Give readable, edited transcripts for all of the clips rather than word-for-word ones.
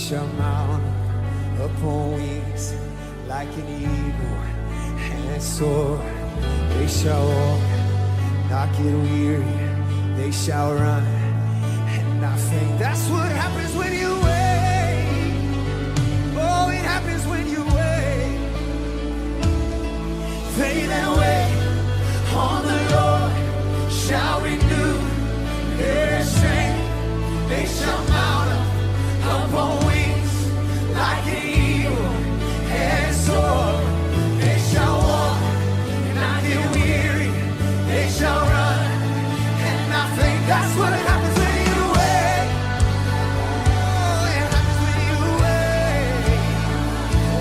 shall mount upon wings like an eagle and soar. They shall walk, not get weary, they shall run and not faint. That's what happens when you wait. Oh, it happens when you wait. They that wait on the Lord shall renew their strength. They shall mount up on wings like an eagle and soar. They shall walk and not get weary. They shall run and not faint. That's what happens when you wait. Oh, it happens when you wait.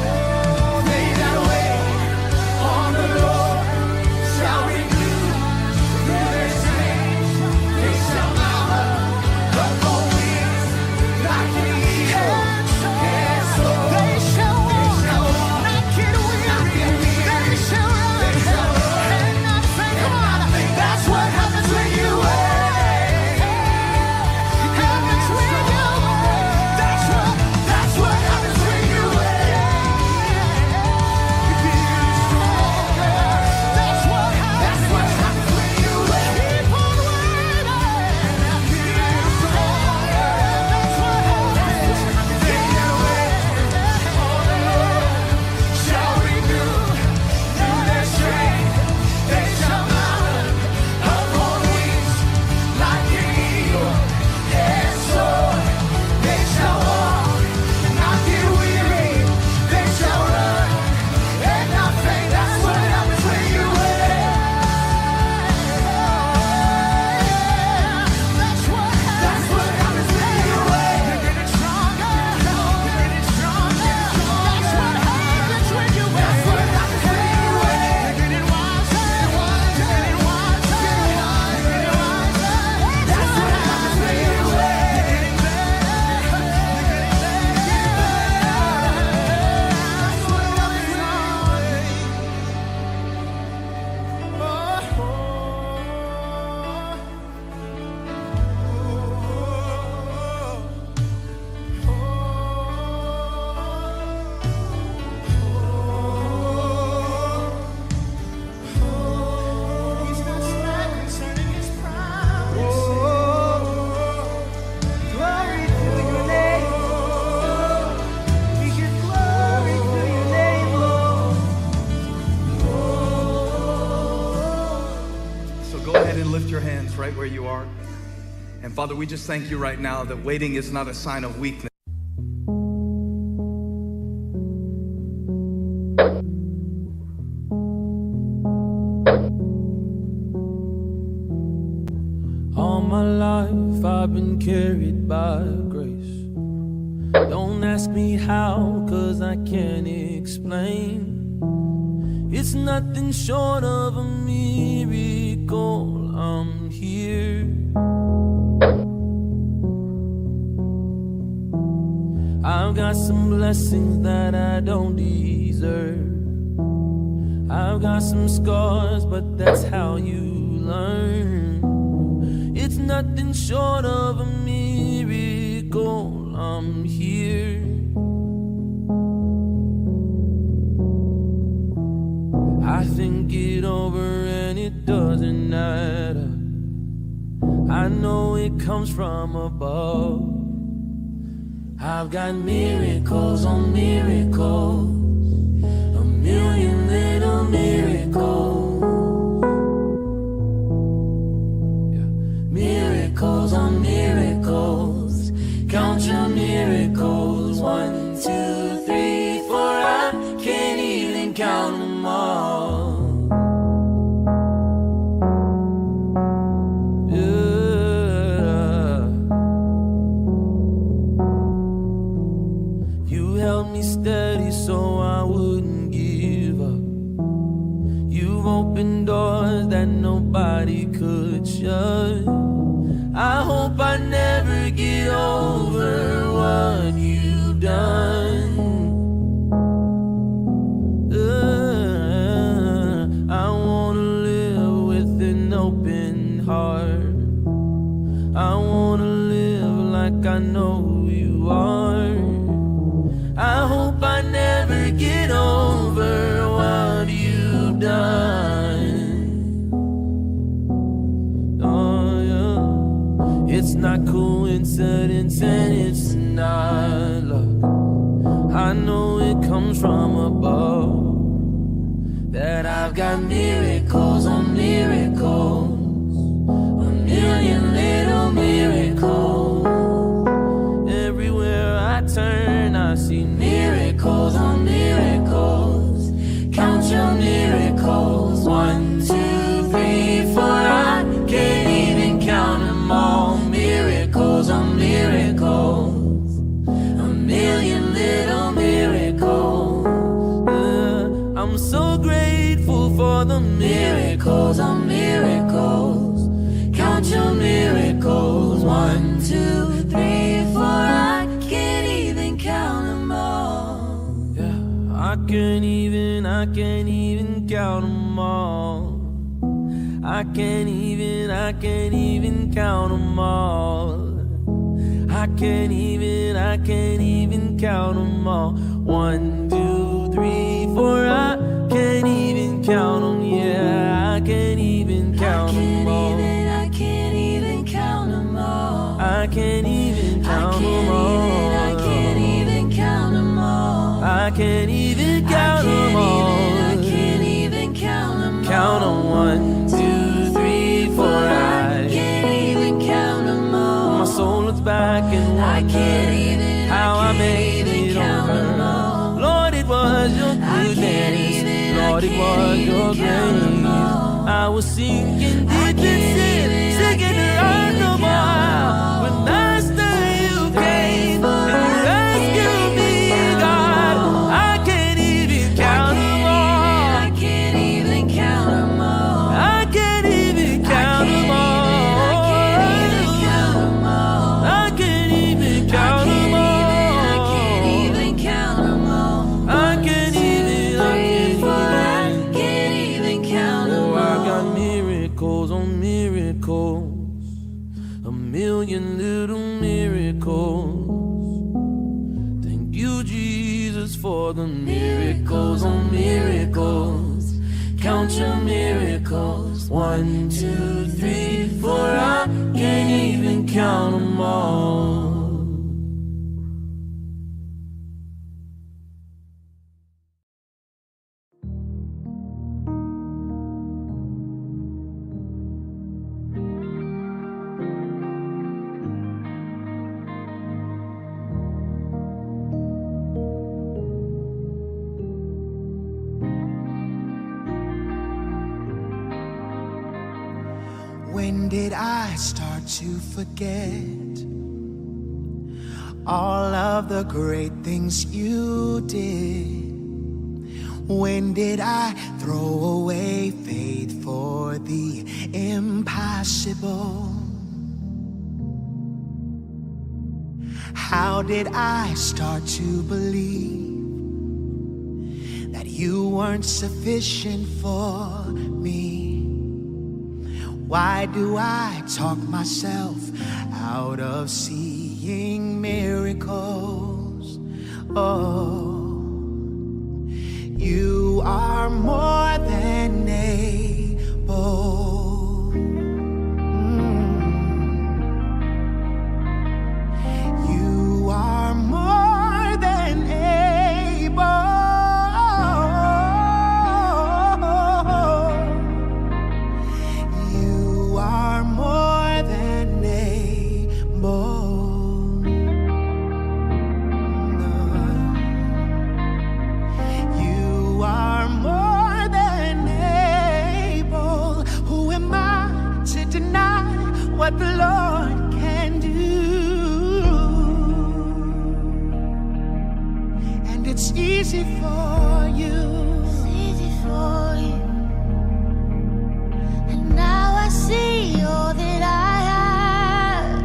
Oh, they that wait on the Lord shall renew their strength. They shall mount up on wings like an eagle and soar. They shall walk, not get weary. They shall run and not faint. That's what happens when you wait. Happens when you wait. That's what happens when you wait. That's what happens when you wait. Keep on waiting. That's what happens. They that wait on the Lord shall renew their strength. They shall mount up on wings like an eagle and soar. They shall walk and not get weary. They shall run and not faint. That's what happens when you wait. That's what happens when you wait. You're getting stronger. You're getting stronger. That's what happens when you wait. That's what happens when you wait. You're getting wiser. You're getting wiser. You're getting wiser. That's what happens when you wait. You're getting better. You're getting better. That's what happens when He's not slack concerning his promise. Glory to your name. We give glory to your name, Lord. So go ahead and lift your hands right where you are. And Father, we just thank you right now that waiting is not a sign of weakness. All my life I've been carried by grace. Don't ask me how, 'cause I can't explain. It's nothing short of a miracle. I'm here. I've got some blessings that I don't deserve. I've got some scars, but that's how you learn. It's nothing short of a miracle. I'm here. I think it over and it doesn't matter. I know it comes from above. I've got miracles on miracles, a million little miracles. Yeah. Miracles on miracles, count your miracles. 1, 2, 3, 4, I can't even count them all. Held me steady so I wouldn't give up. You've opened doors that nobody could shut. I hope I never get over what you've done. I wanna live with an open heart. I wanna live like I know you are. I hope I never get over what you've done. Oh, yeah. not coincidence and it's not luck. I know it comes from above. That I've got miracles on miracles, a million little miracles. Everywhere I turn, I see miracles on miracles. Count your miracles, 1, 2, 3, 4. I can't even count them all. Miracles on miracles, a million little miracles. I'm so grateful for the miracles on miracles. Count your miracles, 1, 2, 3, 4. I can't even count them all. Yeah, I can't even count them all. I can't even count them all. I can't even count them all. 1, 2, 3, 4. I can't even count them. Yeah, I can't even count them all. I can't even count them all. I can't even count them all. I can't even count them all. I can't even count them all. I can't even count them all. Count them 1, 2, 3, 4. I can't even count them all. My soul looks back and wonders how I made it over. Lord, it was your goodness. Lord, it was your grace. I was sinking deep in sin, sinking to earth no more. When Master, you came and you rescued me, God. I can't even count them all. I can't even count them all. I can't even count them all. I can't even count them all. I can't even count them all. I can't even count them all. I can't even count them all. I got miracles on miracles, a million little miracles. Thank you, Jesus, for the miracles on miracles. Count your miracles, 1, 2, 3, 4. I can't even count them all. When did I start to forget all of the great things you did? When did I throw away faith for the impossible? How did I start to believe that you weren't sufficient for me? Why do I talk myself out of seeing miracles? Oh, you are more than able. You are more than able. You are more than able. You are more than able. Who am I to deny what the Lord can do? And it's easy for you. It's easy for you. And now I see all that I have.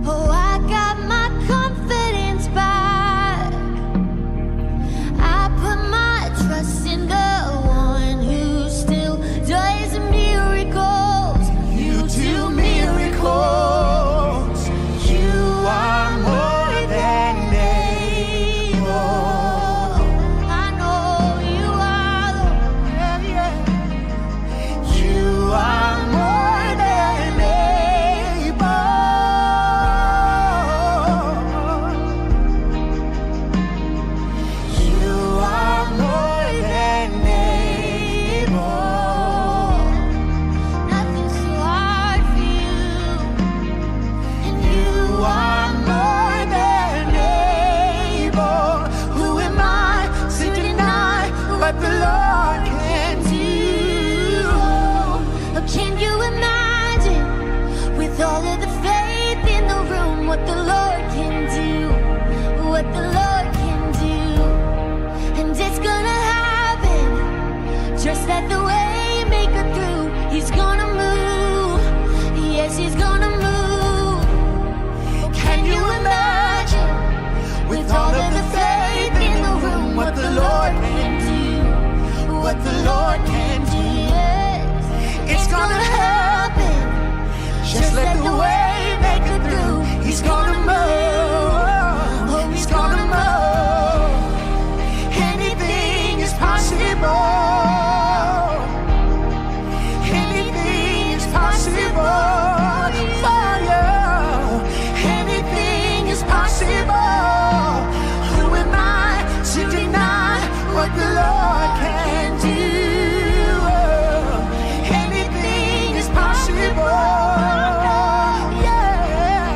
Oh, I got my confidence back. I put my trust in the one who still does miracles. You do miracles. You are more than able. I know you are the let the way make it through. He's gonna move. Yes, he's gonna move. Can you imagine, with all of the faith in the room, what the Lord can do? What the Lord can do. Yes, it's gonna happen. Just let the way make it through. He's gonna move. Oh, he's gonna move. Anything is possible. Anything is possible. For you, anything is possible. Who am I to deny what the Lord can do? Anything is possible. Yeah,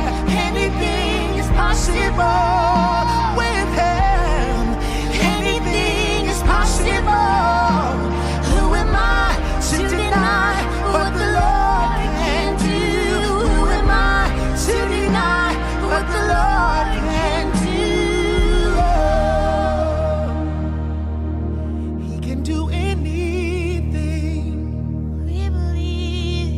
anything is possible with Him. Anything is possible. Who am I to deny what the Lord can do? Who am I to deny what the Lord can do? He can do anything. We believe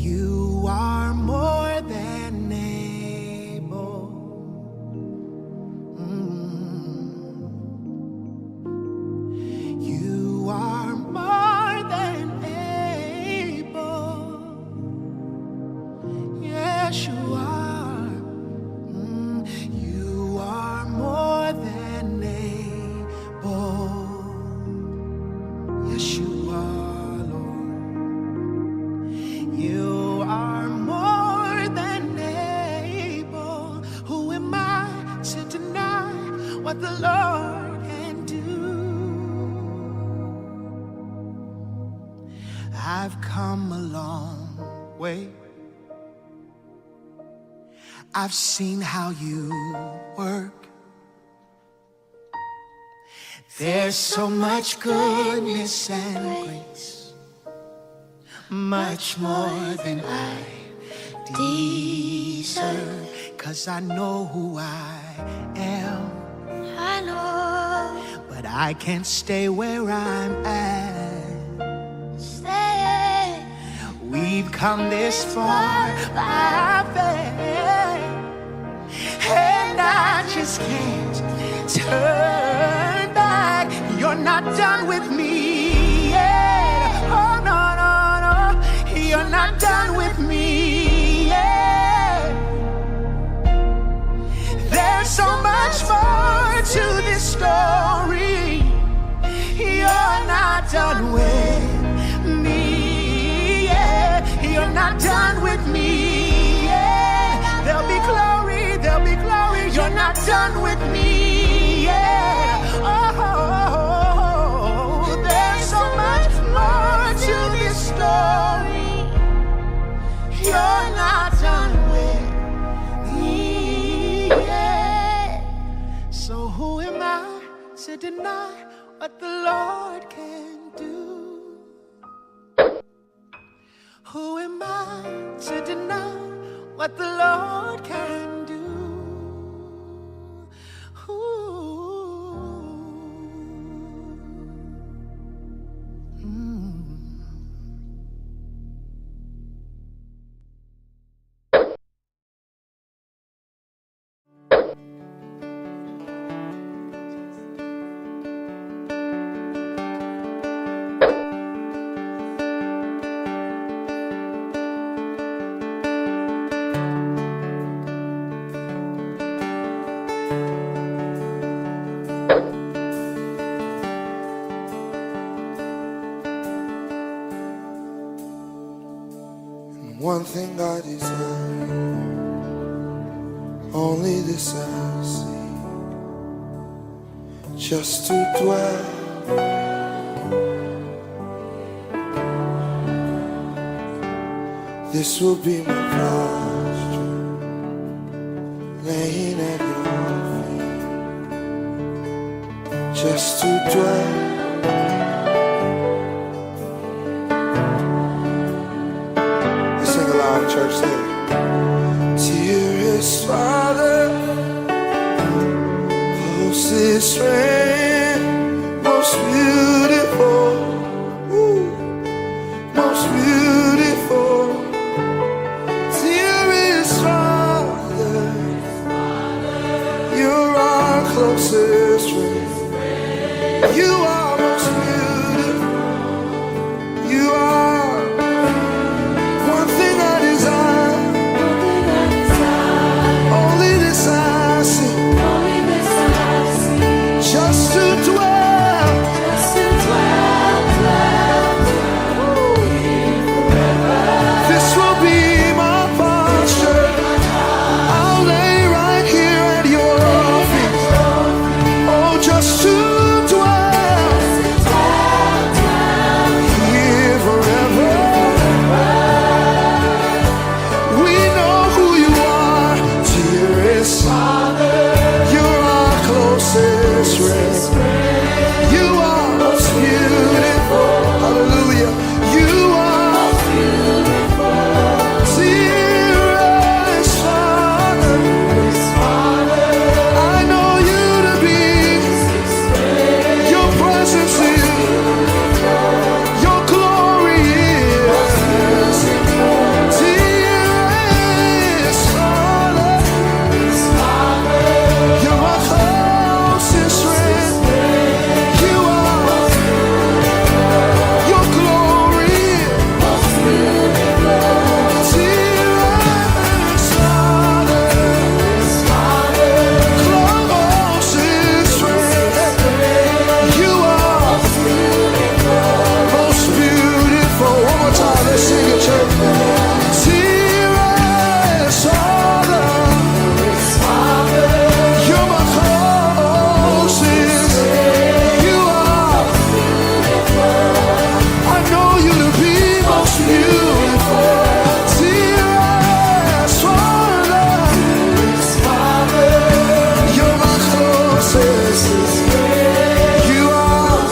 you are more than able. You are more than able. Yes, you are. You are more than able. Yes, you are, Lord. You are more than able. Who am I to deny what the Lord can do? I've come a long way. I've seen how you work. There's so much goodness and grace, much more than I deserve. 'Cause I know who I am. I know, but I can't stay where I'm at. Stay. We've come this far by faith, and I just can't turn back. You're not done with me yet. Oh, no, no, no. You're not done with me yet. There's so much more to this story. You're not done with me yet. You're not done with me yet. There'll be glory, there'll be glory. You're not done with me yet. Oh, there's so much more to this story. You're not done with me yet. So who am I to deny what the Lord can do? Who am I to deny what the Lord can do? One thing I desire, only this I seek, just to dwell this will be my posture, laying at your feet, just to dwell. Church, say, dearest Father, closest friend, most beautiful. most beautiful, dearest Father. You're our closest friend. You are most beautiful. You are one thing I desire. Only this I see. Just to dwell. This will be my posture. I'll lay right here at your feet. Oh, just to dwell here forever. We know who you are, dearest Father. You're our closest friend. You are most beautiful. Hallelujah. You are dearest Father. I know you to be your presence is, your glory is. Dearest Father, you're my closest friend. You are your glory. Dearest Father, closest friend. You are most beautiful. One more time, let's sing it, church. Dearest Father, you're my closest. You are. I know you to be most beautiful. Dearest Father, you're my closest. You are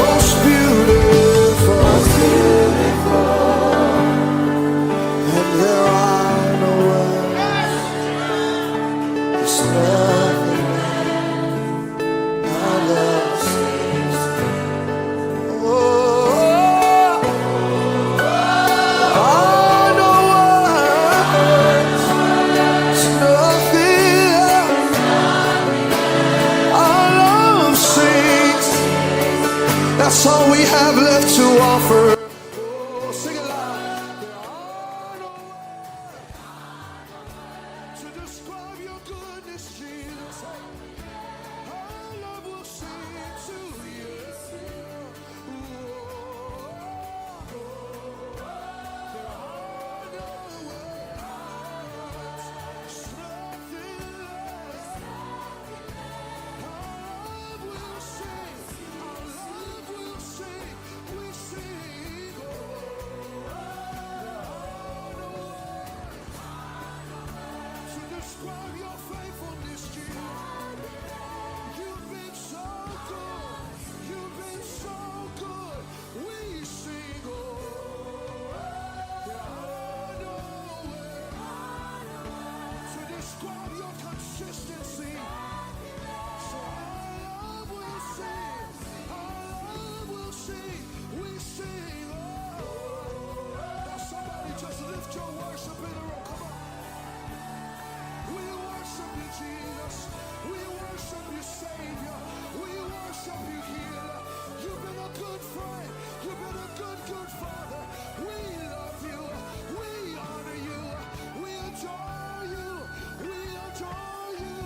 most beautiful. And there are no words. There's nothing I love sings. Oh, I know words. There's nothing our love sings. That's all we have left to offer. Oh, sing it loud. There are no words to describe your goodness, Jesus. Our love will sing to you. There are no words. There's nothing left. Our love will sing. Our love will sing. We sing. Oh, there are no words to describe your faithfulness, Jesus. You've been so good. You've been so good. We sing. Oh, there are no words to describe your consistency. So our love will sing. Our love will sing. We sing. Oh, now somebody just lift your worship in the room. Come on. We worship you, Jesus. We worship you, Savior. We worship you, Healer. You've been a good friend. You've been a good, good Father. We love you. We honor you. We adore you. We adore you.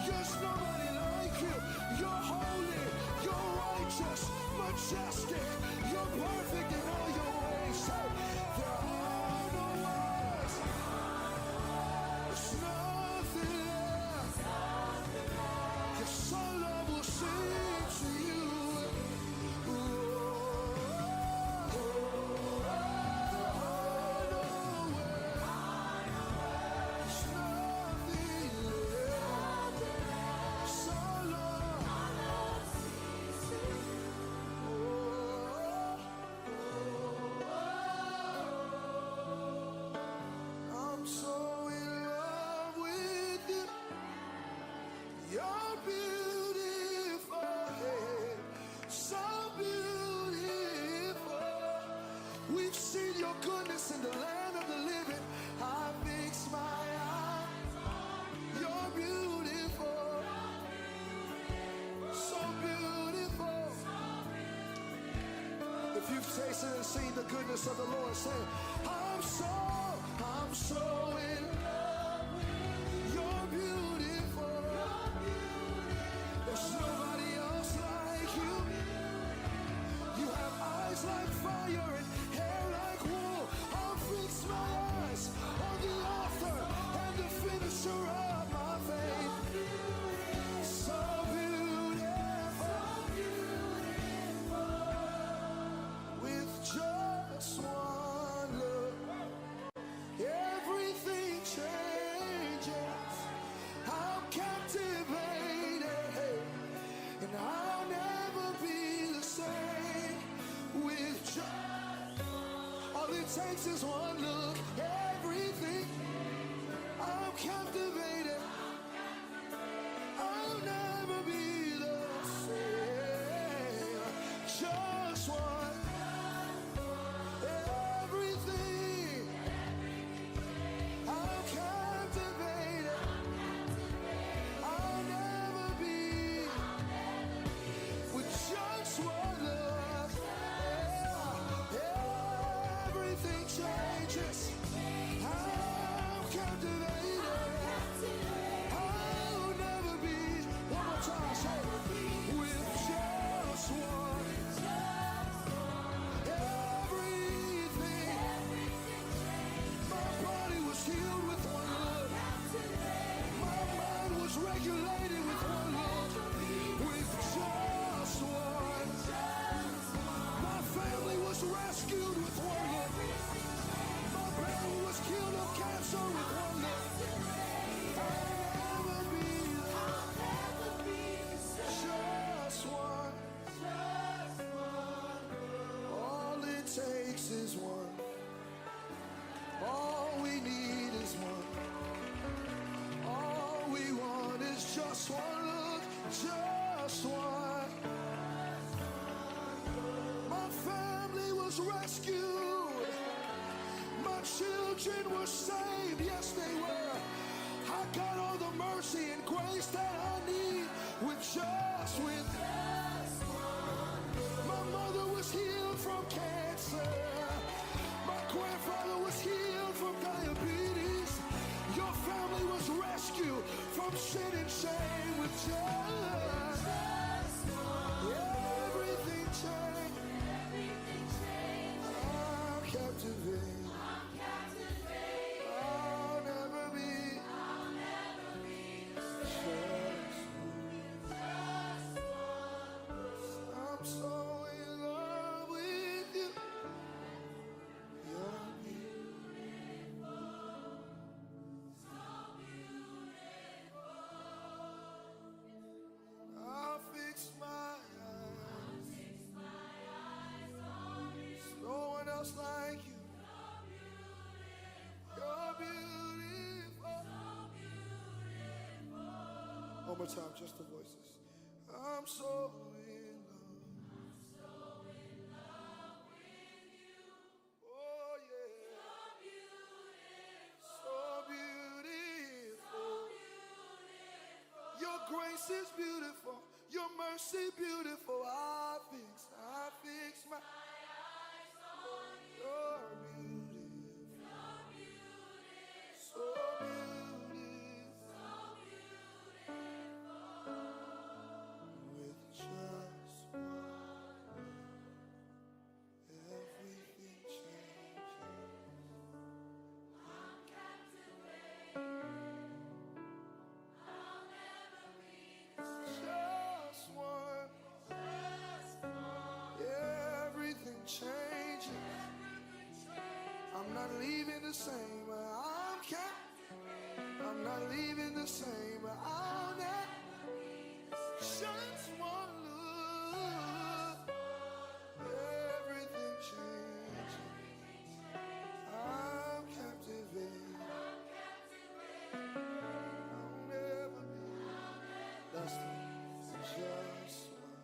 There's nobody like you. You're holy. You're righteous. Majestic. You're perfect in all your ways. Say, there are no words. There's nothing left. Yes, our love will sing to you. There's nothing left. We've seen your goodness in the land of the living. I fix my eyes. You're beautiful. So beautiful. If you've tasted and seen the goodness of the Lord, say, I'm so in love with you. You're beautiful. There's nobody else like you. You have eyes like fire and hair like wool. I'll fix my eyes on the author and the finisher of my faith. So beautiful. With just one look, everything changes. I'm captivated, and I'll never be the same. With just all it takes is one look, everything. I'm captivated. I'll never be the same. Just one, everything. I'm captivated. I'll never be with just one look. Everything changes. I'm captivated. I'll never be. One more time, say with just one. Everything. My body was healed with one look. My mind was regulated with one look. With just one. My family was rescued with one look. My baby was killed of cancer with one look. I'll never be just one. All it takes is one. All we need is one. All we want is just one look, just one. My family was rescued. My children were saved. Yes, they were. I got all the mercy and grace that I need with just with. My mother was healed from cancer. My grandfather was healed from diabetes. Your family was rescued from sin and shame with just everything changed. I'm captivated. I'll never be just. I'm so in love with you. You're I'll fix my eyes. There's no one else like you. You're beautiful. One more time, just the voices. I'm so in love. Oh yeah. So beautiful. Your grace is beautiful. Your mercy beautiful. I fix my eyes on you. You're beautiful. So beautiful. With just one, everything changes. I'm captivated. I'll never be just one. Everything changes. I'm not leaving the same. I'm not leaving the same. I'll never just one look. Everything changes. I'm captivated. I'll never be. That's the just one.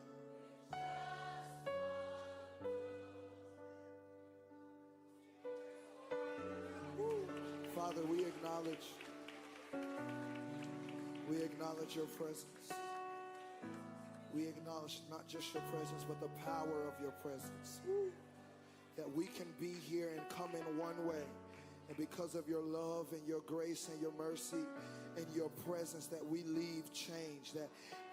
Father, we acknowledge your presence. We acknowledge not just your presence, but the power of your presence. That we can be here and come in one way. And because of your love and your grace and your mercy and your presence, that we leave changed, that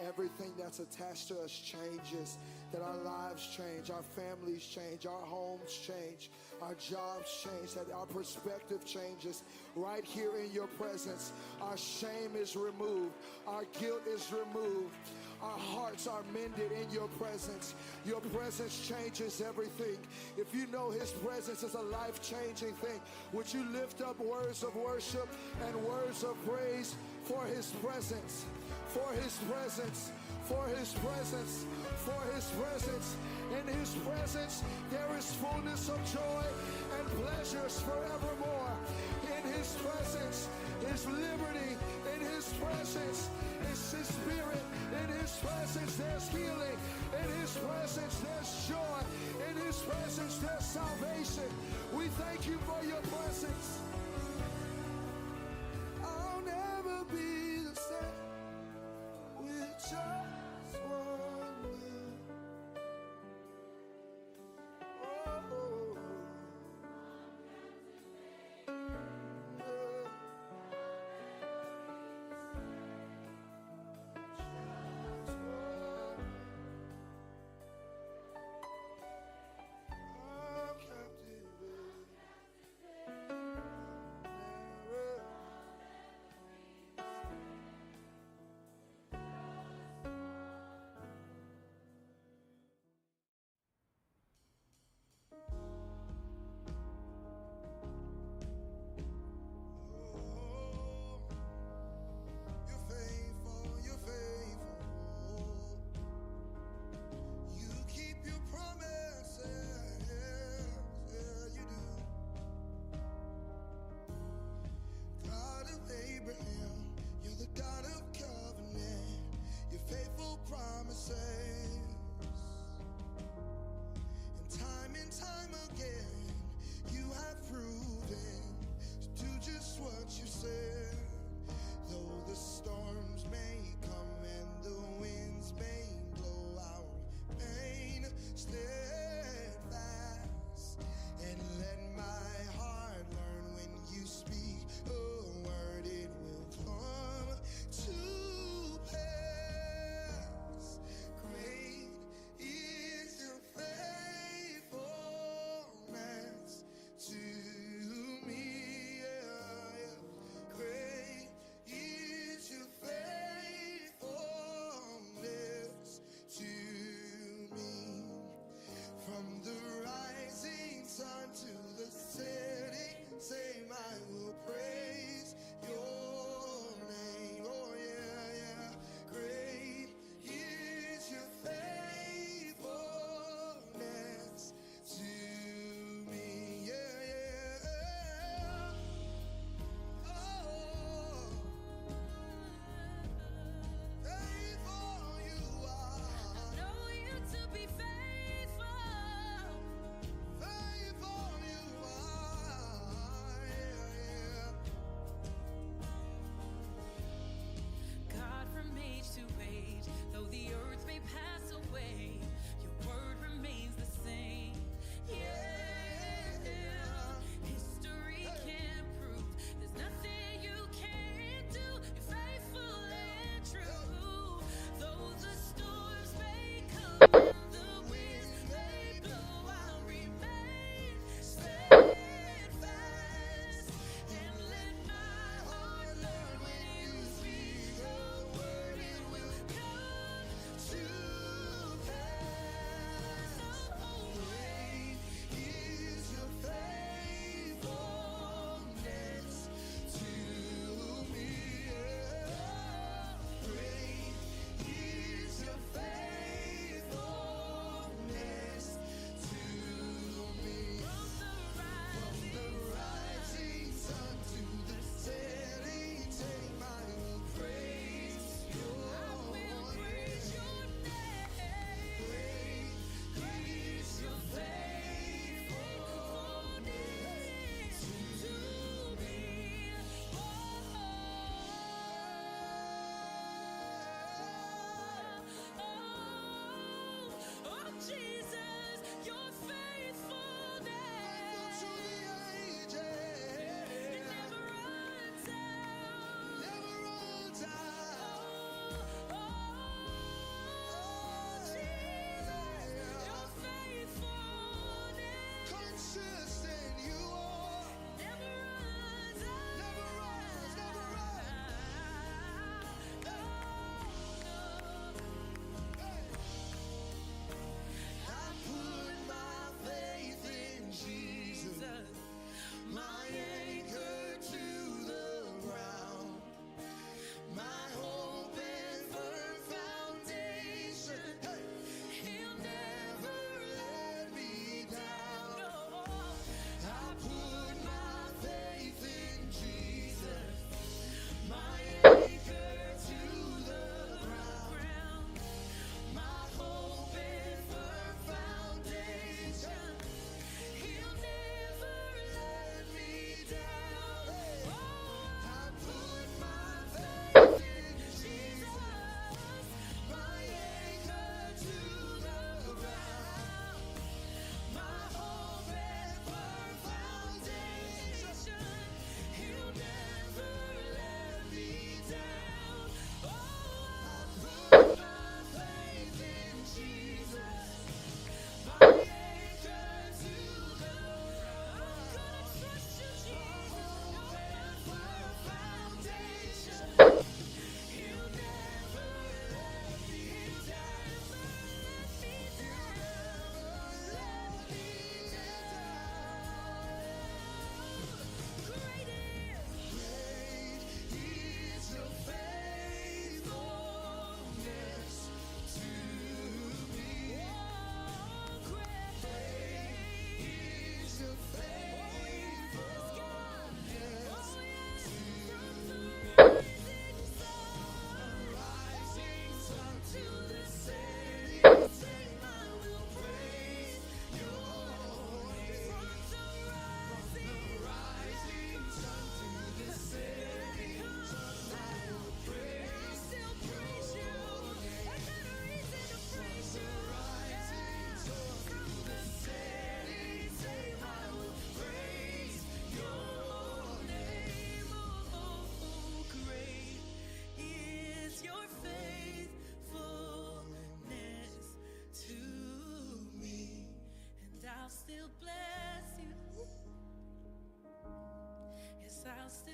everything that's attached to us changes, that our lives change, our families change, our homes change, our jobs change, that our perspective changes right here in your presence. Our shame is removed, our guilt is removed, our hearts are mended in your presence. Your presence changes everything. If you know his presence is a life-changing thing, would you lift up words of worship and words of praise for his presence, for his presence, for his presence, for his presence. In his presence there is fullness of joy and pleasures forevermore. In his presence is liberty. In his presence is his spirit. In his presence there's healing. In his presence there's joy. In his presence there's salvation. We thank you for your presence. I'll never be the same with just one look. Oh, I'm captivated. Never.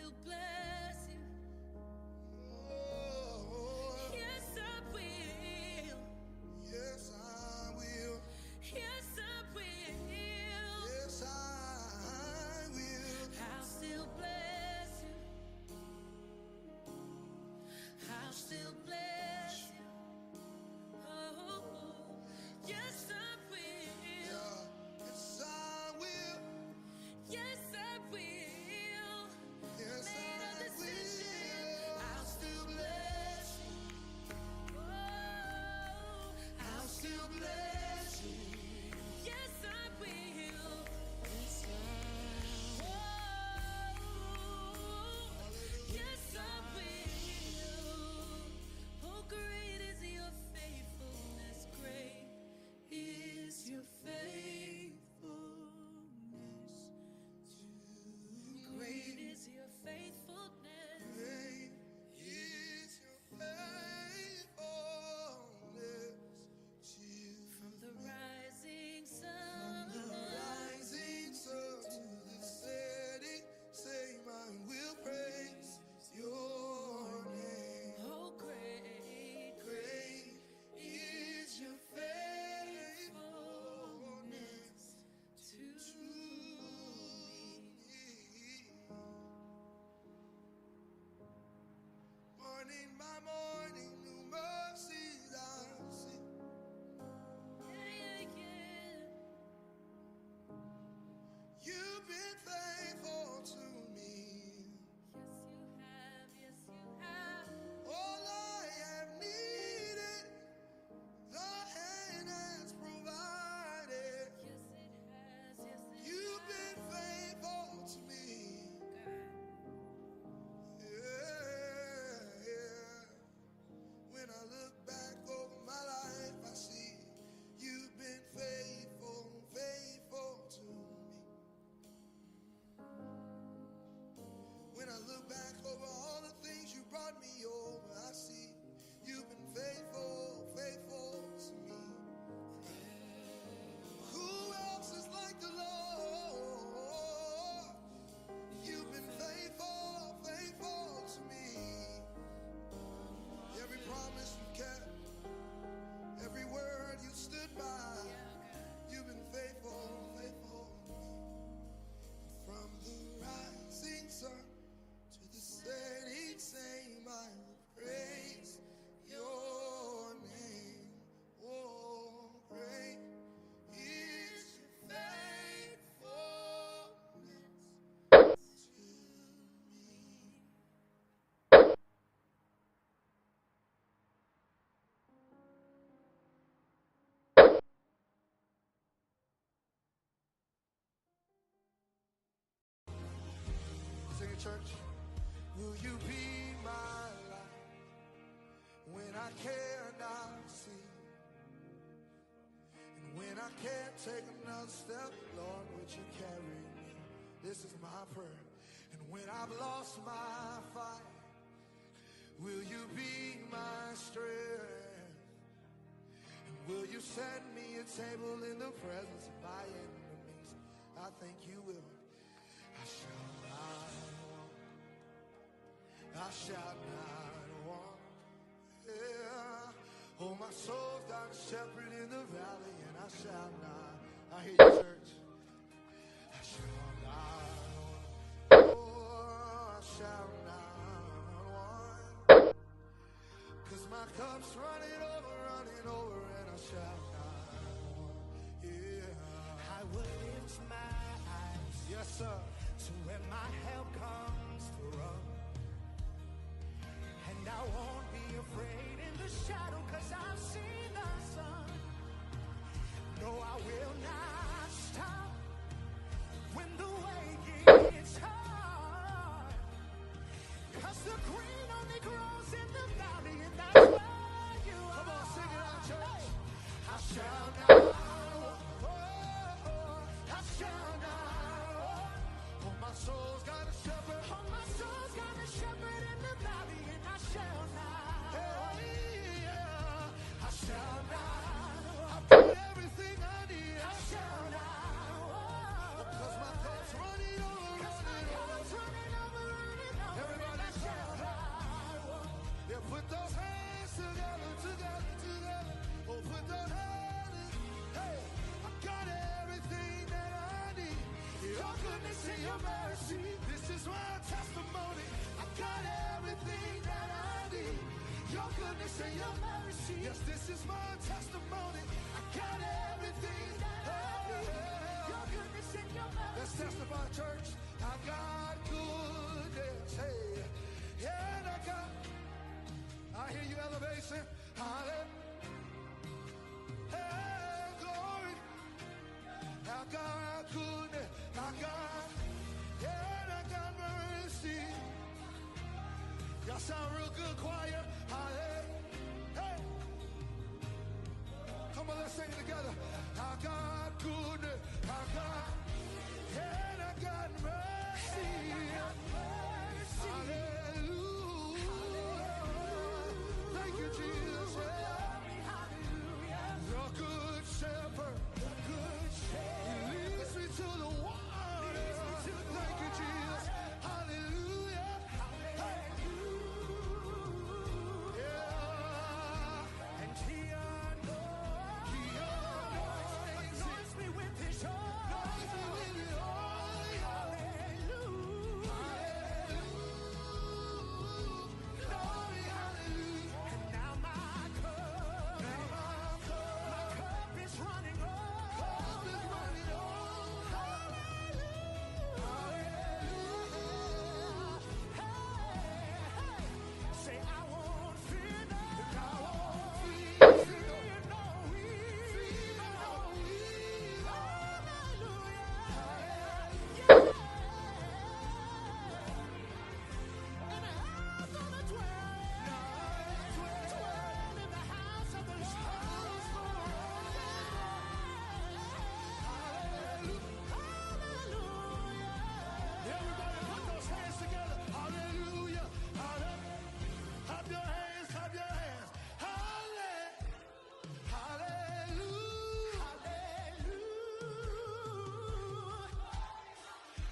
still bless you. Oh, Yes, I will. yes, I will. Yes, I will. Yes, I will. I'll still bless you. I'll still bless you. Oh, yes, I will. Yeah, yes, I will. Yes, I will. Yes, Made a I decision. will. I'll still bless you. Oh, I'll still bless you. Yes, I will. Yes, I will. Yes, I will. Oh, great is your faithfulness. Great is your faithfulness. Great is your faithfulness. Great is your faithfulness to From the rising sun. the rising sun to the setting same. I will praise your name. Oh, great, Great is your faithfulness to to me. me. Morning by morning, new mercies I see. Yeah, yeah, yeah. You've been faithful to me. Yes, you have. All I have needed, the hand has provided. Yes, it has. Yes, it You've has. been faithful to me. Yeah, yeah. When I look back over my life, I see you've been faithful, faithful to me. When I look back over all the things you brought me over, I see you've been faithful, faithful to me. Who else is like the Lord? You've been faithful, faithful to me. Every promise you kept, every word you stood by, you've been faithful, faithful to me. From the rising sun to the setting same, I will praise your name. Oh, great is your faithfulness to me. Sing it, church. Will you be my light when I cannot see? And when I can't take another step, Lord, would you carry me? This is my prayer. And when I've lost my fight, will you be my strength? And will you set me a table in the presence of my enemies? I think you will. I shall not want. I shall not want. Yeah. Oh, my soul's got a shepherd in the valley, and I shall not. I hear you, church. I shall not want. Oh, I shall not want. 'Cause my cup's running over, and I shall not want. Yeah. I will lift my eyes Yes, sir. to where my help comes from. And I won't be afraid in the shadow, 'cause I've seen the sun. No, I will not stop when the way gets hard. 'Cause the green only grows in the valley, and that's where you are. Come on, sing it out, church. I shall not walk. I shall not walk. Oh, my soul's got a shepherd. Oh, my soul's got a shepherd in the valley, and I shall not. Hey, yeah. I shall not. I put everything I need. I shall goodness and your mercy. This is my testimony. I got everything that I need. Your goodness and your mercy. Yes, this is my testimony. I got everything that I need. Your goodness and your mercy. Let's testify, church. I got goodness. Hey, yeah, and I hear you, elevation. Hallelujah. Hey, glory. I got goodness. I got, yeah, and I got mercy. Y'all sound real good, choir. Hallelujah. Hey. Come on, let's sing it together. I got goodness. I got, yeah, and I got mercy. Hallelujah. Thank you, Jesus. The good shepherd. He leads me to the water. Thank you, Jesus. Hallelujah. Yeah. And he anoints me with his oil.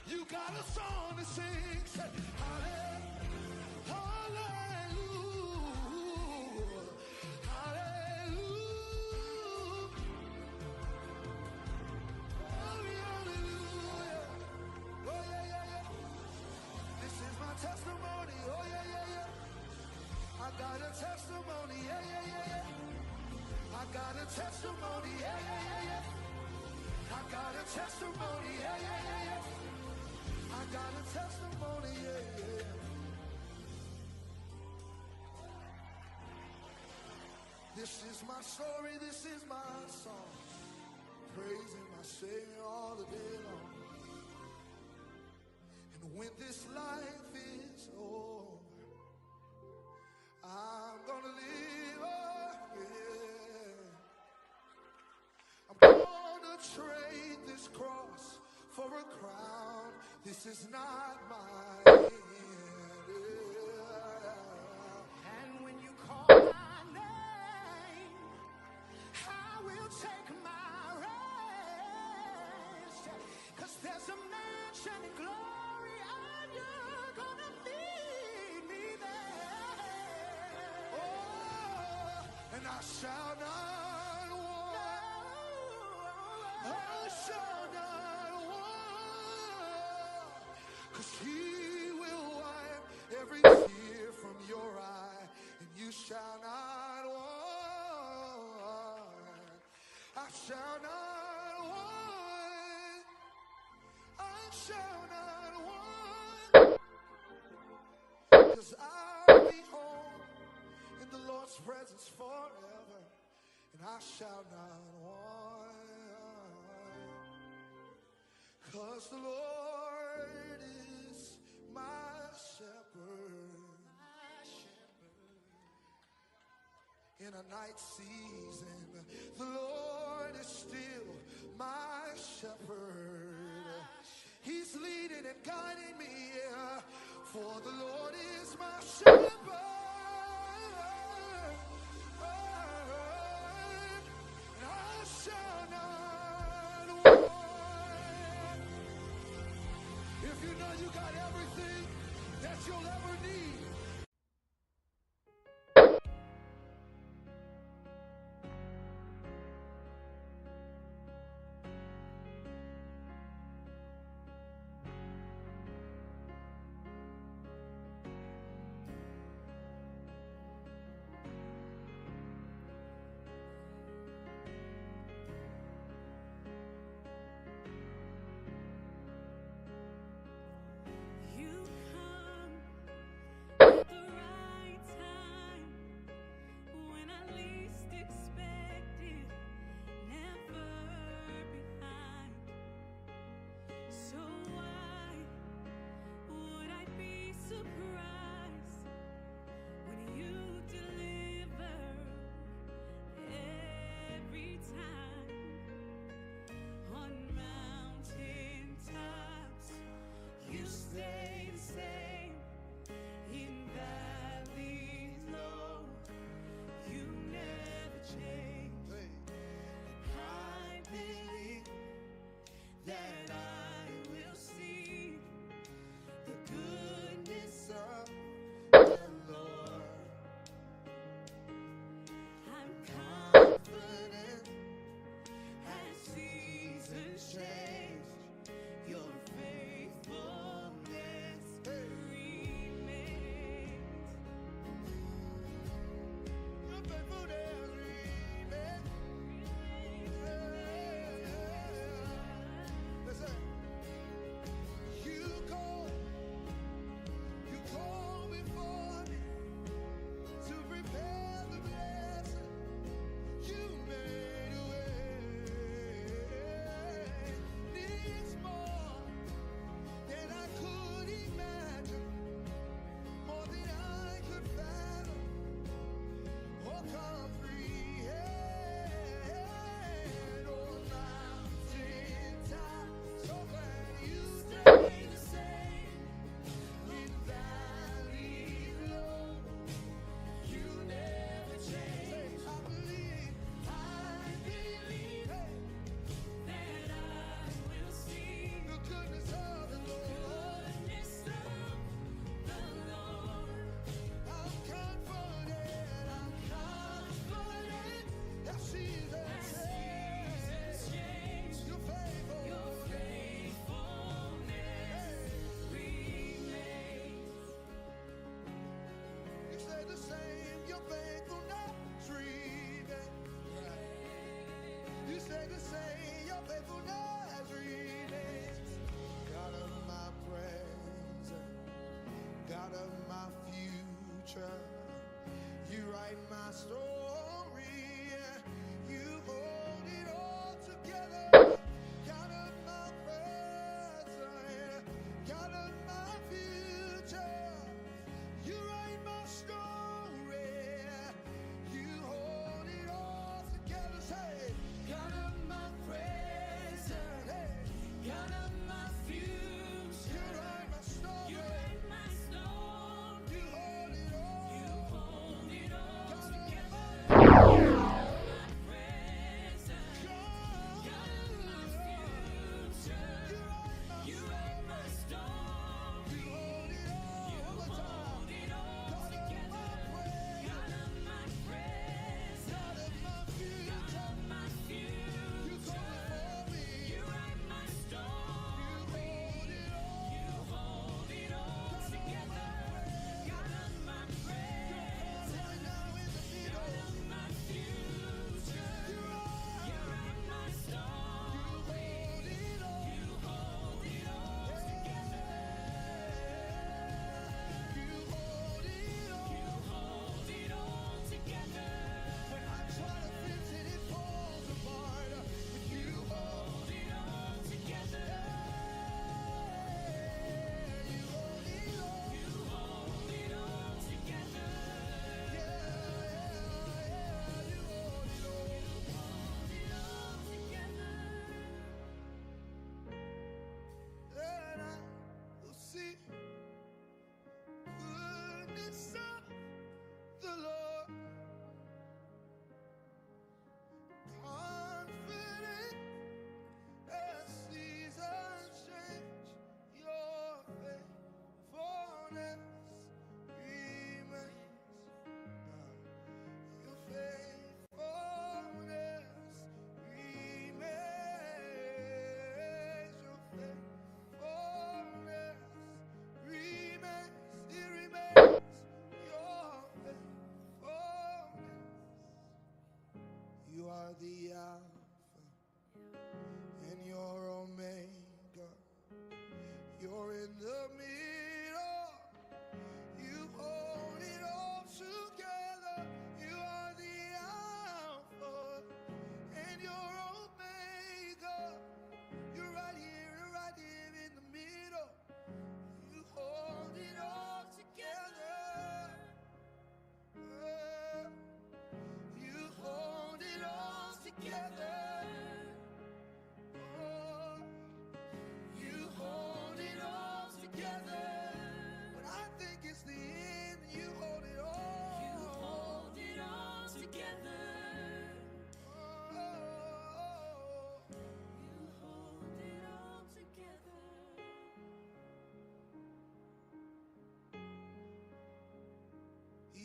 You got a song to sing. Say, hallelujah, hallelujah, hallelujah, hallelujah. Oh yeah, yeah, yeah. This is my testimony. Oh yeah, yeah, yeah. I got a testimony. Yeah, yeah, yeah, yeah. I got a testimony. Yeah, yeah, yeah, yeah. I got a testimony. Yeah, yeah, yeah, yeah. I got a testimony, yeah, yeah. This is my story, this is my song. Praising my Savior all the day long. And when this life is over, I'm gonna live again. I'm gonna trade this cross for a crown. This is not my end. And when you call my name, I will take my rest. 'Cause there's a mansion in glory and you're gonna meet me there. Oh, and I shall not want. I shall not want. 'Cause he will wipe every tear from your eye, and you shall not want. I shall not want. I shall not want. 'Cause I'll be home in the Lord's presence forever, and I shall not want. 'Cause the Lord is my shepherd. In a night season, the Lord is still my shepherd. He's leading and guiding me, for the Lord is my shepherd. And I shall not want. If you know you got everything that you'll ever need.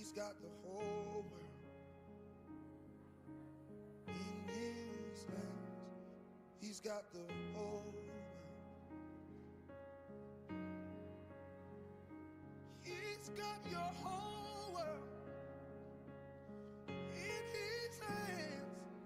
He's got the whole world in his hands. He's got the whole world. He's got your whole world in his hands.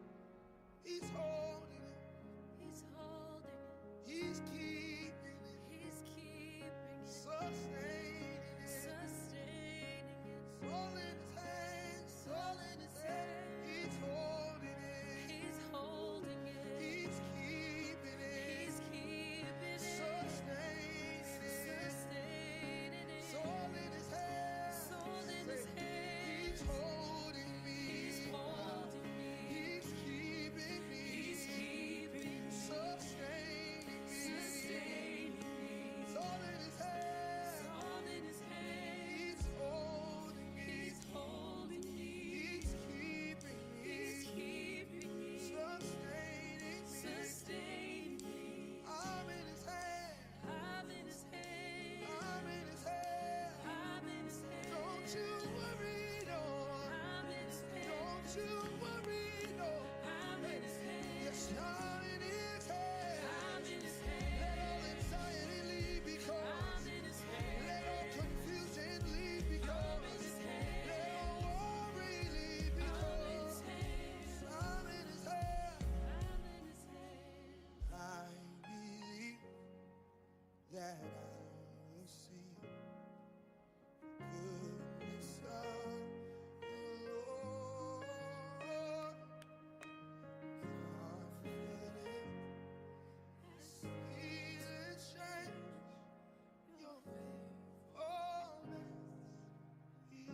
He's holding it. He's holding it. He's keeping it. He's keeping it. Sustaining it. Sustaining it. It's all in his hands. It's all in his hands. He's holding it. He's holding it. He's keeping it. He's keeping it. Sustaining it. Sustaining it. It's all in his hands. It's all in his hands. He's holding me. He's holding me. He's keeping me. He's keeping me. Sustaining me. Sustaining me. It's all in his hands. It's all in his hands. He's holding me. He's holding me. He's keeping me. He's keeping me. Sustaining me. Sustaining me. I'm in his hand. I'm in his hand. I'm in his hand. I'm in his hand. Don't you worry, no. I'm in his hand. Don't you worry, no. I'm in his hand. Yes, I'm in his hand. I'm in his Let hand. all anxiety leave because. I'm in his hand. Let all confusion leave I'm in because. his hand. Let all worry leave I'm in his because. hand. I'm in his hand. I'm in his hand. I believe that I will see the goodness of the Lord. Confident, see the change, your faithfulness. He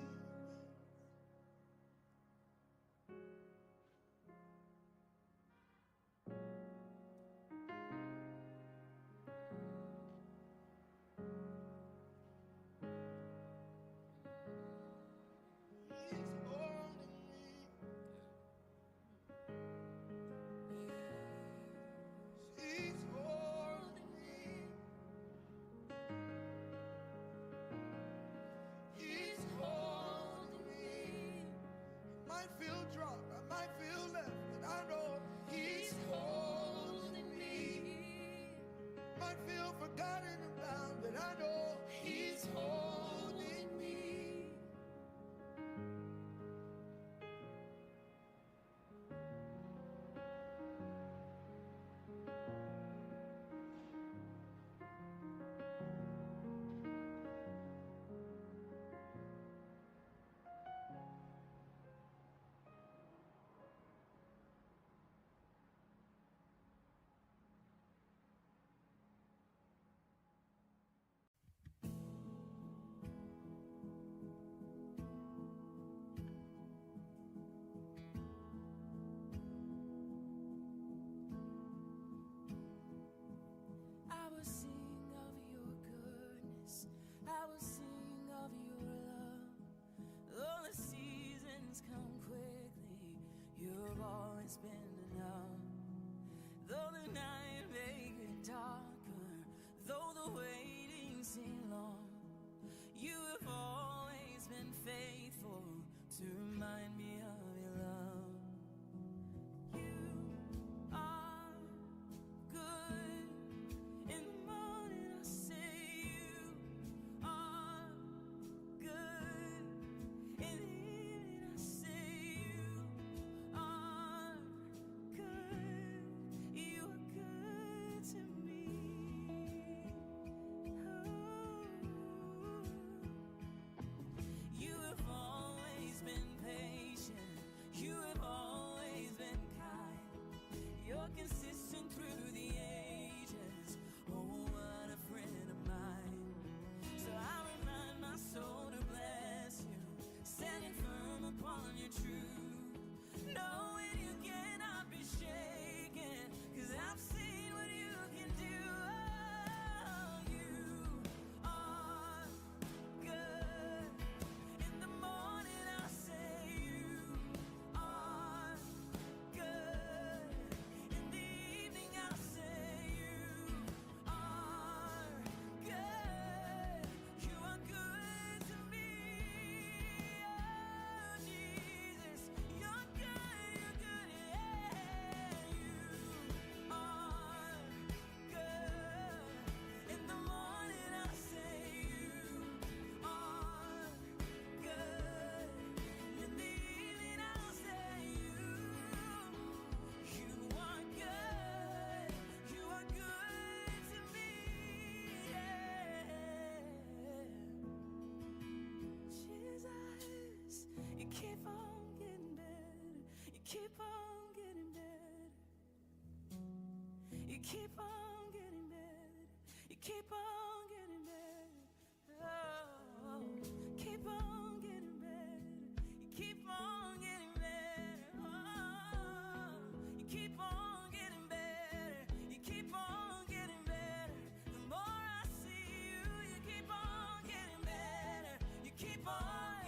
He's holding me. He's holding me. He's holding me. Might feel dropped, I might feel left, but I know he's holding me. Might feel forgotten about, but I know he's holding me. I will sing of your goodness. I will sing of your love. Though the seasons come quickly, you've always been enough. Though the night may get darker, though the waiting seems long, you have always been faithful to remind me of your love. You are good. In the morning I say you are good. In the evening I say you are good. You are good to me. Oh. You have always been patient. You keep on getting better. You keep on getting better. Oh, keep on getting better. You keep on getting better. Oh, you keep on getting better. You keep on getting better. The more I see you, you keep on getting better. You keep on.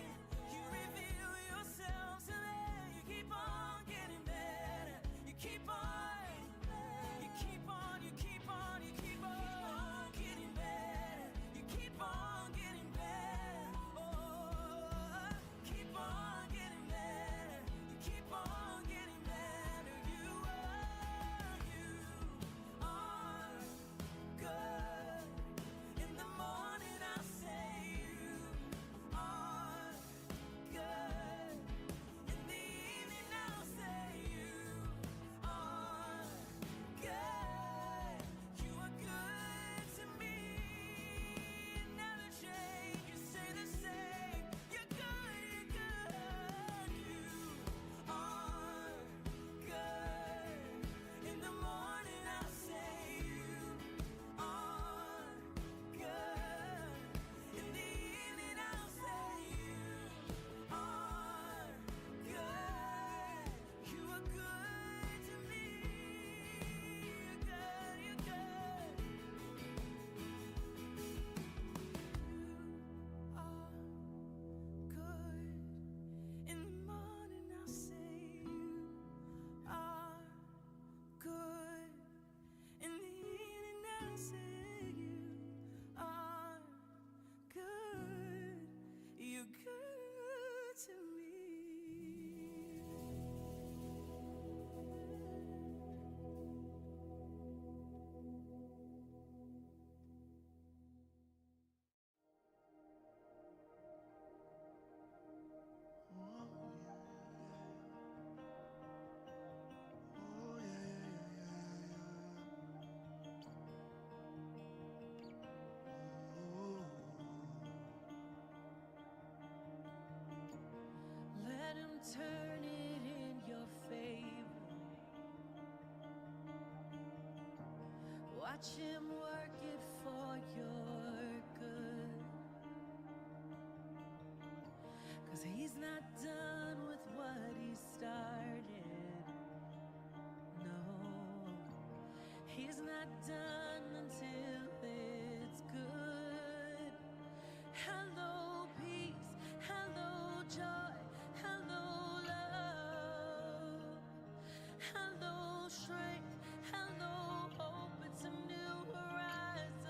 You reveal yourself to me. You keep on getting better. You keep on. Let him turn it in your favor. Watch him work it for your good. 'Cause he's not done with what he started. No, he's not done until it's good. Hello, peace. Hello, joy. Hello, love. Hello, strength. Hello, hope. It's a new horizon.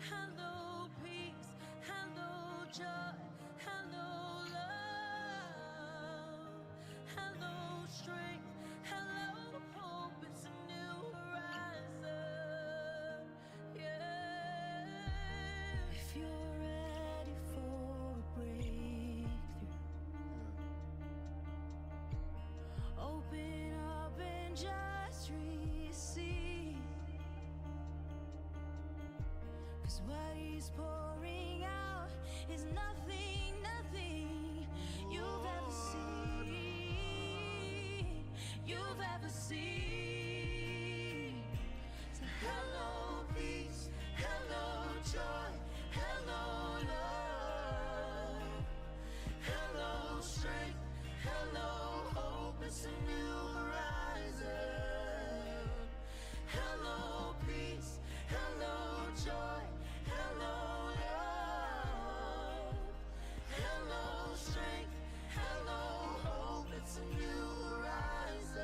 Hello, peace. Hello, joy. Hello, love. Hello, strength. Hello, hope. It's a new horizon. Yeah. If you're ready for a breakthrough, open up and just receive. 'Cause what he's pouring out is nothing, nothing you've ever seen. You've ever seen. So hello, peace. Hello, joy. Hello, love. Hello, strength. Hello, hope. It's a new horizon. Hello, peace. Hello, joy. Hello, love. Hello, strength. Hello, hope. It's a new horizon.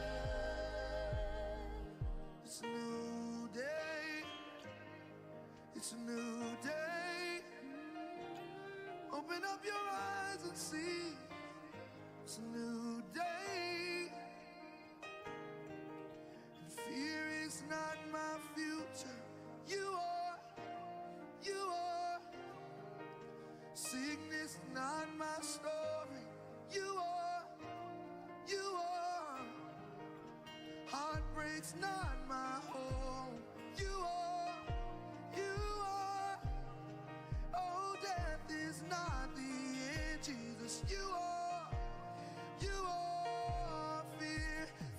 It's a new day. It's a new day. Open up your eyes and see. It's a new day. And fear is not my future. You are. You are. Sickness not my story. You are. You are. Heartbreak's not my home. You are. You are. Oh, death is not the end, Jesus. You are. You are.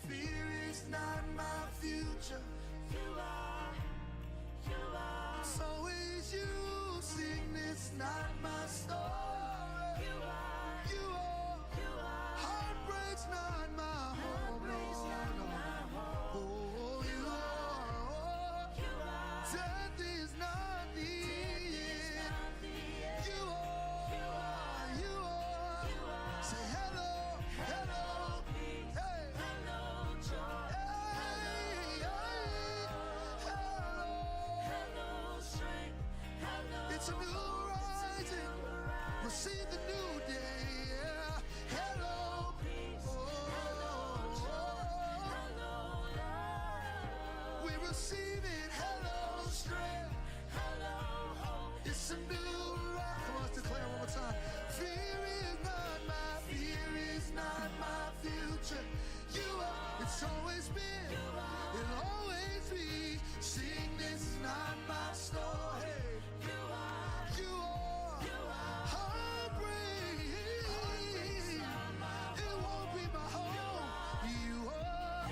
Fear is not my future. It's a new rising. We'll see the new day. Yeah. Hello. Oh, we receive it. Hello, strength. It's a new rise. Come on, let's declare it one more time. Fear is not my future. You are. It's always been. It'll always be. Sickness is not my story. You are. Heartbreak. It won't be my home. You are.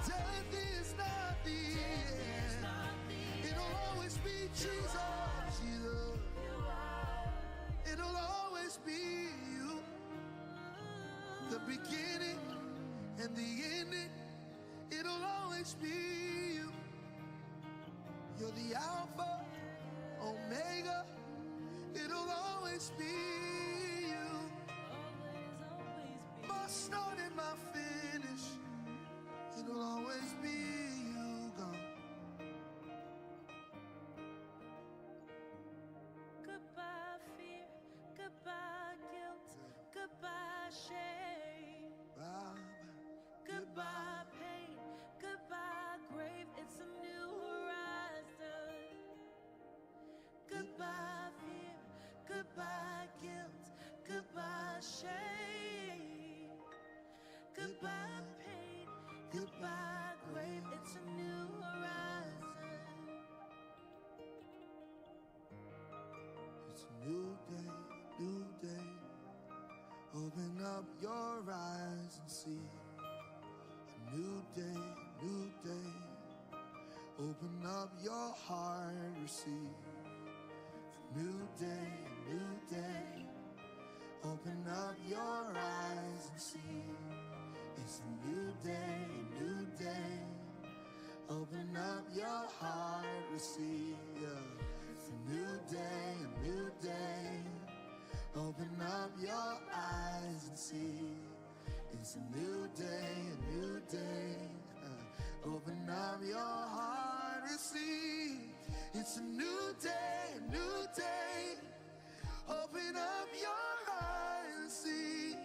Death is not the end. It'll always be Jesus. It'll always be you. The beginning and the ending. It'll always be you. You're the Alpha, Omega. It'll always be you. My start and my finish. It'll always be you, God. Goodbye fear, goodbye guilt, goodbye shame, Bye. goodbye pain, goodbye grave. It's a new horizon. Goodbye fear, goodbye guilt, goodbye shame, goodbye pain, goodbye grave. It's a new horizon. It's a new day, new day. Open up your eyes and see. A new day, new day. Open up your heart, receive. It's a new day, new day. Open up your eyes and see. It's a new day, new day. Open up your heart, receive. Yeah. It's a new day, a new day. Open up your eyes and see. It's a new day, a new day. Open up your heart and see. It's a new day, a new day. Open up your eyes and see.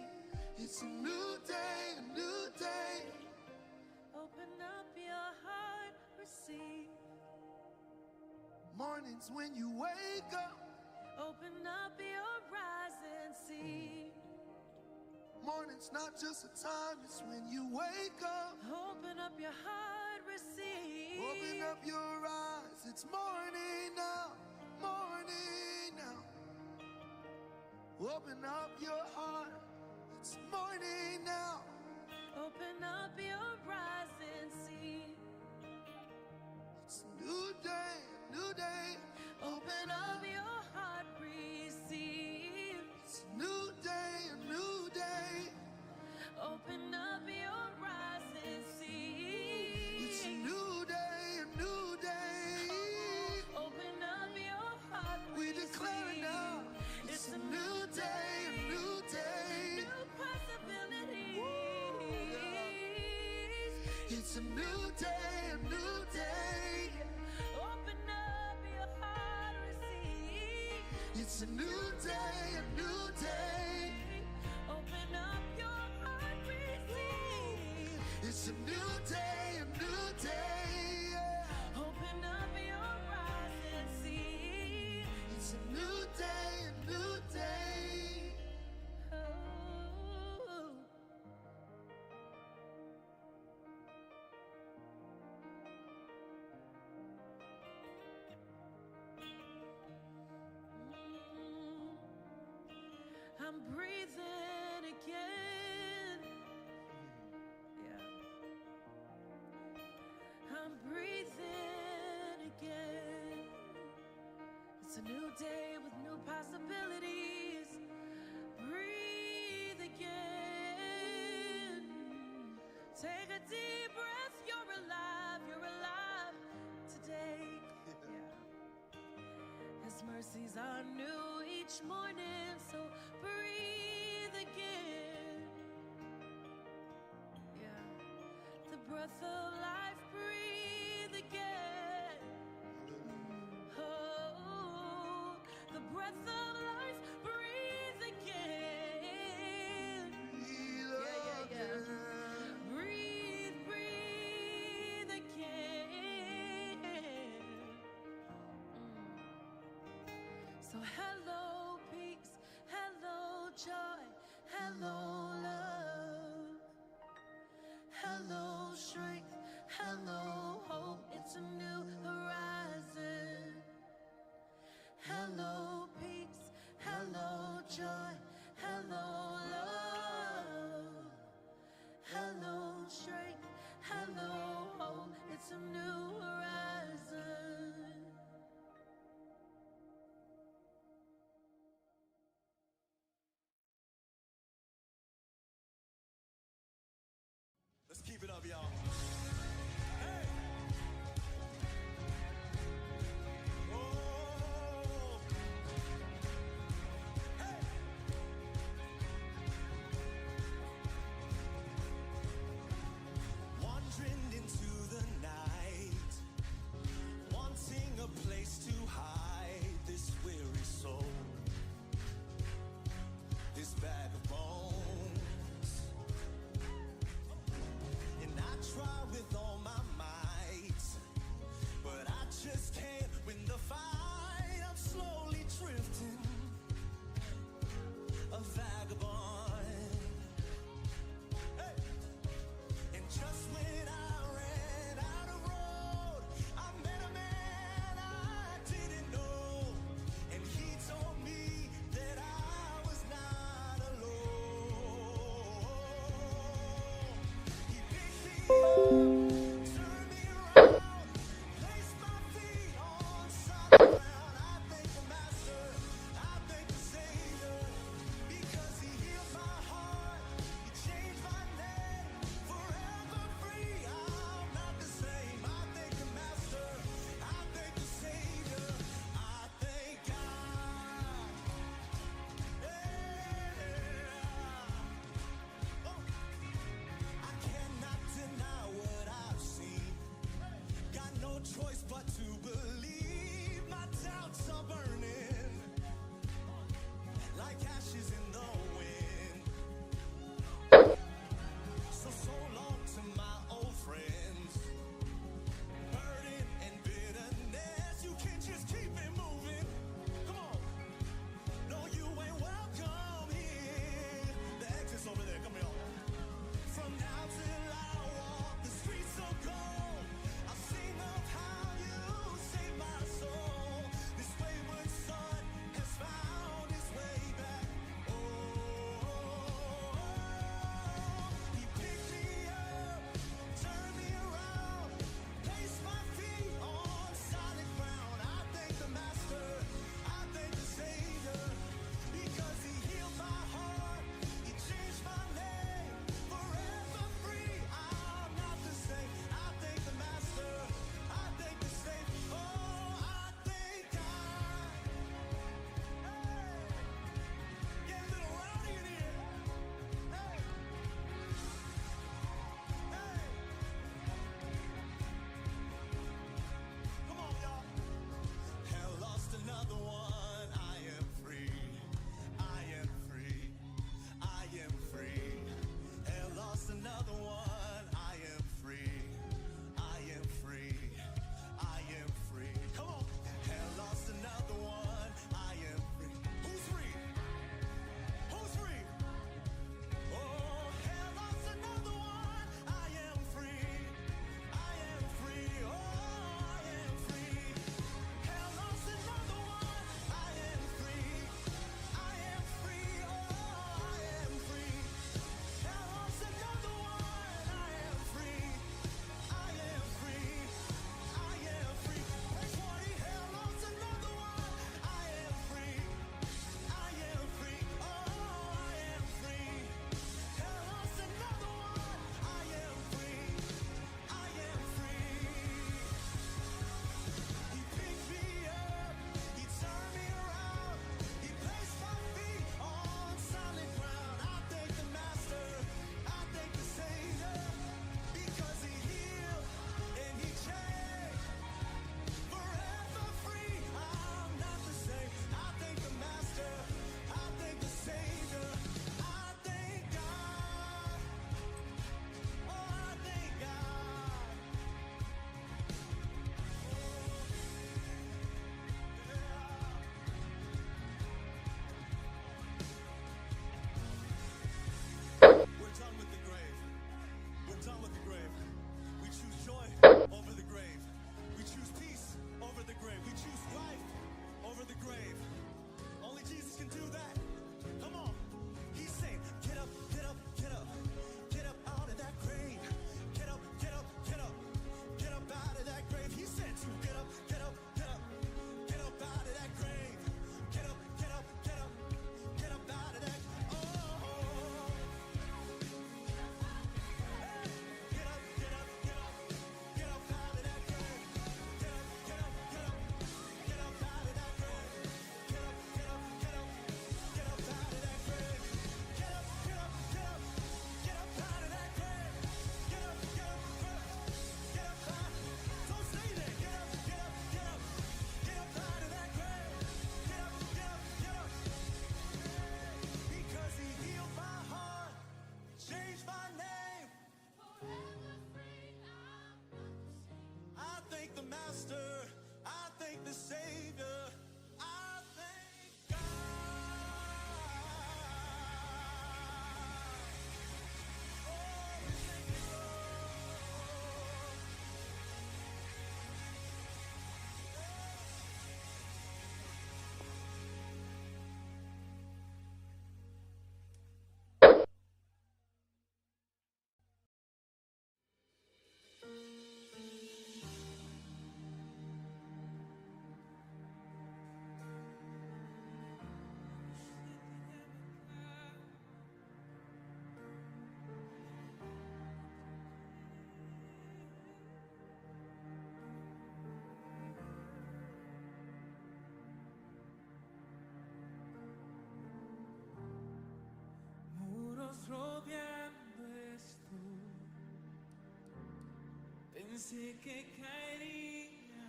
It's a new day, a new day. Open up your heart, receive. Mornings when you wake up. Open up your eyes and see. Morning's not just a time, it's when you wake up. Open up your heart, receive. Open up your eyes, it's morning now, morning now. Open up your heart, it's morning now. Open up your eyes and see. It's a new day, a new day. Open up your heart, receive. It's a new day, a new day. Open up your eyes and see. It's a new day, a new day. Open up your heart, We receive. declare it now. It's a new day, a new day. New possibilities. It's a new day, a new day. Open up your heart, receive. It's a new day, a new day. Open up your heart, receive. It's a new day, a new day. Yeah. Open up your eyes and see. It's a new day, a new day. Oh. I'm breathing again. Yeah. I'm breathing again. It's a new day with new possibilities. Breathe again. Take a deep breath. You're alive. You're alive today. Yeah. His mercies are new each morning, so breathe again. Yeah. The breath of life, breathe again. Oh, So hello peace, hello joy, hello love, hello strength, hello hope. It's a new horizon. Hello peace, hello joy, hello love, hello strength, hello hope. It's a new horizon. Let's keep it up, y'all. Hey! Oh! Hey! Wandering into the night, wanting a place to hide this weary soul, this bag of bones. And I Pensé que caería,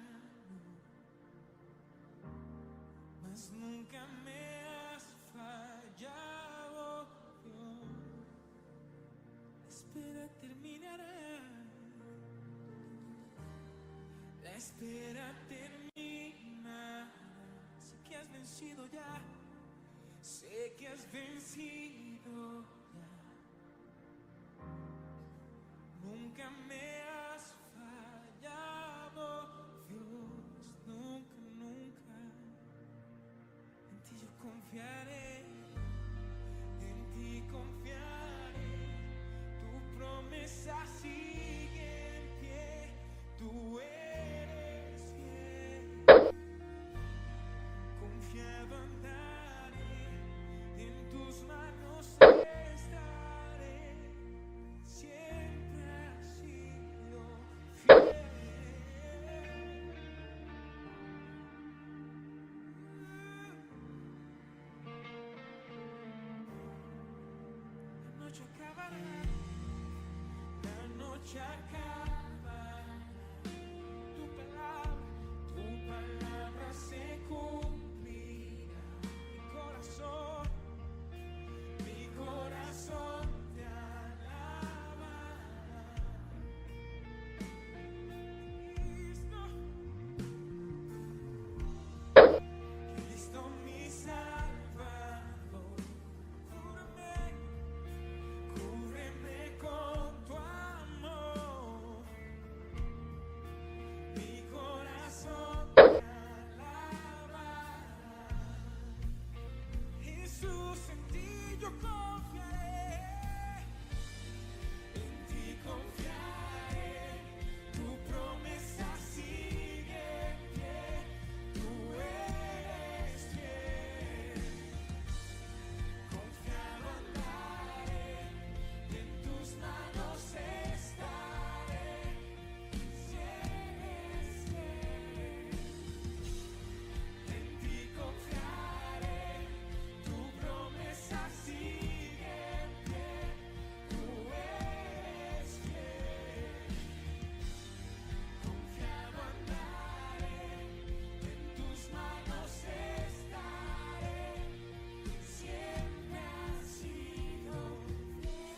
mas nunca me has fallado, Dios. La espera terminará, la espera terminará. Sé que has vencido ya, sé que has vencido ya. Nunca me has fallado, Dios, nunca, nunca. En ti yo confiaré, en ti confiaré. Tu promesa sigue en pie, tú eres fiel. Confiado andaré, en tus manos estaré. Siempre has sido fiel. La noche acabará, la noche acabará. Tu palabra se cumplirá. Mi corazón te alabará. Cristo mi Salvador, cúbreme con tu amor. Mi corazón te alabará. Jesús, en ti yo confiaré, en ti confiaré. Tu promesa sigue en pie, tú eres fiel. Confiado andaré, en tus manos estaré. Si eres fiel, en ti confiaré. Tu promesa sigue en pie, tú eres fiel. Confiado andaré, en tus manos estaré. Siempre has sido fiel.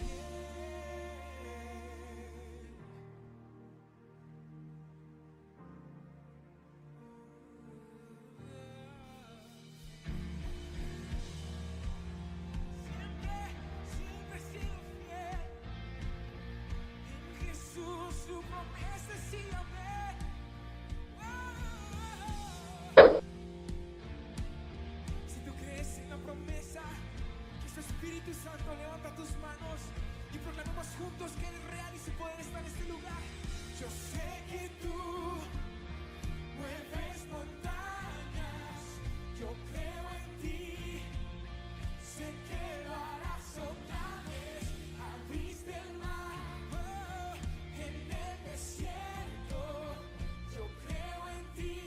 Siempre he sido fiel. En Jesús su promesa sí amén. Si tú crees en la promesa, que su Espíritu Santo levanta tus manos y proclamamos juntos que Él es real y su poder está en este lugar. Yo sé que tú mueves montañas, yo creo en ti, sé que lo harás otra vez. Abriste el mar, en el desierto, yo creo en ti,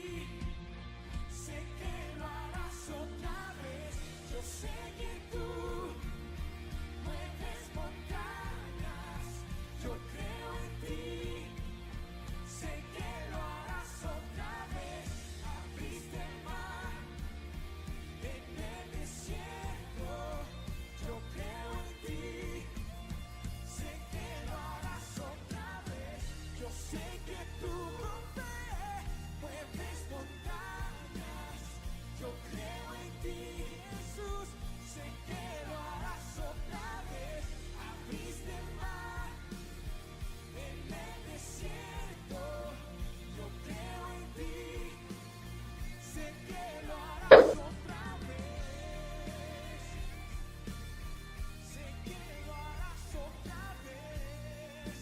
sé que lo harás otra vez. Yo sé que tú mueves montañas, yo creo en ti, sé que lo harás otra vez. Abriste el mar, en el desierto, yo creo en ti, sé que lo harás otra vez. Yo sé que tú mueves montañas, yo creo en ti, Jesús, sé que lo harás otra vez. Abriste el mar, en el desierto, yo creo en ti, sé que lo harás otra vez. Sé que lo harás otra vez.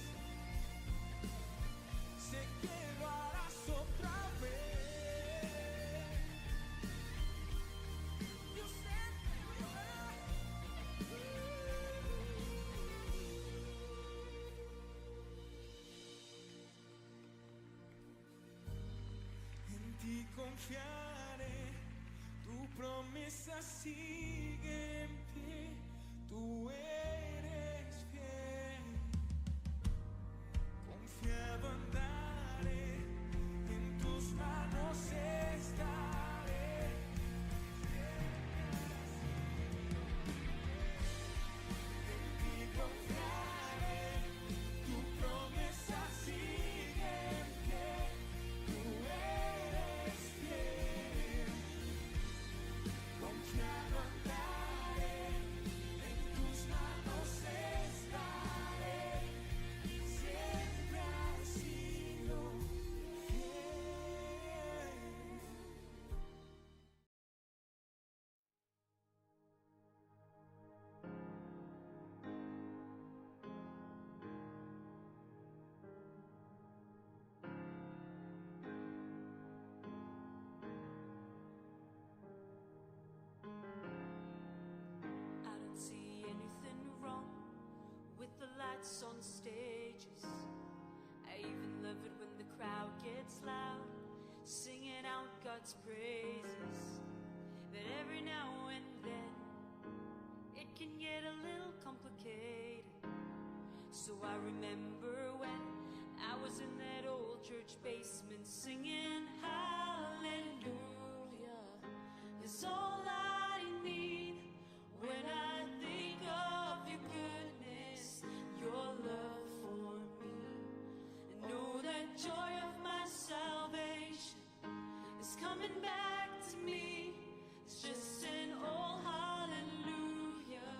Sé que lo harás otra vez. Yo sé que lo harás. En ti confiaré, tu promesa sigue en pie, tú eres fiel. Confiado andar. God's praises, but every now and then it can get a little complicated. So I remember when I was in that old church basement singing hallelujah is all I need when I think of your goodness, your love for me. And know that joy of my salvation is coming back to me. It's just an old hallelujah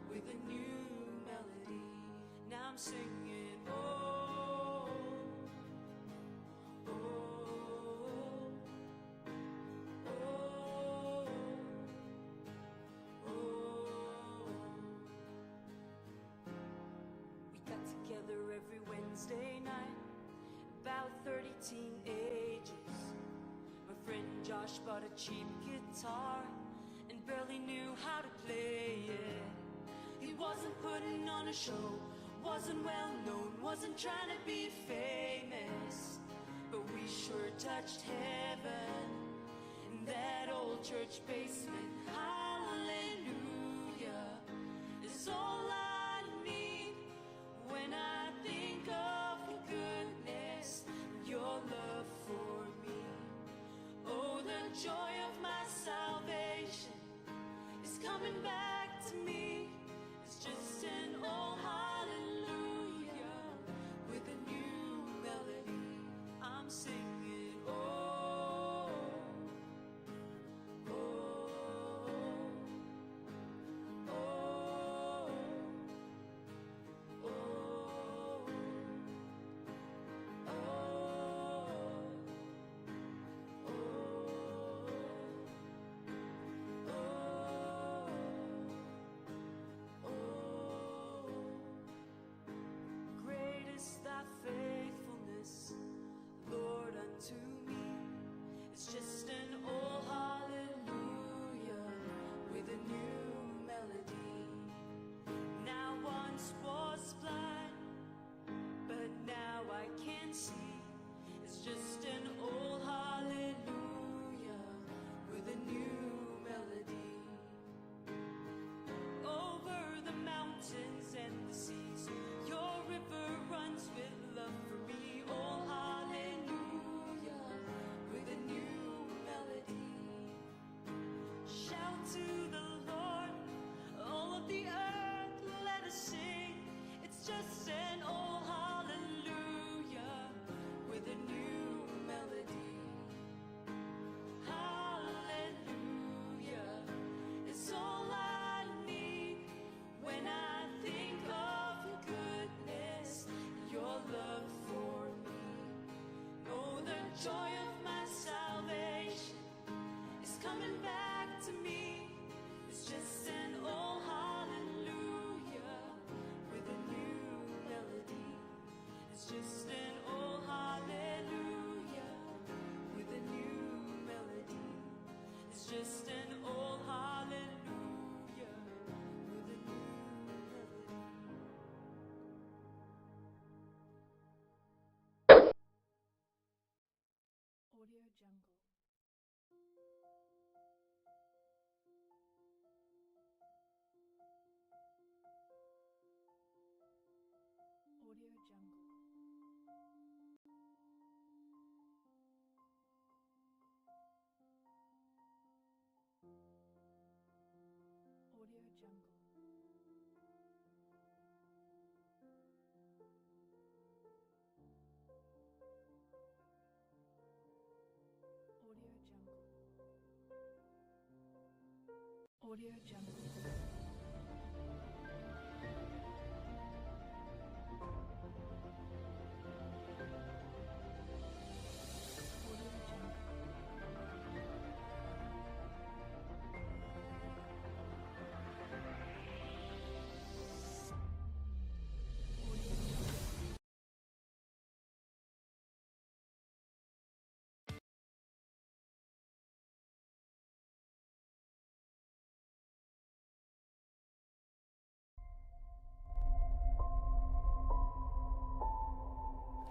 with a new melody. Now I'm singing, oh, oh, oh, oh. We got together every Wednesday night, about 30 teenagers. My friend Josh bought a cheap guitar and barely knew how to play it. He wasn't putting on a show, wasn't well known, wasn't trying to be famous, but we sure touched heaven in that old church basement. Hallelujah is all I need when I think of your goodness, your love for me. Oh, the joy of my salvation is coming back to me. It's just an old hallelujah with a new melody. I'm singing, oh, oh, oh, oh, great is thy faithfulness, Lord, unto me. It's just an old hallelujah with a new melody. Now once was blind, but now I can see. It's just an old hallelujah with a new melody. Over the mountains and the seas, your river runs with love for me. Oh, hallelujah with a new melody. Shout to the Lord, all of the earth, let us sing. It's just an old hallelujah with a new melody. Hallelujah is all I need when I think of your goodness, your love for me. Oh, the joy of my salvation is coming back to me. It's just an old hallelujah with a new melody. It's just an old hallelujah with a new melody. It's just an old hallelujah with a new melody. Audio Jungle. Audio Jungle. Audio Jungle. Audio Jungle. Audio Jungle. Audio Jungle.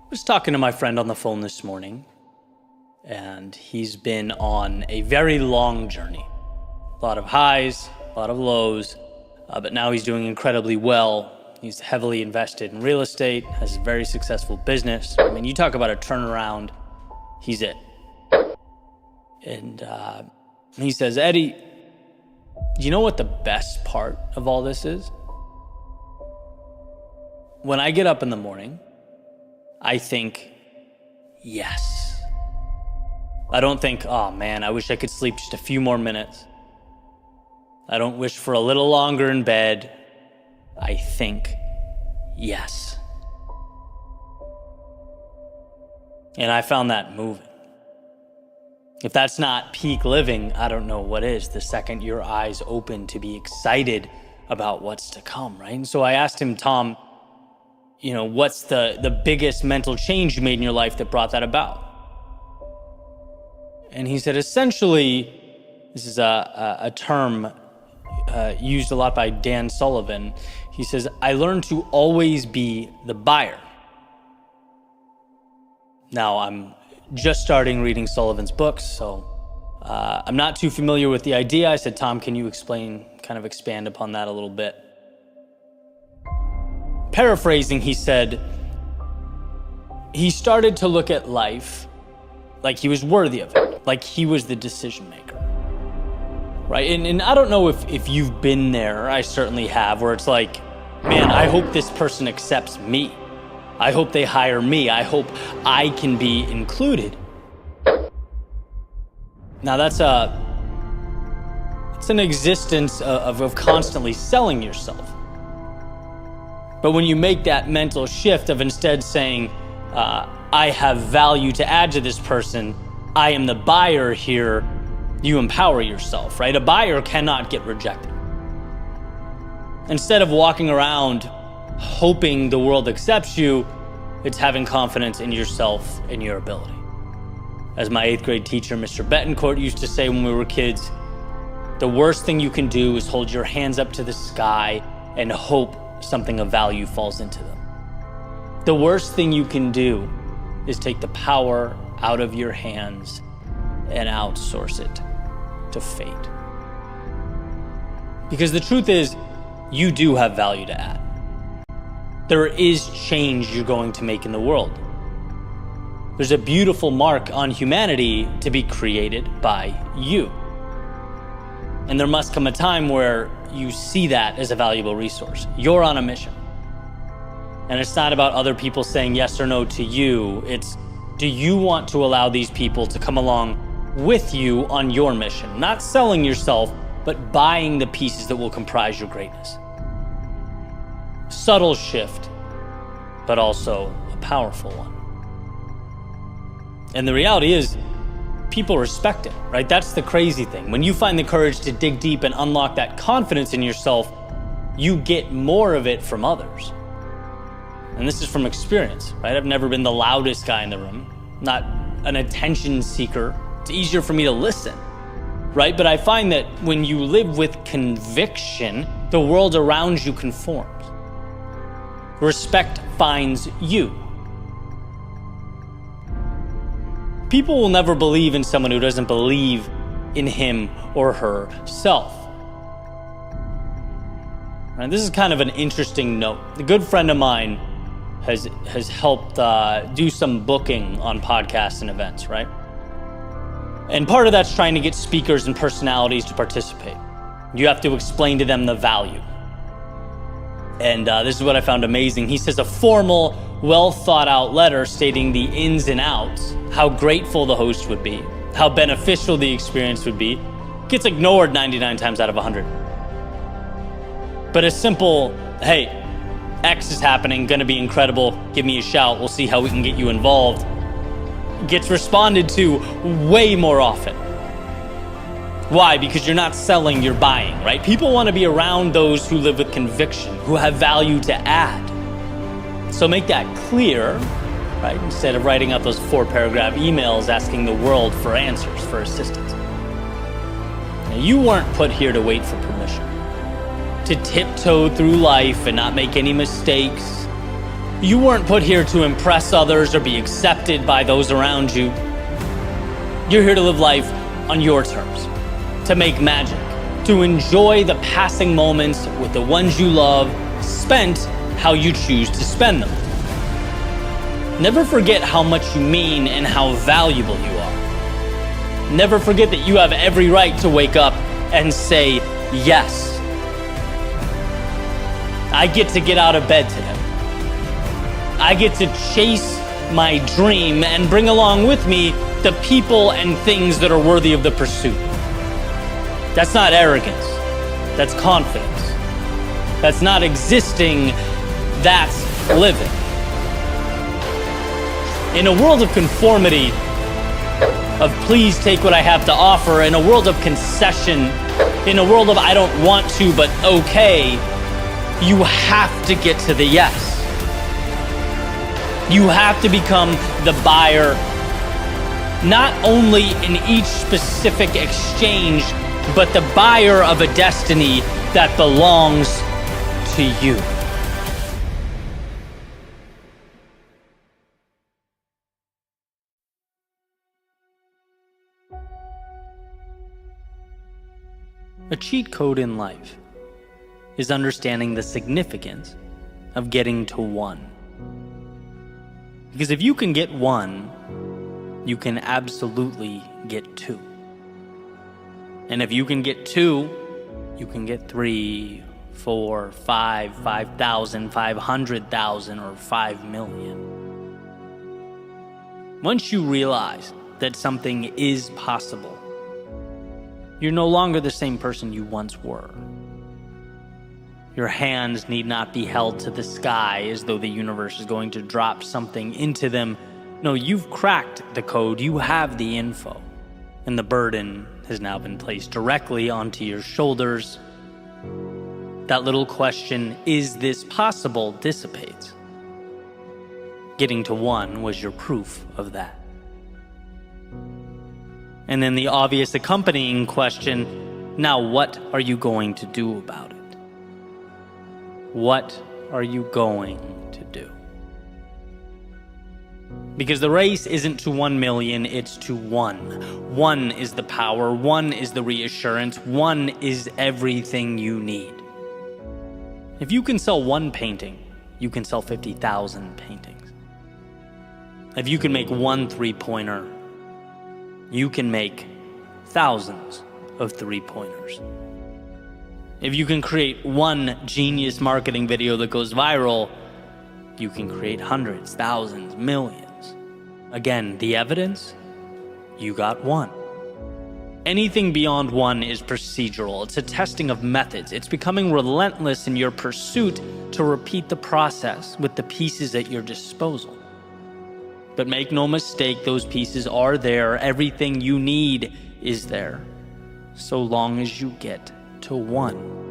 I was talking to my friend on the phone this morning, and he's been on a very long journey. A lot of highs, a lot of lows, but now he's doing incredibly well. He's heavily invested in real estate, has a very successful business. I mean, you talk about a turnaround, he's it. And he says, Eddie, do you know what the best part of all this is? When I get up in the morning, I think, yes. I don't think, oh man, I wish I could sleep just a few more minutes. I don't wish for a little longer in bed. I think, yes. And I found that moving. If that's not peak living, I don't know what is. The second your eyes open to be excited about what's to come, right? And so I asked him, Tom, what's the biggest mental change you made in your life that brought that about? And he said, essentially, this is a term used a lot by Dan Sullivan. He says, I learned to always be the buyer. Now, I'm just starting reading Sullivan's books, so I'm not too familiar with the idea. I said, Tom, can you expand upon that a little bit? Paraphrasing, he said, he started to look at life like he was worthy of it, like he was the decision maker, right? And I don't know if you've been there, I certainly have, where it's like, man, I hope this person accepts me. I hope they hire me. I hope I can be included. Now that's it's an existence of constantly selling yourself. But when you make that mental shift of instead saying, I have value to add to this person, I am the buyer here, you empower yourself, right? A buyer cannot get rejected. Instead of walking around hoping the world accepts you, it's having confidence in yourself and your ability. As my 8th grade teacher, Mr. Betancourt, used to say when we were kids, the worst thing you can do is hold your hands up to the sky and hope something of value falls into them. The worst thing you can do is take the power out of your hands and outsource it to fate. Because the truth is, you do have value to add. There is change you're going to make in the world. There's a beautiful mark on humanity to be created by you. And there must come a time where you see that as a valuable resource. You're on a mission. And it's not about other people saying yes or no to you. It's, do you want to allow these people to come along with you on your mission? Not selling yourself, but buying the pieces that will comprise your greatness. Subtle shift, but also a powerful one. And the reality is, people respect it, right? That's the crazy thing. When you find the courage to dig deep and unlock that confidence in yourself, you get more of it from others. And this is from experience, right? I've never been the loudest guy in the room, not an attention seeker. It's easier for me to listen, right? But I find that when you live with conviction, the world around you conforms. Respect finds you. People will never believe in someone who doesn't believe in him or herself. And this is kind of an interesting note. A good friend of mine has helped do some booking on podcasts and events, right? And part of that's trying to get speakers and personalities to participate. You have to explain to them the value. And this is what I found amazing. He says a formal, well thought out letter stating the ins and outs, how grateful the host would be, how beneficial the experience would be, gets ignored 99 times out of 100. But a simple, hey, X is happening, gonna be incredible, give me a shout, we'll see how we can get you involved, gets responded to way more often. Why? Because you're not selling, you're buying, right? People want to be around those who live with conviction, who have value to add. So make that clear, right? Instead of writing out those 4-paragraph emails asking the world for answers, for assistance. Now, you weren't put here to wait for permission, to tiptoe through life and not make any mistakes. You weren't put here to impress others or be accepted by those around you. You're here to live life on your terms, to make magic, to enjoy the passing moments with the ones you love, spent how you choose to spend them. Never forget how much you mean and how valuable you are. Never forget that you have every right to wake up and say yes. I get out of bed today. I get to chase my dream and bring along with me the people and things that are worthy of the pursuit. That's not arrogance. That's confidence. That's not existing. That's living. In a world of conformity, of please take what I have to offer, in a world of concession, in a world of I don't want to but okay, you have to get to the yes. You have to become the buyer, not only in each specific exchange, but the buyer of a destiny that belongs to you. A cheat code in life is understanding the significance of getting to one. Because if you can get one, you can absolutely get two. And if you can get two, you can get 3, 4, 5, 5,000, 500,000, or 5 million. Once you realize that something is possible, you're no longer the same person you once were. Your hands need not be held to the sky as though the universe is going to drop something into them. No, you've cracked the code, you have the info, and the burden has now been placed directly onto your shoulders. That little question, is this possible, dissipates. Getting to one was your proof of that. And then the obvious accompanying question, now what are you going to do about it? What are you going to do? Because the race isn't to 1 million, it's to one. One is the power, one is the reassurance, one is everything you need. If you can sell one painting, you can sell 50,000 paintings. If you can make one three-pointer, you can make thousands of three-pointers. If you can create one genius marketing video that goes viral, you can create hundreds, thousands, millions. Again, the evidence, you got one. Anything beyond one is procedural. It's a testing of methods. It's becoming relentless in your pursuit to repeat the process with the pieces at your disposal. But make no mistake, those pieces are there. Everything you need is there, so long as you get to one.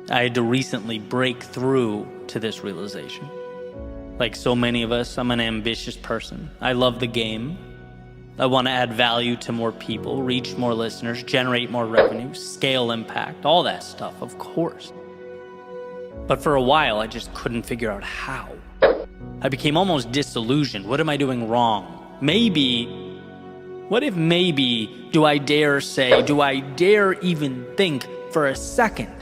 I had to recently break through to this realization. Like so many of us, I'm an ambitious person. I love the game. I want to add value to more people, reach more listeners, generate more revenue, scale impact, all that stuff, of course. But for a while, I just couldn't figure out how. I became almost disillusioned. What am I doing wrong? What if maybe, do I dare even think for a second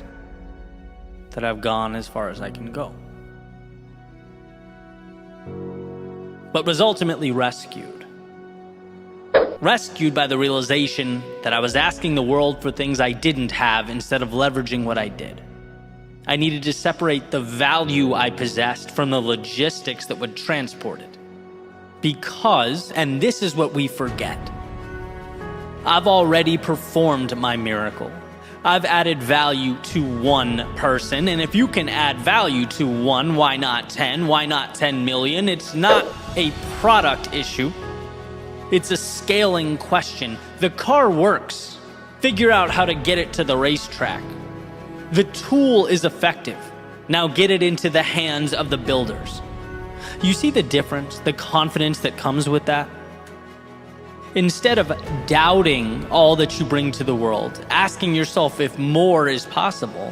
that I've gone as far as I can go? But was ultimately rescued. Rescued by the realization that I was asking the world for things I didn't have instead of leveraging what I did. I needed to separate the value I possessed from the logistics that would transport it. Because, and this is what we forget, I've already performed my miracle. I've added value to one person, and if you can add value to one, why not 10? Why not 10 million? It's not a product issue. It's a scaling question. The car works. Figure out how to get it to the racetrack. The tool is effective. Now get it into the hands of the builders. You see the difference, the confidence that comes with that? Instead of doubting all that you bring to the world, asking yourself if more is possible,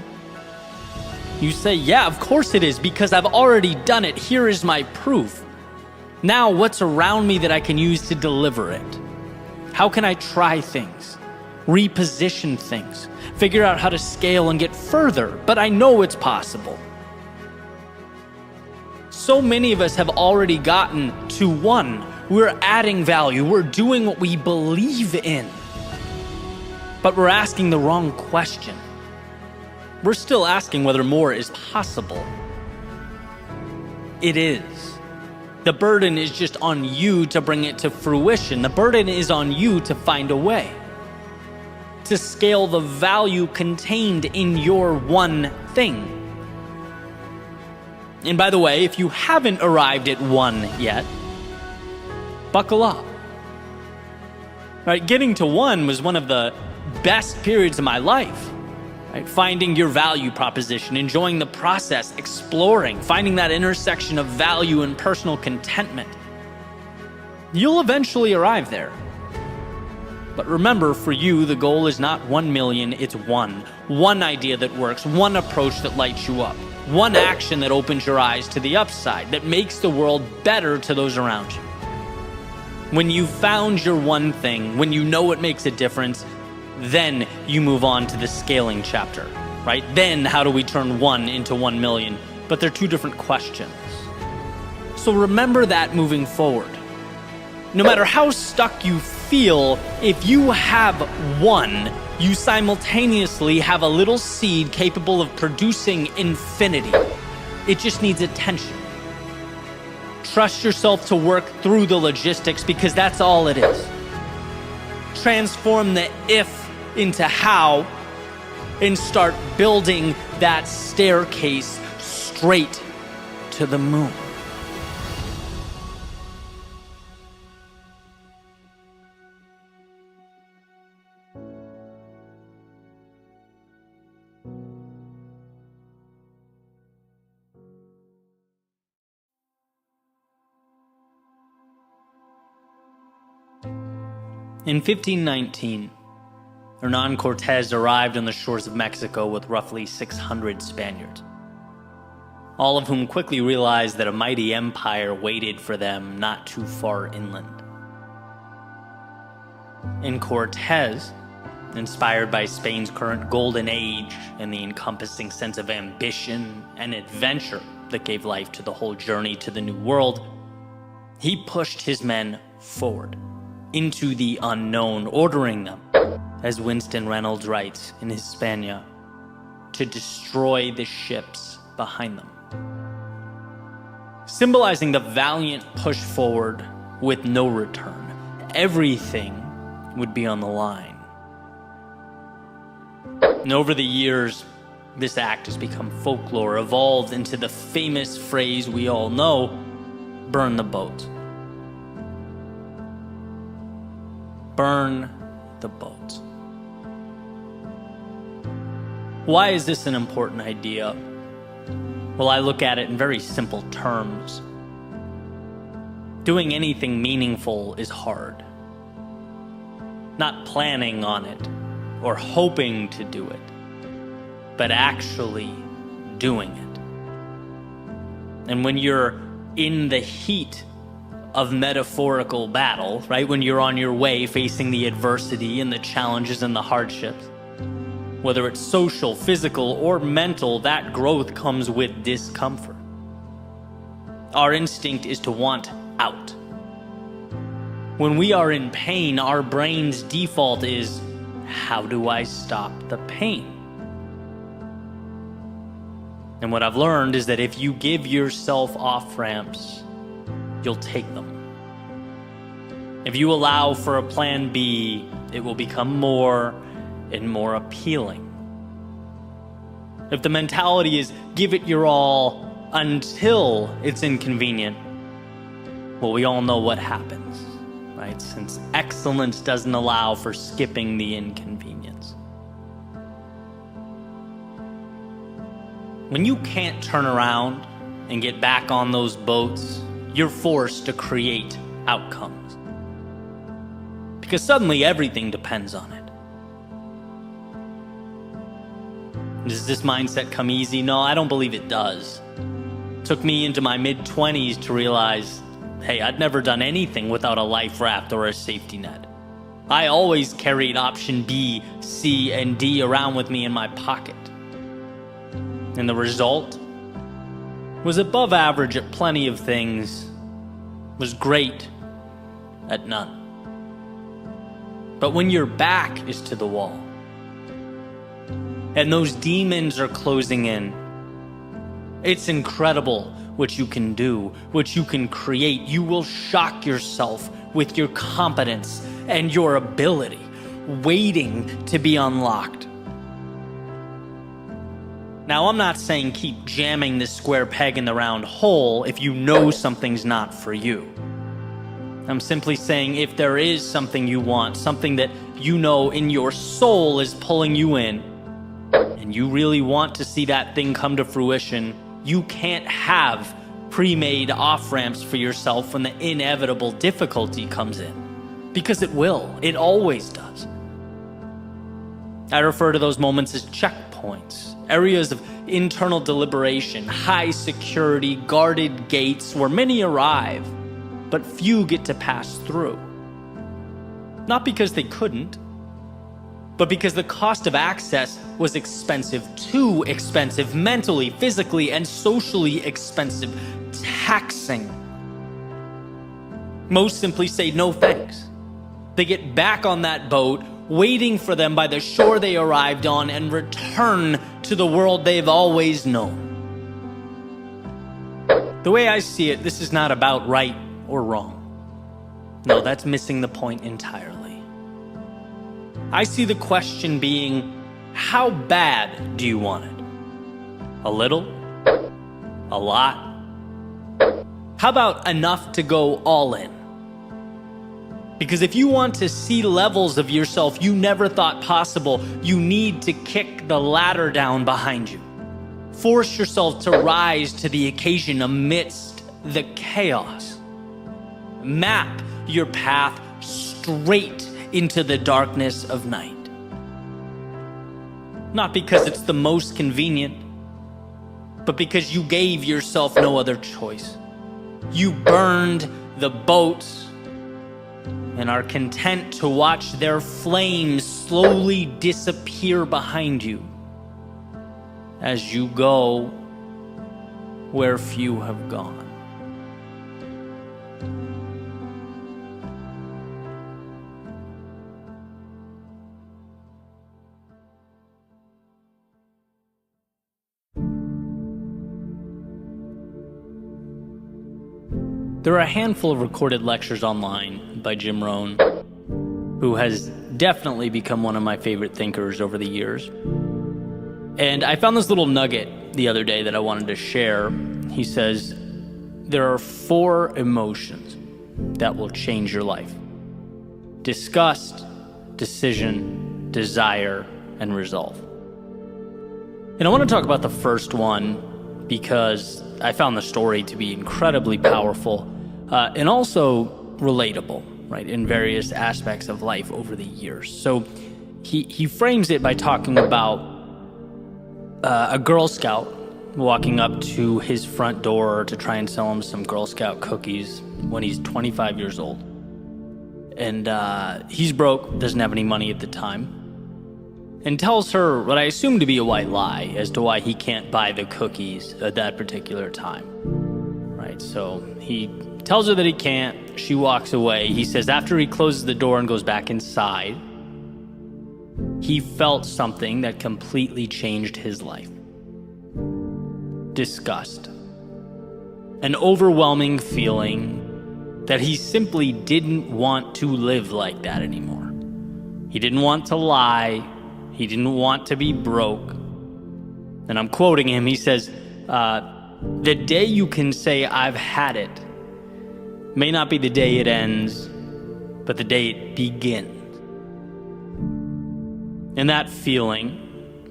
you say, yeah, of course it is, because I've already done it. Here is my proof. Now, what's around me that I can use to deliver it? How can I try things, reposition things, figure out how to scale and get further? But I know it's possible. So many of us have already gotten to one. We're adding value. We're doing what we believe in. But we're asking the wrong question. We're still asking whether more is possible. It is. The burden is just on you to bring it to fruition. The burden is on you to find a way to scale the value contained in your one thing. And by the way, if you haven't arrived at one yet, buckle up. Right? Getting to one was one of the best periods of my life. Right? Finding your value proposition, enjoying the process, exploring, finding that intersection of value and personal contentment. You'll eventually arrive there. But remember, for you, the goal is not 1 million, it's one. One idea that works, one approach that lights you up, one action that opens your eyes to the upside, that makes the world better to those around you. When you've found your one thing, when you know it makes a difference, then you move on to the scaling chapter, right? Then how do we turn 1 into 1 million? But they're two different questions. So remember that moving forward. No matter how stuck you feel, if you have one, you simultaneously have a little seed capable of producing infinity. It just needs attention. Trust yourself to work through the logistics, because that's all it is. Transform the if into how and start building that staircase straight to the moon. In 1519, Hernán Cortés arrived on the shores of Mexico with roughly 600 Spaniards, all of whom quickly realized that a mighty empire waited for them not too far inland. In Cortés, inspired by Spain's current golden age and the encompassing sense of ambition and adventure that gave life to the whole journey to the New World, he pushed his men forward into the unknown, ordering them, as Winston Reynolds writes in his Hispania, to destroy the ships behind them, symbolizing the valiant push forward with no return. Everything would be on the line. And over the years, this act has become folklore, evolved into the famous phrase we all know, burn the boat. Burn the boat. Why is this an important idea? Well, I look at it in very simple terms. Doing anything meaningful is hard. Not planning on it or hoping to do it, but actually doing it. And when you're in the heat of metaphorical battle, right? When you're on your way facing the adversity and the challenges and the hardships, whether it's social, physical, or mental, that growth comes with discomfort. Our instinct is to want out. When we are in pain, our brain's default is, how do I stop the pain? And what I've learned is that if you give yourself off-ramps, you'll take them. If you allow for a plan B, it will become more and more appealing. If the mentality is give it your all until it's inconvenient, well, we all know what happens, right? Since excellence doesn't allow for skipping the inconvenience. When you can't turn around and get back on those boats, you're forced to create outcomes. Because suddenly everything depends on it. Does this mindset come easy? No, I don't believe it does. It took me into my mid-20s to realize hey, I'd never done anything without a life raft or a safety net. I always carried option B, C, and D around with me in my pocket. And the result was above average at plenty of things, was great at none. But when your back is to the wall, and those demons are closing in, it's incredible what you can do, what you can create. You will shock yourself with your competence and your ability, waiting to be unlocked. Now, I'm not saying keep jamming this square peg in the round hole if you know something's not for you. I'm simply saying if there is something you want, something that you know in your soul is pulling you in, and you really want to see that thing come to fruition, you can't have pre-made off-ramps for yourself when the inevitable difficulty comes in. Because it will. It always does. I refer to those moments as checkpoints, areas of internal deliberation, high security, guarded gates where many arrive, but few get to pass through. Not because they couldn't, but because the cost of access was expensive, too expensive, mentally, physically, and socially expensive, taxing. Most simply say no thanks. They get back on that boat, waiting for them by the shore they arrived on, and return to the world they've always known. The way I see it, this is not about right or wrong. No, that's missing the point entirely. I see the question being, how bad do you want it? A little? A lot? How about enough to go all in? Because if you want to see levels of yourself you never thought possible, you need to kick the ladder down behind you. Force yourself to rise to the occasion amidst the chaos. Map your path straight into the darkness of night. Not because it's the most convenient, but because you gave yourself no other choice. You burned the boats and are content to watch their flames slowly disappear behind you as you go where few have gone. There are a handful of recorded lectures online by Jim Rohn, who has definitely become one of my favorite thinkers over the years. And I found this little nugget the other day that I wanted to share. He says, there are 4 emotions that will change your life: disgust, decision, desire, and resolve. And I want to talk about the first one because I found the story to be incredibly powerful and also relatable, right, in various aspects of life over the years. So he frames it by talking about a Girl Scout walking up to his front door to try and sell him some Girl Scout cookies when he's 25 years old. And he's broke, doesn't have any money at the time, and tells her what I assume to be a white lie as to why he can't buy the cookies at that particular time. Right, so he tells her that he can't. She walks away. He says after he closes the door and goes back inside, he felt something that completely changed his life. Disgust. An overwhelming feeling that he simply didn't want to live like that anymore. He didn't want to lie. He didn't want to be broke. And I'm quoting him. He says, the day you can say I've had it may not be the day it ends, but the day it begins. And that feeling,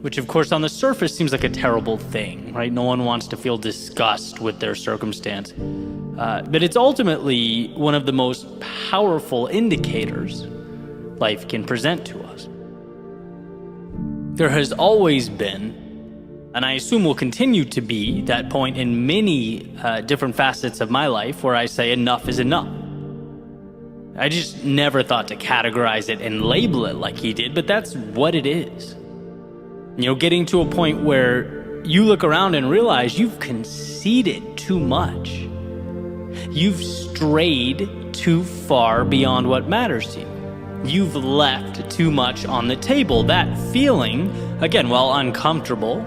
which of course on the surface seems like a terrible thing, right? No one wants to feel disgust with their circumstance. But it's ultimately one of the most powerful indicators life can present to us. There has always been And I assume will continue to be that point in many different facets of my life where I say enough is enough. I just never thought to categorize it and label it like he did, but that's what it is. You know, getting to a point where you look around and realize you've conceded too much. You've strayed too far beyond what matters to you. You've left too much on the table. That feeling, again, while uncomfortable,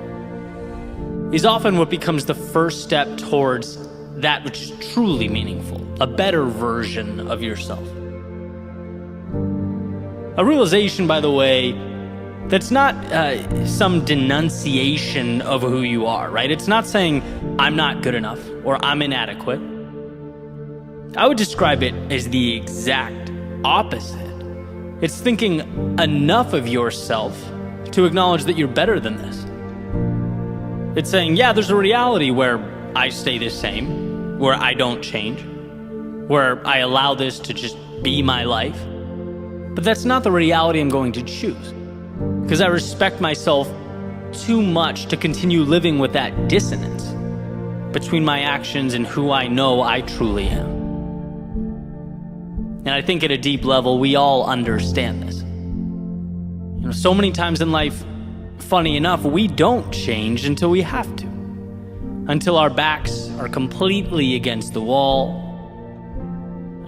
is often what becomes the first step towards that which is truly meaningful, a better version of yourself. A realization, by the way, that's not some denunciation of who you are, right? It's not saying, I'm not good enough or I'm inadequate. I would describe it as the exact opposite. It's thinking enough of yourself to acknowledge that you're better than this. It's saying, yeah, there's a reality where I stay the same, where I don't change, where I allow this to just be my life. But that's not the reality I'm going to choose, because I respect myself too much to continue living with that dissonance between my actions and who I know I truly am. And I think at a deep level, we all understand this. You know, so many times in life, funny enough, we don't change until we have to, until our backs are completely against the wall.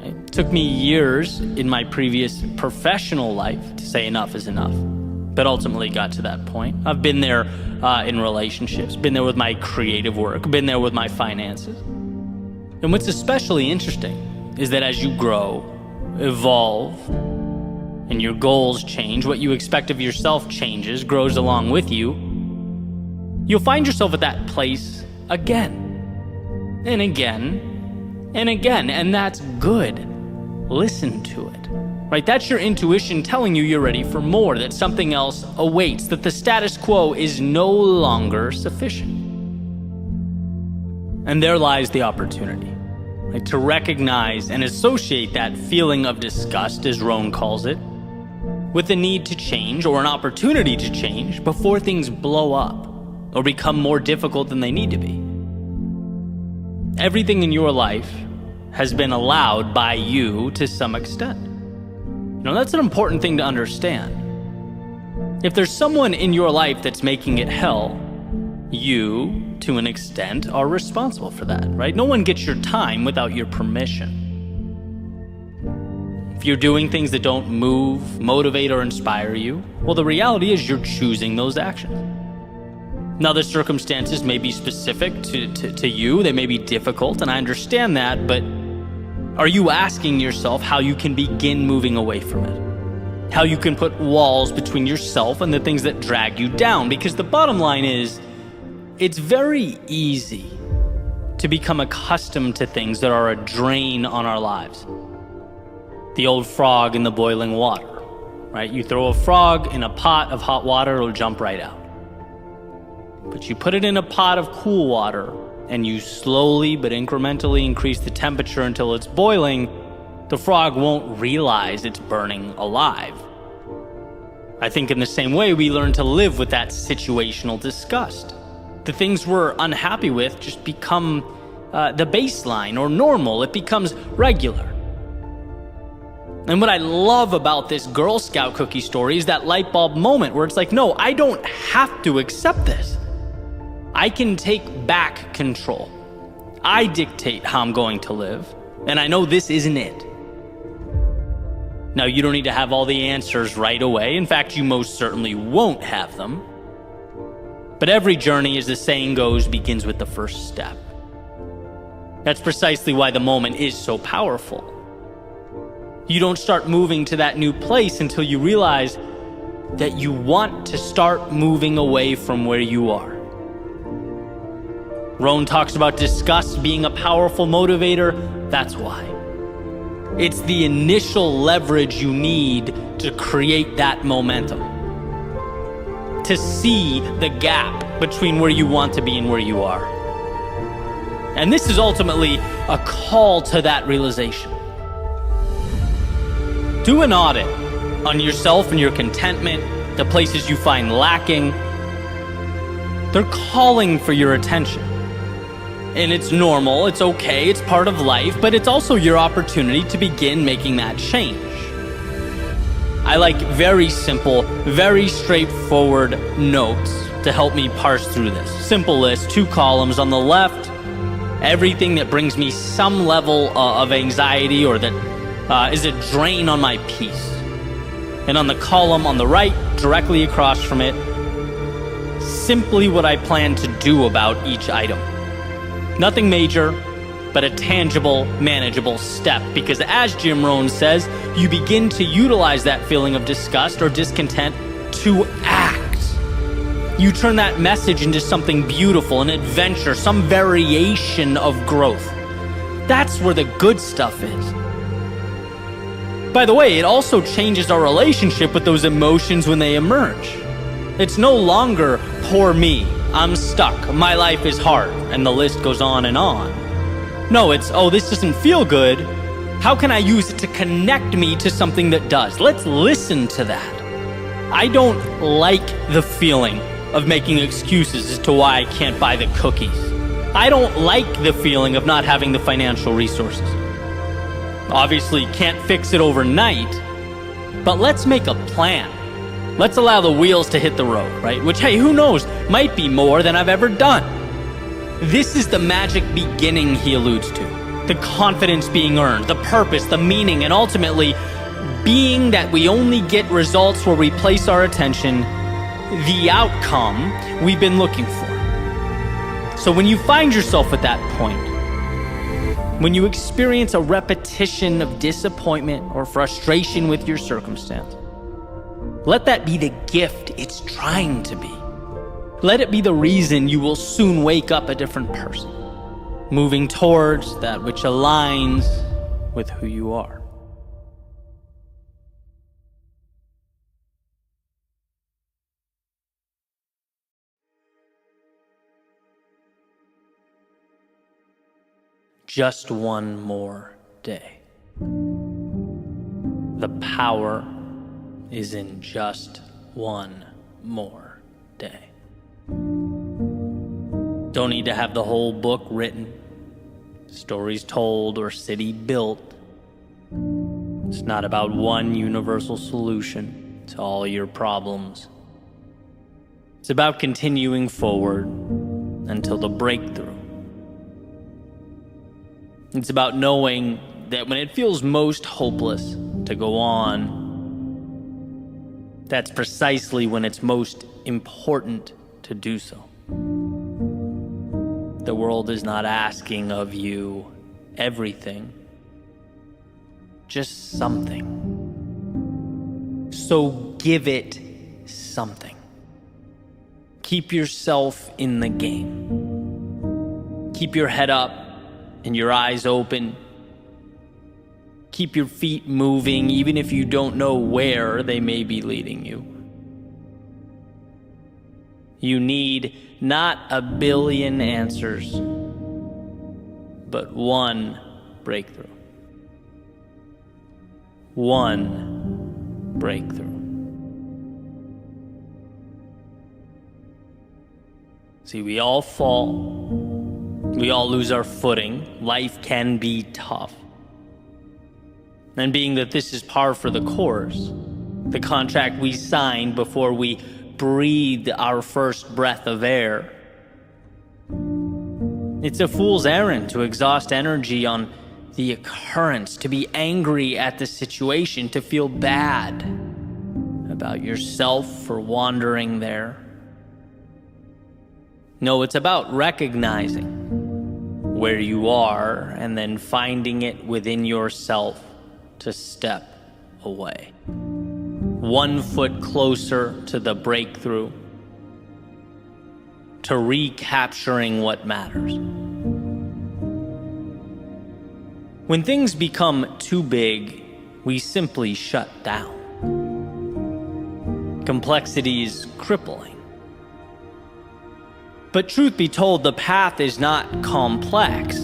It took me years in my previous professional life to say enough is enough, but ultimately got to that point. I've been there in relationships, been there with my creative work, been there with my finances. And what's especially interesting is that as you grow, evolve, and your goals change, what you expect of yourself changes, grows along with you, you'll find yourself at that place again, and again, and again, and that's good. Listen to it, right? That's your intuition telling you you're ready for more, that something else awaits, that the status quo is no longer sufficient. And there lies the opportunity. Right, to recognize and associate that feeling of disgust, as Rohn calls it, with the need to change or an opportunity to change before things blow up or become more difficult than they need to be. Everything in your life has been allowed by you to some extent. You know, that's an important thing to understand. If there's someone in your life that's making it hell, you, to an extent, are responsible for that, right? No one gets your time without your permission. If you're doing things that don't move, motivate, or inspire you, well, the reality is you're choosing those actions. Now, the circumstances may be specific to you, they may be difficult, and I understand that, but are you asking yourself how you can begin moving away from it? How you can put walls between yourself and the things that drag you down? Because the bottom line is, it's very easy to become accustomed to things that are a drain on our lives. The old frog in the boiling water, right? You throw a frog in a pot of hot water, it'll jump right out. But you put it in a pot of cool water and you slowly but incrementally increase the temperature until it's boiling, the frog won't realize it's burning alive. I think in the same way, we learn to live with that situational disgust. The things we're unhappy with just become the baseline or normal. It becomes regular. And what I love about this Girl Scout cookie story is that light bulb moment where it's like, no, I don't have to accept this. I can take back control. I dictate how I'm going to live, and I know this isn't it. Now, you don't need to have all the answers right away. In fact, you most certainly won't have them. But every journey, as the saying goes, begins with the first step. That's precisely why the moment is so powerful. You don't start moving to that new place until you realize that you want to start moving away from where you are. Rohn talks about disgust being a powerful motivator. That's why. It's the initial leverage you need to create that momentum. To see the gap between where you want to be and where you are. And this is ultimately a call to that realization. Do an audit on yourself and your contentment, the places you find lacking, They're calling for your attention. And it's normal, it's okay, it's part of life, but it's also your opportunity to begin making that change. I like very simple, very straightforward notes to help me parse through this. Simple list, 2 columns. On the left, everything that brings me some level of anxiety or that is a drain on my peace. And on the column on the right, directly across from it, simply what I plan to do about each item. Nothing major, but a tangible, manageable step. Because as Jim Rohn says, you begin to utilize that feeling of disgust or discontent to act. You turn that message into something beautiful, an adventure, some variation of growth. That's where the good stuff is. By the way, it also changes our relationship with those emotions when they emerge. It's no longer, poor me, I'm stuck, my life is hard, and the list goes on and on. No, it's, oh, this doesn't feel good. How can I use it to connect me to something that does? Let's listen to that. I don't like the feeling of making excuses as to why I can't buy the cookies. I don't like the feeling of not having the financial resources. Obviously, can't fix it overnight, but let's make a plan. Let's allow the wheels to hit the road, right? Which, hey, who knows, might be more than I've ever done. This is the magic beginning he alludes to. The confidence being earned, the purpose, the meaning, and ultimately being that we only get results where we place our attention, the outcome we've been looking for. So when you find yourself at that point, when you experience a repetition of disappointment or frustration with your circumstance, let that be the gift it's trying to be. Let it be the reason you will soon wake up a different person, moving towards that which aligns with who you are. Just one more day. The power is in just one more day. Don't need to have the whole book written, stories told, or city built. It's not about one universal solution to all your problems. It's about continuing forward until the breakthrough. It's about knowing that when it feels most hopeless to go on, that's precisely when it's most important to do so. The world is not asking of you everything, just something. So give it something. Keep yourself in the game. Keep your head up and your eyes open. Keep your feet moving, even if you don't know where they may be leading you. You need not a billion answers, but one breakthrough. One breakthrough. See, we all fall. We all lose our footing. Life can be tough. And being that this is par for the course, the contract we signed before we breathed our first breath of air, it's a fool's errand to exhaust energy on the occurrence, to be angry at the situation, to feel bad about yourself for wandering there. No, it's about recognizing where you are and then finding it within yourself to step away. 1 foot closer to the breakthrough, to recapturing what matters. When things become too big, we simply shut down. Complexity is crippling. But truth be told, the path is not complex.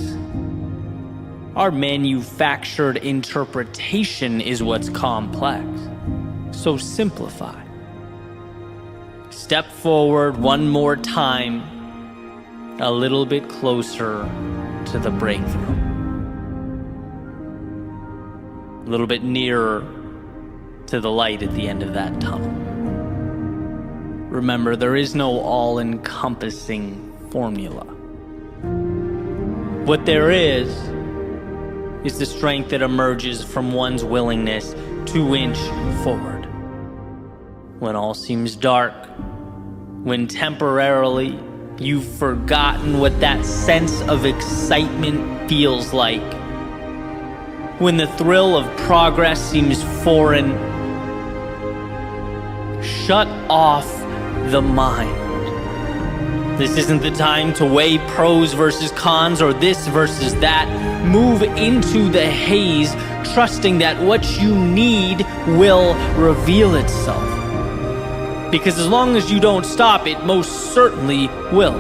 Our manufactured interpretation is what's complex. So simplify. step forward one more time, a little bit closer to the breakthrough. A little bit nearer to the light at the end of that tunnel. Remember, there is no all-encompassing formula. What there is the strength that emerges from one's willingness to inch forward. When all seems dark, when temporarily you've forgotten what that sense of excitement feels like, when the thrill of progress seems foreign, shut off the mind. This isn't the time to weigh pros versus cons or this versus that. Move into the haze, trusting that what you need will reveal itself. Because as long as you don't stop, it most certainly will.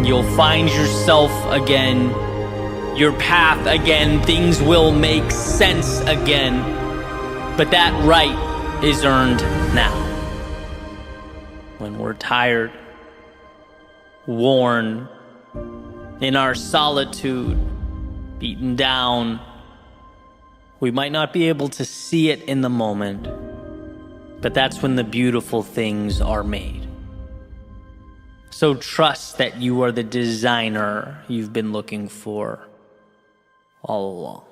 You'll find yourself again, your path again, things will make sense again. But that right is earned now. When we're tired, worn, in our solitude, beaten down, we might not be able to see it in the moment, but that's when the beautiful things are made. So trust that you are the designer you've been looking for all along.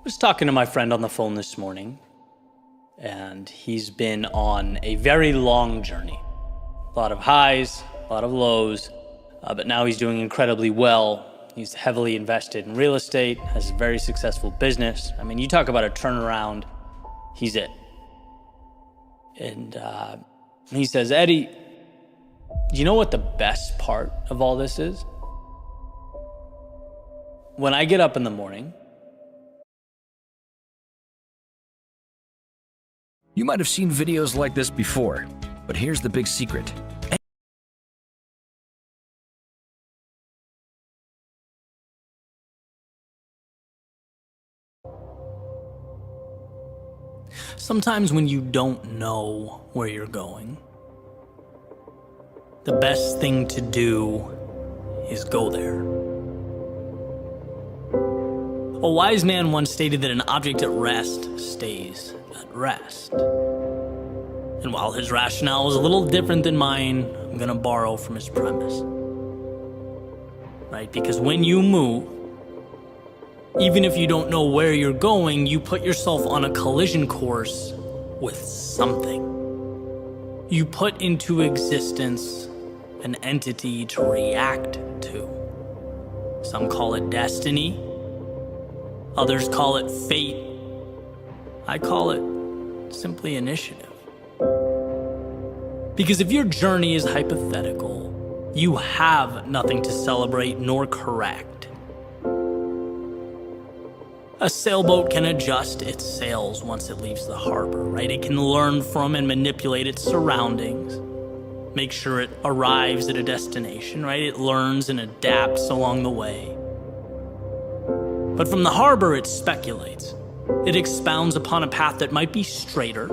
was talking to my friend on the phone this morning, and he's been on a very long journey. A lot of highs, a lot of lows, but now he's doing incredibly well. He's heavily invested in real estate, has a very successful business. I mean, you talk about a turnaround, he's it. And he says, Eddie, do you know what the best part of all this is? When I get up in the morning, You might have seen videos like this before, but here's the big secret. sometimes when you don't know where you're going, the best thing to do is go there. A wise man once stated that an object at rest stays at rest. And while his rationale was a little different than mine, I'm gonna borrow from his premise. Right? Because when you move, even if you don't know where you're going, you put yourself on a collision course with something. You put into existence an entity to react to. Some call it destiny. Others call it fate. I call it simply initiative. Because if your journey is hypothetical, you have nothing to celebrate nor correct. A sailboat can adjust its sails once it leaves the harbor, right? It can learn from and manipulate its surroundings, make sure it arrives at a destination, right? It learns and adapts along the way. But from the harbor, it speculates. It expounds upon a path that might be straighter,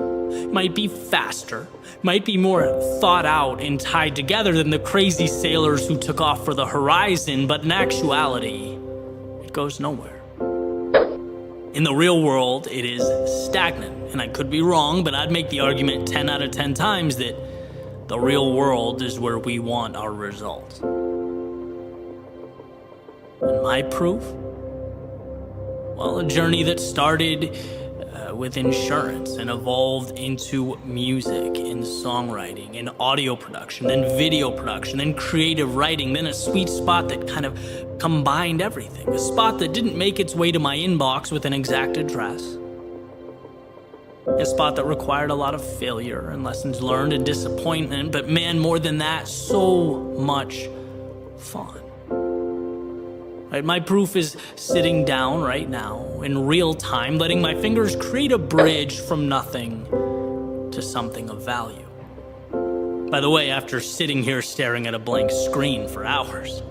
might be faster, might be more thought out and tied together than the crazy sailors who took off for the horizon, but in actuality, it goes nowhere. In the real world, it is stagnant, and I could be wrong, but I'd make the argument 10 out of 10 times that the real world is where we want our results. And my proof? Well, a journey that started with insurance and evolved into music and songwriting and audio production, then video production, then creative writing, then a sweet spot that kind of combined everything. A spot that didn't make its way to my inbox with an exact address. A spot that required a lot of failure and lessons learned and disappointment, but man, more than that, so much fun. Right, my proof is sitting down right now in real time, letting my fingers create a bridge from nothing to something of value. By the way, after sitting here staring at a blank screen for hours,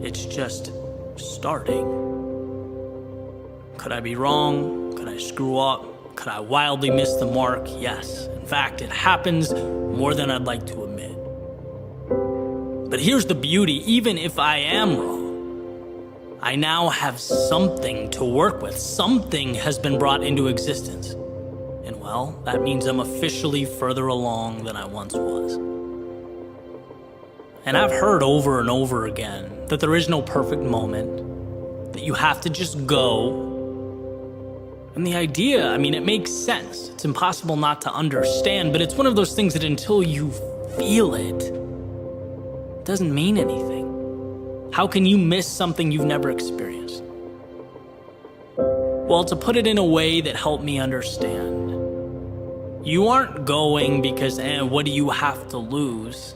it's just starting. Could I be wrong? Could I screw up? Could I wildly miss the mark? Yes. In fact, it happens more than I'd like to admit. But here's the beauty, even if I am wrong, I now have something to work with. Something has been brought into existence. And well, that means I'm officially further along than I once was. And I've heard over and over again that there is no perfect moment, that you have to just go. And the idea, I mean, it makes sense. It's impossible not to understand, but it's one of those things that until you feel it, doesn't mean anything. How can you miss something you've never experienced? Well, to put it in a way that helped me understand, you aren't going because, what do you have to lose?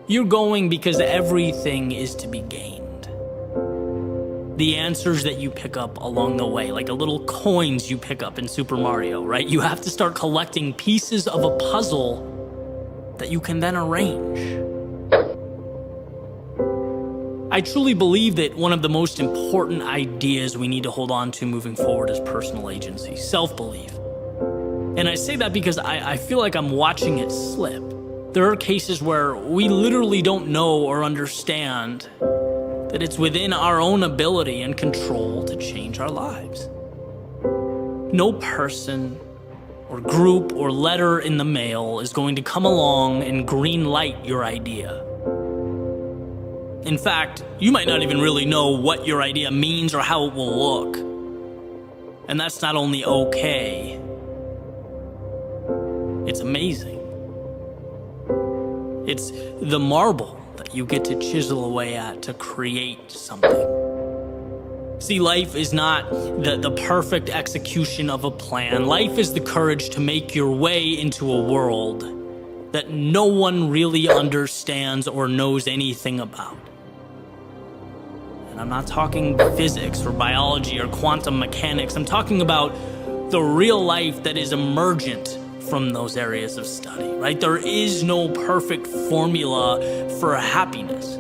You're going because everything is to be gained. The answers that you pick up along the way, like the little coins you pick up in Super Mario, right? You have to start collecting pieces of a puzzle that you can then arrange. I truly believe that one of the most important ideas we need to hold on to moving forward is personal agency, self-belief. And I say that because I feel like I'm watching it slip. There are cases where we literally don't know or understand that it's within our own ability and control to change our lives. No person or group or letter in the mail is going to come along and green light your idea. In fact, you might not even really know what your idea means or how it will look. And that's not only okay, it's amazing. It's the marble that you get to chisel away at to create something. See, life is not the perfect execution of a plan. Life is the courage to make your way into a world that no one really understands or knows anything about. And I'm not talking physics or biology or quantum mechanics. I'm talking about the real life that is emergent from those areas of study, right? There is no perfect formula for happiness.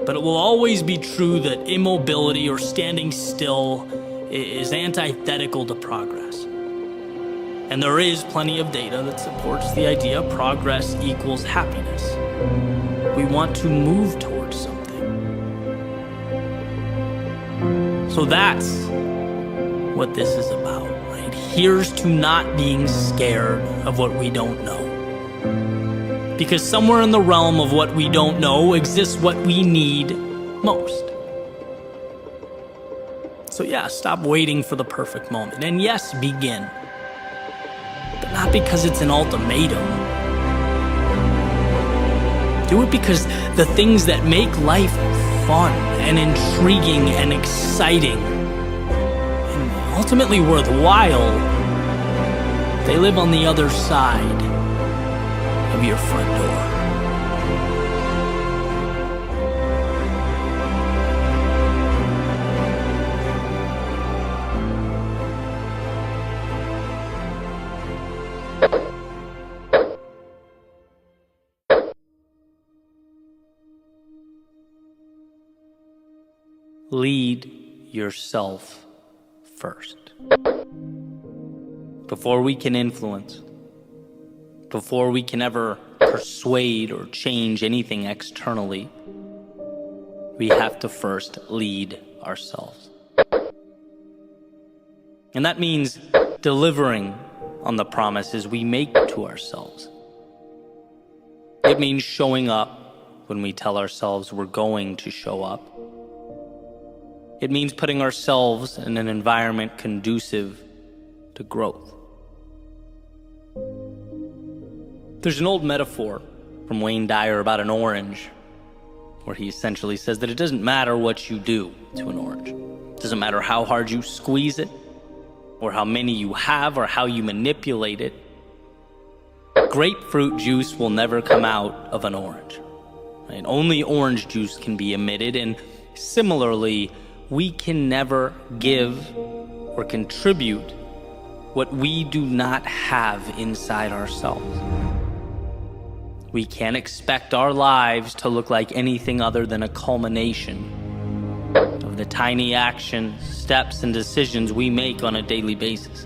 But it will always be true that immobility or standing still is antithetical to progress. And there is plenty of data that supports the idea progress equals happiness. We want to move towards something. So that's what this is about, right? Here's to not being scared of what we don't know. Because somewhere in the realm of what we don't know exists what we need most. So yeah, stop waiting for the perfect moment. And yes, begin. But not because it's an ultimatum. Do it because the things that make life fun and intriguing and exciting and ultimately worthwhile, they live on the other side of your front door. Lead yourself first. Before we can influence, before we can ever persuade or change anything externally, we have to first lead ourselves. And that means delivering on the promises we make to ourselves. It means showing up when we tell ourselves we're going to show up. It means putting ourselves in an environment conducive to growth. There's an old metaphor from Wayne Dyer about an orange, where he essentially says that it doesn't matter what you do to an orange. It doesn't matter how hard you squeeze it, or how many you have, or how you manipulate it. Grapefruit juice will never come out of an orange. Right? Only orange juice can be emitted, and similarly, we can never give or contribute what we do not have inside ourselves. We can't expect our lives to look like anything other than a culmination of the tiny actions, steps, and decisions we make on a daily basis.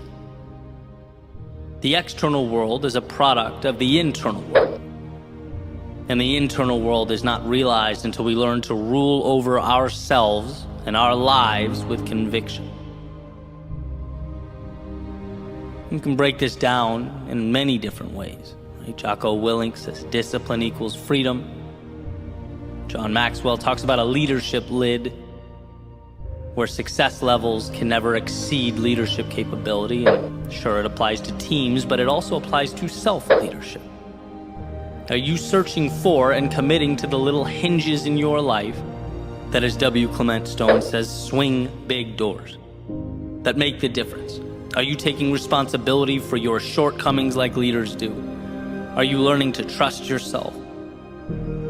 The external world is a product of the internal world. And the internal world is not realized until we learn to rule over ourselves and our lives with conviction. You can break this down in many different ways. Right? Jocko Willink says discipline equals freedom. John Maxwell talks about a leadership lid, where success levels can never exceed leadership capability. And sure, it applies to teams, but it also applies to self-leadership. Are you searching for and committing to the little hinges in your life that, as W. Clement Stone says, swing big doors, that make the difference? Are you taking responsibility for your shortcomings like leaders do? Are you learning to trust yourself?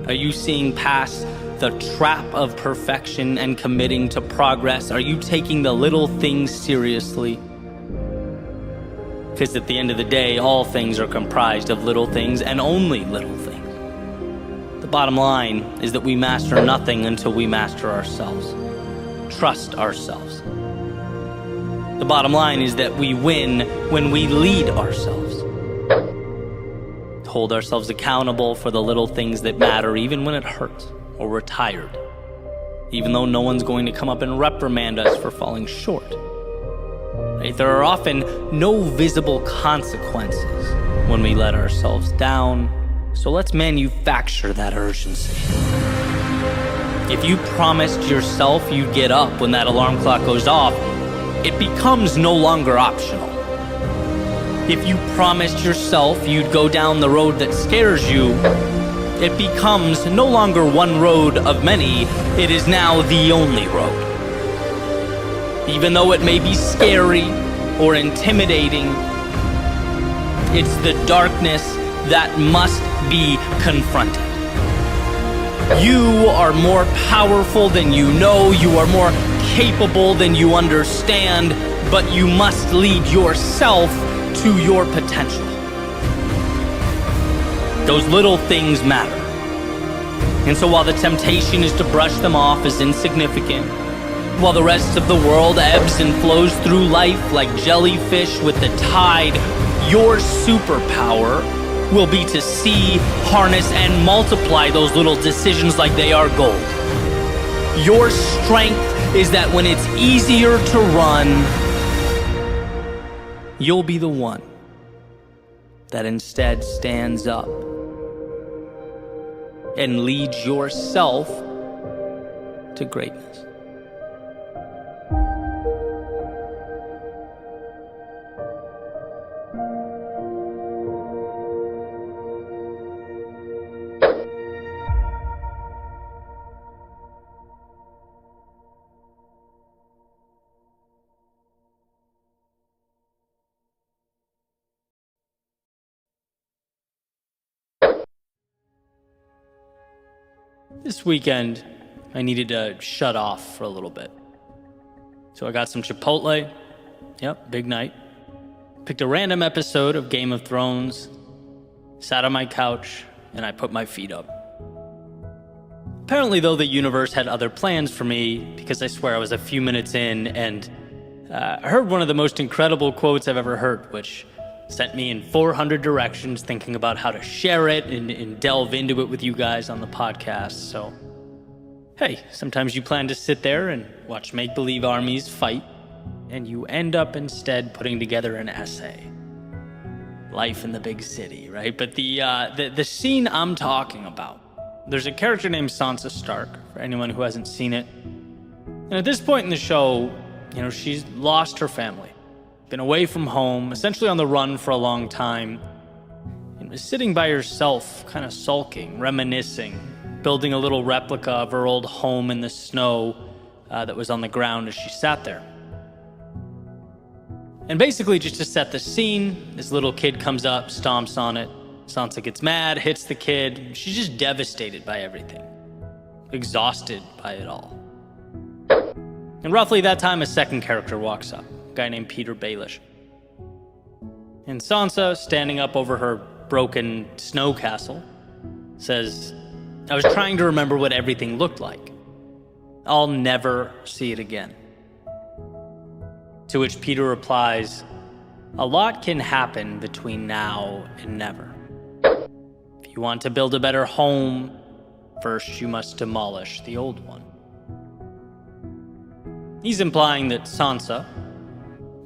Are you seeing past the trap of perfection and committing to progress? Are you taking the little things seriously? Because at the end of the day, all things are comprised of little things and only little things. The bottom line is that we master nothing until we master ourselves. Trust ourselves. The bottom line is that we win when we lead ourselves. Hold ourselves accountable for the little things that matter, even when it hurts or we're tired. Even though no one's going to come up and reprimand us for falling short. Right? There are often no visible consequences when we let ourselves down. So let's manufacture that urgency. If you promised yourself you'd get up when that alarm clock goes off, it becomes no longer optional. If you promised yourself you'd go down the road that scares you, it becomes no longer one road of many, it is now the only road. Even though it may be scary or intimidating, it's the darkness that must be confronted. You are more powerful than you know, you are more capable than you understand, but you must lead yourself to your potential. Those little things matter. And so while the temptation is to brush them off as insignificant, while the rest of the world ebbs and flows through life like jellyfish with the tide, your superpower will be to see, harness, and multiply those little decisions like they are gold. Your strength is that when it's easier to run, you'll be the one that instead stands up and leads yourself to greatness. This weekend, I needed to shut off for a little bit. So I got some Chipotle. Yep, big night. Picked a random episode of Game of Thrones, sat on my couch, and I put my feet up. Apparently, though, the universe had other plans for me, because I swear I was a few minutes in, and I heard one of the most incredible quotes I've ever heard, which sent me in 400 directions thinking about how to share it and delve into it with you guys on the podcast. So, hey, sometimes you plan to sit there and watch make-believe armies fight, and you end up instead putting together an essay. Life in the big city, right? But the scene I'm talking about, there's a character named Sansa Stark, for anyone who hasn't seen it. And at this point in the show, she's lost her family. Been away from home, essentially on the run for a long time, and was sitting by herself, kind of sulking, reminiscing, building a little replica of her old home in the snow that was on the ground as she sat there. And basically, just to set the scene, this little kid comes up, stomps on it. Sansa gets mad, hits the kid. She's just devastated by everything, exhausted by it all. And roughly that time, a second character walks up. Guy named Peter Baelish. And Sansa, standing up over her broken snow castle, says, "I was trying to remember what everything looked like. I'll never see it again." To which Peter replies, "A lot can happen between now and never. If you want to build a better home, first you must demolish the old one." He's implying that Sansa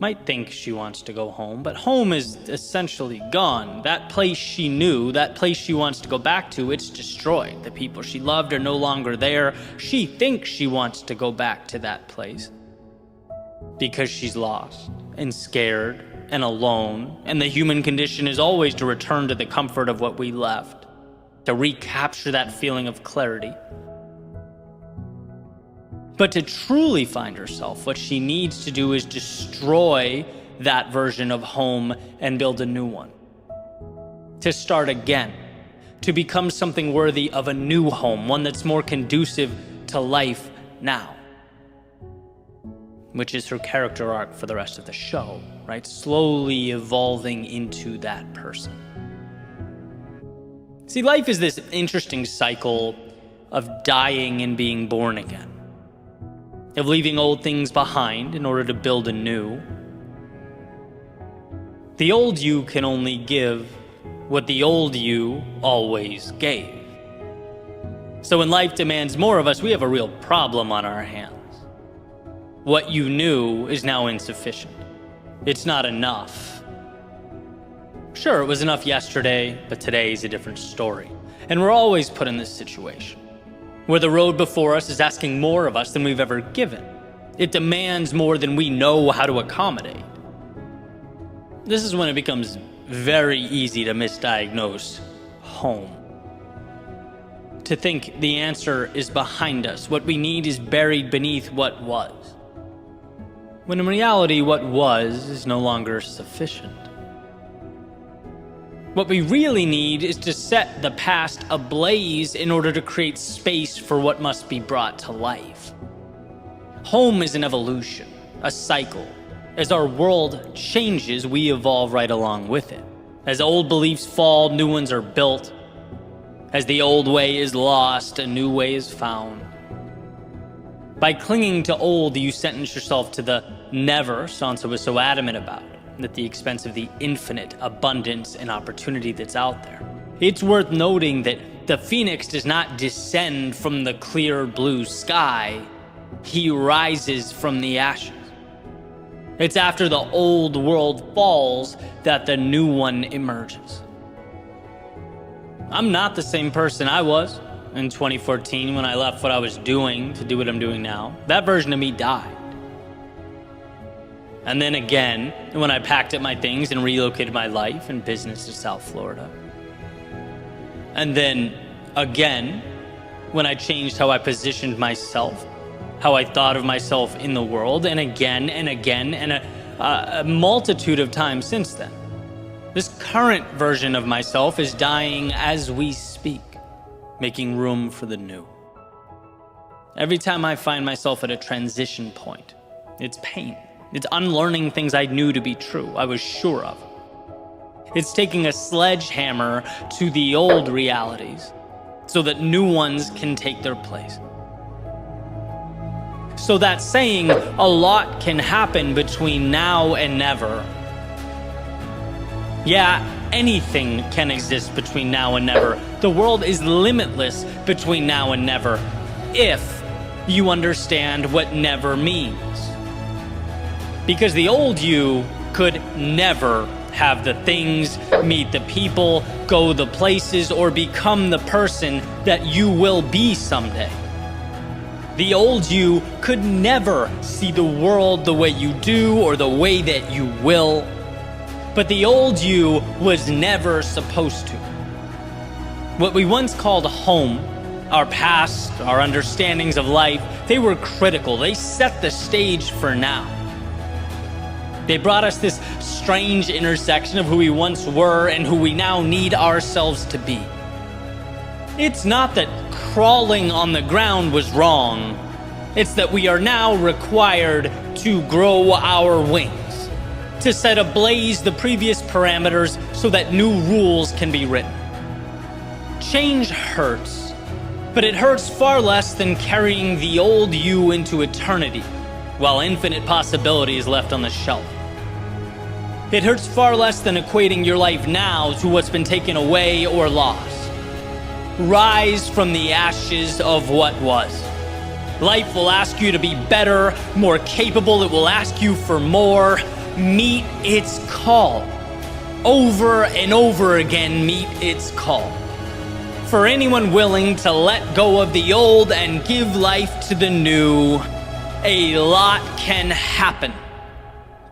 might think she wants to go home, but home is essentially gone. That place she knew, that place she wants to go back to, it's destroyed. The people she loved are no longer there. She thinks she wants to go back to that place because she's lost and scared and alone, and the human condition is always to return to the comfort of what we left, to recapture that feeling of clarity. But to truly find herself, what she needs to do is destroy that version of home and build a new one. To start again, to become something worthy of a new home, one that's more conducive to life now. Which is her character arc for the rest of the show, right? Slowly evolving into that person. See, life is this interesting cycle of dying and being born again. Of leaving old things behind in order to build a new. The old you can only give what the old you always gave. So when life demands more of us, we have a real problem on our hands. What you knew is now insufficient. It's not enough. Sure, it was enough yesterday, but today's a different story. And we're always put in this situation. where the road before us is asking more of us than we've ever given. It demands more than we know how to accommodate. This is when it becomes very easy to misdiagnose home. To think the answer is behind us, what we need is buried beneath what was. When in reality, what was is no longer sufficient. What we really need is to set the past ablaze in order to create space for what must be brought to life. Home is an evolution, a cycle. As our world changes, we evolve right along with it. As old beliefs fall, new ones are built. As the old way is lost, a new way is found. By clinging to old, you sentence yourself to the never Sansa was so adamant about, at the expense of the infinite abundance and opportunity that's out there. It's worth noting that the phoenix does not descend from the clear blue sky. He rises from the ashes. It's after the old world falls that the new one emerges. I'm not the same person I was in 2014 when I left what I was doing to do what I'm doing now. That version of me died. And then again, when I packed up my things and relocated my life and business to South Florida. And then again, when I changed how I positioned myself, how I thought of myself in the world, and again, and a multitude of times since then. This current version of myself is dying as we speak, making room for the new. Every time I find myself at a transition point, it's pain. It's unlearning things I knew to be true, I was sure of. It's taking a sledgehammer to the old realities so that new ones can take their place. So that's saying a lot can happen between now and never. Yeah, anything can exist between now and never. The world is limitless between now and never, if you understand what never means. Because the old you could never have the things, meet the people, go the places, or become the person that you will be someday. The old you could never see the world the way you do or the way that you will. But the old you was never supposed to. What we once called home, our past, our understandings of life, they were critical. They set the stage for now. They brought us this strange intersection of who we once were and who we now need ourselves to be. It's not that crawling on the ground was wrong. It's that we are now required to grow our wings, to set ablaze the previous parameters so that new rules can be written. Change hurts, but it hurts far less than carrying the old you into eternity, while infinite possibility is left on the shelf. It hurts far less than equating your life now to what's been taken away or lost. Rise from the ashes of what was. Life will ask you to be better, more capable. It will ask you for more. Meet its call. Over and over again, meet its call. For anyone willing to let go of the old and give life to the new, a lot can happen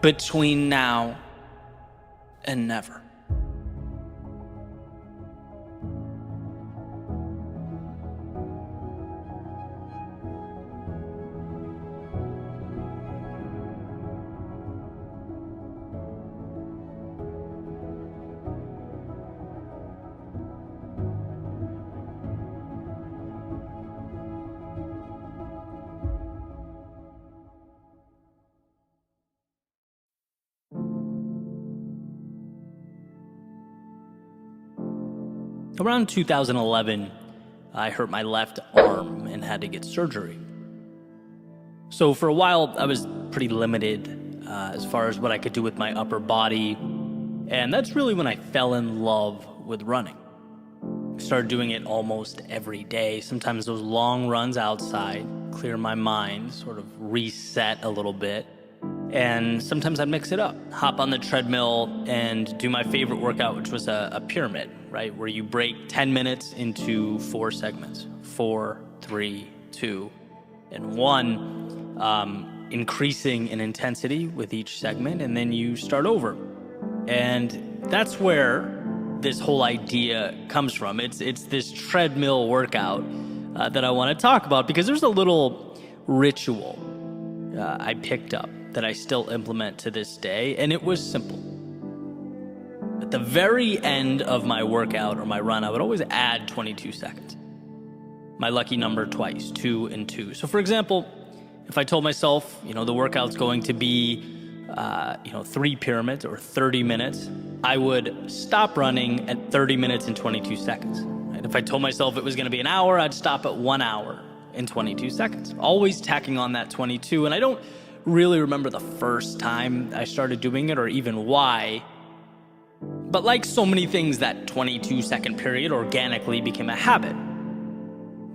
between now and never. Around 2011, I hurt my left arm and had to get surgery. So for a while, I was pretty limited as far as what I could do with my upper body. And that's really when I fell in love with running. I started doing it almost every day. Sometimes those long runs outside, clear my mind, sort of reset a little bit. And sometimes I'd mix it up, hop on the treadmill and do my favorite workout, which was a pyramid, right? Where you break 10 minutes into 4 segments, 4, 3, 2, and 1, increasing in intensity with each segment, and then you start over. And that's where this whole idea comes from. It's this treadmill workout that I want to talk about, because there's a little ritual I picked up that I still implement to this day, and it was simple. At the very end of my workout or my run, I would always add 22 seconds. My lucky number twice, 2 and 2. So for example, if I told myself, the workout's going to be 3 pyramids or 30 minutes, I would stop running at 30 minutes and 22 seconds. And if I told myself it was going to be an hour, I'd stop at 1 hour and 22 seconds. Always tacking on that 22. And I don't really remember the first time I started doing it or even why. But like so many things, that 22-second period organically became a habit.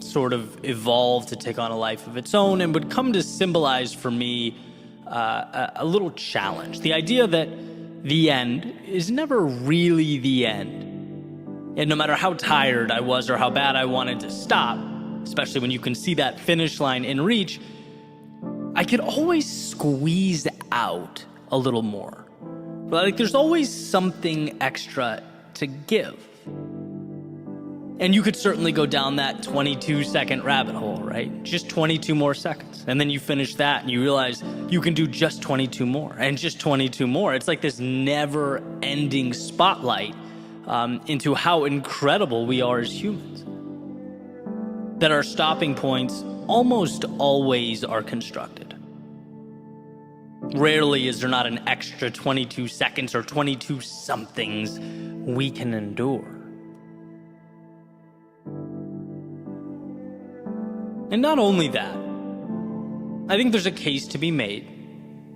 Sort of evolved to take on a life of its own and would come to symbolize for me a little challenge. The idea that the end is never really the end. And no matter how tired I was or how bad I wanted to stop, especially when you can see that finish line in reach, I could always squeeze out a little more. Like there's always something extra to give. And you could certainly go down that 22-second rabbit hole, right? Just 22 more seconds. And then you finish that and you realize you can do just 22 more and just 22 more. It's like this never-ending spotlight into how incredible we are as humans. That our stopping points almost always are constructed. Rarely is there not an extra 22 seconds or 22 somethings we can endure. And not only that, I think there's a case to be made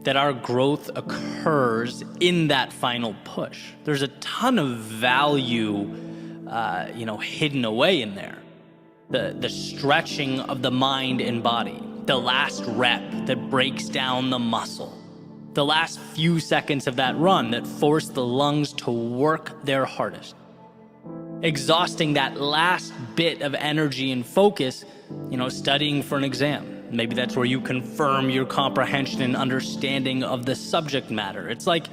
that our growth occurs in that final push. There's a ton of value, hidden away in there. The stretching of the mind and body, the last rep that breaks down the muscle, the last few seconds of that run that force the lungs to work their hardest, exhausting that last bit of energy and focus, studying for an exam. Maybe that's where you confirm your comprehension and understanding of the subject matter. It's like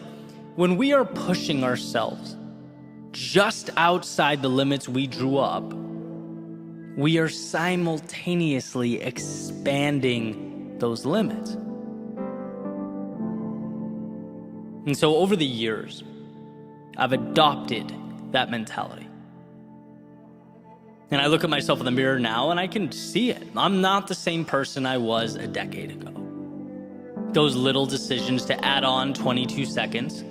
when we are pushing ourselves just outside the limits we drew up, we are simultaneously expanding those limits. And so over the years, I've adopted that mentality. And I look at myself in the mirror now and I can see it. I'm not the same person I was a decade ago. Those little decisions to add on 22 seconds,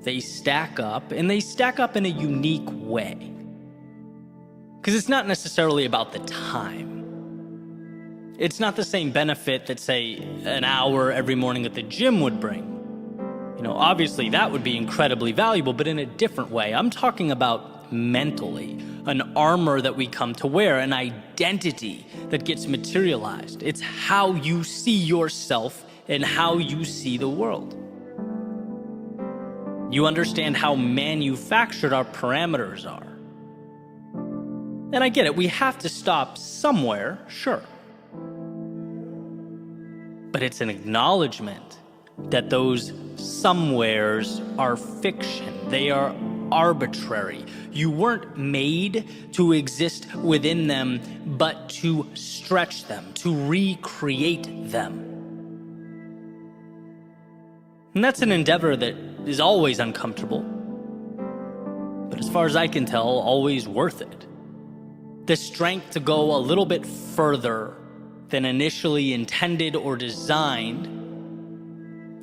they stack up, and they stack up in a unique way. Because it's not necessarily about the time. It's not the same benefit that, say, an hour every morning at the gym would bring. Obviously that would be incredibly valuable, but in a different way. I'm talking about mentally, an armor that we come to wear, an identity that gets materialized. It's how you see yourself and how you see the world. You understand how manufactured our parameters are. And I get it, we have to stop somewhere, sure. But it's an acknowledgement that those somewheres are fiction. They are arbitrary. You weren't made to exist within them, but to stretch them, to recreate them. And that's an endeavor that is always uncomfortable, but as far as I can tell, always worth it. The strength to go a little bit further than initially intended or designed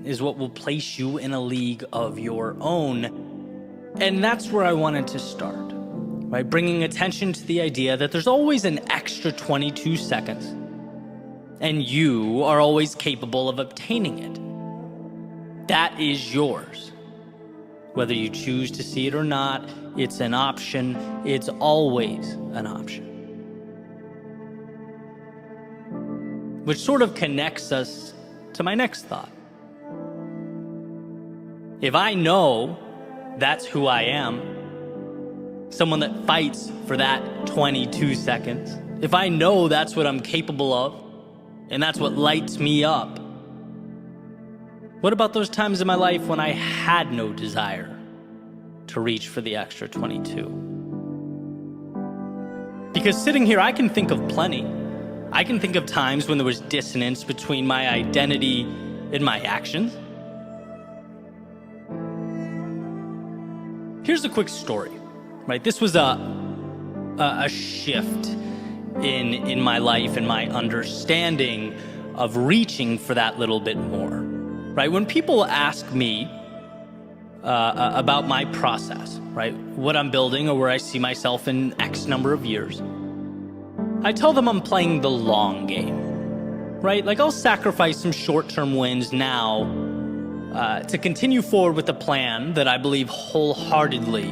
is what will place you in a league of your own. And that's where I wanted to start, right? Bringing attention to the idea that there's always an extra 22 seconds, and you are always capable of obtaining it. That is yours. Whether you choose to see it or not, it's an option. It's always an option. Which sort of connects us to my next thought. If I know that's who I am, someone that fights for that 22 seconds, if I know that's what I'm capable of, and that's what lights me up, what about those times in my life when I had no desire to reach for the extra 22? Because sitting here, I can think of plenty. I can think of times when there was dissonance between my identity and my actions. Here's a quick story, right? This was a shift in my life and my understanding of reaching for that little bit more, right? When people ask me about my process, right? What I'm building or where I see myself in X number of years, I tell them I'm playing the long game, right? Like I'll sacrifice some short-term wins now to continue forward with a plan that I believe wholeheartedly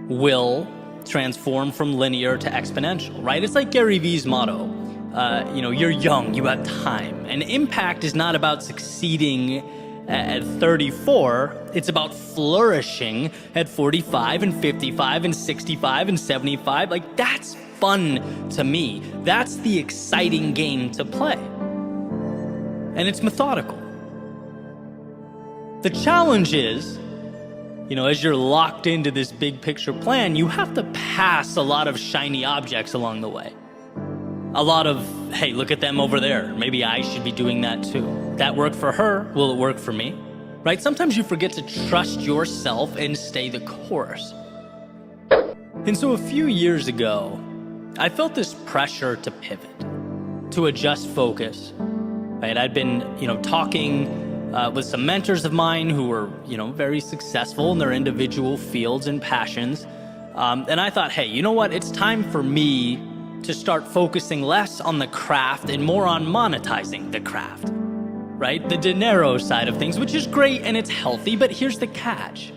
will transform from linear to exponential, right? It's like Gary Vee's motto, you're young, you have time. And impact is not about succeeding at 34, it's about flourishing at 45 and 55 and 65 and 75. Like that's fun to me. That's the exciting game to play. And it's methodical. The challenge is, as you're locked into this big picture plan, you have to pass a lot of shiny objects along the way. A lot of, hey, look at them over there. Maybe I should be doing that too. That worked for her. Will it work for me? Right? Sometimes you forget to trust yourself and stay the course. And so a few years ago, I felt this pressure to pivot, to adjust focus. Right? I'd been, talking with some mentors of mine who were, very successful in their individual fields and passions. And I thought, hey, you know what? It's time for me to start focusing less on the craft and more on monetizing the craft, right? The dinero side of things, which is great and it's healthy, but here's the catch.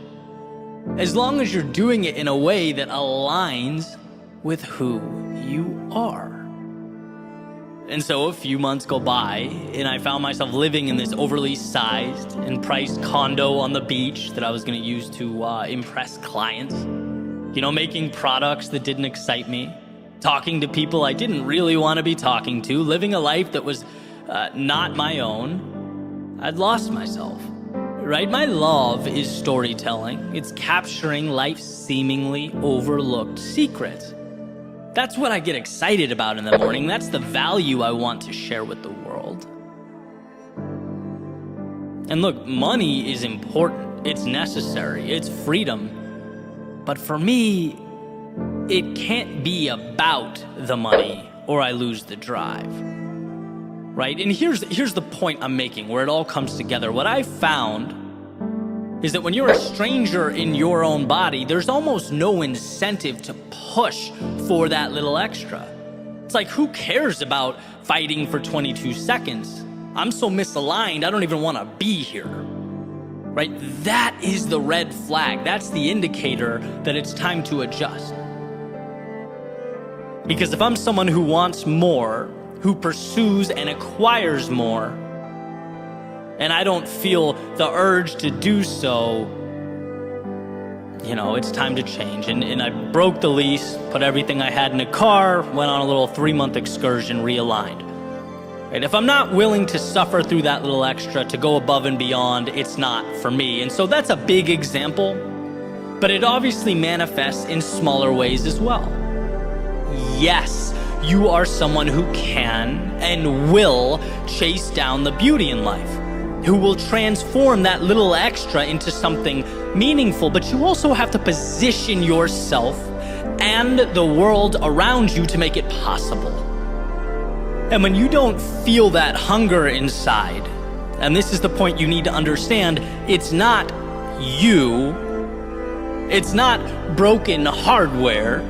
As long as you're doing it in a way that aligns with who you are. And so a few months go by and I found myself living in this overly sized and priced condo on the beach that I was gonna use to impress clients. Making products that didn't excite me, talking to people I didn't really want to be talking to, living a life that was not my own. I'd lost myself, right? My love is storytelling. It's capturing life's seemingly overlooked secrets. That's what I get excited about in the morning. That's the value I want to share with the world. And look, money is important. It's necessary. It's freedom. But for me, it can't be about the money or I lose the drive, right? And here's the point I'm making where it all comes together. What I found is that when you're a stranger in your own body, there's almost no incentive to push for that little extra. It's like, who cares about fighting for 22 seconds? I'm so misaligned, I don't even want to be here, right? That is the red flag. That's the indicator that it's time to adjust. Because if I'm someone who wants more, who pursues and acquires more, and I don't feel the urge to do so, it's time to change. And I broke the lease, put everything I had in a car, went on a little 3-month excursion, realigned. Right? If I'm not willing to suffer through that little extra, to go above and beyond, it's not for me. And so that's a big example, but it obviously manifests in smaller ways as well. Yes, you are someone who can and will chase down the beauty in life, who will transform that little extra into something meaningful, but you also have to position yourself and the world around you to make it possible. And when you don't feel that hunger inside, and this is the point you need to understand, it's not you, it's not broken hardware,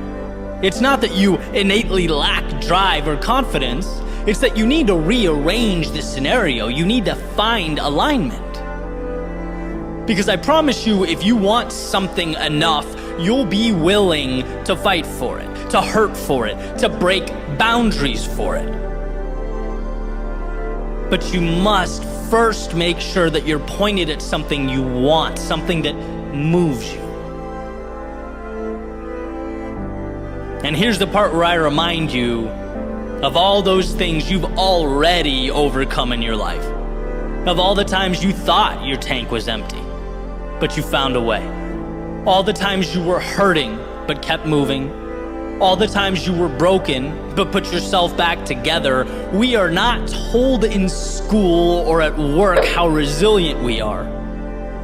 it's not that you innately lack drive or confidence. It's that you need to rearrange the scenario. You need to find alignment. Because I promise you, if you want something enough, you'll be willing to fight for it, to hurt for it, to break boundaries for it. But you must first make sure that you're pointed at something you want, something that moves you. And here's the part where I remind you of all those things you've already overcome in your life. Of all the times you thought your tank was empty, but you found a way. All the times you were hurting, but kept moving. All the times you were broken, but put yourself back together. We are not told in school or at work how resilient we are.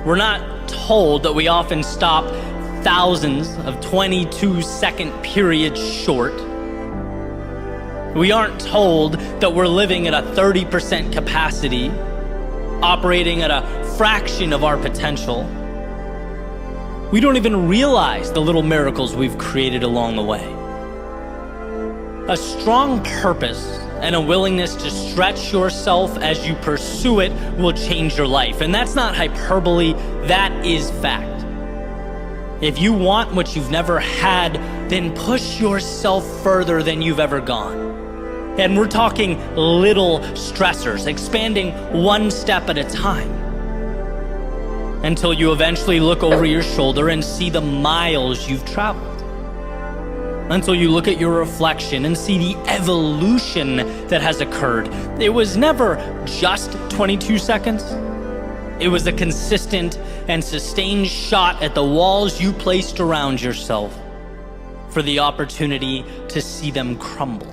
We're not told that we often stop thousands of 22-second periods short. We aren't told that we're living at a 30% capacity, operating at a fraction of our potential. We don't even realize the little miracles we've created along the way. A strong purpose and a willingness to stretch yourself as you pursue it will change your life. And that's not hyperbole, that is fact. If you want what you've never had, then push yourself further than you've ever gone. And we're talking little stressors, expanding one step at a time, until you eventually look over your shoulder and see the miles you've traveled. Until you look at your reflection and see the evolution that has occurred. It was never just 22 seconds. It was a consistent and sustained shot at the walls you placed around yourself for the opportunity to see them crumble.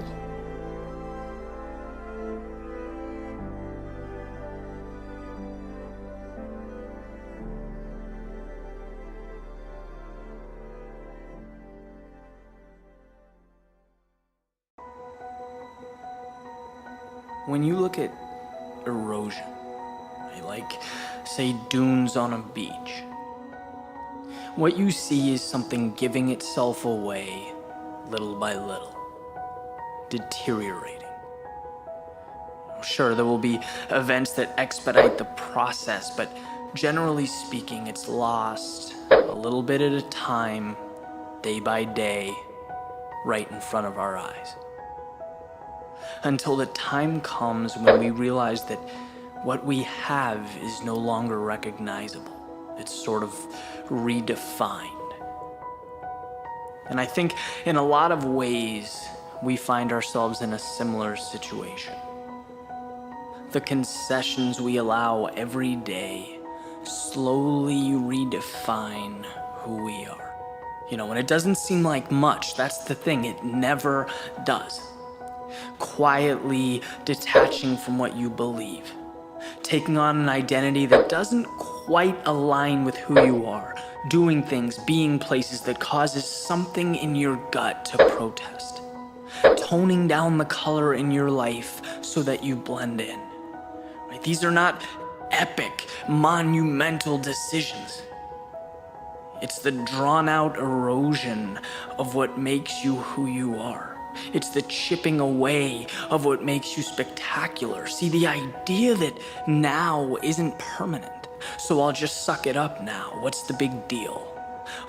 When you look at erosion, like, say, dunes on a beach, what you see is something giving itself away little by little, deteriorating. Sure, there will be events that expedite the process, but generally speaking, it's lost a little bit at a time, day by day, right in front of our eyes. Until the time comes when we realize that what we have is no longer recognizable. It's sort of redefined. And I think in a lot of ways, we find ourselves in a similar situation. The concessions we allow every day slowly redefine who we are. And it doesn't seem like much. That's the thing, it never does. Quietly detaching from what you believe, taking on an identity that doesn't quite align with who you are, doing things, being places that causes something in your gut to protest, toning down the color in your life so that you blend in. Right? These are not epic, monumental decisions. It's the drawn-out erosion of what makes you who you are. It's the chipping away of what makes you spectacular. See, the idea that now isn't permanent, so I'll just suck it up now. What's the big deal?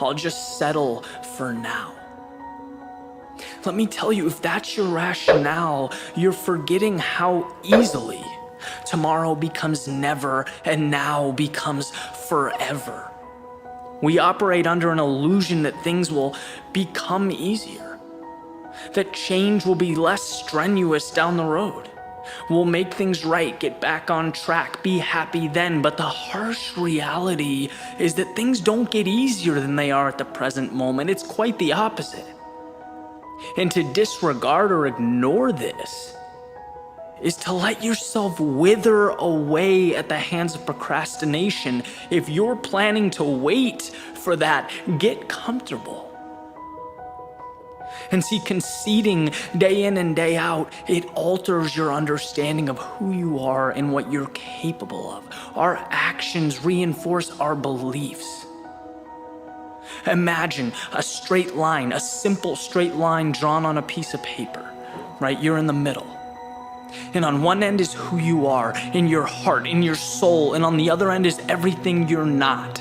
I'll just settle for now. Let me tell you, if that's your rationale, you're forgetting how easily tomorrow becomes never and now becomes forever. We operate under an illusion that things will become easier, that change will be less strenuous down the road. We'll make things right, get back on track, be happy then. But the harsh reality is that things don't get easier than they are at the present moment. It's quite the opposite. And to disregard or ignore this is to let yourself wither away at the hands of procrastination. If you're planning to wait for that, get comfortable. And see, conceding day in and day out, it alters your understanding of who you are and what you're capable of. Our actions reinforce our beliefs. Imagine a straight line, a simple straight line drawn on a piece of paper, right? You're in the middle. And on one end is who you are, in your heart, in your soul, and on the other end is everything you're not.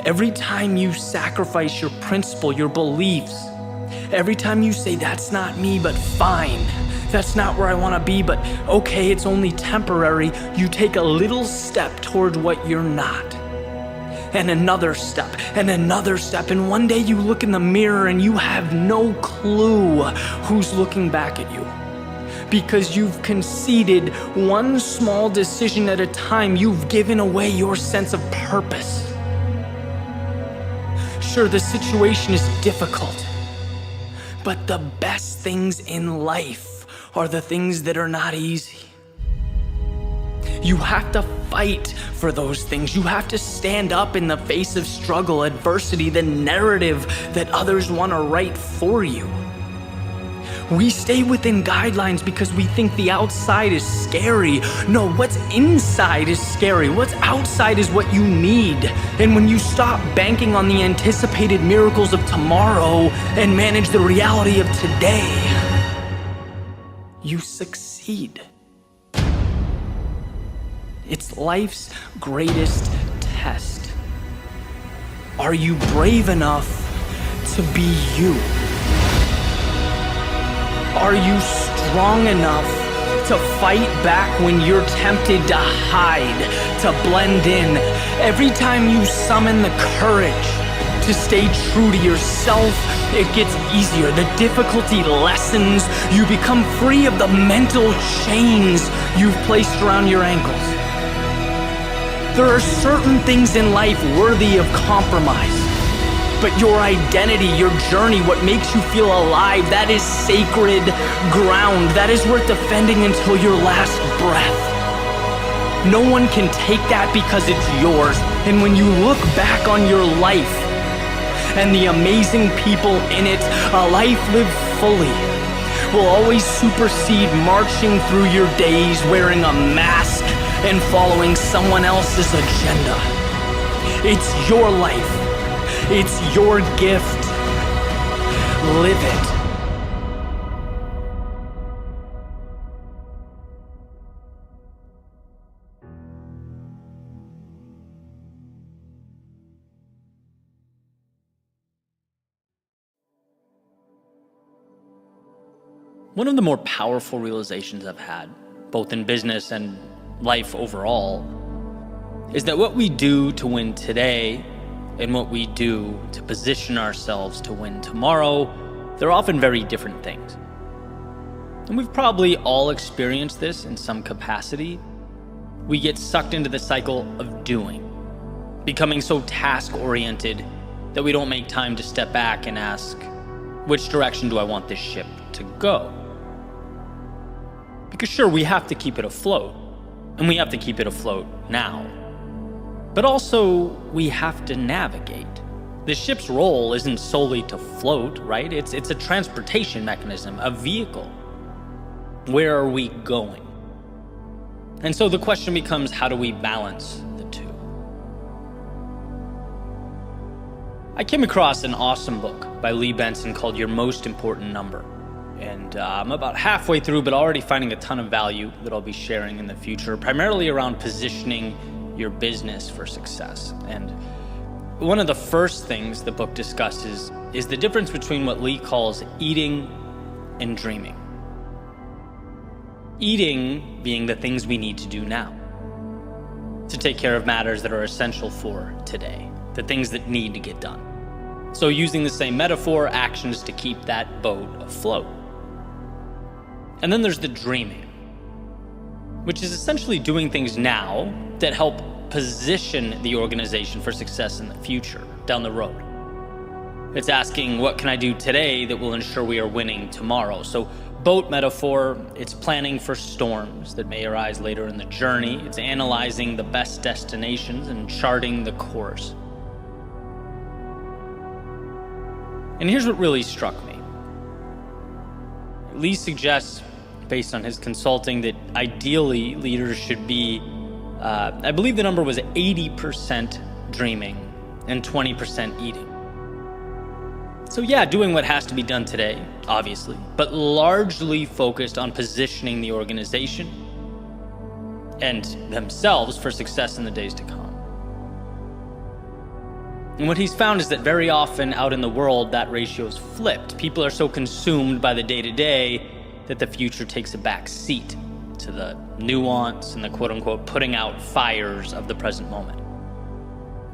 Every time you sacrifice your principle, your beliefs, every time you say, that's not me, but fine, that's not where I want to be, but okay, it's only temporary, you take a little step toward what you're not. and another step and another step. And one day you look in the mirror and you have no clue who's looking back at you. Because you've conceded one small decision at a time, you've given away your sense of purpose. Sure, the situation is difficult, but the best things in life are the things that are not easy. You have to fight for those things. You have to stand up in the face of struggle, adversity, the narrative that others want to write for you. We stay within guidelines because we think the outside is scary. No, what's inside is scary. What's outside is what you need. And when you stop banking on the anticipated miracles of tomorrow and manage the reality of today, you succeed. It's life's greatest test. Are you brave enough to be you? Are you strong enough to fight back when you're tempted to hide, to blend in? Every time you summon the courage to stay true to yourself, it gets easier. The difficulty lessens. You become free of the mental chains you've placed around your ankles. There are certain things in life worthy of compromise. But your identity, your journey, what makes you feel alive, that is sacred ground. That is worth defending until your last breath. No one can take that because it's yours. And when you look back on your life and the amazing people in it, a life lived fully will always supersede marching through your days wearing a mask and following someone else's agenda. It's your life. It's your gift. Live it. One of the more powerful realizations I've had, both in business and life overall, is that what we do to win today and what we do to position ourselves to win tomorrow, they're often very different things. And we've probably all experienced this in some capacity. We get sucked into the cycle of doing, becoming so task-oriented that we don't make time to step back and ask, which direction do I want this ship to go? Because sure, we have to keep it afloat, and we have to keep it afloat now. But also, we have to navigate. The ship's role isn't solely to float, right? It's a transportation mechanism, a vehicle. Where are we going? And so the question becomes, how do we balance the two? I came across an awesome book by Lee Benson called Your Most Important Number. And I'm about halfway through, but already finding a ton of value that I'll be sharing in the future, primarily around positioning your business for success. And one of the first things the book discusses is the difference between what Lee calls eating and dreaming. Eating being the things we need to do now, to take care of matters that are essential for today, the things that need to get done. So using the same metaphor, actions to keep that boat afloat. And then there's the dreaming, which is essentially doing things now that help position the organization for success in the future, down the road. It's asking, what can I do today that will ensure we are winning tomorrow? So boat metaphor, it's planning for storms that may arise later in the journey. It's analyzing the best destinations and charting the course. And here's what really struck me. Lee suggests, based on his consulting, that ideally leaders should be, I believe the number was 80% dreaming and 20% eating. So yeah, doing what has to be done today, obviously, but largely focused on positioning the organization and themselves for success in the days to come. And what he's found is that very often out in the world, that ratio is flipped. People are so consumed by the day-to-day that the future takes a back seat to the nuance and the quote-unquote putting out fires of the present moment.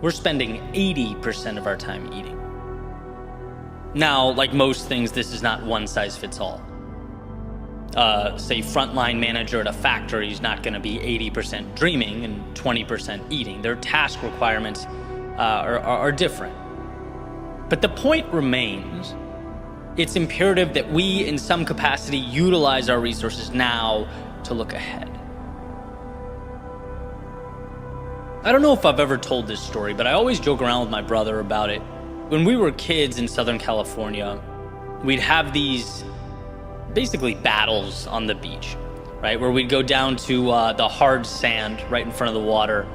we're spending 80% of our time eating. Now, like most things, this is not one size fits all. Say frontline manager at a factory is not going to be 80% dreaming and 20% eating. Their task requirements are different. But the point remains, it's imperative that we, in some capacity, utilize our resources now to look ahead. I don't know if I've ever told this story, but I always joke around with my brother about it. When we were kids in Southern California, we'd have these basically battles on the beach, right? Where we'd go down to the hard sand right in front of the water,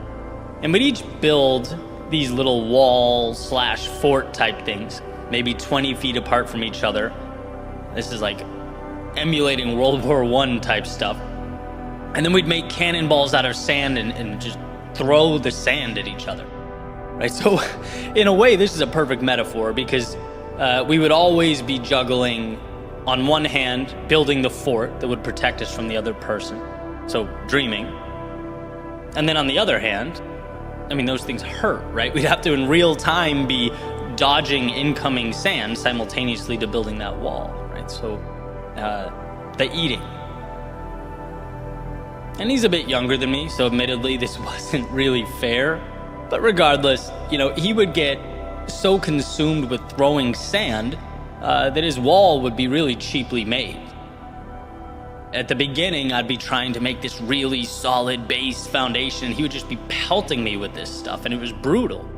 and we'd each build these little wall/fort type things, maybe 20 feet apart from each other. This is like emulating World War I type stuff. And then we'd make cannonballs out of sand and just throw the sand at each other, right? So in a way, this is a perfect metaphor, because we would always be juggling, on one hand, building the fort that would protect us from the other person, so dreaming. And then on the other hand, I mean, those things hurt, right? We'd have to, in real time, be dodging incoming sand simultaneously to building that wall, right? So the eating. And he's a bit younger than me, so admittedly this wasn't really fair. But regardless, he would get so consumed with throwing sand that his wall would be really cheaply made. At the beginning, I'd be trying to make this really solid base foundation, and he would just be pelting me with this stuff, and it was brutal.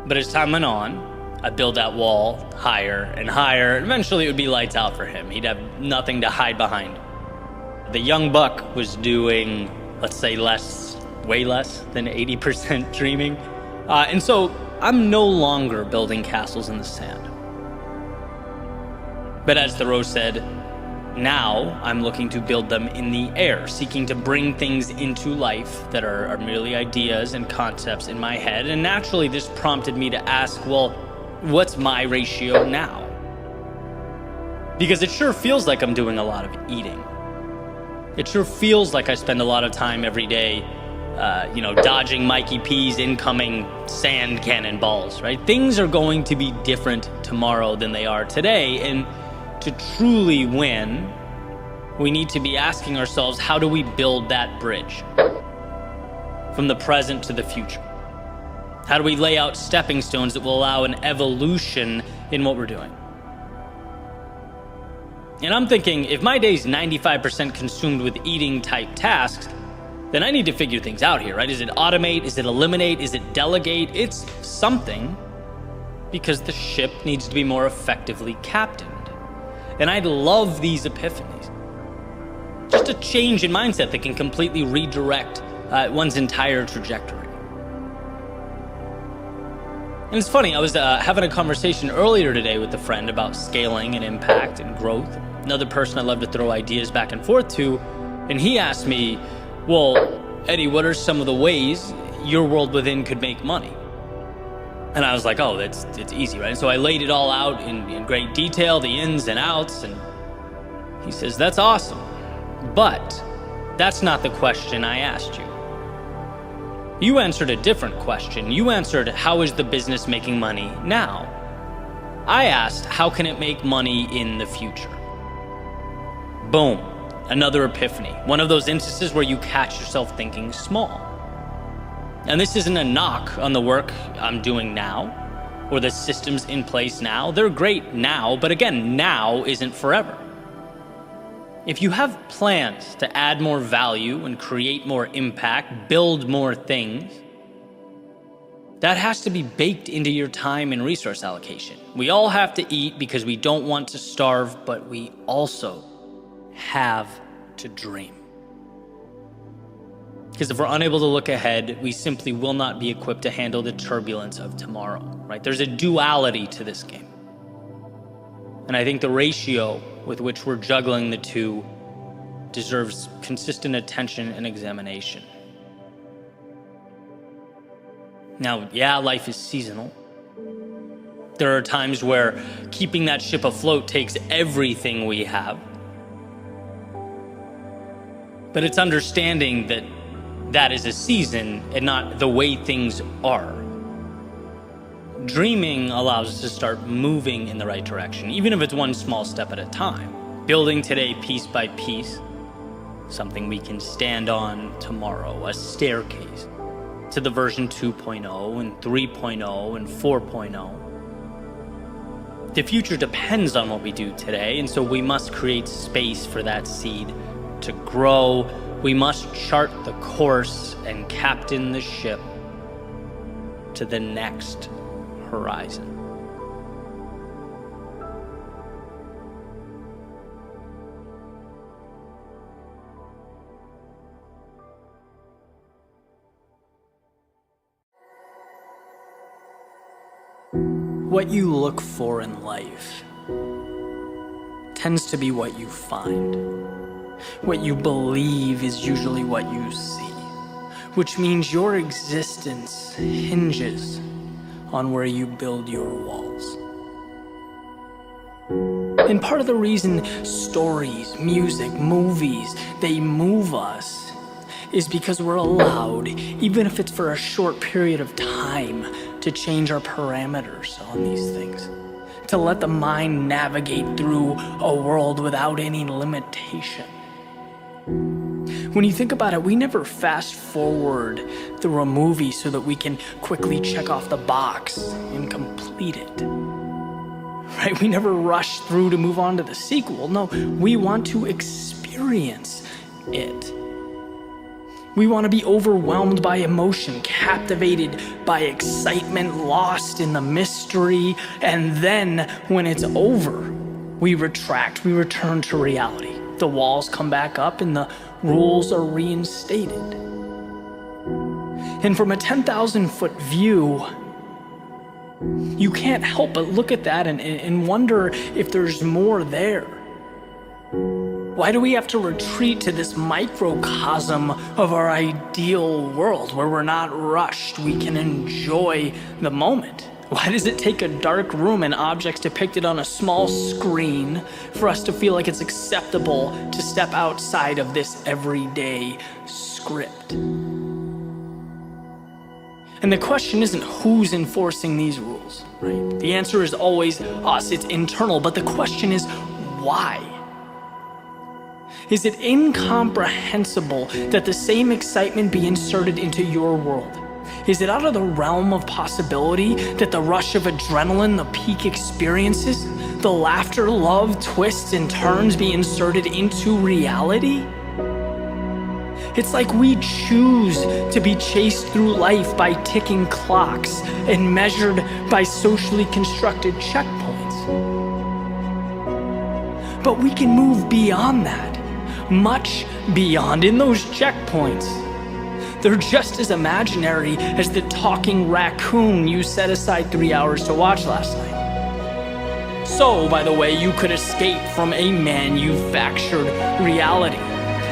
But as time went on, I'd build that wall higher and higher, and eventually it would be lights out for him. He'd have nothing to hide behind. The young buck was doing, let's say, way less than 80% dreaming. And so I'm no longer building castles in the sand. But as Thoreau said, now I'm looking to build them in the air, seeking to bring things into life that are merely ideas and concepts in my head. And naturally, this prompted me to ask, well, what's my ratio now? Because it sure feels like I'm doing a lot of eating. It sure feels like I spend a lot of time every day, dodging Mikey P's incoming sand cannonballs, right? Things are going to be different tomorrow than they are today. And to truly win, we need to be asking ourselves, how do we build that bridge from the present to the future? How do we lay out stepping stones that will allow an evolution in what we're doing? And I'm thinking, if my day's 95% consumed with eating type tasks, then I need to figure things out here, right? Is it automate? Is it eliminate? Is it delegate? It's something, because the ship needs to be more effectively captained. And I love these epiphanies. Just a change in mindset that can completely redirect one's entire trajectory. And it's funny, I was having a conversation earlier today with a friend about scaling and impact and growth. Another person I love to throw ideas back and forth to, and he asked me, well, Eddie, what are some of the ways your world within could make money? And I was like, oh, it's easy, right? And so I laid it all out in great detail, the ins and outs, and he says, that's awesome, but that's not the question I asked you. You answered a different question. You answered, how is the business making money now? I asked, how can it make money in the future? Boom, another epiphany. One of those instances where you catch yourself thinking small. And this isn't a knock on the work I'm doing now or the systems in place now. They're great now, but again, now isn't forever. If you have plans to add more value and create more impact, build more things, that has to be baked into your time and resource allocation. We all have to eat because we don't want to starve, but we also have to dream. Because if we're unable to look ahead, we simply will not be equipped to handle the turbulence of tomorrow, right? There's a duality to this game. And I think the ratio with which we're juggling the two deserves consistent attention and examination. Now, yeah, life is seasonal. There are times where keeping that ship afloat takes everything we have. But it's understanding that that is a season and not the way things are. Dreaming allows us to start moving in the right direction, even if it's one small step at a time. Building today piece by piece, something we can stand on tomorrow, a staircase to the version 2.0 and 3.0 and 4.0. The future depends on what we do today, and so we must create space for that seed to grow. We must chart the course and captain the ship to the next horizon. What you look for in life tends to be what you find. What you believe is usually what you see, which means your existence hinges on where you build your walls. And part of the reason stories, music, movies, they move us is because we're allowed, even if it's for a short period of time, to change our parameters on these things, to let the mind navigate through a world without any limitation. When you think about it, we never fast forward through a movie so that we can quickly check off the box and complete it. Right? We never rush through to move on to the sequel. No, we want to experience it. We want to be overwhelmed by emotion, captivated by excitement, lost in the mystery, and then when it's over, we retract, we return to reality. The walls come back up and the rules are reinstated. And from a 10,000-foot view, you can't help but look at that and wonder if there's more there. Why do we have to retreat to this microcosm of our ideal world where we're not rushed, we can enjoy the moment? Why does it take a dark room and objects depicted on a small screen for us to feel like it's acceptable to step outside of this everyday script? And the question isn't who's enforcing these rules, right? The answer is always us, it's internal, but the question is why? Is it incomprehensible that the same excitement be inserted into your world? Is it out of the realm of possibility that the rush of adrenaline, the peak experiences, the laughter, love, twists, and turns be inserted into reality? It's like we choose to be chased through life by ticking clocks and measured by socially constructed checkpoints. But we can move beyond that. Much beyond. In those checkpoints, they're just as imaginary as the talking raccoon you set aside 3 hours to watch last night. So, by the way, you could escape from a manufactured reality,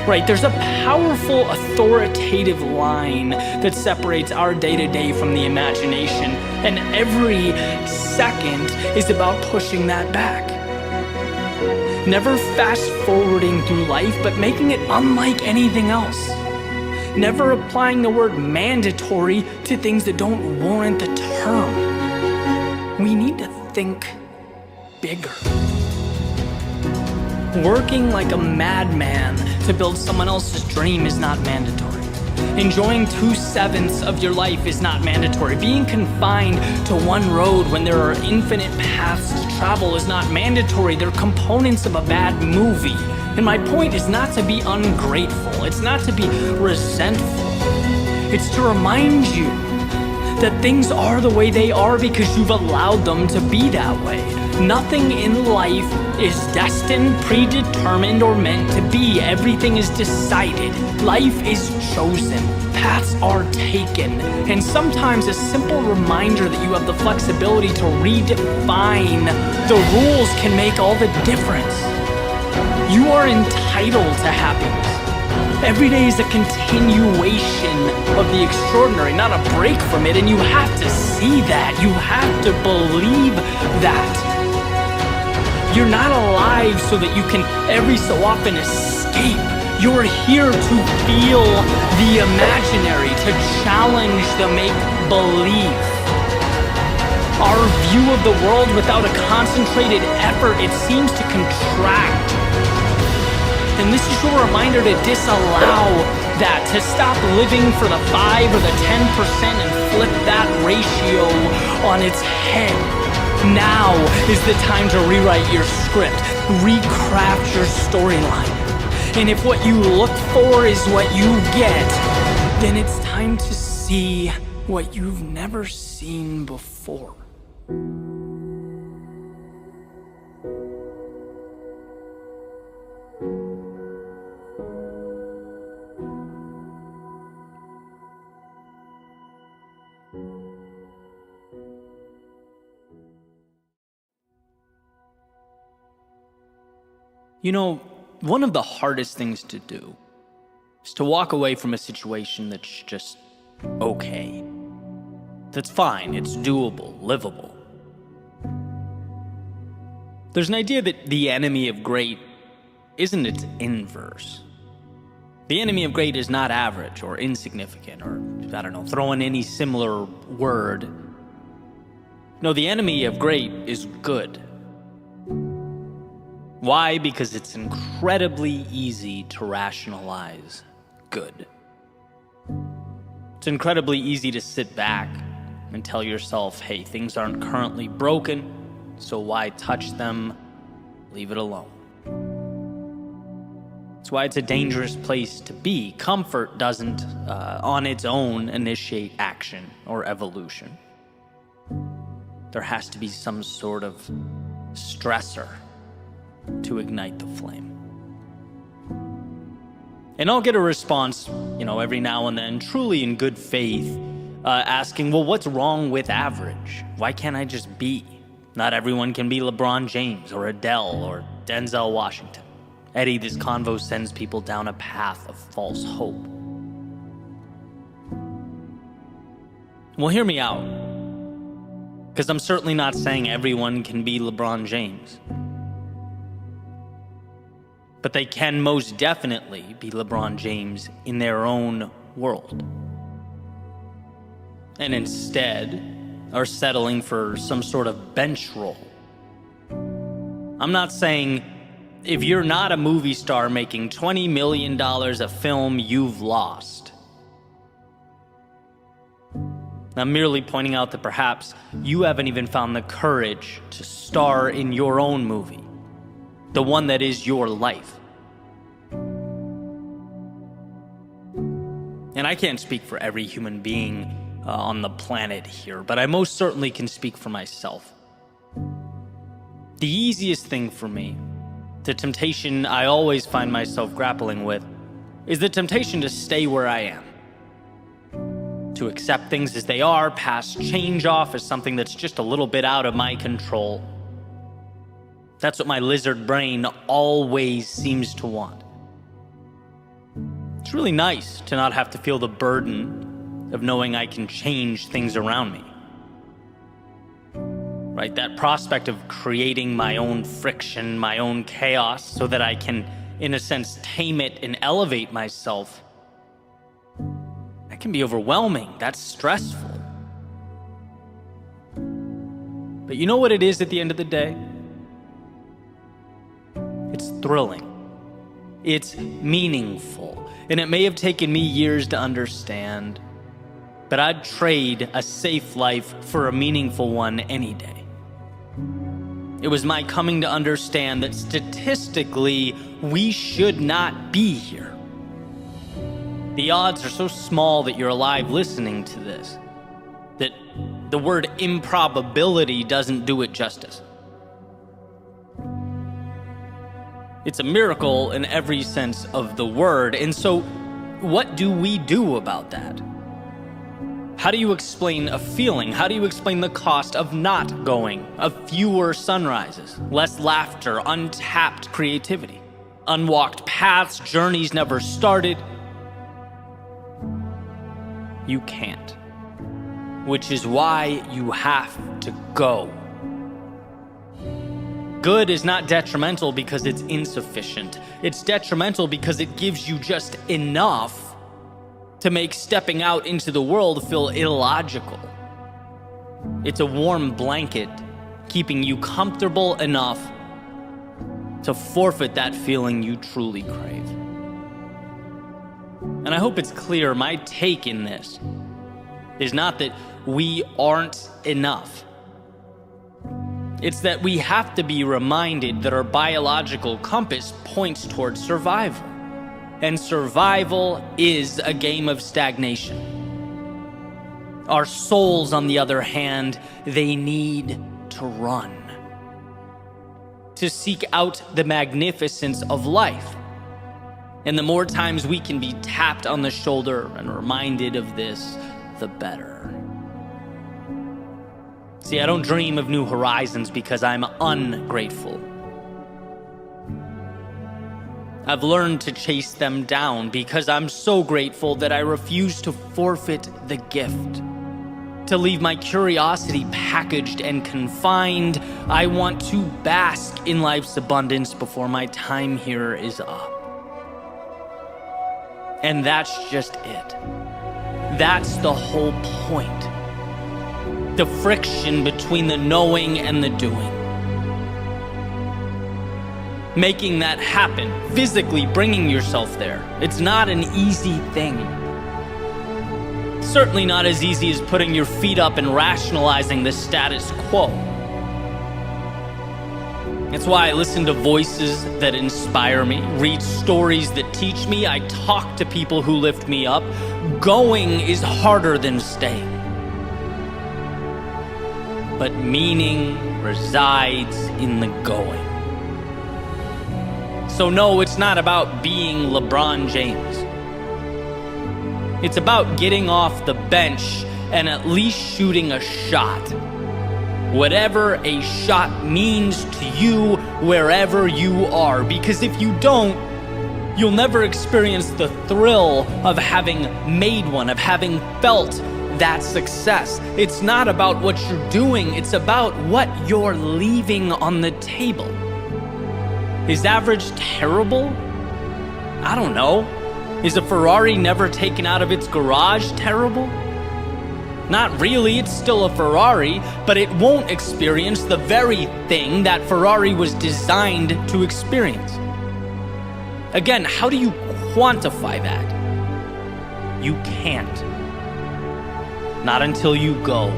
right? There's a powerful authoritative line that separates our day-to-day from the imagination, and every second is about pushing that back. Never fast-forwarding through life, but making it unlike anything else. Never applying the word mandatory to things that don't warrant the term. We need to think bigger. Working like a madman to build someone else's dream is not mandatory. Enjoying 2/7 of your life is not mandatory. Being confined to one road when there are infinite paths to travel is not mandatory. They're components of a bad movie. And my point is not to be ungrateful. It's not to be resentful. It's to remind you that things are the way they are because you've allowed them to be that way. Nothing in life is destined, predetermined, or meant to be. Everything is decided. Life is chosen. Paths are taken. And sometimes a simple reminder that you have the flexibility to redefine the rules can make all the difference. You are entitled to happiness. Every day is a continuation of the extraordinary, not a break from it, and you have to see that. You have to believe that. You're not alive so that you can every so often escape. You're here to feel the imaginary, to challenge the make-believe. Our view of the world without a concentrated effort, it seems to contract. And this is your reminder to disallow that, to stop living for the 5 or the 10% and flip that ratio on its head. Now is the time to rewrite your script, recraft your storyline. And if what you look for is what you get, then it's time to see what you've never seen before. You know, one of the hardest things to do is to walk away from a situation that's just okay. That's fine, it's doable, livable. There's an idea that the enemy of great isn't its inverse. The enemy of great is not average or insignificant or, I don't know, throw in any similar word. No, the enemy of great is good. Why? Because it's incredibly easy to rationalize good. It's incredibly easy to sit back and tell yourself, hey, things aren't currently broken, so why touch them? Leave it alone. That's why it's a dangerous place to be. Comfort doesn't, on its own, initiate action or evolution. There has to be some sort of stressor to ignite the flame. And I'll get a response, every now and then, truly in good faith, asking, well, what's wrong with average? Why can't I just be? Not everyone can be LeBron James or Adele or Denzel Washington. Eddie, this convo sends people down a path of false hope. Well, hear me out, because I'm certainly not saying everyone can be LeBron James. But they can most definitely be LeBron James in their own world. And instead are settling for some sort of bench role. I'm not saying if you're not a movie star making $20 million a film, you've lost. I'm merely pointing out that perhaps you haven't even found the courage to star in your own movie, the one that is your life. And I can't speak for every human being on the planet here, but I most certainly can speak for myself. The easiest thing for me, the temptation I always find myself grappling with, is the temptation to stay where I am. To accept things as they are, pass change off as something that's just a little bit out of my control. That's what my lizard brain always seems to want. It's really nice to not have to feel the burden of knowing I can change things around me. Right? That prospect of creating my own friction, my own chaos, so that I can, in a sense, tame it and elevate myself. That can be overwhelming. That's stressful. But you know what it is at the end of the day? It's thrilling. It's meaningful. And it may have taken me years to understand, but I'd trade a safe life for a meaningful one any day. It was my coming to understand that statistically, we should not be here. The odds are so small that you're alive listening to this, that the word improbability doesn't do it justice. It's a miracle in every sense of the word. And so, what do we do about that? How do you explain a feeling? How do you explain the cost of not going? Of fewer sunrises, less laughter, untapped creativity, unwalked paths, journeys never started? You can't. Which is why you have to go. Good is not detrimental because it's insufficient. It's detrimental because it gives you just enough to make stepping out into the world feel illogical. It's a warm blanket keeping you comfortable enough to forfeit that feeling you truly crave. And I hope it's clear my take in this is not that we aren't enough. It's that we have to be reminded that our biological compass points towards survival. And survival is a game of stagnation. Our souls, on the other hand, they need to run, to seek out the magnificence of life. And the more times we can be tapped on the shoulder and reminded of this, the better. See, I don't dream of new horizons because I'm ungrateful. I've learned to chase them down because I'm so grateful that I refuse to forfeit the gift. To leave my curiosity packaged and confined, I want to bask in life's abundance before my time here is up. And that's just it. That's the whole point. The friction between the knowing and the doing. Making that happen, physically bringing yourself there, it's not an easy thing. Certainly not as easy as putting your feet up and rationalizing the status quo. It's why I listen to voices that inspire me, read stories that teach me, I talk to people who lift me up. Going is harder than staying. But meaning resides in the going. So no, it's not about being LeBron James. It's about getting off the bench and at least shooting a shot. Whatever a shot means to you, wherever you are. Because if you don't, you'll never experience the thrill of having made one, of having felt that success. It's not about what you're doing, it's about what you're leaving on the table. Is average terrible? I don't know. Is a Ferrari never taken out of its garage terrible? Not really, it's still a Ferrari, but it won't experience the very thing that Ferrari was designed to experience. Again, how do you quantify that? You can't. Not until you go.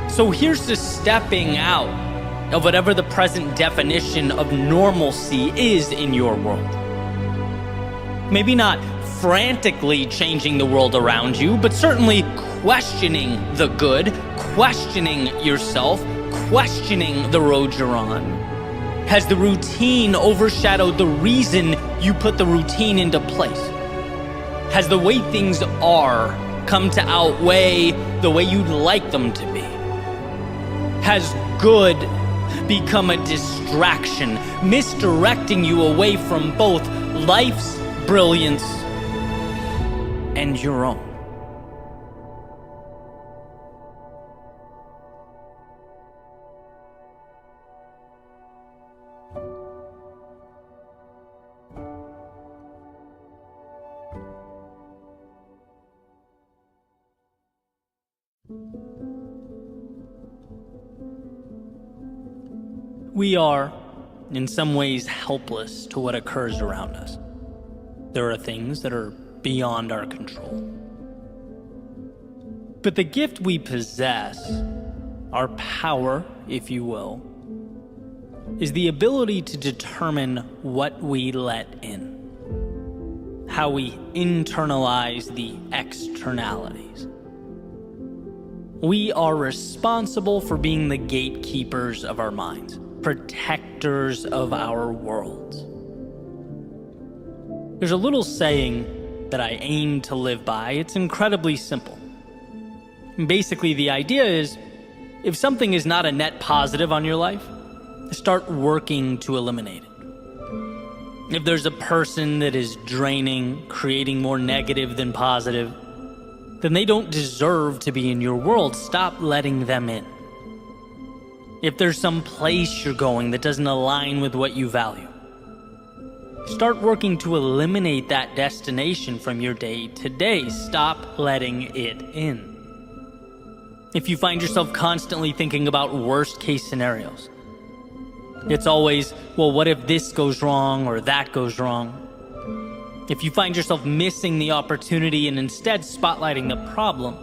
So here's to stepping out of whatever the present definition of normalcy is in your world. Maybe not frantically changing the world around you, but certainly questioning the good, questioning yourself, questioning the road you're on. Has the routine overshadowed the reason you put the routine into place? Has the way things are come to outweigh the way you'd like them to be? Has good become a distraction, misdirecting you away from both life's brilliance and your own? We are, in some ways, helpless to what occurs around us. There are things that are beyond our control. But the gift we possess, our power, if you will, is the ability to determine what we let in, how we internalize the externalities. We are responsible for being the gatekeepers of our minds, protectors of our worlds. There's a little saying that I aim to live by. It's incredibly simple. Basically, the idea is, if something is not a net positive on your life, start working to eliminate it. If there's a person that is draining, creating more negative than positive, then they don't deserve to be in your world. Stop letting them in. If there's some place you're going that doesn't align with what you value, start working to eliminate that destination from your day to day. Stop letting it in. if you find yourself constantly thinking about worst case scenarios. It's always, well, what if this goes wrong or that goes wrong? If you find yourself missing the opportunity and instead spotlighting the problem,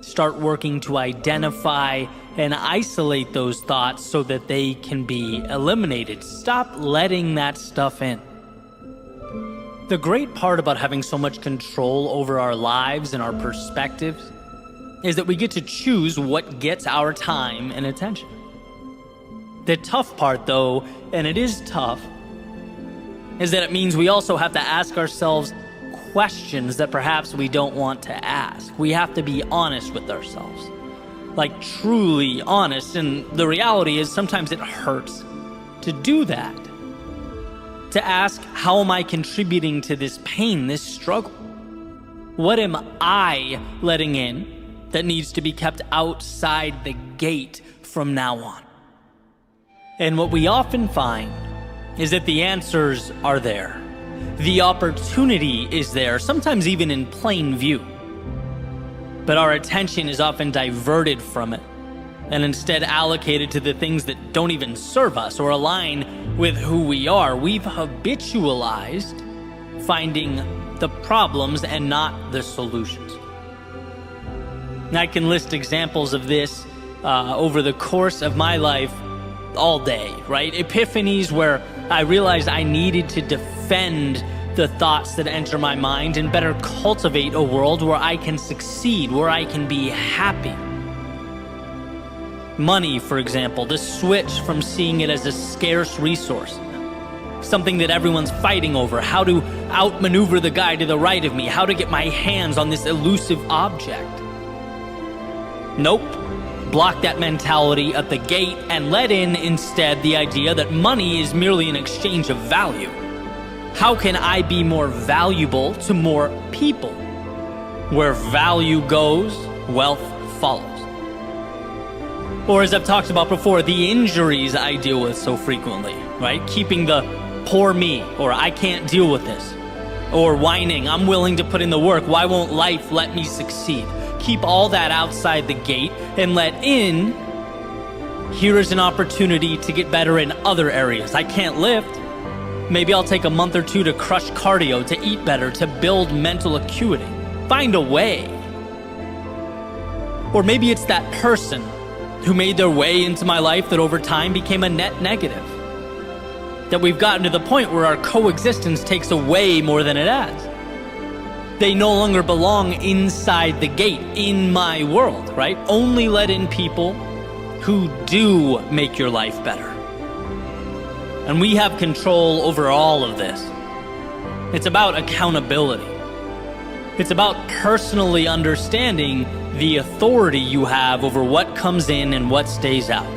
start working to identify and isolate those thoughts so that they can be eliminated. Stop letting that stuff in. The great part about having so much control over our lives and our perspectives is that we get to choose what gets our time and attention. The tough part, though, and it is tough, is that it means we also have to ask ourselves questions that perhaps we don't want to ask. We have to be honest with ourselves, like truly honest. And the reality is sometimes it hurts to do that, to ask, how am I contributing to this pain, this struggle? What am I letting in that needs to be kept outside the gate from now on? And what we often find is that the answers are there. The opportunity is there, sometimes even in plain view. But our attention is often diverted from it and instead allocated to the things that don't even serve us or align with who we are. We've habitualized finding the problems and not the solutions. And I can list examples of this over the course of my life all day, right? Epiphanies where I realized I needed to defend the thoughts that enter my mind and better cultivate a world where I can succeed, where I can be happy. Money, for example, the switch from seeing it as a scarce resource, something that everyone's fighting over, how to outmaneuver the guy to the right of me, how to get my hands on this elusive object. Nope. Block that mentality at the gate and let in instead the idea that money is merely an exchange of value. How can I be more valuable to more people? Where value goes, wealth follows. Or as I've talked about before, the injuries I deal with so frequently, right? Keeping the poor me, or I can't deal with this, or whining, I'm willing to put in the work, why won't life let me succeed? Keep all that outside the gate and let in, here is an opportunity to get better in other areas. I can't lift. Maybe I'll take a month or two to crush cardio, to eat better, to build mental acuity. Find a way. Or maybe it's that person who made their way into my life that over time became a net negative. That we've gotten to the point where our coexistence takes away more than it adds. They no longer belong inside the gate, in my world, right? Only let in people who do make your life better. And we have control over all of this. It's about accountability. It's about personally understanding the authority you have over what comes in and what stays out.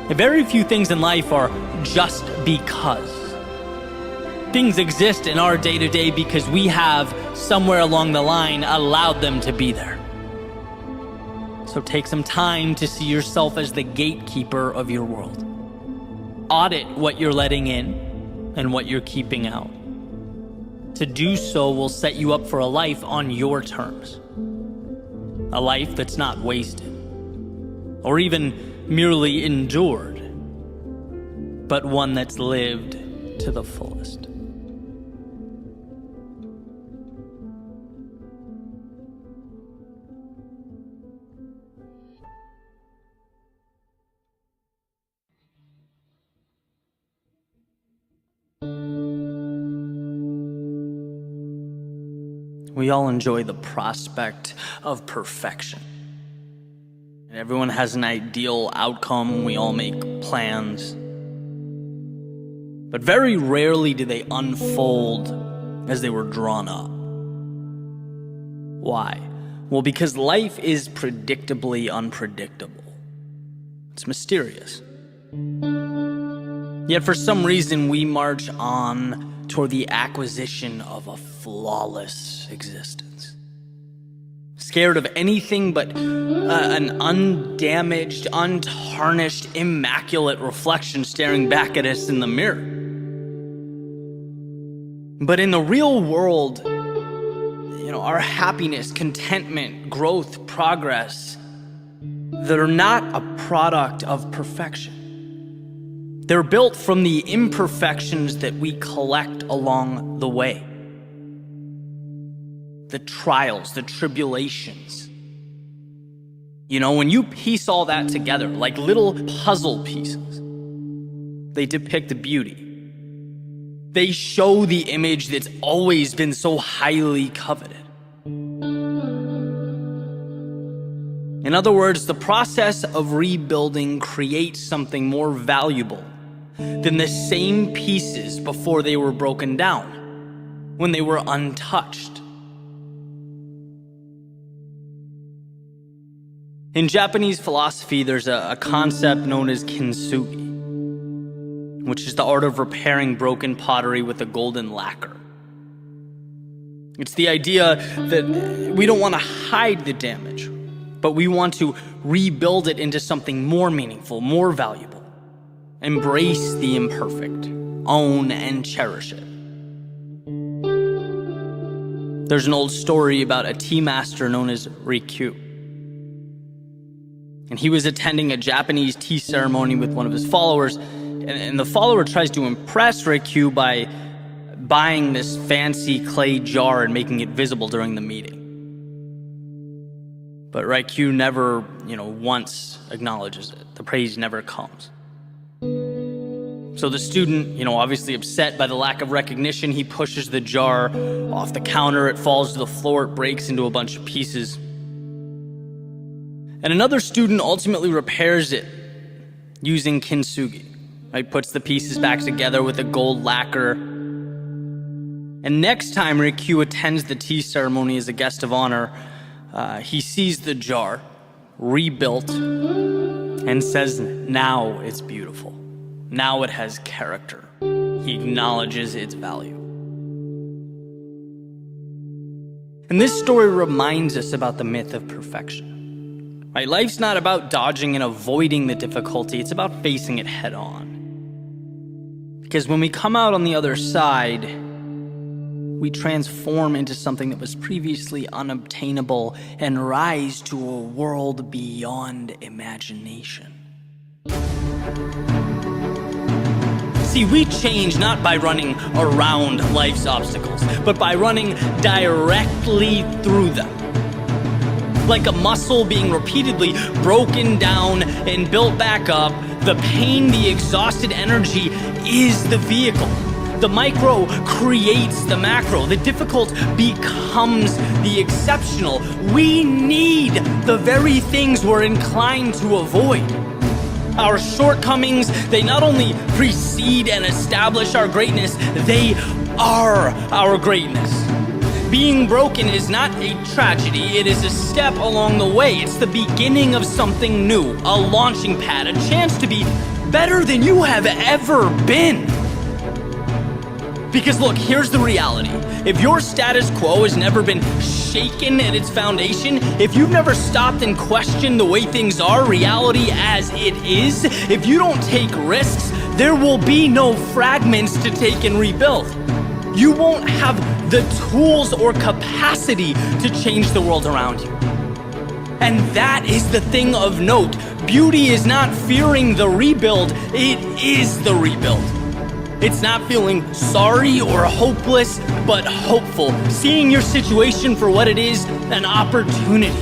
Very few things in life are just because. Things exist in our day-to-day because we have, somewhere along the line, allowed them to be there. So take some time to see yourself as the gatekeeper of your world. Audit what you're letting in and what you're keeping out. To do so will set you up for a life on your terms. A life that's not wasted, or even merely endured, but one that's lived to the fullest. We all enjoy the prospect of perfection. And everyone has an ideal outcome. We all make plans. But very rarely do they unfold as they were drawn up. Why? Well, because life is predictably unpredictable. It's mysterious. Yet for some reason, we march on toward the acquisition of a flawless existence. Scared of anything but an undamaged, untarnished, immaculate reflection staring back at us in the mirror. But in the real world, our happiness, contentment, growth, progress, they're not a product of perfection. They're built from the imperfections that we collect along the way. The trials, the tribulations. When you piece all that together like little puzzle pieces, they depict the beauty. They show the image that's always been so highly coveted. In other words, the process of rebuilding creates something more valuable than the same pieces before they were broken down, when they were untouched. In Japanese philosophy, there's a concept known as kintsugi, which is the art of repairing broken pottery with a golden lacquer. It's the idea that we don't want to hide the damage, but we want to rebuild it into something more meaningful, more valuable. Embrace the imperfect, own and cherish it. There's an old story about a tea master known as Rikyu. And he was attending a Japanese tea ceremony with one of his followers, and the follower tries to impress Rikyu by buying this fancy clay jar and making it visible during the meeting. But Rikyu never, once acknowledges it. The praise never comes. So the student, obviously upset by the lack of recognition, he pushes the jar off the counter. It falls to the floor. It breaks into a bunch of pieces. And another student ultimately repairs it using kintsugi. Right? Puts the pieces back together with a gold lacquer. And next time Rikyu attends the tea ceremony as a guest of honor, he sees the jar rebuilt and says, now it's beautiful. Now it has character. He acknowledges its value. And this story reminds us about the myth of perfection. Right? Life's not about dodging and avoiding the difficulty. It's about facing it head on. Because when we come out on the other side, we transform into something that was previously unobtainable and rise to a world beyond imagination. See, we change not by running around life's obstacles, but by running directly through them. Like a muscle being repeatedly broken down and built back up, the pain, the exhausted energy is the vehicle. The micro creates the macro. The difficult becomes the exceptional. We need the very things we're inclined to avoid. Our shortcomings, they not only precede and establish our greatness, they are our greatness. Being broken is not a tragedy, it is a step along the way. It's the beginning of something new, a launching pad, a chance to be better than you have ever been. Because look, here's the reality. If your status quo has never been shaken at its foundation, if you've never stopped and questioned the way things are, reality as it is, if you don't take risks, there will be no fragments to take and rebuild. You won't have the tools or capacity to change the world around you. And that is the thing of note. Beauty is not fearing the rebuild, it is the rebuild. It's not feeling sorry or hopeless, but hopeful. Seeing your situation for what it is, an opportunity.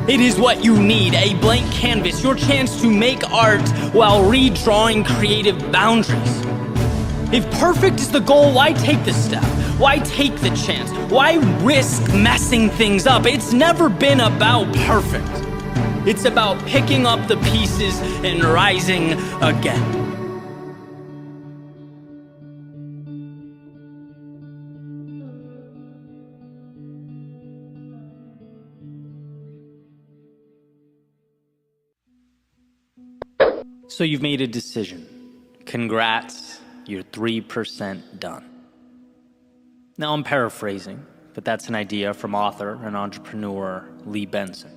It is what you need, a blank canvas, your chance to make art while redrawing creative boundaries. If perfect is the goal, why take the step? Why take the chance? Why risk messing things up? It's never been about perfect. It's about picking up the pieces and rising again. So you've made a decision. Congrats, you're 3% done. Now I'm paraphrasing, but that's an idea from author and entrepreneur Lee Benson.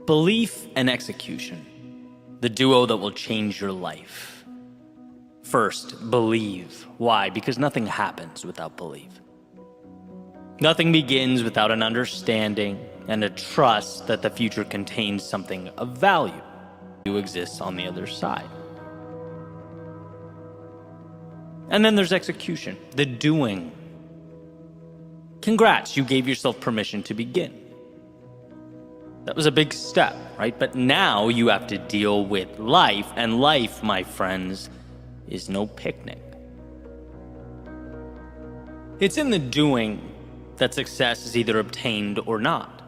Belief and execution, the duo that will change your life. First, believe. Why? Because nothing happens without belief. Nothing begins without an understanding and a trust that the future contains something of value that exists on the other side. And then there's execution, the doing. Congrats, you gave yourself permission to begin. That was a big step, right? But now you have to deal with life, and life, my friends, is no picnic. It's in the doing that success is either obtained or not,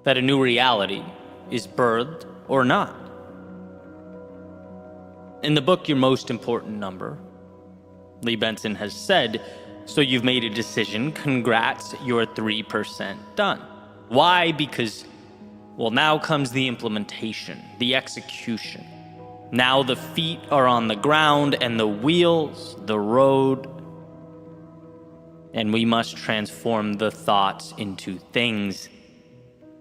that a new reality is birthed or not. In the book, Your Most Important Number, Lee Benson has said, so you've made a decision, congrats, you're 3% done. Why? Because, well, now comes the implementation, the execution. Now the feet are on the ground and the wheels, the road, and we must transform the thoughts into things.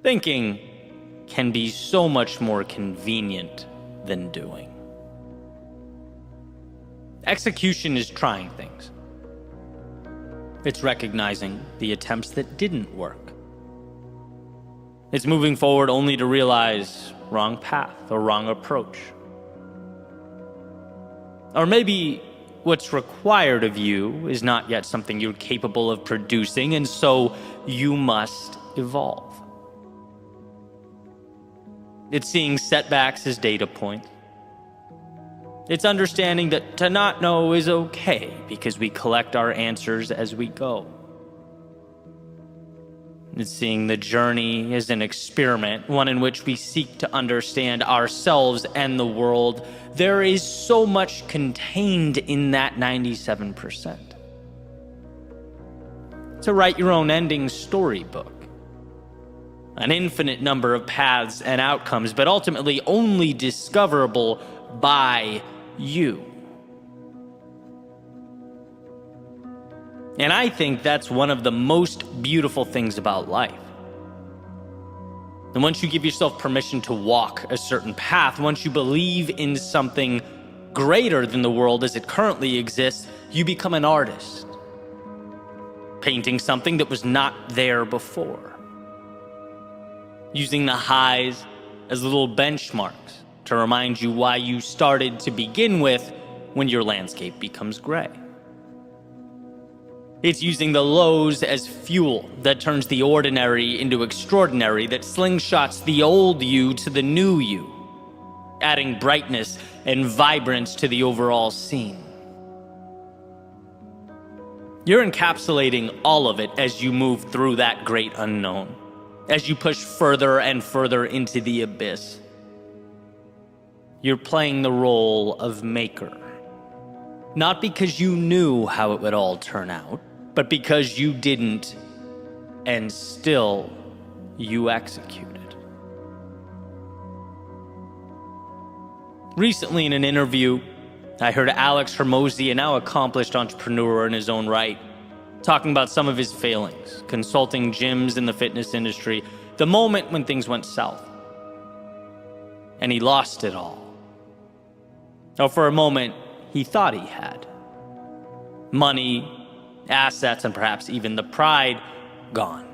Thinking can be so much more convenient than doing. Execution is trying things. It's recognizing the attempts that didn't work. It's moving forward only to realize wrong path or wrong approach. Or maybe what's required of you is not yet something you're capable of producing, and so you must evolve. It's seeing setbacks as data points. It's understanding that to not know is okay because we collect our answers as we go. It's seeing the journey as an experiment, one in which we seek to understand ourselves and the world. There is so much contained in that 97%. To write your own ending storybook. An infinite number of paths and outcomes, but ultimately only discoverable by you. And I think that's one of the most beautiful things about life. And once you give yourself permission to walk a certain path, once you believe in something greater than the world as it currently exists, you become an artist, painting something that was not there before, using the highs as little benchmarks to remind you why you started to begin with when your landscape becomes gray. It's using the lows as fuel that turns the ordinary into extraordinary, that slingshots the old you to the new you, adding brightness and vibrance to the overall scene. You're encapsulating all of it as you move through that great unknown, as you push further and further into the abyss. You're playing the role of maker. Not because you knew how it would all turn out, but because you didn't, and still you executed. Recently in an interview, I heard Alex Hormozi, a now accomplished entrepreneur in his own right, talking about some of his failings, consulting gyms in the fitness industry, the moment when things went south. And he lost it all. Now, for a moment, he thought he had. Money, assets, and perhaps even the pride gone.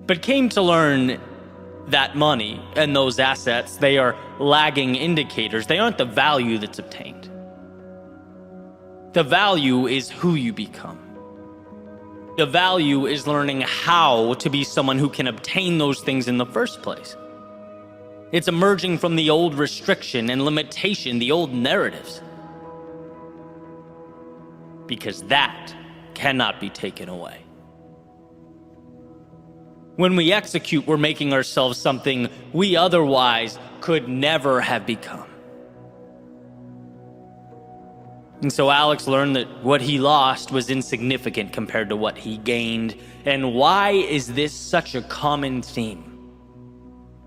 But came to learn that money and those assets, they are lagging indicators. They aren't the value that's obtained. The value is who you become. The value is learning how to be someone who can obtain those things in the first place. It's emerging from the old restriction and limitation, the old narratives. Because that cannot be taken away. When we execute, we're making ourselves something we otherwise could never have become. And so Alex learned that what he lost was insignificant compared to what he gained. And why is this such a common theme?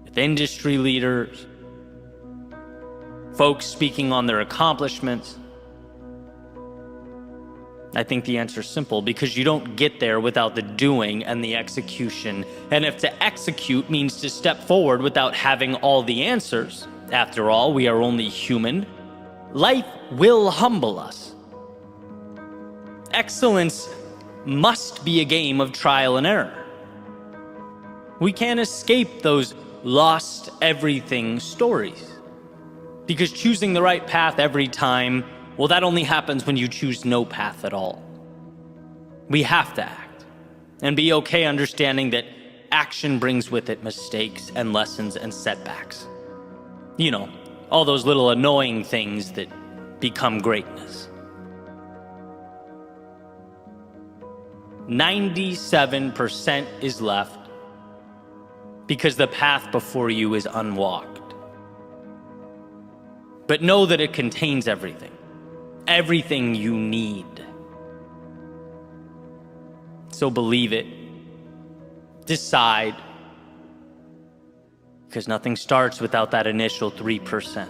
With industry leaders, folks speaking on their accomplishments. I think the answer is simple, because you don't get there without the doing and the execution. And if to execute means to step forward without having all the answers, after all, we are only human, life will humble us. Excellence must be a game of trial and error. We can't escape those lost everything stories. Because choosing the right path every time, well, that only happens when you choose no path at all. We have to act and be okay understanding that action brings with it mistakes and lessons and setbacks. You know, all those little annoying things that become greatness. 97% is left because the path before you is unwalked. But know that it contains everything you need. So believe it, decide, because nothing starts without that initial 3%.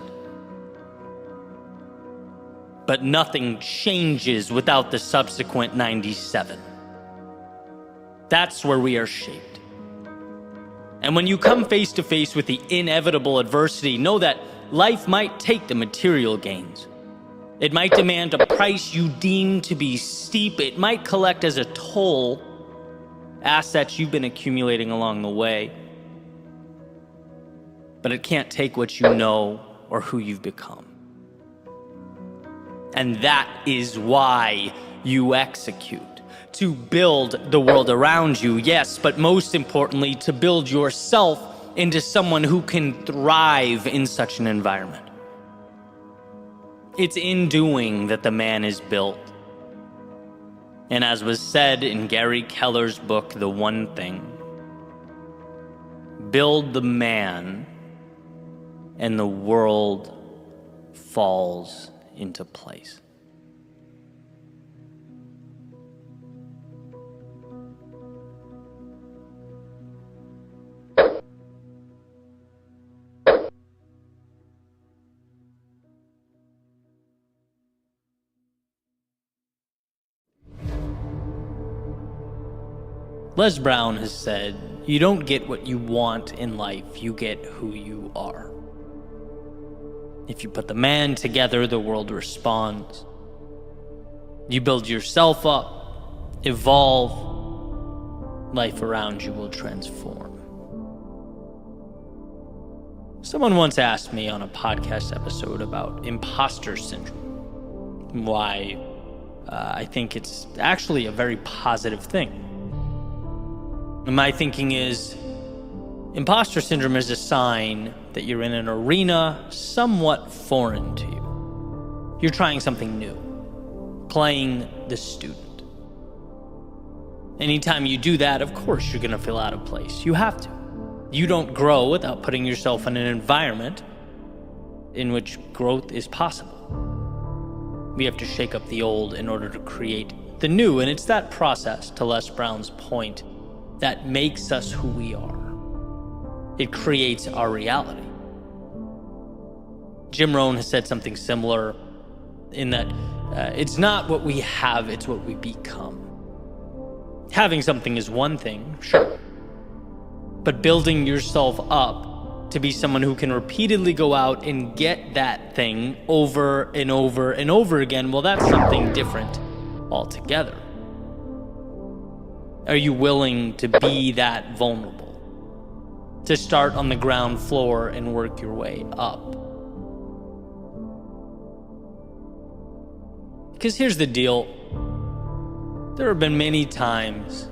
But nothing changes without the subsequent 97. That's where we are shaped. And when you come face to face with the inevitable adversity, know that life might take the material gains. It might demand a price you deem to be steep. It might collect as a toll assets you've been accumulating along the way. But it can't take what you know or who you've become. And that is why you execute. To build the world around you, yes, but most importantly, to build yourself into someone who can thrive in such an environment. It's in doing that the man is built. And as was said in Gary Keller's book, The One Thing, build the man and the world falls into place. Les Brown has said, you don't get what you want in life, you get who you are. If you put the man together, the world responds. You build yourself up, evolve, life around you will transform. Someone once asked me on a podcast episode about imposter syndrome, why I think it's actually a very positive thing. And my thinking is, imposter syndrome is a sign that you're in an arena somewhat foreign to you. You're trying something new, playing the student. Anytime you do that, of course you're going to feel out of place. You have to. You don't grow without putting yourself in an environment in which growth is possible. We have to shake up the old in order to create the new, and it's that process, to Les Brown's point, that makes us who we are. It creates our reality. Jim Rohn has said something similar in that it's not what we have, it's what we become. Having something is one thing, sure. But building yourself up to be someone who can repeatedly go out and get that thing over and over and over again, well, that's something different altogether. Are you willing to be that vulnerable? To start on the ground floor and work your way up? Because here's the deal. There have been many times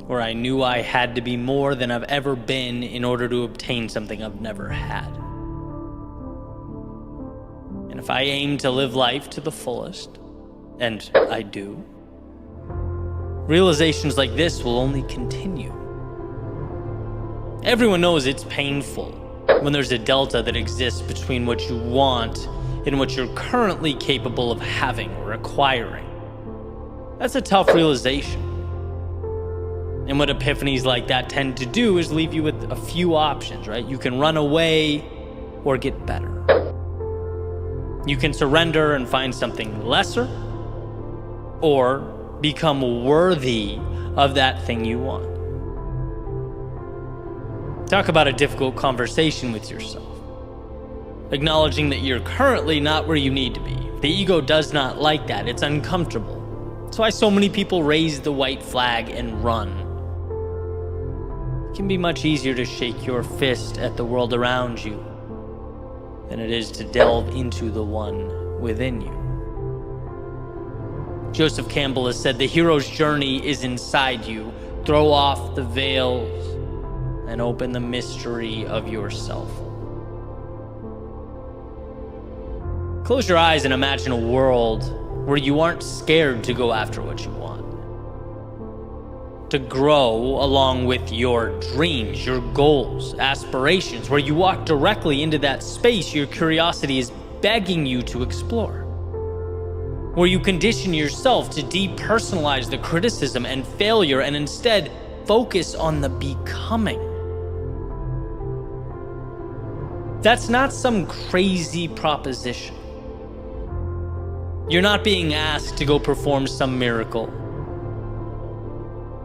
where I knew I had to be more than I've ever been in order to obtain something I've never had. And if I aim to live life to the fullest, and I do, realizations like this will only continue. Everyone knows it's painful when there's a delta that exists between what you want and what you're currently capable of having or acquiring. That's a tough realization. And what epiphanies like that tend to do is leave you with a few options, right? You can run away or get better. You can surrender and find something lesser, or become worthy of that thing you want. Talk about a difficult conversation with yourself. acknowledging that you're currently not where you need to be. The ego does not like that. It's uncomfortable. That's why so many people raise the white flag and run. It can be much easier to shake your fist at the world around you than it is to delve into the one within you. Joseph Campbell has said, the hero's journey is inside you. Throw off the veils and open the mystery of yourself. Close your eyes and imagine a world where you aren't scared to go after what you want. To grow along with your dreams, your goals, aspirations, where you walk directly into that space your curiosity is begging you to explore. Where you condition yourself to depersonalize the criticism and failure and instead focus on the becoming. That's not some crazy proposition. You're not being asked to go perform some miracle.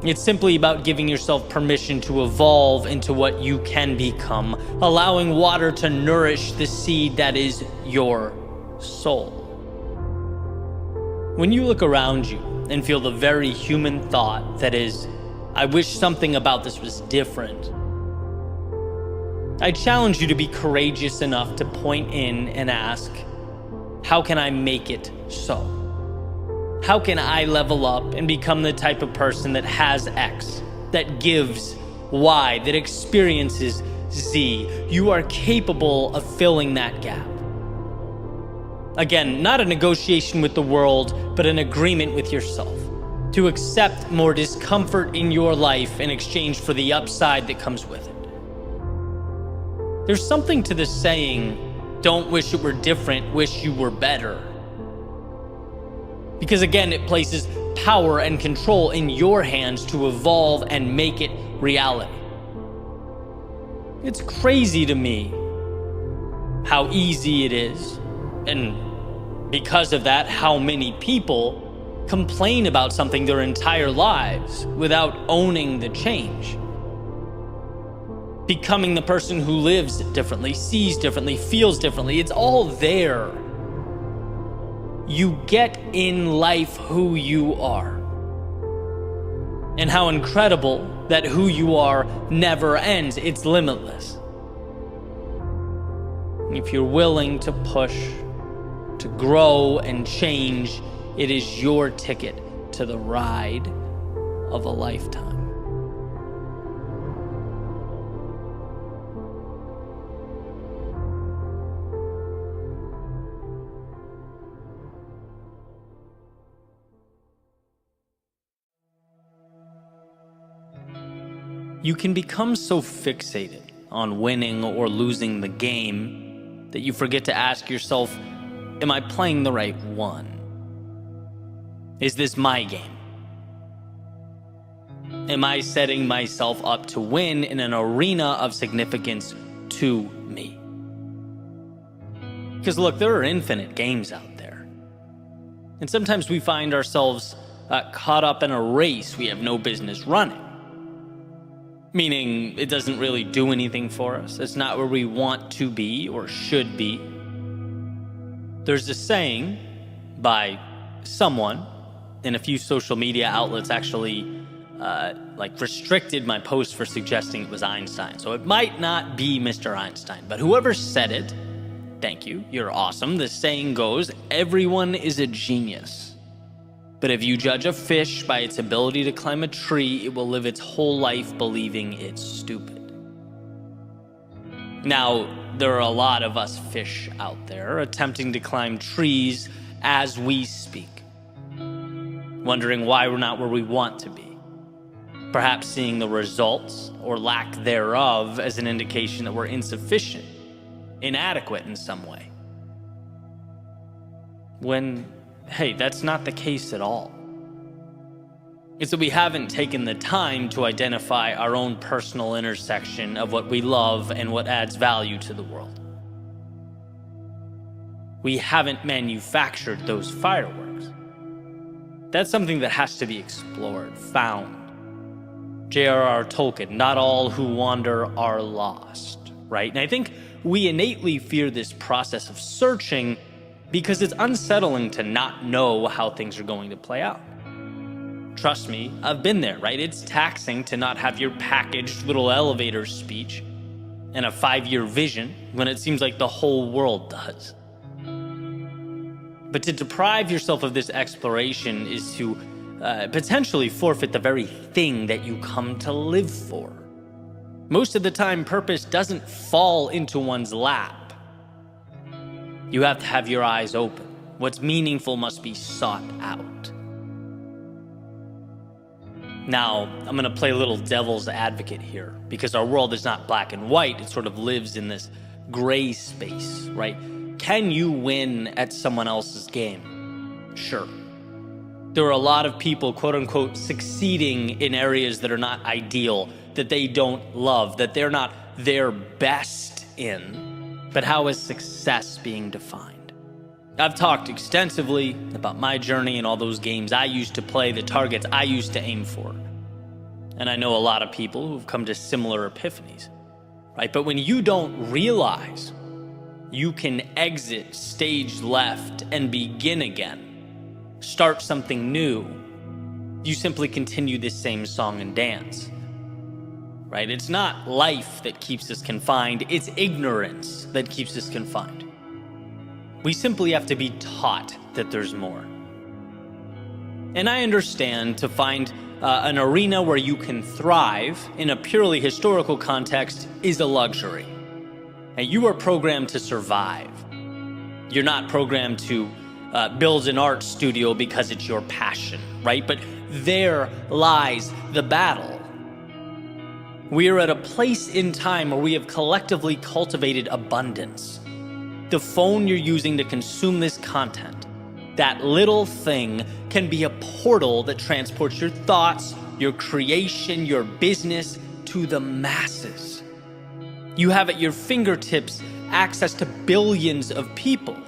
It's simply about giving yourself permission to evolve into what you can become, allowing water to nourish the seed that is your soul. When you look around you and feel the very human thought that is, I wish something about this was different, I challenge you to be courageous enough to point in and ask, how can I make it so? How can I level up and become the type of person that has X, that gives Y, that experiences Z? You are capable of filling that gap. Again, not a negotiation with the world, but an agreement with yourself to accept more discomfort in your life in exchange for the upside that comes with it. There's something to the saying, don't wish it were different, wish you were better. Because again, it places power and control in your hands to evolve and make it reality. It's crazy to me how easy it is, and because of that, how many people complain about something their entire lives without owning the change. Becoming the person who lives differently, sees differently, feels differently. It's all there. You get in life who you are. And how incredible that who you are never ends. It's limitless. If you're willing to push, to grow and change, it is your ticket to the ride of a lifetime. You can become so fixated on winning or losing the game that you forget to ask yourself, am I playing the right one? Is this my game? Am I setting myself up to win in an arena of significance to me? Because look, there are infinite games out there. And sometimes we find ourselves caught up in a race we have no business running. Meaning it doesn't really do anything for us. It's not where we want to be or should be. There's a saying by someone, and a few social media outlets actually restricted my post for suggesting it was Einstein. So it might not be Mr. Einstein, but whoever said it, thank you, you're awesome. The saying goes, everyone is a genius. But if you judge a fish by its ability to climb a tree, it will live its whole life believing it's stupid. Now, there are a lot of us fish out there attempting to climb trees as we speak, wondering why we're not where we want to be. Perhaps seeing the results or lack thereof as an indication that we're insufficient, inadequate in some way. When hey, that's not the case at all. It's that we haven't taken the time to identify our own personal intersection of what we love and what adds value to the world. We haven't manufactured those fireworks. That's something that has to be explored, found. J.R.R. Tolkien, not all who wander are lost, right? And I think we innately fear this process of searching because it's unsettling to not know how things are going to play out. Trust me, I've been there, right? It's taxing to not have your packaged little elevator speech and a 5-year vision when it seems like the whole world does. But to deprive yourself of this exploration is to potentially forfeit the very thing that you come to live for. Most of the time, purpose doesn't fall into one's lap. You have to have your eyes open. What's meaningful must be sought out. Now, I'm going to play a little devil's advocate here, because our world is not black and white. It sort of lives in this gray space, right? Can you win at someone else's game? Sure. There are a lot of people, quote unquote, succeeding in areas that are not ideal, that they don't love, that they're not their best in. But how is success being defined? I've talked extensively about my journey and all those games I used to play, the targets I used to aim for. And I know a lot of people who've come to similar epiphanies, right? But when you don't realize you can exit stage left and begin again, start something new, you simply continue this same song and dance. Right? It's not life that keeps us confined, it's ignorance that keeps us confined. We simply have to be taught that there's more. And I understand to find an arena where you can thrive in a purely historical context is a luxury. And you are programmed to survive. You're not programmed to build an art studio because it's your passion, right? But there lies the battle. We are at a place in time where we have collectively cultivated abundance. The phone you're using to consume this content, that little thing can be a portal that transports your thoughts, your creation, your business to the masses. You have at your fingertips access to billions of people.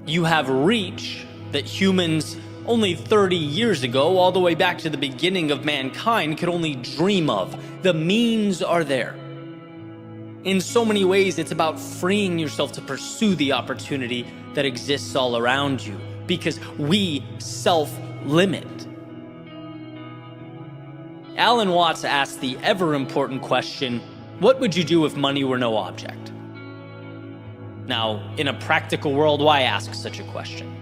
You have reach that humans only 30 years ago, all the way back to the beginning of mankind, could only dream of. The means are there. In so many ways, it's about freeing yourself to pursue the opportunity that exists all around you, because we self-limit. Alan Watts asked the ever-important question, what would you do if money were no object? Now, in a practical world, why ask such a question?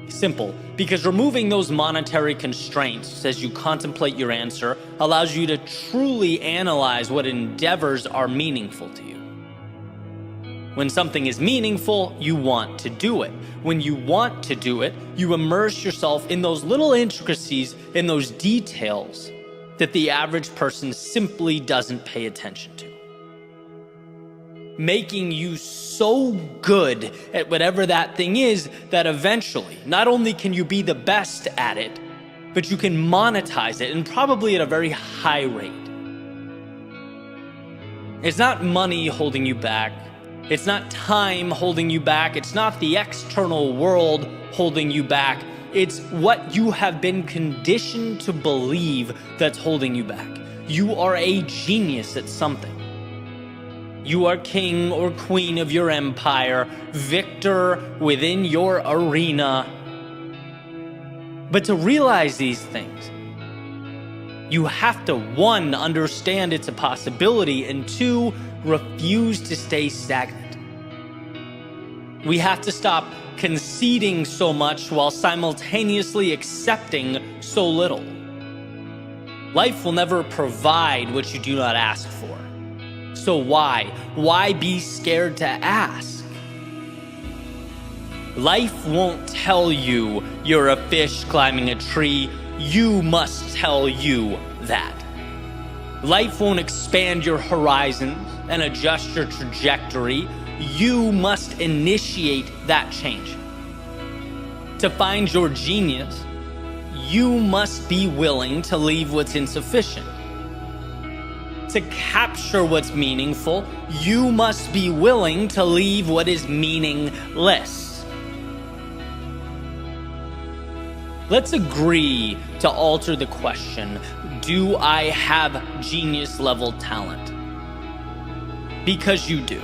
Simple, because removing those monetary constraints as you contemplate your answer allows you to truly analyze what endeavors are meaningful to you. When something is meaningful, you want to do it. When you want to do it, you immerse yourself in those little intricacies, in those details that the average person simply doesn't pay attention to. Making you so good at whatever that thing is that eventually, not only can you be the best at it, but you can monetize it, and probably at a very high rate. It's not money holding you back. It's not time holding you back. It's not the external world holding you back. It's what you have been conditioned to believe that's holding you back. You are a genius at something. You are king or queen of your empire, victor within your arena. But to realize these things, you have to, 1, understand it's a possibility, and 2, refuse to stay stagnant. We have to stop conceding so much while simultaneously accepting so little. Life will never provide what you do not ask for. So why? Why be scared to ask? Life won't tell you you're a fish climbing a tree. You must tell you that. Life won't expand your horizons and adjust your trajectory. You must initiate that change. To find your genius, you must be willing to leave what's insufficient. To capture what's meaningful, you must be willing to leave what is meaningless. Let's agree to alter the question, do I have genius level talent? because you do.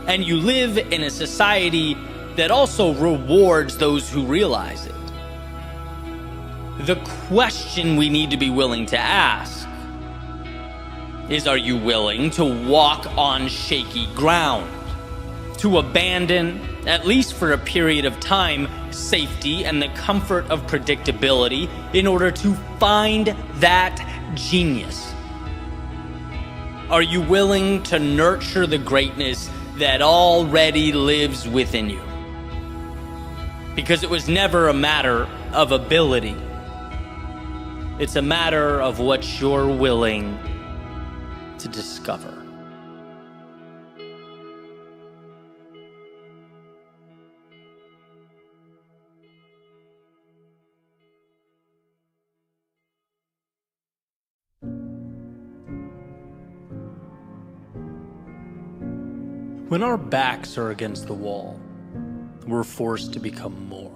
And you live in a society that also rewards those who realize it. The question we need to be willing to ask is, are you willing to walk on shaky ground? To abandon, at least for a period of time, safety and the comfort of predictability in order to find that genius? Are you willing to nurture the greatness that already lives within you? Because it was never a matter of ability. It's a matter of what you're willing to discover. When our backs are against the wall, we're forced to become more.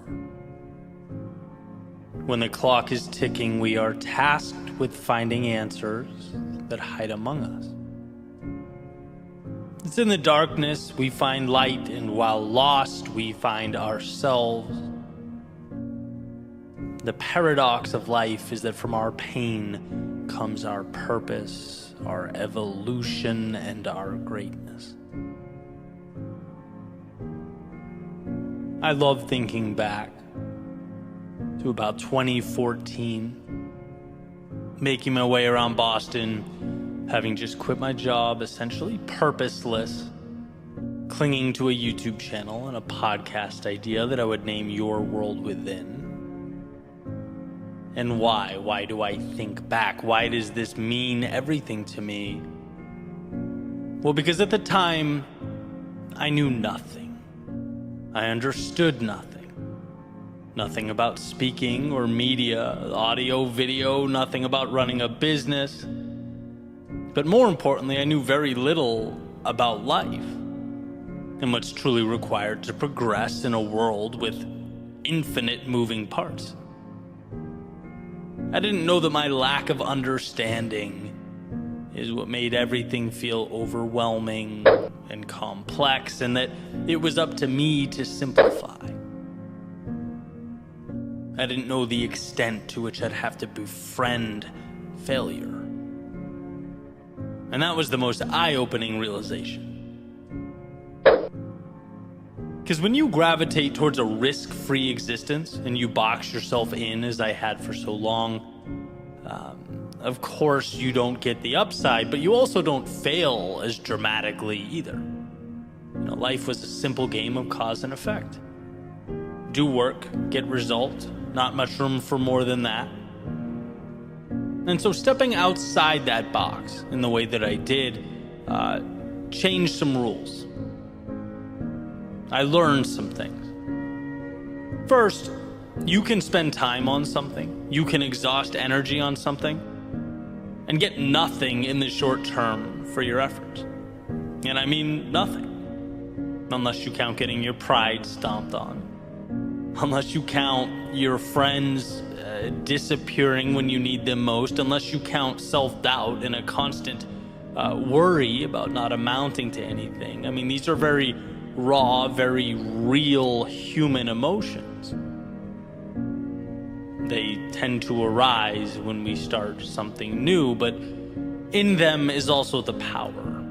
When the clock is ticking, we are tasked with finding answers that hide among us. It's in the darkness we find light, and while lost, we find ourselves. The paradox of life is that from our pain comes our purpose, our evolution, and our greatness. I love thinking back to about 2014, making my way around Boston, having just quit my job, essentially purposeless, clinging to a YouTube channel and a podcast idea that I would name Your World Within. And why? Why do I think back? Why does this mean everything to me? Well, because at the time, I knew nothing. I understood nothing. Nothing about speaking or media, audio, video, nothing about running a business. But more importantly, I knew very little about life and what's truly required to progress in a world with infinite moving parts. I didn't know that my lack of understanding is what made everything feel overwhelming and complex, and that it was up to me to simplify. I didn't know the extent to which I'd have to befriend failure. And that was the most eye-opening realization. Because when you gravitate towards a risk-free existence and you box yourself in, as I had for so long, of course you don't get the upside, but you also don't fail as dramatically either. Life was a simple game of cause and effect. Do work, get result, not much room for more than that. And so stepping outside that box in the way that I did changed some rules. I learned some things. First, you can spend time on something, you can exhaust energy on something, and get nothing in the short term for your efforts. And I mean nothing. Unless you count getting your pride stomped on. Unless you count your friends disappearing when you need them most. Unless you count self-doubt and a constant worry about not amounting to anything. I mean, these are very raw, very real human emotions. They tend to arise when we start something new, but in them is also the power.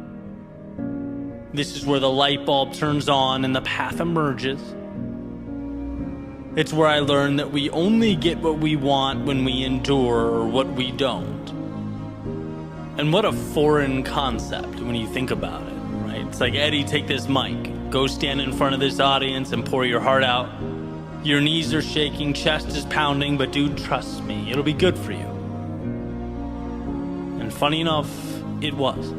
This is where the light bulb turns on and the path emerges. It's where I learned that we only get what we want when we endure what we don't. And what a foreign concept when you think about it, right? It's like, Eddie, take this mic, go stand in front of this audience and pour your heart out. Your knees are shaking, chest is pounding, but dude, trust me, it'll be good for you. And funny enough, it was.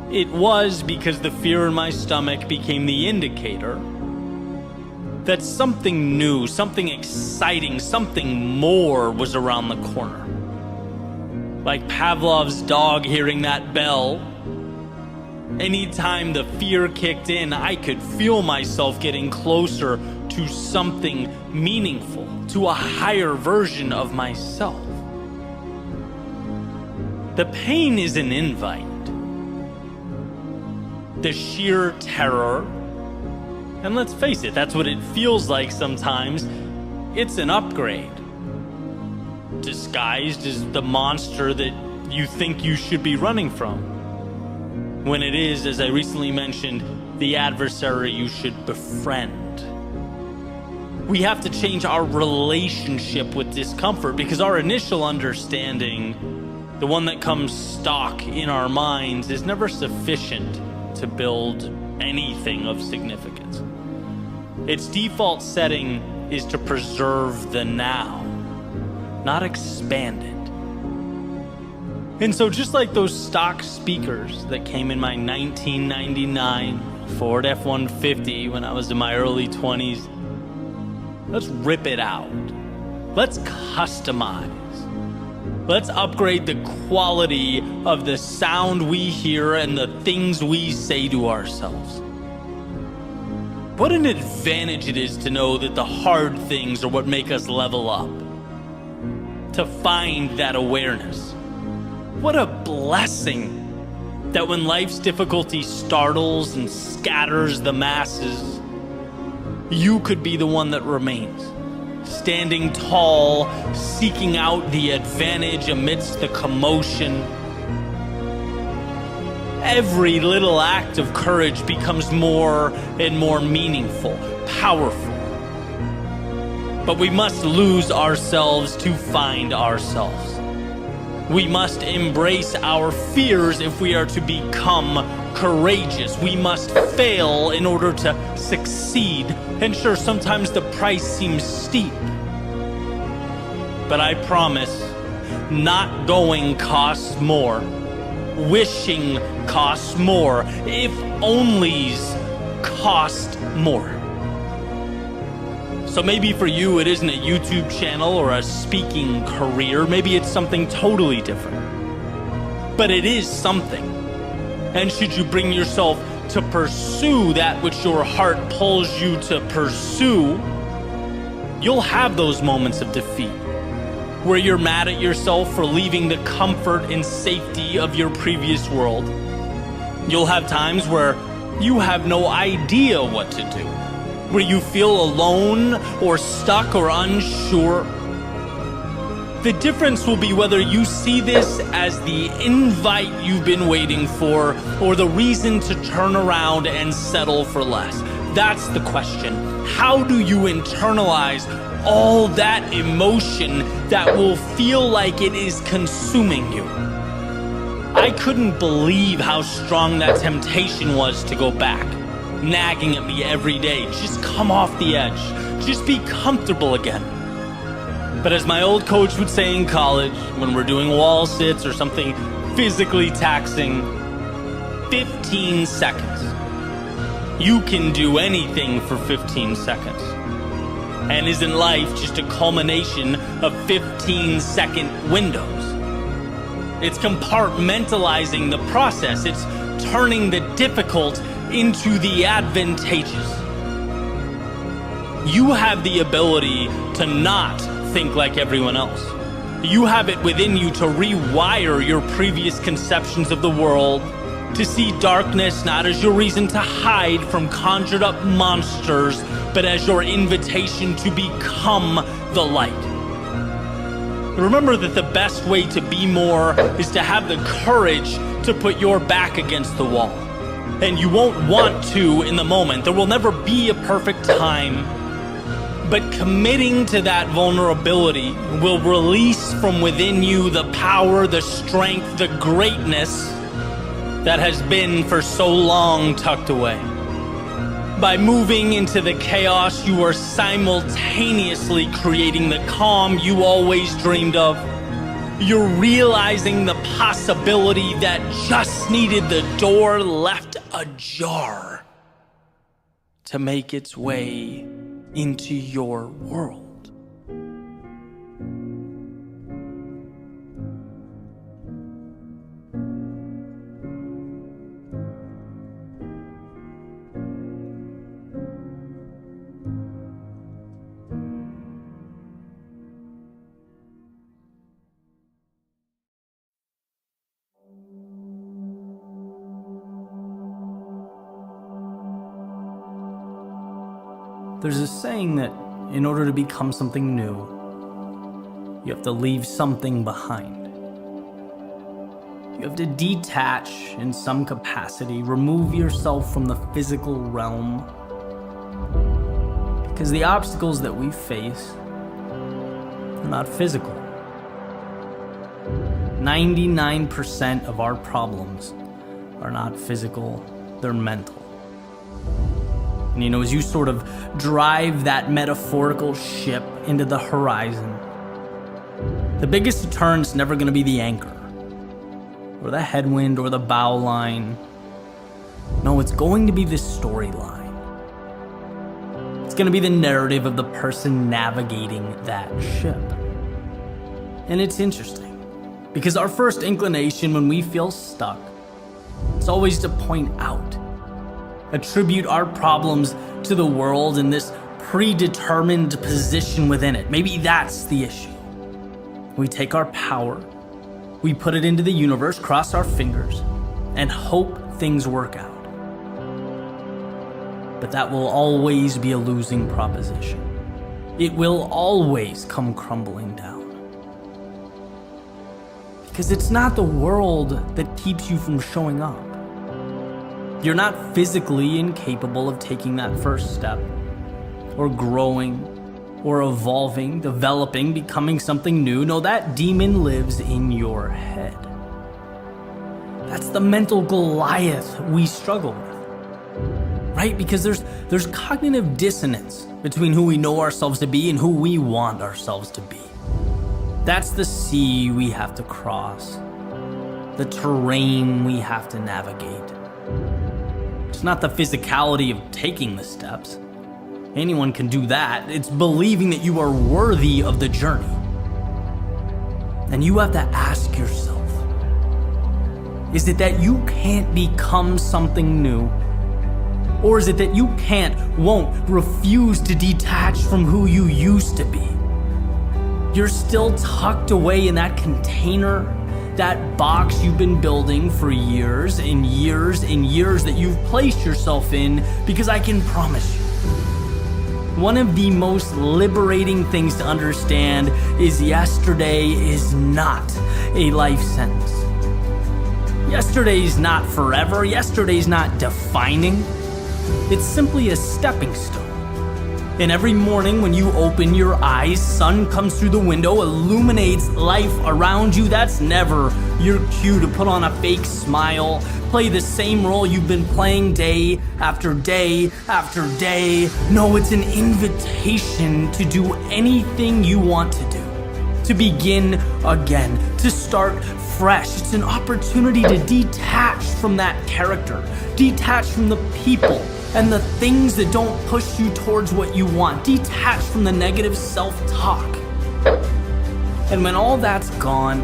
It was because the fear in my stomach became the indicator that something new, something exciting, something more was around the corner. Like Pavlov's dog hearing that bell. Anytime the fear kicked in, I could feel myself getting closer to something meaningful, to a higher version of myself. The pain is an invite. the sheer terror. And let's face it, that's what it feels like sometimes. It's an upgrade, disguised as the monster that you think you should be running from, when it is, as I recently mentioned, the adversary you should befriend. We have to change our relationship with discomfort, because our initial understanding, the one that comes stock in our minds, is never sufficient to build anything of significance. Its default setting is to preserve the now, not expand it. And so just like those stock speakers that came in my 1999 Ford F-150 when I was in my early 20s, let's rip it out. Let's customize. Let's upgrade the quality of the sound we hear and the things we say to ourselves. What an advantage it is to know that the hard things are what make us level up. To find that awareness. What a blessing that when life's difficulty startles and scatters the masses, you could be the one that remains, standing tall, seeking out the advantage amidst the commotion. Every little act of courage becomes more and more meaningful, powerful. But we must lose ourselves to find ourselves. We must embrace our fears if we are to become courageous. We must fail in order to succeed. And sure, sometimes the price seems steep. But I promise, not going costs more. Wishing costs more. If onlys cost more. So maybe for you it isn't a YouTube channel or a speaking career. Maybe it's something totally different. But it is something. And should you bring yourself to pursue that which your heart pulls you to pursue, you'll have those moments of defeat, where you're mad at yourself for leaving the comfort and safety of your previous world. You'll have times where you have no idea what to do, where you feel alone or stuck or unsure. The difference will be whether you see this as the invite you've been waiting for or the reason to turn around and settle for less. That's the question. How do you internalize all that emotion that will feel like it is consuming you? I couldn't believe how strong that temptation was to go back, nagging at me every day. Just come off the edge. Just be comfortable again. But as my old coach would say in college, when we're doing wall sits or something physically taxing, 15 seconds. You can do anything for 15 seconds. And isn't life just a culmination of 15-second windows? It's compartmentalizing the process. It's turning the difficult into the advantageous. You have the ability to not think like everyone else. You have it within you to rewire your previous conceptions of the world, to see darkness not as your reason to hide from conjured up monsters, but as your invitation to become the light. Remember that the best way to be more is to have the courage to put your back against the wall. And you won't want to in the moment. There will never be a perfect time. But committing to that vulnerability will release from within you the power, the strength, the greatness that has been for so long tucked away. By moving into the chaos, you are simultaneously creating the calm you always dreamed of. You're realizing the possibility that just needed the door left ajar to make its way into your world. There's a saying that in order to become something new, you have to leave something behind. You have to detach in some capacity, remove yourself from the physical realm. Because the obstacles that we face are not physical. 99% of our problems are not physical, they're mental. And as you sort of drive that metaphorical ship into the horizon, the biggest deterrent's never going to be the anchor, or the headwind, or the bow line. No, it's going to be the storyline. It's going to be the narrative of the person navigating that ship. And it's interesting, because our first inclination when we feel stuck, it's always to point out, attribute our problems to the world and this predetermined position within it. Maybe that's the issue. We take our power, we put it into the universe, cross our fingers, and hope things work out. But that will always be a losing proposition. It will always come crumbling down. Because it's not the world that keeps you from showing up. You're not physically incapable of taking that first step, or growing, or evolving, developing, becoming something new. No, that demon lives in your head. That's the mental Goliath we struggle with, right? Because there's cognitive dissonance between who we know ourselves to be and who we want ourselves to be. That's the sea we have to cross, the terrain we have to navigate. It's not the physicality of taking the steps. Anyone can do that. It's believing that you are worthy of the journey. And you have to ask yourself, is it that you can't become something new? Or is it that you can't, won't, refuse to detach from who you used to be? You're still tucked away in that container, that box you've been building for years and years and years that you've placed yourself in, because I can promise you, one of the most liberating things to understand is yesterday is not a life sentence. Yesterday's not forever. Yesterday's not defining. It's simply a stepping stone. And every morning when you open your eyes, sun comes through the window, illuminates life around you. That's never your cue to put on a fake smile, play the same role you've been playing day after day after day. No, it's an invitation to do anything you want to do, to begin again, to start fresh. It's an opportunity to detach from that character, detach from the people and the things that don't push you towards what you want. Detach from the negative self-talk. And when all that's gone,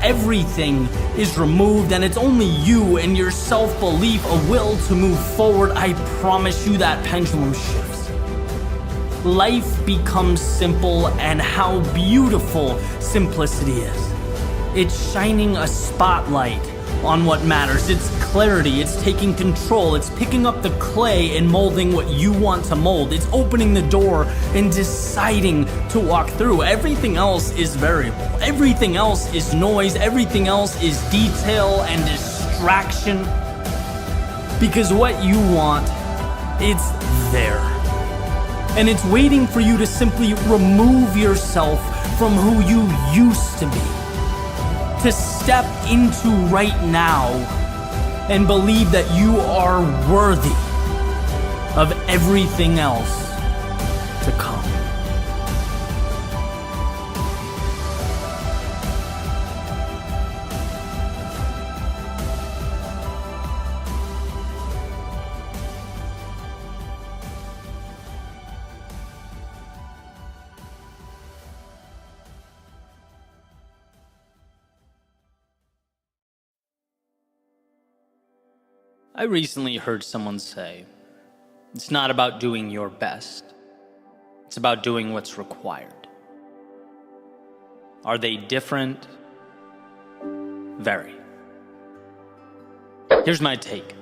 everything is removed and it's only you and your self-belief, a will to move forward. I promise you that pendulum shifts. Life becomes simple, and how beautiful simplicity is. It's shining a spotlight on what matters. It's clarity, it's taking control, it's picking up the clay and molding what you want to mold. It's opening the door and deciding to walk through. Everything else is variable. Everything else is noise. Everything else is detail and distraction. Because what you want, it's there. And it's waiting for you to simply remove yourself from who you used to be. To step into right now and believe that you are worthy of everything else to come. I recently heard someone say, it's not about doing your best, it's about doing what's required. Are they different? Very. Here's my take.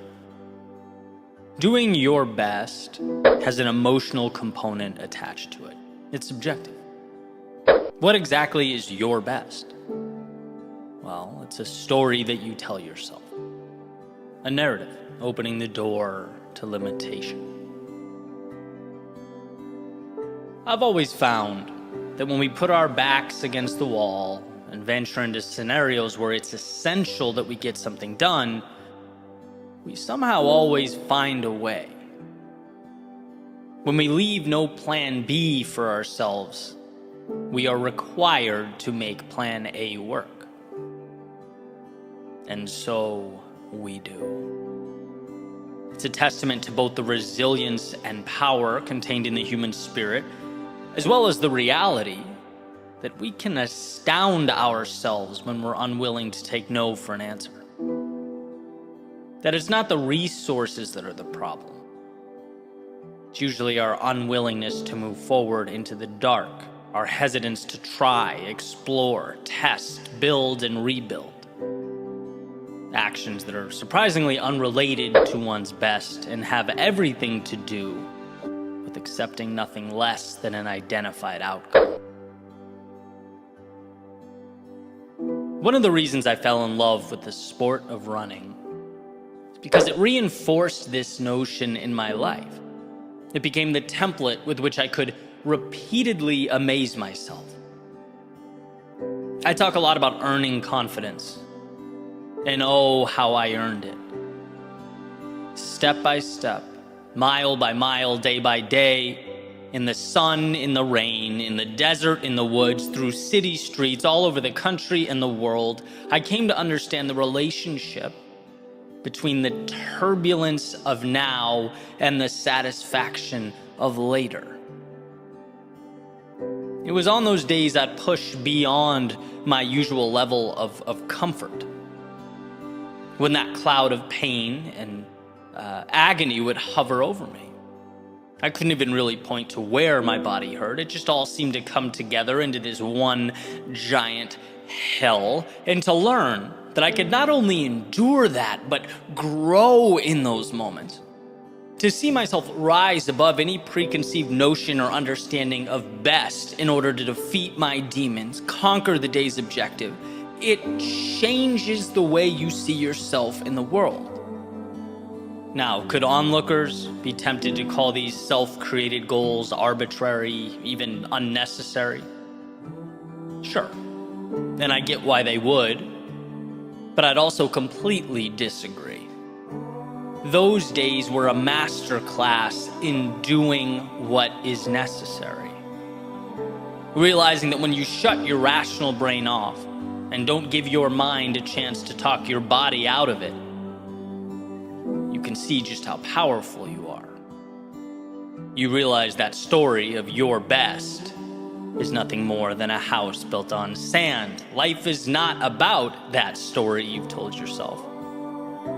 Doing your best has an emotional component attached to it. It's subjective. What exactly is your best? Well, it's a story that you tell yourself. A narrative opening the door to limitation. I've always found that when we put our backs against the wall and venture into scenarios where it's essential that we get something done, we somehow always find a way. When we leave no plan B for ourselves, we are required to make plan A work. And so we do. It's a testament to both the resilience and power contained in the human spirit, as well as the reality that we can astound ourselves when we're unwilling to take no for an answer. That it's not the resources that are the problem. It's usually our unwillingness to move forward into the dark, our hesitance to try, explore, test, build, and rebuild. Actions that are surprisingly unrelated to one's best and have everything to do with accepting nothing less than an identified outcome. One of the reasons I fell in love with the sport of running is because it reinforced this notion in my life. It became the template with which I could repeatedly amaze myself. I talk a lot about earning confidence, and oh, how I earned it. Step by step, mile by mile, day by day, in the sun, in the rain, in the desert, in the woods, through city streets, all over the country and the world, I came to understand the relationship between the turbulence of now and the satisfaction of later. It was on those days I'd push beyond my usual level of comfort, when that cloud of pain and agony would hover over me. I couldn't even really point to where my body hurt. It just all seemed to come together into this one giant hell, and to learn that I could not only endure that, but grow in those moments. To see myself rise above any preconceived notion or understanding of best in order to defeat my demons, conquer the day's objective, it changes the way you see yourself in the world. Now, could onlookers be tempted to call these self-created goals arbitrary, even unnecessary? Sure, and I get why they would, but I'd also completely disagree. Those days were a masterclass in doing what is necessary. Realizing that when you shut your rational brain off and don't give your mind a chance to talk your body out of it, you can see just how powerful you are. You realize that story of your best is nothing more than a house built on sand. Life is not about that story you've told yourself.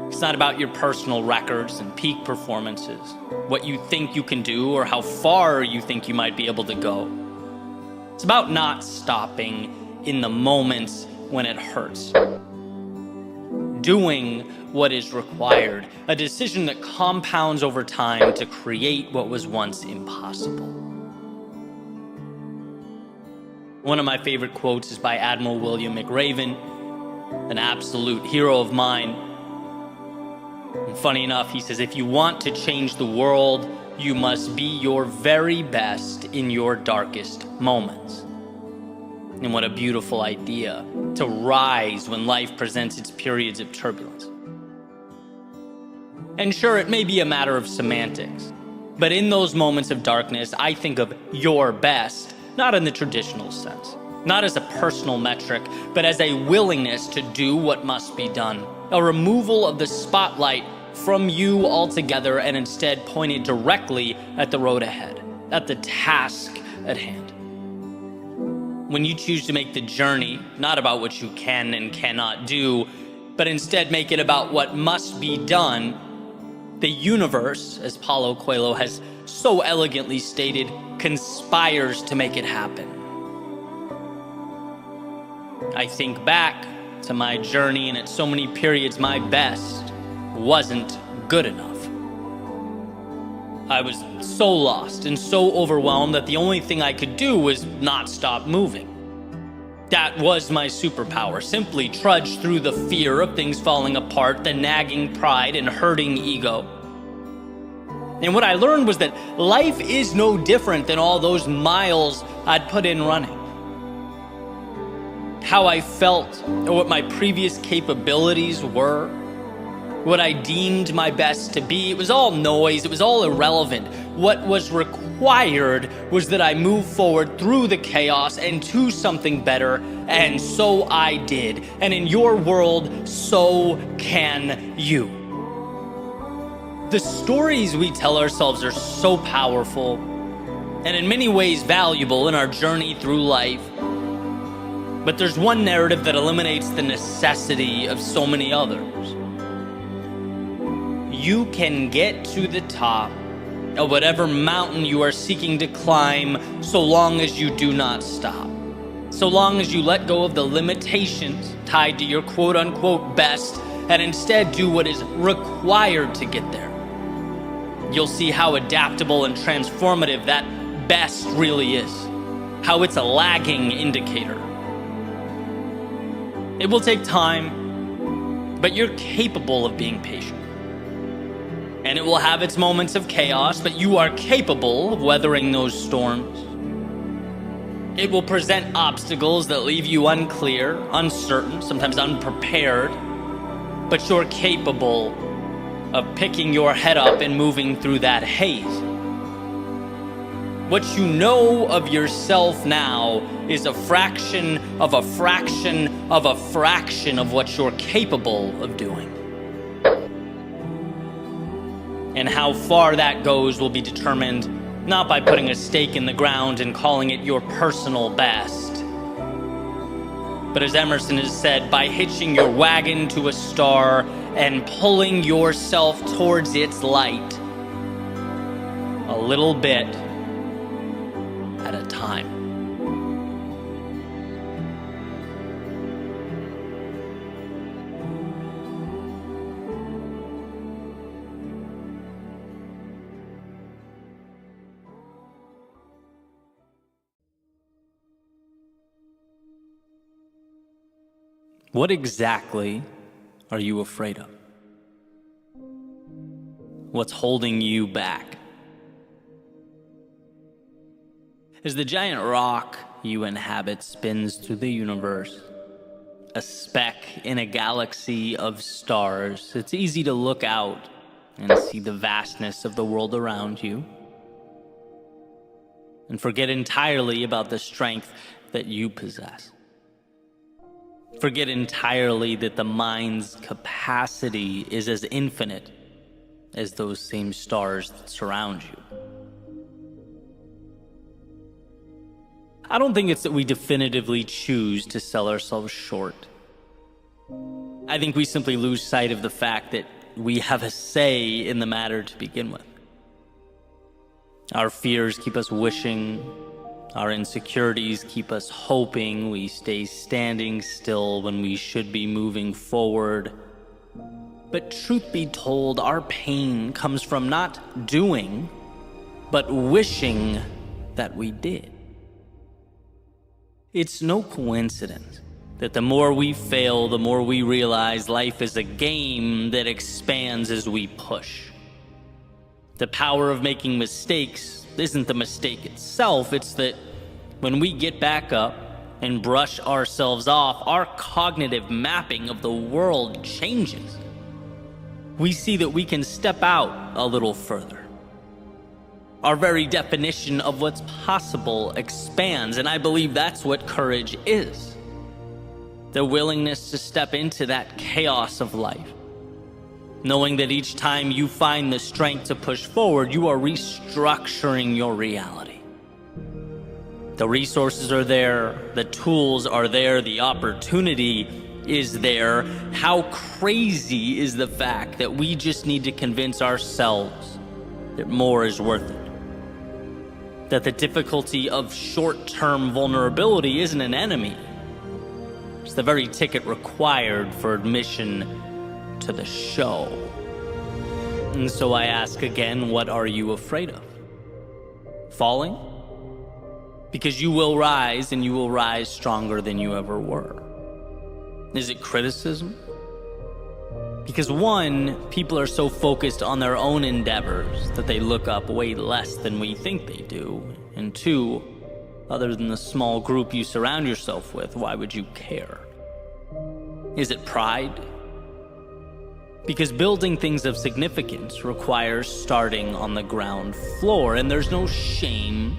It's not about your personal records and peak performances, what you think you can do or how far you think you might be able to go. It's about not stopping in the moments when it hurts. Doing what is required, a decision that compounds over time to create what was once impossible. One of my favorite quotes is by Admiral William McRaven, an absolute hero of mine. And funny enough, he says, if you want to change the world, you must be your very best in your darkest moments. And what a beautiful idea, to rise when life presents its periods of turbulence. And sure, it may be a matter of semantics, but in those moments of darkness, I think of your best, not in the traditional sense, not as a personal metric, but as a willingness to do what must be done, a removal of the spotlight from you altogether and instead pointed directly at the road ahead, at the task at hand. When you choose to make the journey not about what you can and cannot do, but instead make it about what must be done, the universe, as Paulo Coelho has so elegantly stated, conspires to make it happen. I think back to my journey, and at so many periods my best wasn't good enough. I was so lost and so overwhelmed that the only thing I could do was not stop moving. That was my superpower, simply trudge through the fear of things falling apart, the nagging pride and hurting ego. And what I learned was that life is no different than all those miles I'd put in running. How I felt, or what my previous capabilities were, what I deemed my best to be, it was all noise, it was all irrelevant. What was required was that I move forward through the chaos and to something better, and so I did. And in your world, so can you. The stories we tell ourselves are so powerful, and in many ways valuable in our journey through life. But there's one narrative that eliminates the necessity of so many others. You can get to the top of whatever mountain you are seeking to climb so long as you do not stop. So long as you let go of the limitations tied to your quote-unquote best and instead do what is required to get there. You'll see how adaptable and transformative that best really is. How it's a lagging indicator. It will take time, but you're capable of being patient. And it will have its moments of chaos, but you are capable of weathering those storms. It will present obstacles that leave you unclear, uncertain, sometimes unprepared, but you're capable of picking your head up and moving through that haze. What you know of yourself now is a fraction of a fraction of a fraction of what you're capable of doing. And how far that goes will be determined not by putting a stake in the ground and calling it your personal best, but as Emerson has said, by hitching your wagon to a star and pulling yourself towards its light, a little bit at a time. What exactly are you afraid of? What's holding you back? As the giant rock you inhabit spins through the universe, a speck in a galaxy of stars, it's easy to look out and see the vastness of the world around you and forget entirely about the strength that you possess. Forget entirely that the mind's capacity is as infinite as those same stars that surround you. I don't think it's that we definitively choose to sell ourselves short. I think we simply lose sight of the fact that we have a say in the matter to begin with. Our fears keep us wishing. Our insecurities keep us hoping. We stay standing still when we should be moving forward. But truth be told, our pain comes from not doing, but wishing that we did. It's no coincidence that the more we fail, the more we realize life is a game that expands as we push. The power of making mistakes isn't the mistake itself, it's that when we get back up and brush ourselves off, our cognitive mapping of the world changes. We see that we can step out a little further. Our very definition of what's possible expands, and I believe that's what courage is. The willingness to step into that chaos of life. Knowing that each time you find the strength to push forward, you are restructuring your reality. The resources are there, the tools are there, the opportunity is there. How crazy is the fact that we just need to convince ourselves that more is worth it? That the difficulty of short-term vulnerability isn't an enemy. It's the very ticket required for admission to the show. And so I ask again, what are you afraid of? Falling? Because you will rise, and you will rise stronger than you ever were. Is it criticism? Because one, people are so focused on their own endeavors that they look up way less than we think they do. And two, other than the small group you surround yourself with, why would you care? Is it pride? Because building things of significance requires starting on the ground floor, and there's no shame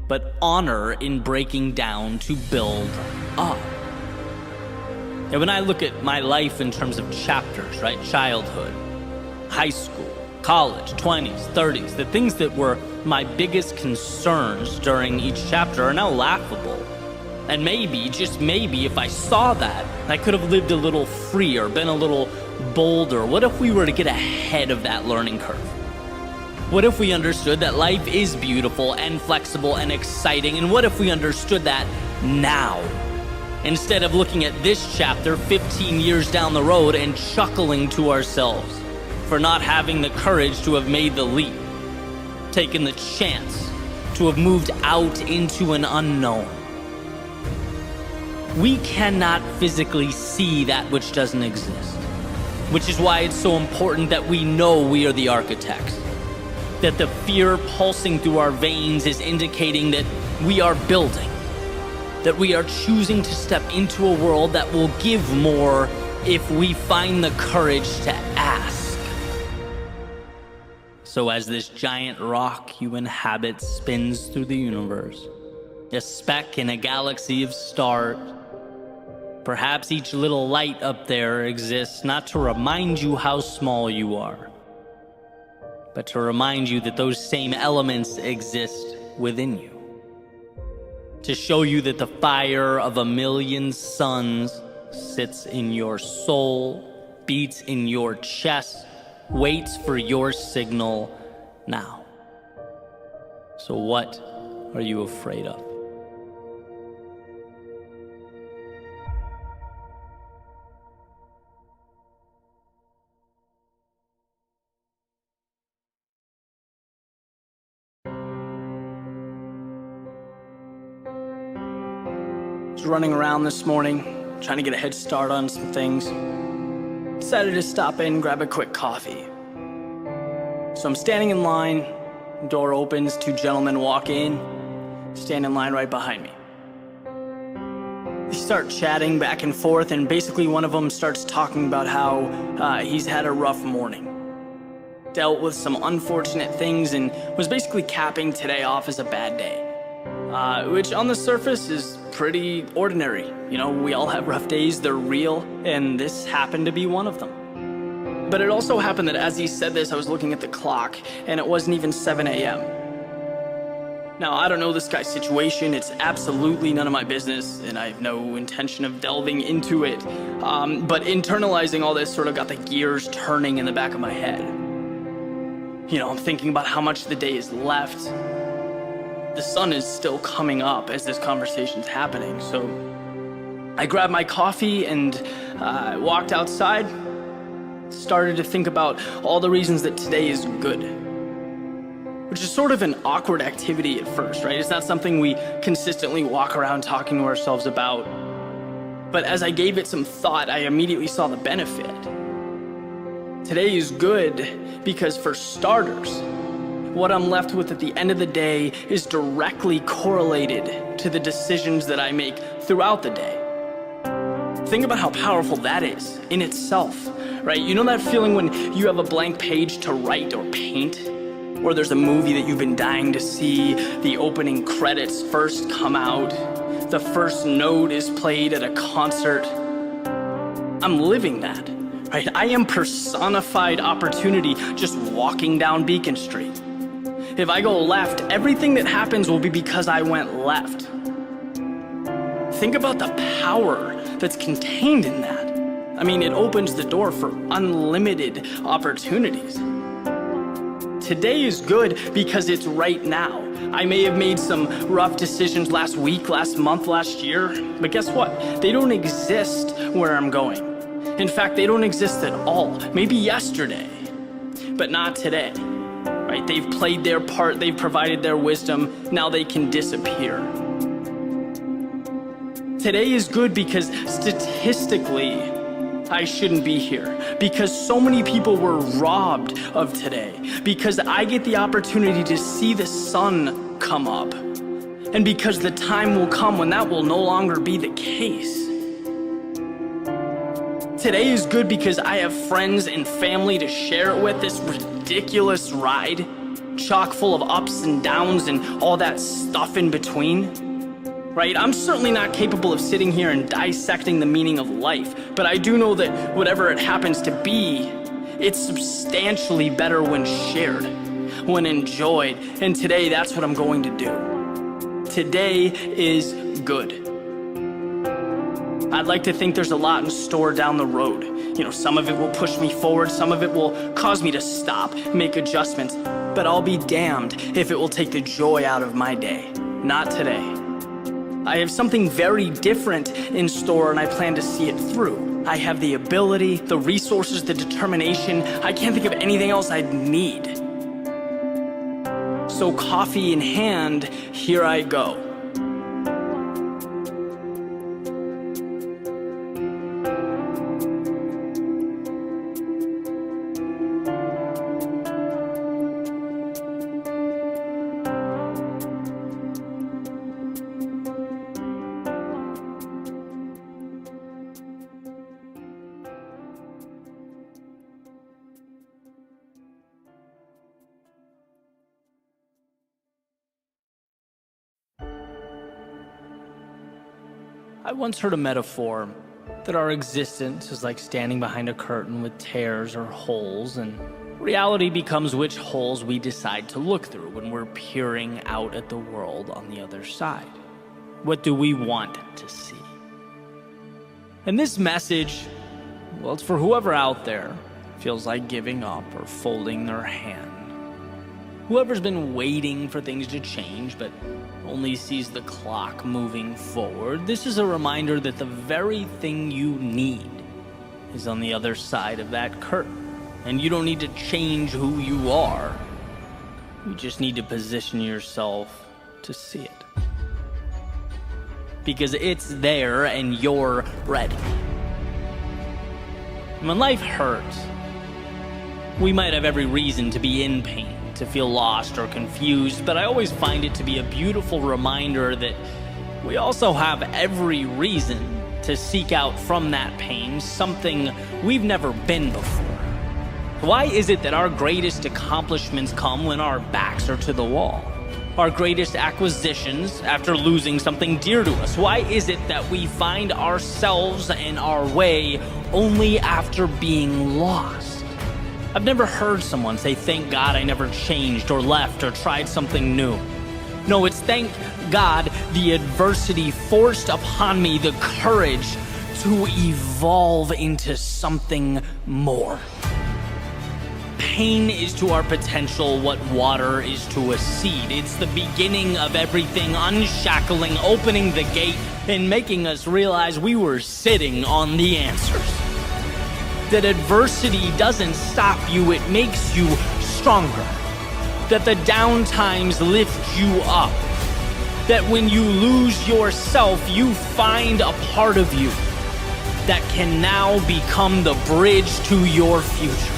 but honor in breaking down to build up. And when I look at my life in terms of chapters, right? Childhood, high school, college, 20s, 30s, the things that were my biggest concerns during each chapter are now laughable. And maybe, just maybe, if I saw that, I could have lived a little freer, been a little bolder. What if we were to get ahead of that learning curve? What if we understood that life is beautiful and flexible and exciting? And what if we understood that now? Instead of looking at this chapter 15 years down the road and chuckling to ourselves for not having the courage to have made the leap, taken the chance to have moved out into an unknown. We cannot physically see that which doesn't exist, which is why it's so important that we know we are the architects, that the fear pulsing through our veins is indicating that we are building, that we are choosing to step into a world that will give more if we find the courage to ask. So as this giant rock you inhabit spins through the universe, a speck in a galaxy of stars, perhaps each little light up there exists not to remind you how small you are, but to remind you that those same elements exist within you. To show you that the fire of a million suns sits in your soul, beats in your chest, waits for your signal now. So what are you afraid of? Running around this morning, trying to get a head start on some things. Decided to stop in, grab a quick coffee. So I'm standing in line, door opens, two gentlemen walk in, stand in line right behind me. They start chatting back and forth, and basically one of them starts talking about how he's had a rough morning. Dealt with some unfortunate things and was basically capping today off as a bad day. Which on the surface is pretty ordinary. You know, we all have rough days, they're real, and this happened to be one of them. But it also happened that as he said this, I was looking at the clock, and it wasn't even 7 a.m. Now, I don't know this guy's situation, it's absolutely none of my business, and I have no intention of delving into it. But internalizing all this sort of got the gears turning in the back of my head. You know, I'm thinking about how much the day is left. The sun is still coming up as this conversation's happening, so I grabbed my coffee and walked outside, started to think about all the reasons that today is good, which is sort of an awkward activity at first, right? It's not something we consistently walk around talking to ourselves about, but as I gave it some thought, I immediately saw the benefit. Today is good because, for starters, what I'm left with at the end of the day is directly correlated to the decisions that I make throughout the day. Think about how powerful that is in itself, right? You know that feeling when you have a blank page to write or paint? Or there's a movie that you've been dying to see, the opening credits first come out, the first note is played at a concert. I'm living that, right? I am personified opportunity just walking down Beacon Street. If I go left, everything that happens will be because I went left. Think about the power that's contained in that. I mean, it opens the door for unlimited opportunities. Today is good because it's right now. I may have made some rough decisions last week, last month, last year, but guess what? They don't exist where I'm going. In fact, they don't exist at all. Maybe yesterday. but not today. Right? They've played their part, they've provided their wisdom, now they can disappear. Today is good because statistically, I shouldn't be here. Because so many people were robbed of today. Because I get the opportunity to see the sun come up. And because the time will come when that will no longer be the case. Today is good because I have friends and family to share it with. This ridiculous ride, chock full of ups and downs and all that stuff in between. Right? I'm certainly not capable of sitting here and dissecting the meaning of life, but I do know that whatever it happens to be, it's substantially better when shared, when enjoyed, and today that's what I'm going to do. Today is good. I'd like to think there's a lot in store down the road. You know, some of it will push me forward, some of it will cause me to stop, make adjustments, but I'll be damned if it will take the joy out of my day. Not today. I have something very different in store and I plan to see it through. I have the ability, the resources, the determination. I can't think of anything else I'd need. So coffee in hand, here I go. I once heard a metaphor that our existence is like standing behind a curtain with tears or holes, and reality becomes which holes we decide to look through when we're peering out at the world on the other side. What do we want to see? And this message, well, it's for whoever out there feels like giving up or folding their hand. Whoever's been waiting for things to change, but only sees the clock moving forward. This is a reminder that the very thing you need is on the other side of that curtain. And you don't need to change who you are. You just need to position yourself to see it. Because it's there and you're ready. When life hurts, we might have every reason to be in pain, to feel lost or confused, but I always find it to be a beautiful reminder that we also have every reason to seek out from that pain something we've never been before. Why is it that our greatest accomplishments come when our backs are to the wall? Our greatest acquisitions after losing something dear to us? Why is it that we find ourselves and our way only after being lost? I've never heard someone say, "Thank God I never changed or left or tried something new." No, it's thank God the adversity forced upon me the courage to evolve into something more. Pain is to our potential what water is to a seed. It's the beginning of everything, unshackling, opening the gate, and making us realize we were sitting on the answers. That adversity doesn't stop you, it makes you stronger. That the down times lift you up. That when you lose yourself, you find a part of you that can now become the bridge to your future.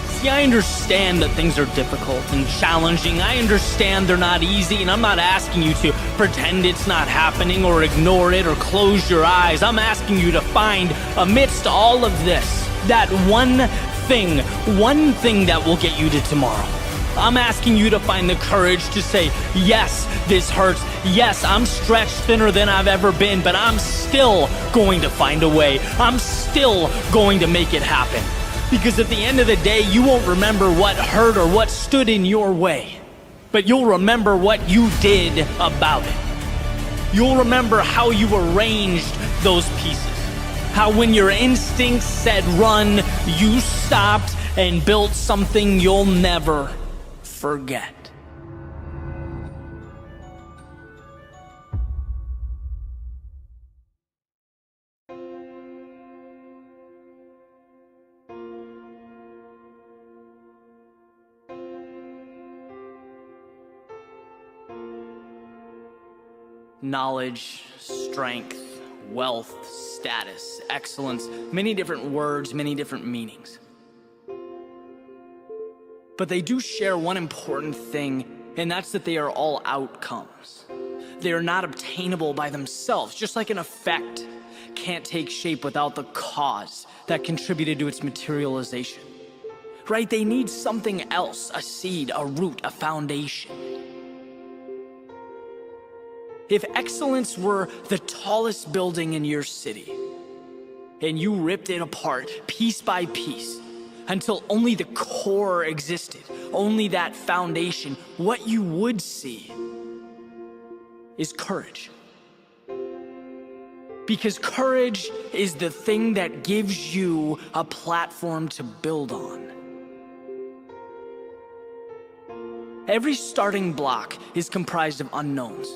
See, I understand that things are difficult and challenging. I understand they're not easy, and I'm not asking you to pretend it's not happening or ignore it or close your eyes. I'm asking you to find, amidst all of this, that one thing that will get you to tomorrow. I'm asking you to find the courage to say, yes, this hurts. Yes, I'm stretched thinner than I've ever been, but I'm still going to find a way. I'm still going to make it happen. Because at the end of the day, you won't remember what hurt or what stood in your way, but you'll remember what you did about it. You'll remember how you arranged those pieces. How when your instincts said run, you stopped and built something you'll never forget. knowledge, strength, wealth, status, excellence, many different words, many different meanings. But they do share one important thing, and that's that they are all outcomes. They are not obtainable by themselves, just like an effect can't take shape without the cause that contributed to its materialization. Right? They need something else, a seed, a root, a foundation. If excellence were the tallest building in your city, and you ripped it apart piece by piece until only the core existed, only that foundation, what you would see is courage. Because courage is the thing that gives you a platform to build on. Every starting block is comprised of unknowns.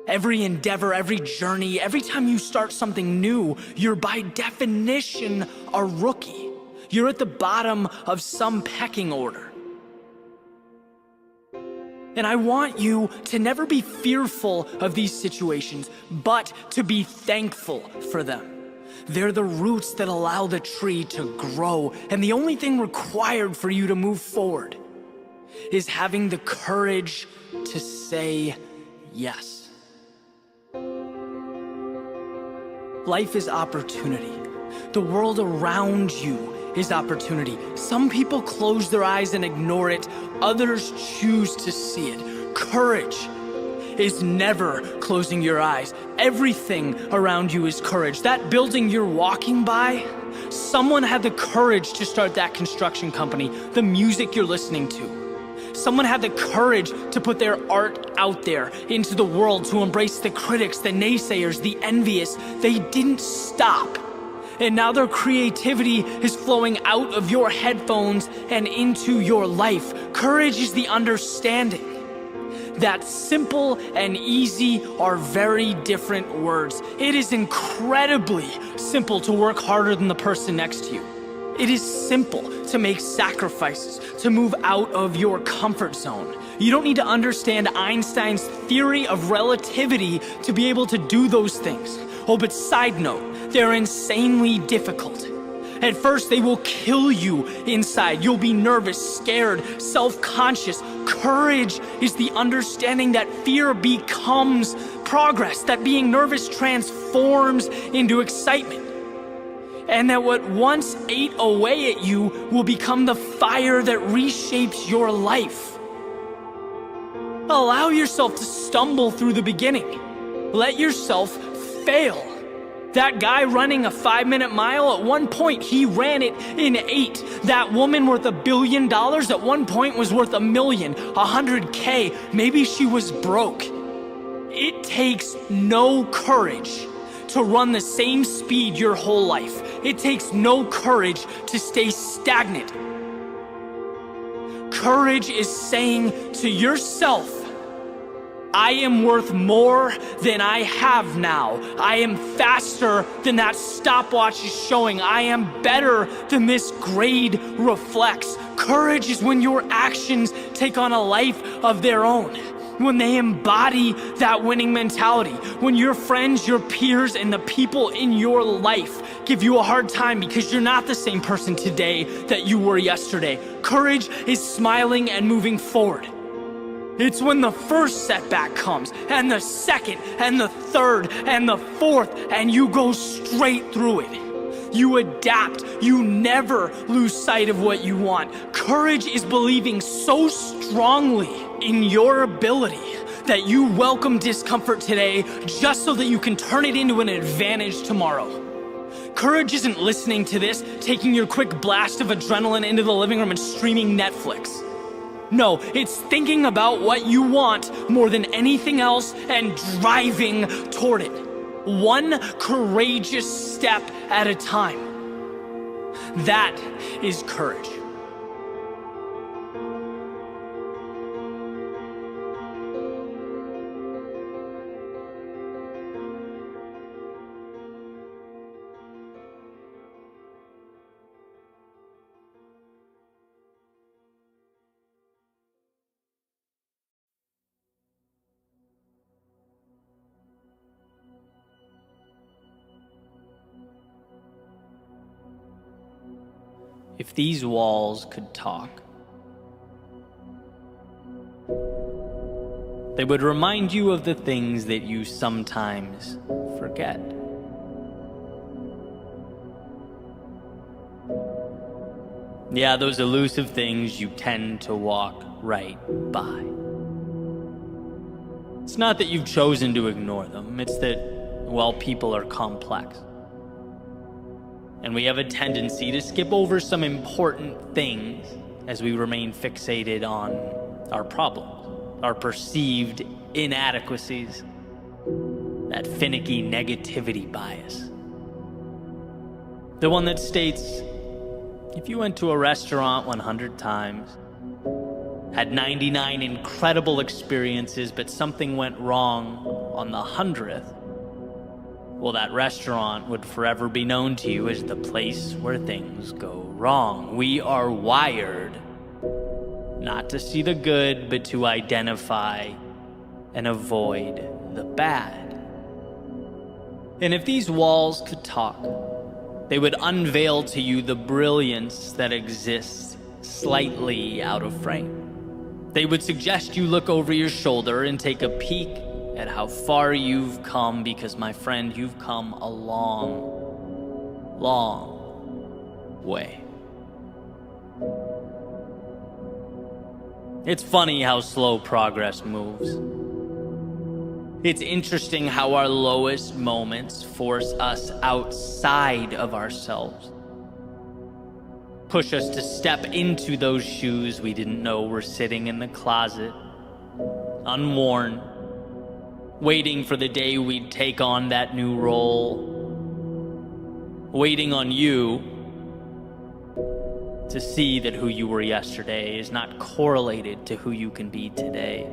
Every endeavor, every journey, every time you start something new, you're by definition a rookie. You're at the bottom of some pecking order. And I want you to never be fearful of these situations, but to be thankful for them. They're the roots that allow the tree to grow, and the only thing required for you to move forward is having the courage to say yes. Life is opportunity. The world around you is opportunity. Some people close their eyes and ignore it. Others choose to see it. Courage is never closing your eyes. Everything around you is courage. That building you're walking by, someone had the courage to start that construction company. The music you're listening to, someone had the courage to put their art out there into the world, to embrace the critics, the naysayers, the envious. They didn't stop. And now their creativity is flowing out of your headphones and into your life. Courage is the understanding that simple and easy are very different words. It is incredibly simple to work harder than the person next to you. It is simple to make sacrifices, to move out of your comfort zone. You don't need to understand Einstein's theory of relativity to be able to do those things. Oh, but side note, they're insanely difficult. At first, they will kill you inside. You'll be nervous, scared, self-conscious. Courage is the understanding that fear becomes progress, that being nervous transforms into excitement, and that what once ate away at you will become the fire that reshapes your life. Allow yourself to stumble through the beginning. Let yourself fail. That guy running a 5-minute mile, at one point he ran it in 8. That woman worth $1 billion at one point was worth $1 million, 100K. Maybe she was broke. It takes no courage to run the same speed your whole life. It takes no courage to stay stagnant. Courage is saying to yourself, I am worth more than I have now. I am faster than that stopwatch is showing. I am better than this grade reflects. Courage is when your actions take on a life of their own, when they embody that winning mentality, when your friends, your peers, and the people in your life give you a hard time because you're not the same person today that you were yesterday. Courage is smiling and moving forward. It's when the first setback comes, and the second, and the third, and the fourth, and you go straight through it. You adapt. You never lose sight of what you want. Courage is believing so strongly in your ability that you welcome discomfort today just so that you can turn it into an advantage tomorrow. Courage isn't listening to this, taking your quick blast of adrenaline into the living room and streaming Netflix. No, it's thinking about what you want more than anything else and driving toward it. One courageous step at a time. That is courage. If these walls could talk, they would remind you of the things that you sometimes forget. Yeah, those elusive things you tend to walk right by. It's not that you've chosen to ignore them, it's that, well, people are complex. And we have a tendency to skip over some important things as we remain fixated on our problems, our perceived inadequacies, that finicky negativity bias. The one that states, if you went to a restaurant 100 times, had 99 incredible experiences, but something went wrong on the 100th, well, that restaurant would forever be known to you as the place where things go wrong. We are wired not to see the good, but to identify and avoid the bad. And if these walls could talk, they would unveil to you the brilliance that exists slightly out of frame. They would suggest you look over your shoulder and take a peek at how far you've come, because, my friend, you've come a long, long way. It's funny how slow progress moves. It's interesting how our lowest moments force us outside of ourselves, push us to step into those shoes we didn't know were sitting in the closet, unworn, waiting for the day we'd take on that new role, waiting on you to see that who you were yesterday is not correlated to who you can be today.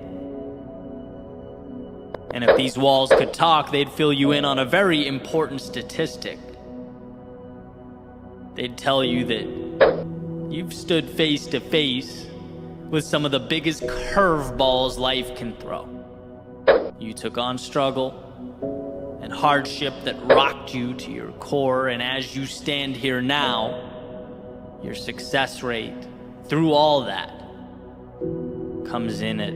And if these walls could talk, they'd fill you in on a very important statistic. They'd tell you that you've stood face to face with some of the biggest curveballs life can throw. You took on struggle and hardship that rocked you to your core, and as you stand here now, your success rate through all that comes in at,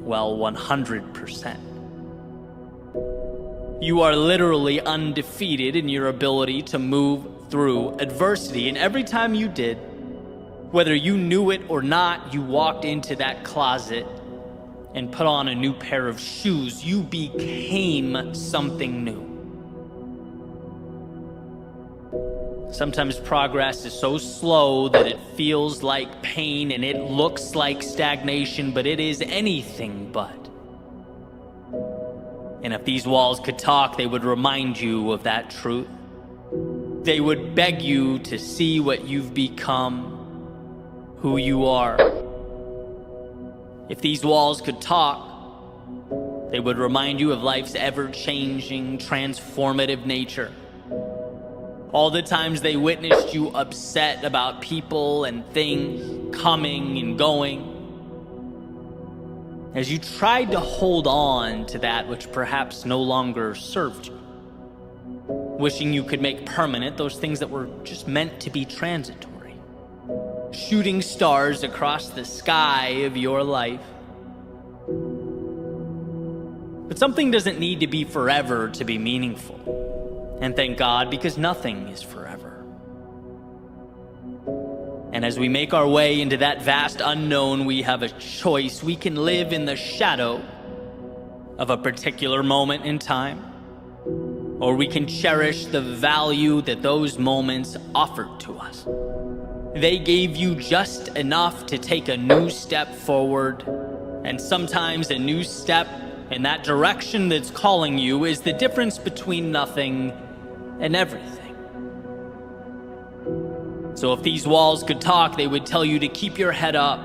well, 100%. You are literally undefeated in your ability to move through adversity, and every time you did, whether you knew it or not, you walked into that closet and put on a new pair of shoes. You became something new. Sometimes progress is so slow that it feels like pain and it looks like stagnation, but it is anything but. And if these walls could talk, they would remind you of that truth. They would beg you to see what you've become, who you are. If these walls could talk, they would remind you of life's ever-changing, transformative nature. All the times they witnessed you upset about people and things coming and going, as you tried to hold on to that which perhaps no longer served you, wishing you could make permanent those things that were just meant to be transitory, shooting stars across the sky of your life. But something doesn't need to be forever to be meaningful. And thank God, because nothing is forever. And as we make our way into that vast unknown, we have a choice. We can live in the shadow of a particular moment in time, or we can cherish the value that those moments offered to us. They gave you just enough to take a new step forward, and sometimes a new step in that direction that's calling you is the difference between nothing and everything. So if these walls could talk, they would tell you to keep your head up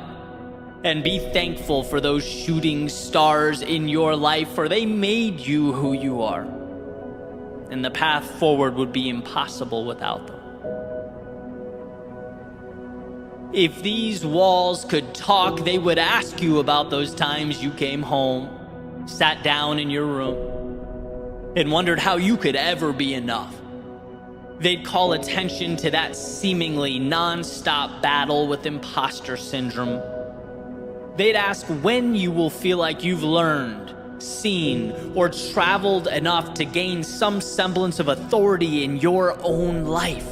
and be thankful for those shooting stars in your life, for they made you who you are. And the path forward would be impossible without them. If these walls could talk, they would ask you about those times you came home, sat down in your room, and wondered how you could ever be enough. They'd call attention to that seemingly non-stop battle with imposter syndrome. They'd ask when you will feel like you've learned, seen, or traveled enough to gain some semblance of authority in your own life.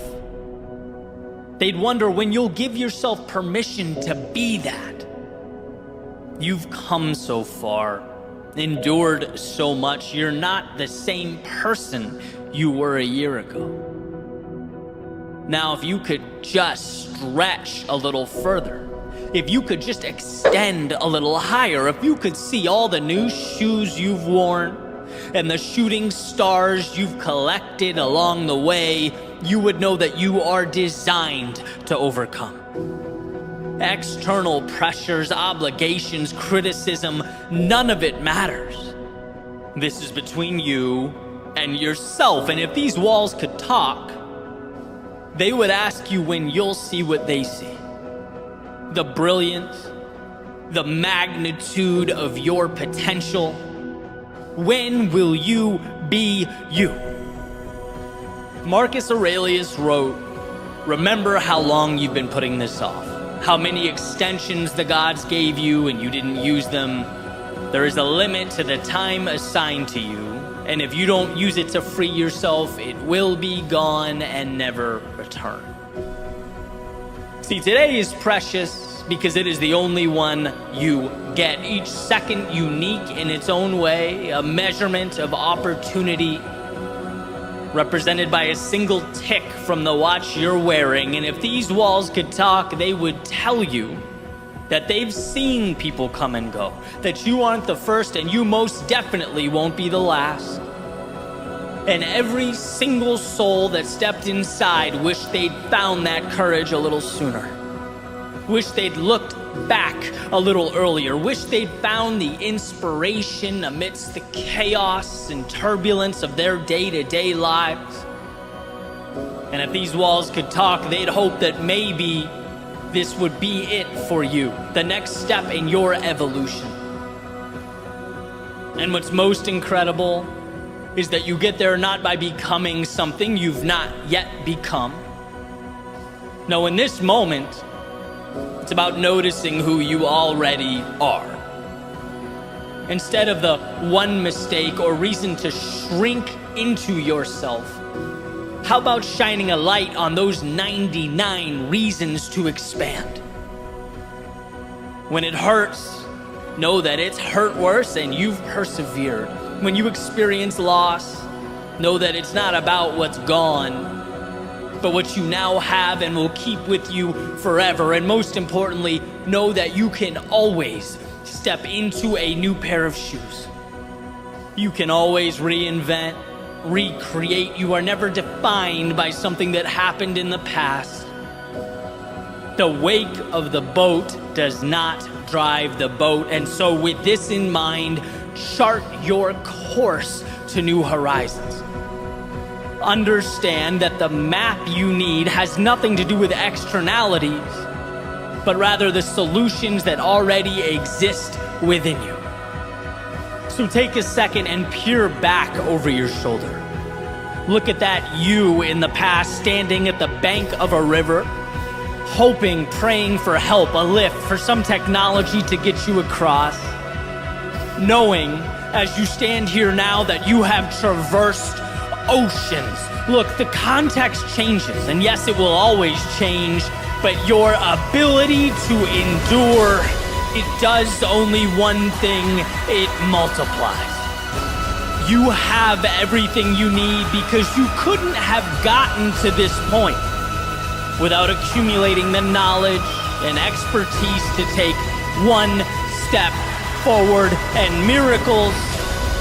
They'd wonder when you'll give yourself permission to be that. You've come so far, endured so much, you're not the same person you were a year ago. Now, if you could just stretch a little further, if you could just extend a little higher, if you could see all the new shoes you've worn and the shooting stars you've collected along the way, you would know that you are designed to overcome. External pressures, obligations, criticism, none of it matters. This is between you and yourself, and if these walls could talk, they would ask you when you'll see what they see. The brilliance, the magnitude of your potential. When will you be you? Marcus Aurelius wrote, "Remember how long you've been putting this off, how many extensions the gods gave you and you didn't use them. There is a limit to the time assigned to you, and if you don't use it to free yourself, it will be gone and never return." See, today is precious because it is the only one you get. Each second unique in its own way, a measurement of opportunity represented by a single tick from the watch you're wearing. And if these walls could talk, they would tell you that they've seen people come and go, that you aren't the first and you most definitely won't be the last. And every single soul that stepped inside wished they'd found that courage a little sooner. Wish they'd looked back a little earlier. Wish they'd found the inspiration amidst the chaos and turbulence of their day-to-day lives. And if these walls could talk, they'd hope that maybe this would be it for you, the next step in your evolution. And what's most incredible is that you get there not by becoming something you've not yet become. No, in this moment, it's about noticing who you already are. Instead of the one mistake or reason to shrink into yourself, how about shining a light on those 99 reasons to expand? When it hurts, know that it's hurt worse and you've persevered. When you experience loss, know that it's not about what's gone, but what you now have and will keep with you forever. And most importantly, know that you can always step into a new pair of shoes. You can always reinvent, recreate. You are never defined by something that happened in the past. The wake of the boat does not drive the boat. And so with this in mind, chart your course to new horizons. Understand that the map you need has nothing to do with externalities, but rather the solutions that already exist within you. So take a second and peer back over your shoulder. Look at that you in the past standing at the bank of a river, hoping, praying for help, a lift, for some technology to get you across. Knowing as you stand here now that you have traversed oceans. Look, the context changes, and yes, it will always change, but your ability to endure, it does only one thing: it multiplies. You have everything you need because you couldn't have gotten to this point without accumulating the knowledge and expertise to take one step forward. And miracles,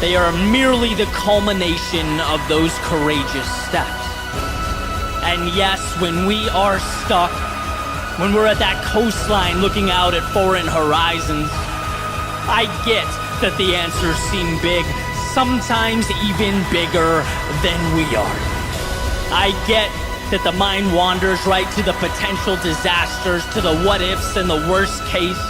they are merely the culmination of those courageous steps. And yes, when we are stuck, when we're at that coastline looking out at foreign horizons, I get that the answers seem big, sometimes even bigger than we are. I get that the mind wanders right to the potential disasters, to the what ifs and the worst case.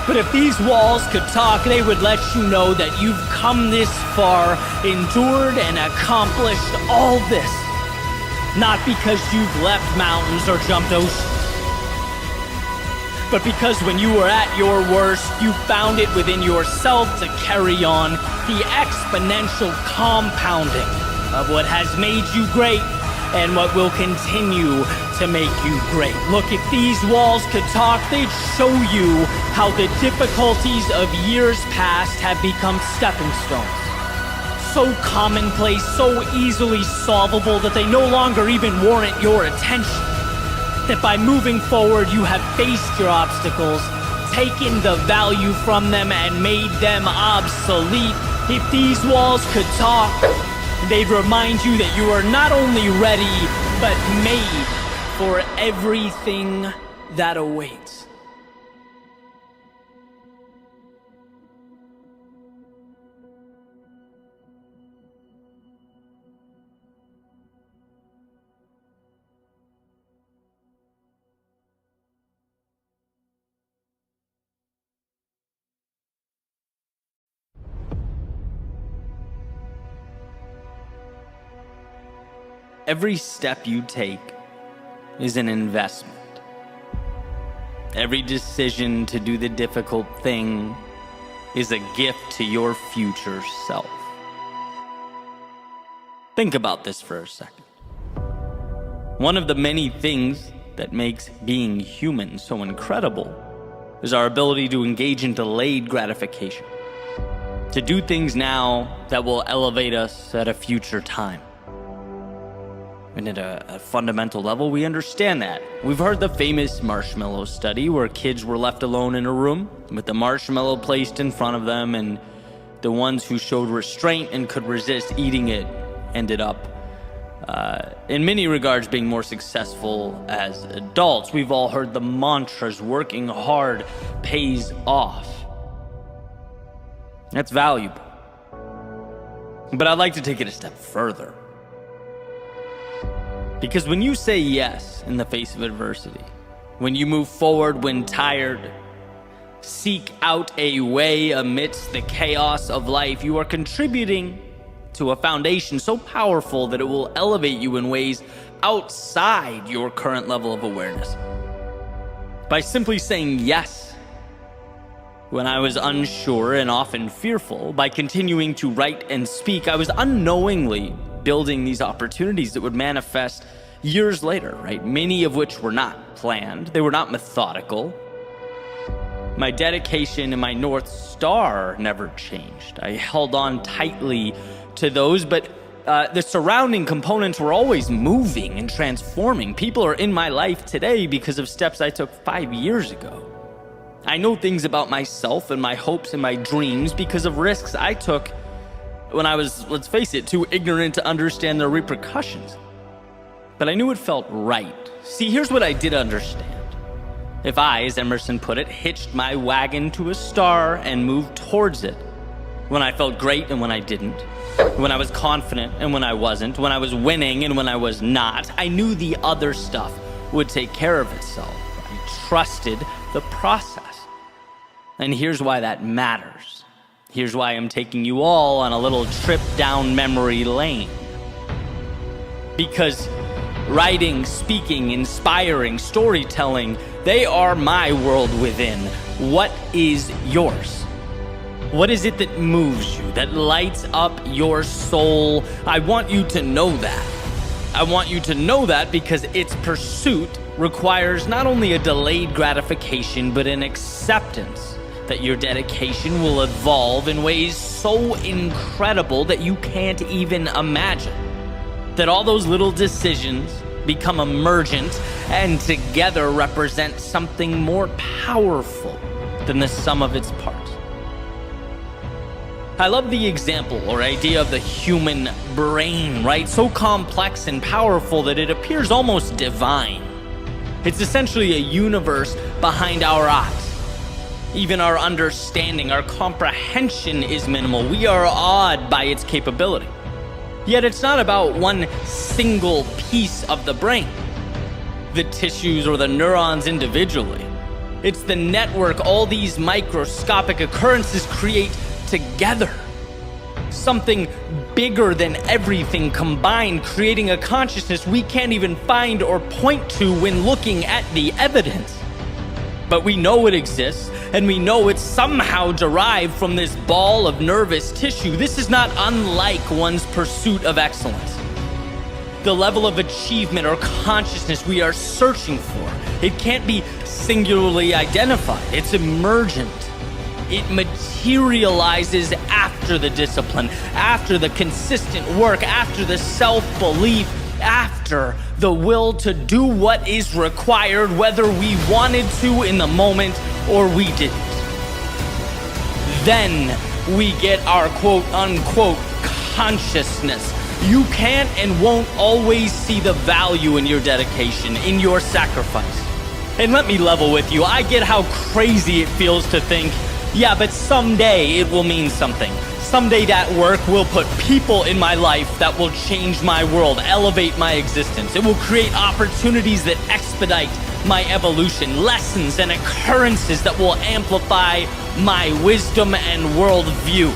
But if these walls could talk, they would let you know that you've come this far, endured and accomplished all this, Not because you've left mountains or jumped oceans, but because when you were at your worst, you found it within yourself to carry on the exponential compounding of what has made you great and what will continue to make you great. Look, if these walls could talk, they'd show you how the difficulties of years past have become stepping stones. So commonplace, so easily solvable that they no longer even warrant your attention. That by moving forward, you have faced your obstacles, taken the value from them, and made them obsolete. If these walls could talk, they'd remind you that you are not only ready, but made for everything that awaits. Every step you take is an investment. Every decision to do the difficult thing is a gift to your future self. Think about this for a second. One of the many things that makes being human so incredible is our ability to engage in delayed gratification. To do things now that will elevate us at a future time. And at a fundamental level, we understand that. We've heard the famous marshmallow study where kids were left alone in a room with the marshmallow placed in front of them, and the ones who showed restraint and could resist eating it ended up, in many regards, being more successful as adults. We've all heard the mantras, working hard pays off. That's valuable. But I'd like to take it a step further. Because when you say yes in the face of adversity, when you move forward when tired, seek out a way amidst the chaos of life, you are contributing to a foundation so powerful that it will elevate you in ways outside your current level of awareness. By simply saying yes when I was unsure and often fearful, by continuing to write and speak, I was unknowingly building these opportunities that would manifest years later, right? Many of which were not planned. They were not methodical. My dedication and my North Star never changed. I held on tightly to those, but the surrounding components were always moving and transforming. People are in my life today because of steps I took 5 years ago. I know things about myself and my hopes and my dreams because of risks I took when I was, let's face it, too ignorant to understand the repercussions. But I knew it felt right. See, here's what I did understand. If I, as Emerson put it, hitched my wagon to a star and moved towards it, when I felt great and when I didn't, when I was confident and when I wasn't, when I was winning and when I was not, I knew the other stuff would take care of itself. I trusted the process. And here's why that matters. Here's why I'm taking you all on a little trip down memory lane. Because writing, speaking, inspiring, storytelling, they are my world within. What is yours? What is it that moves you, that lights up your soul? I want you to know that. I want you to know that because its pursuit requires not only a delayed gratification, but an acceptance that your dedication will evolve in ways so incredible that you can't even imagine. That all those little decisions become emergent and together represent something more powerful than the sum of its parts. I love the example or idea of the human brain, right? So complex and powerful that it appears almost divine. It's essentially a universe behind our eyes. Even our understanding, our comprehension is minimal. We are awed by its capability. Yet it's not about one single piece of the brain, the tissues or the neurons individually. It's the network all these microscopic occurrences create together. something bigger than everything combined, creating a consciousness we can't even find or point to when looking at the evidence. But we know it exists, and we know it's somehow derived from this ball of nervous tissue. This is not unlike one's pursuit of excellence. The level of achievement or consciousness we are searching for, it can't be singularly identified. It's emergent. It materializes after the discipline, after the consistent work, after the self-belief, after the will to do what is required, whether we wanted to in the moment or we didn't. Then we get our quote-unquote consciousness. You can't and won't always see the value in your dedication, in your sacrifice. And let me level with you, I get how crazy it feels to think, yeah, but someday it will mean something. Someday that work will put people in my life that will change my world, elevate my existence. It will create opportunities that expedite my evolution, lessons and occurrences that will amplify my wisdom and worldview.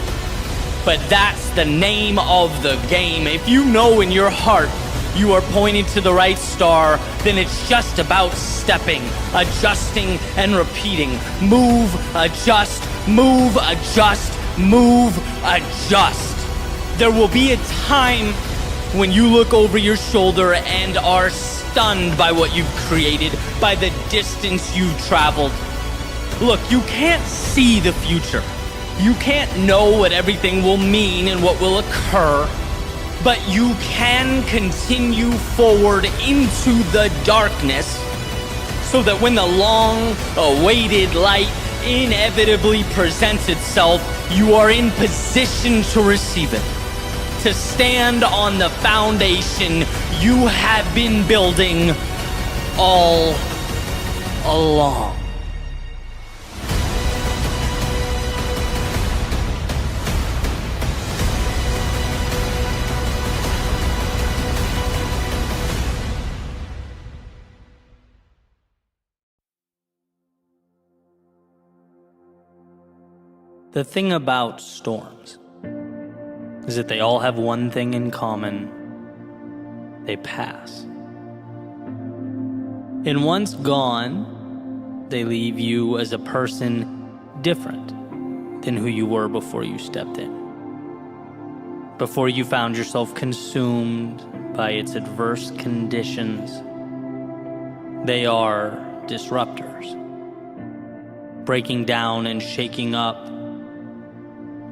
But that's the name of the game. If you know in your heart you are pointing to the right star, then it's just about stepping, adjusting, and repeating. Move, adjust, move, adjust, move, adjust. There will be a time when you look over your shoulder and are stunned by what you've created, by the distance you've traveled. Look, you can't see the future. You can't know what everything will mean and what will occur, but you can continue forward into the darkness so that when the long-awaited light inevitably presents itself, you are in position to receive it, to stand on the foundation you have been building all along. The thing about storms is that they all have one thing in common: they pass. And once gone, they leave you as a person different than who you were before you stepped in. Before you found yourself consumed by its adverse conditions. They are disruptors, breaking down and shaking up,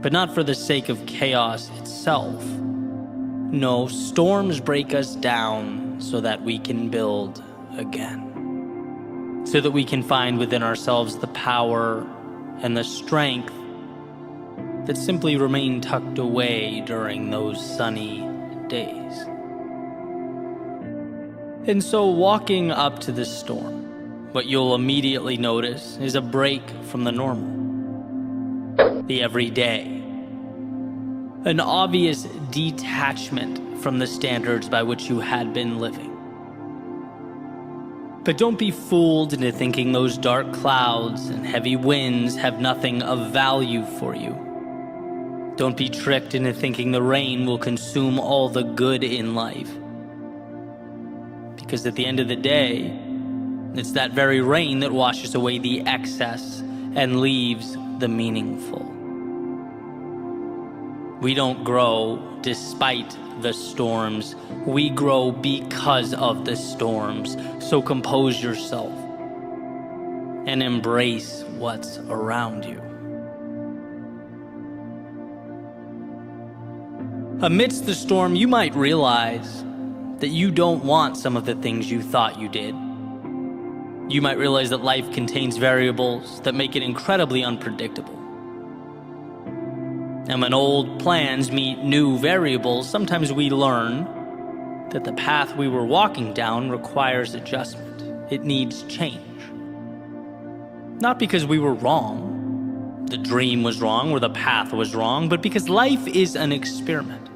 but not for the sake of chaos itself. No, storms break us down so that we can build again. So that we can find within ourselves the power and the strength that simply remain tucked away during those sunny days. And so walking up to this storm, what you'll immediately notice is a break from the normal, the everyday. An obvious detachment from the standards by which you had been living. But don't be fooled into thinking those dark clouds and heavy winds have nothing of value for you. Don't be tricked into thinking the rain will consume all the good in life. Because at the end of the day, it's that very rain that washes away the excess and leaves the meaningful. We don't grow despite the storms. We grow because of the storms. So compose yourself and embrace what's around you. Amidst the storm, you might realize that you don't want some of the things you thought you did. You might realize that life contains variables that make it incredibly unpredictable. And when old plans meet new variables, sometimes we learn that the path we were walking down requires adjustment. It needs change. Not because we were wrong, the dream was wrong, or the path was wrong, but because life is an experiment.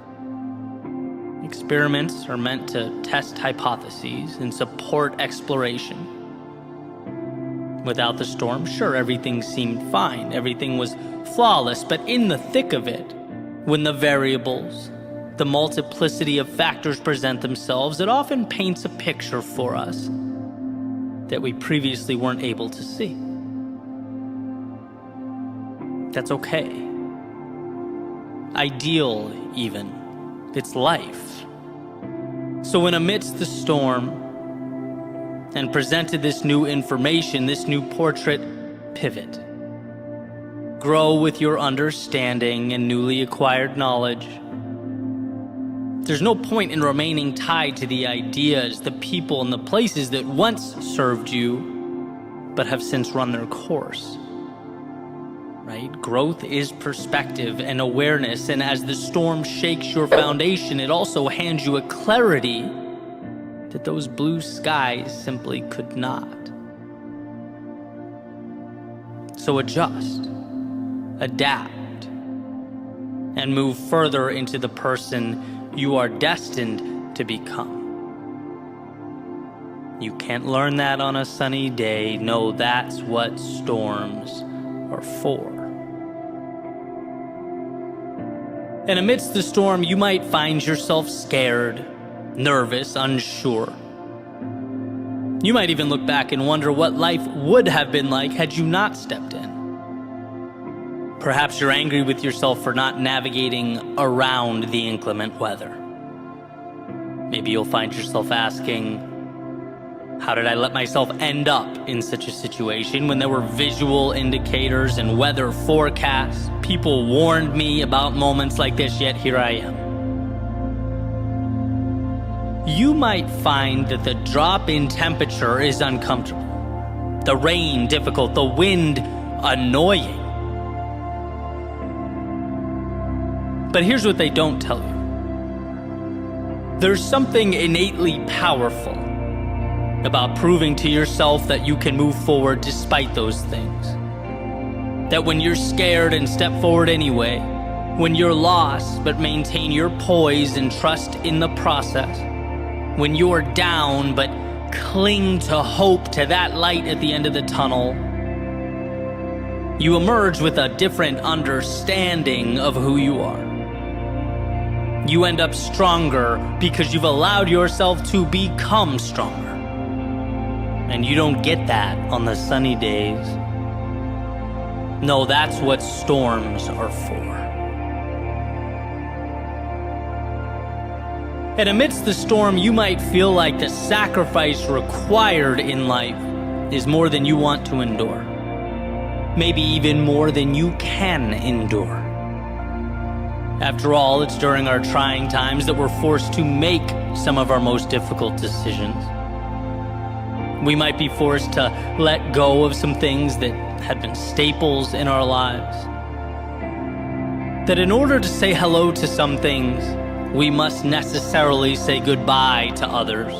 Experiments are meant to test hypotheses and support exploration. Without the storm, sure, everything seemed fine. Everything was flawless, but in the thick of it, When the variables, the multiplicity of factors present themselves, it often paints a picture for us that we previously weren't able to see. That's okay. Ideal, even. It's life. So when amidst the storm and presented this new information, this new portrait, pivot. Grow with your understanding and newly acquired knowledge. There's no point in remaining tied to the ideas, the people, and the places that once served you, but have since run their course. Right? Growth is perspective and awareness, and as the storm shakes your foundation, it also hands you a clarity that those blue skies simply could not. So adjust, adapt, and move further into the person you are destined to become. You can't learn that on a sunny day. No, that's what storms are for. And amidst the storm, you might find yourself scared, nervous, unsure. You might even look back and wonder what life would have been like had you not stepped in. Perhaps you're angry with yourself for not navigating around the inclement weather. Maybe you'll find yourself asking, how did I let myself end up in such a situation when there were visual indicators and weather forecasts? People warned me about moments like this, yet here I am. You might find that the drop in temperature is uncomfortable, the rain difficult, the wind annoying. But here's what they don't tell you. There's something innately powerful about proving to yourself that you can move forward despite those things. That when you're scared and step forward anyway, when you're lost but maintain your poise and trust in the process, when you're down but cling to hope, to that light at the end of the tunnel, you emerge with a different understanding of who you are. You end up stronger because you've allowed yourself to become stronger. And you don't get that on the sunny days. No, that's what storms are for. And amidst the storm, you might feel like the sacrifice required in life is more than you want to endure. Maybe even more than you can endure. After all, it's during our trying times that we're forced to make some of our most difficult decisions. We might be forced to let go of some things that had been staples in our lives. That in order to say hello to some things, we must necessarily say goodbye to others.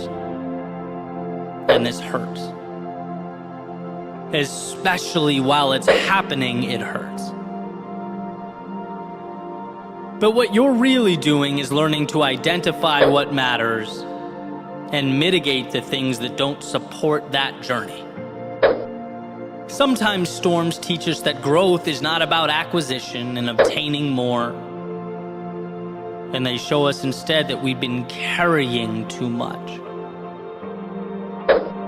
And this hurts. Especially while it's happening, it hurts. But what you're really doing is learning to identify what matters and mitigate the things that don't support that journey. Sometimes storms teach us that growth is not about acquisition and obtaining more. And they show us instead that we've been carrying too much.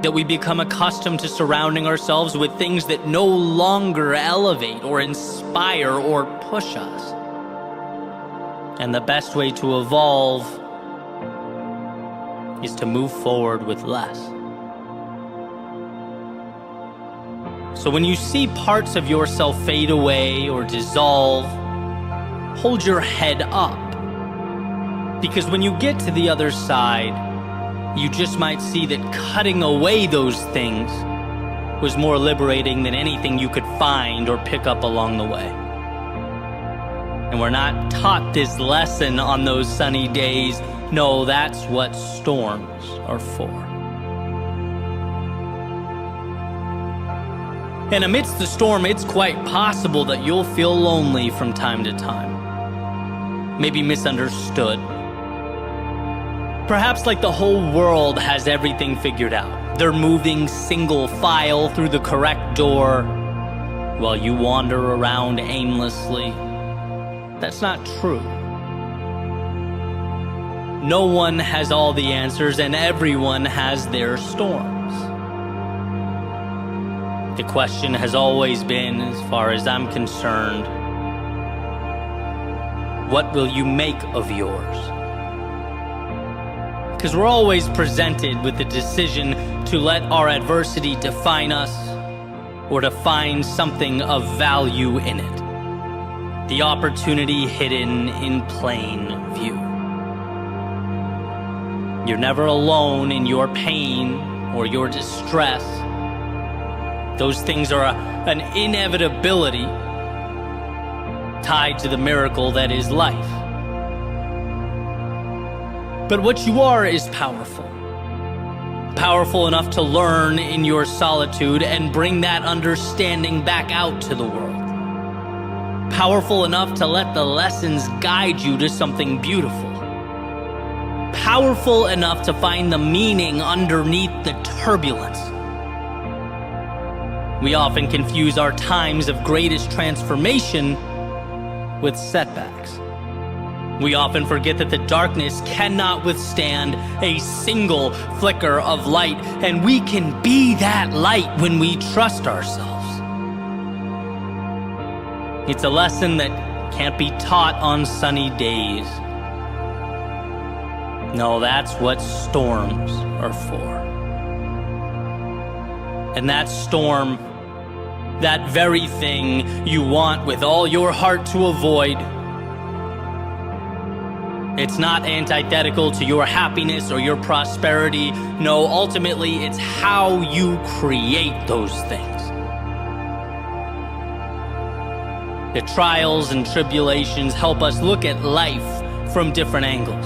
That we become accustomed to surrounding ourselves with things that no longer elevate or inspire or push us. And the best way to evolve is to move forward with less. So when you see parts of yourself fade away or dissolve, hold your head up. Because when you get to the other side, you just might see that cutting away those things was more liberating than anything you could find or pick up along the way. And we're not taught this lesson on those sunny days. No, that's what storms are for. And amidst the storm, it's quite possible that you'll feel lonely from time to time. Maybe misunderstood. Perhaps like the whole world has everything figured out. They're moving single file through the correct door while you wander around aimlessly. That's not true. No one has all the answers, and everyone has their storms. The question has always been, as far as I'm concerned, what will you make of yours? Because we're always presented with the decision to let our adversity define us or to find something of value in it. The opportunity hidden in plain view. You're never alone in your pain or your distress. Those things are an inevitability tied to the miracle that is life. But what you are is powerful. Powerful enough to learn in your solitude and bring that understanding back out to the world. Powerful enough to let the lessons guide you to something beautiful. Powerful enough to find the meaning underneath the turbulence. We often confuse our times of greatest transformation with setbacks. We often forget that the darkness cannot withstand a single flicker of light, and we can be that light when we trust ourselves. It's a lesson that can't be taught on sunny days. No, that's what storms are for. And that storm, that very thing you want with all your heart to avoid, it's not antithetical to your happiness or your prosperity. No, ultimately, it's how you create those things. The trials and tribulations help us look at life from different angles.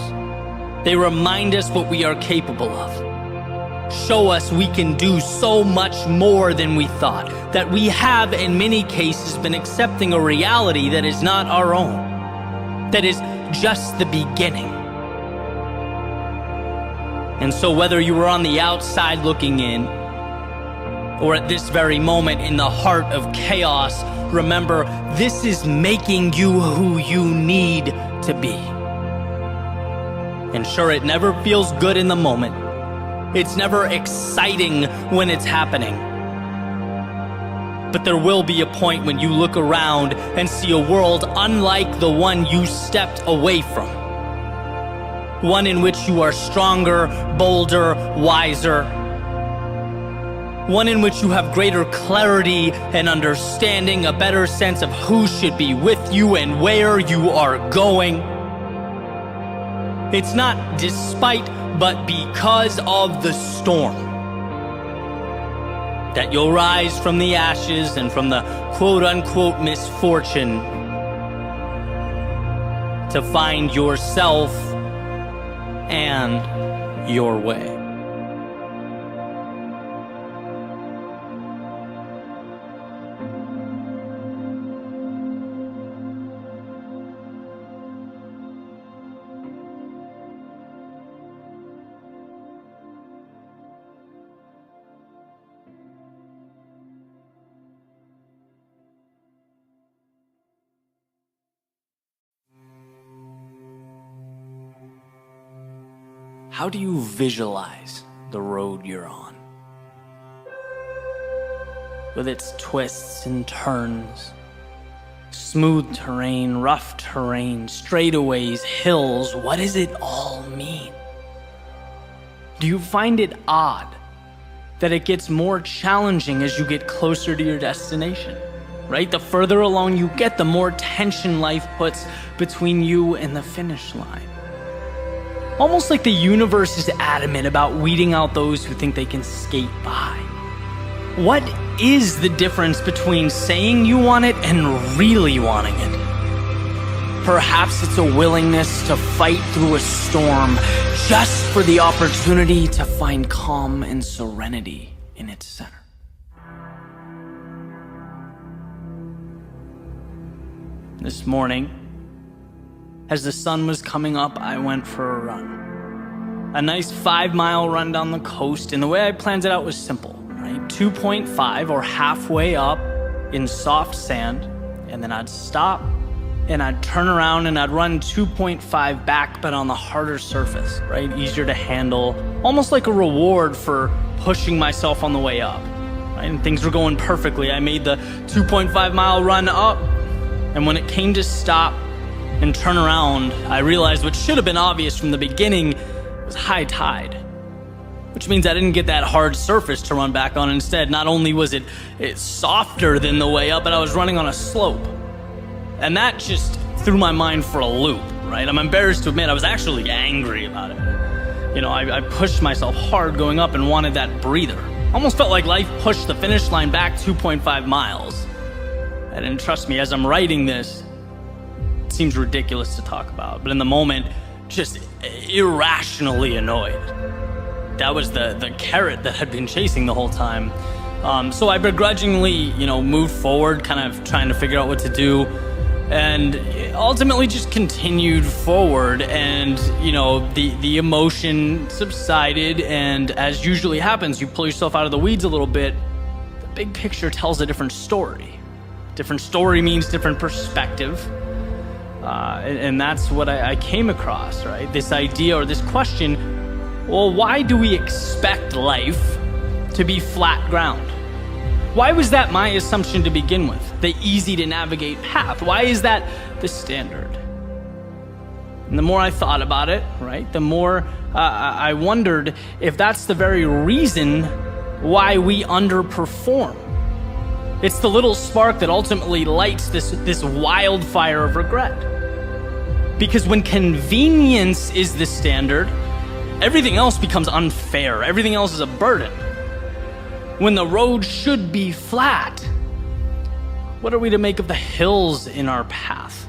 They remind us what we are capable of. Show us we can do so much more than we thought, that we have in many cases been accepting a reality that is not our own, that is just the beginning. And so whether you were on the outside looking in, or at this very moment in the heart of chaos, remember, this is making you who you need to be. And sure, it never feels good in the moment. It's never exciting when it's happening. But there will be a point when you look around and see a world unlike the one you stepped away from. One in which you are stronger, bolder, wiser. One in which you have greater clarity and understanding, a better sense of who should be with you and where you are going. It's not despite, but because of the storm that you'll rise from the ashes and from the quote-unquote misfortune to find yourself and your way. How do you visualize the road you're on? With its twists and turns, smooth terrain, rough terrain, straightaways, hills, what does it all mean? Do you find it odd that it gets more challenging as you get closer to your destination? Right? The further along you get, the more tension life puts between you and the finish line. Almost like the universe is adamant about weeding out those who think they can skate by. What is the difference between saying you want it and really wanting it? Perhaps it's a willingness to fight through a storm just for the opportunity to find calm and serenity in its center. This morning, as the sun was coming up, I went for a run. A nice 5-mile run down the coast, and the way I planned it out was simple, right? 2.5 or halfway up in soft sand, and then I'd stop, and I'd turn around and I'd run 2.5 back, but on the harder surface, right? Easier to handle, almost like a reward for pushing myself on the way up, right? And things were going perfectly. I made the 2.5 mile run up, and when it came to stop and turn around, I realized what should have been obvious from the beginning was high tide, which means I didn't get that hard surface to run back on. Instead, not only was it softer than the way up, but I was running on a slope. And that just threw my mind for a loop, right? I'm embarrassed to admit I was actually angry about it. You know, I pushed myself hard going up and wanted that breather. Almost felt like life pushed the finish line back 2.5 miles. And trust me, as I'm writing this, it seems ridiculous to talk about, but in the moment, just irrationally annoyed. That was the carrot that had been chasing the whole time. So I begrudgingly, moved forward, kind of trying to figure out what to do, and ultimately just continued forward. And, the emotion subsided, and as usually happens, you pull yourself out of the weeds a little bit. The big picture tells a different story. Different story means different perspective. And that's what I came across, right? This idea or this question, well, why do we expect life to be flat ground? Why was that my assumption to begin with? The easy to navigate path. Why is that the standard? And the more I thought about it, right, the more I wondered if that's the very reason why we underperform. It's the little spark that ultimately lights this wildfire of regret. Because when convenience is the standard, everything else becomes unfair. Everything else is a burden. When the road should be flat, what are we to make of the hills in our path?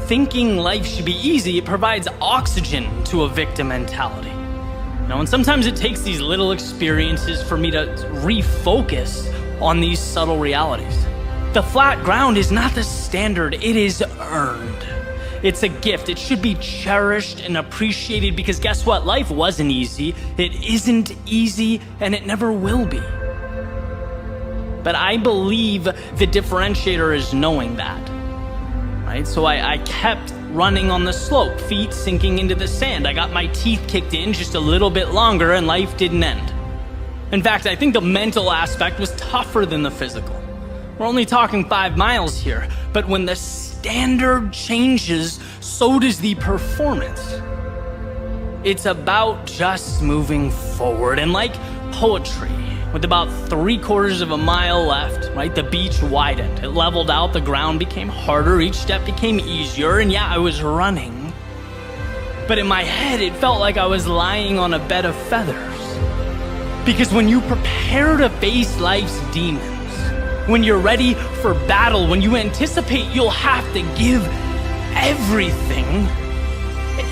Thinking life should be easy, it provides oxygen to a victim mentality. And sometimes it takes these little experiences for me to refocus on these subtle realities. The flat ground is not the standard, it is earned. It's a gift. It should be cherished and appreciated because guess what? Life wasn't easy, it isn't easy, and it never will be. But I believe the differentiator is knowing that, right? So I kept running on the slope, feet sinking into the sand. I got my teeth kicked in just a little bit longer and life didn't end. In fact, I think the mental aspect was tougher than the physical. We're only talking 5 miles here, but when the standard changes, so does the performance. It's about just moving forward, and like poetry, with about 3/4 of a mile left, right, the beach widened. It leveled out, the ground became harder, each step became easier, and yeah, I was running. But in my head, it felt like I was lying on a bed of feathers. Because when you prepare to face life's demons, when you're ready for battle, when you anticipate you'll have to give everything,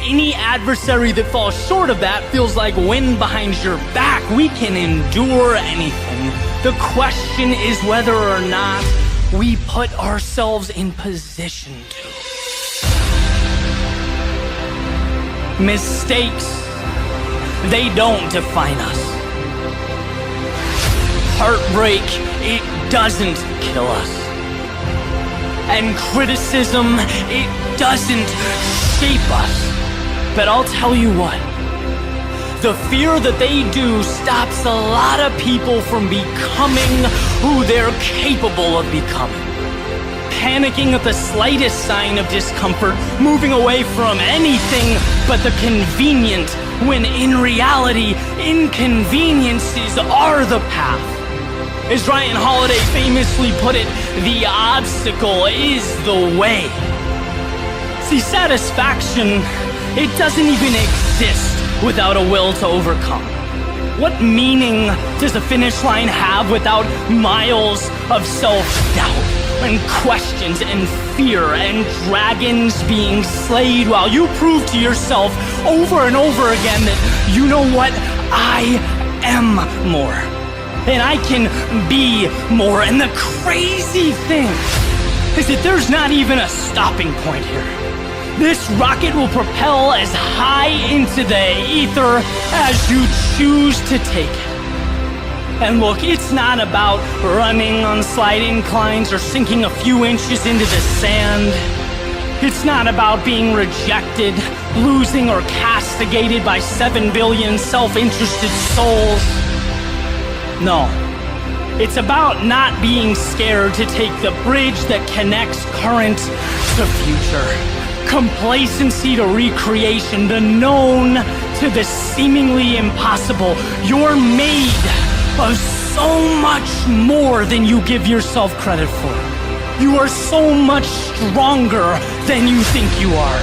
any adversary that falls short of that feels like wind behind your back. We can endure anything. The question is whether or not we put ourselves in position to. Mistakes, they don't define us. Heartbreak, it doesn't kill us. And criticism, it doesn't shape us. But I'll tell you what, the fear that they do stops a lot of people from becoming who they're capable of becoming. Panicking at the slightest sign of discomfort, moving away from anything but the convenient, when in reality, inconveniences are the path. As Ryan Holiday famously put it, the obstacle is the way. See, satisfaction, it doesn't even exist without a will to overcome. What meaning does a finish line have without miles of self-doubt and questions and fear and dragons being slayed while you prove to yourself over and over again that, you know what, I am more. And I can be more. And the crazy thing is that there's not even a stopping point here. This rocket will propel as high into the ether as you choose to take it. And look, it's not about running on slight inclines or sinking a few inches into the sand. It's not about being rejected, losing, or castigated by 7 billion self-interested souls. No. It's about not being scared to take the bridge that connects current to future. Complacency to recreation, the known to the seemingly impossible. You're made of so much more than you give yourself credit for. You are so much stronger than you think you are.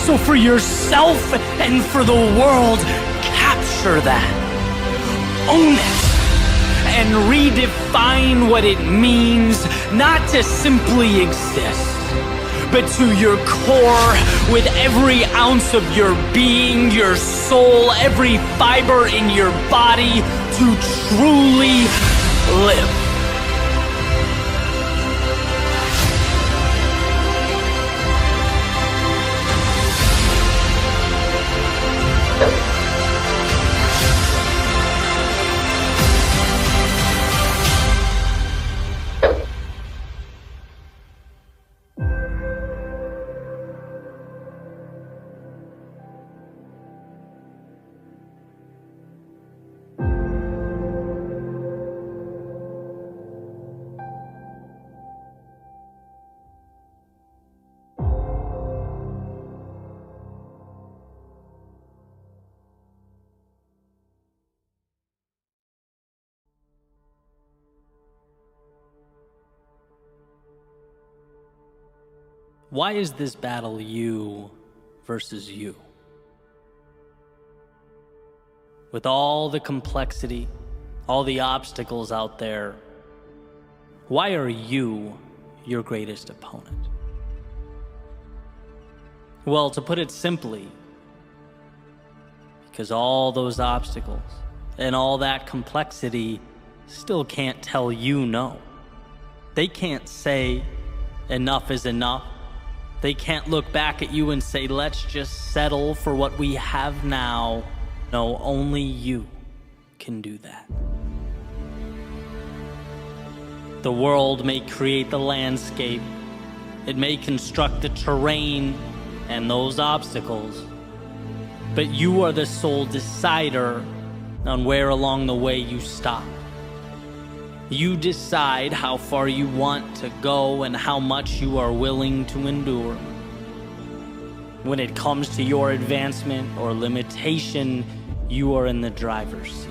So for yourself and for the world, capture that. Own it. And redefine what it means not to simply exist, but to your core, with every ounce of your being, your soul, every fiber in your body, to truly live. Why is this battle you versus you? With all the complexity, all the obstacles out there, why are you your greatest opponent? Well, to put it simply, because all those obstacles and all that complexity still can't tell you no. They can't say enough is enough. They can't look back at you and say, let's just settle for what we have now. No, only you can do that. The world may create the landscape. It may construct the terrain and those obstacles. But you are the sole decider on where along the way you stop. You decide how far you want to go and how much you are willing to endure. When it comes to your advancement or limitation, you are in the driver's seat.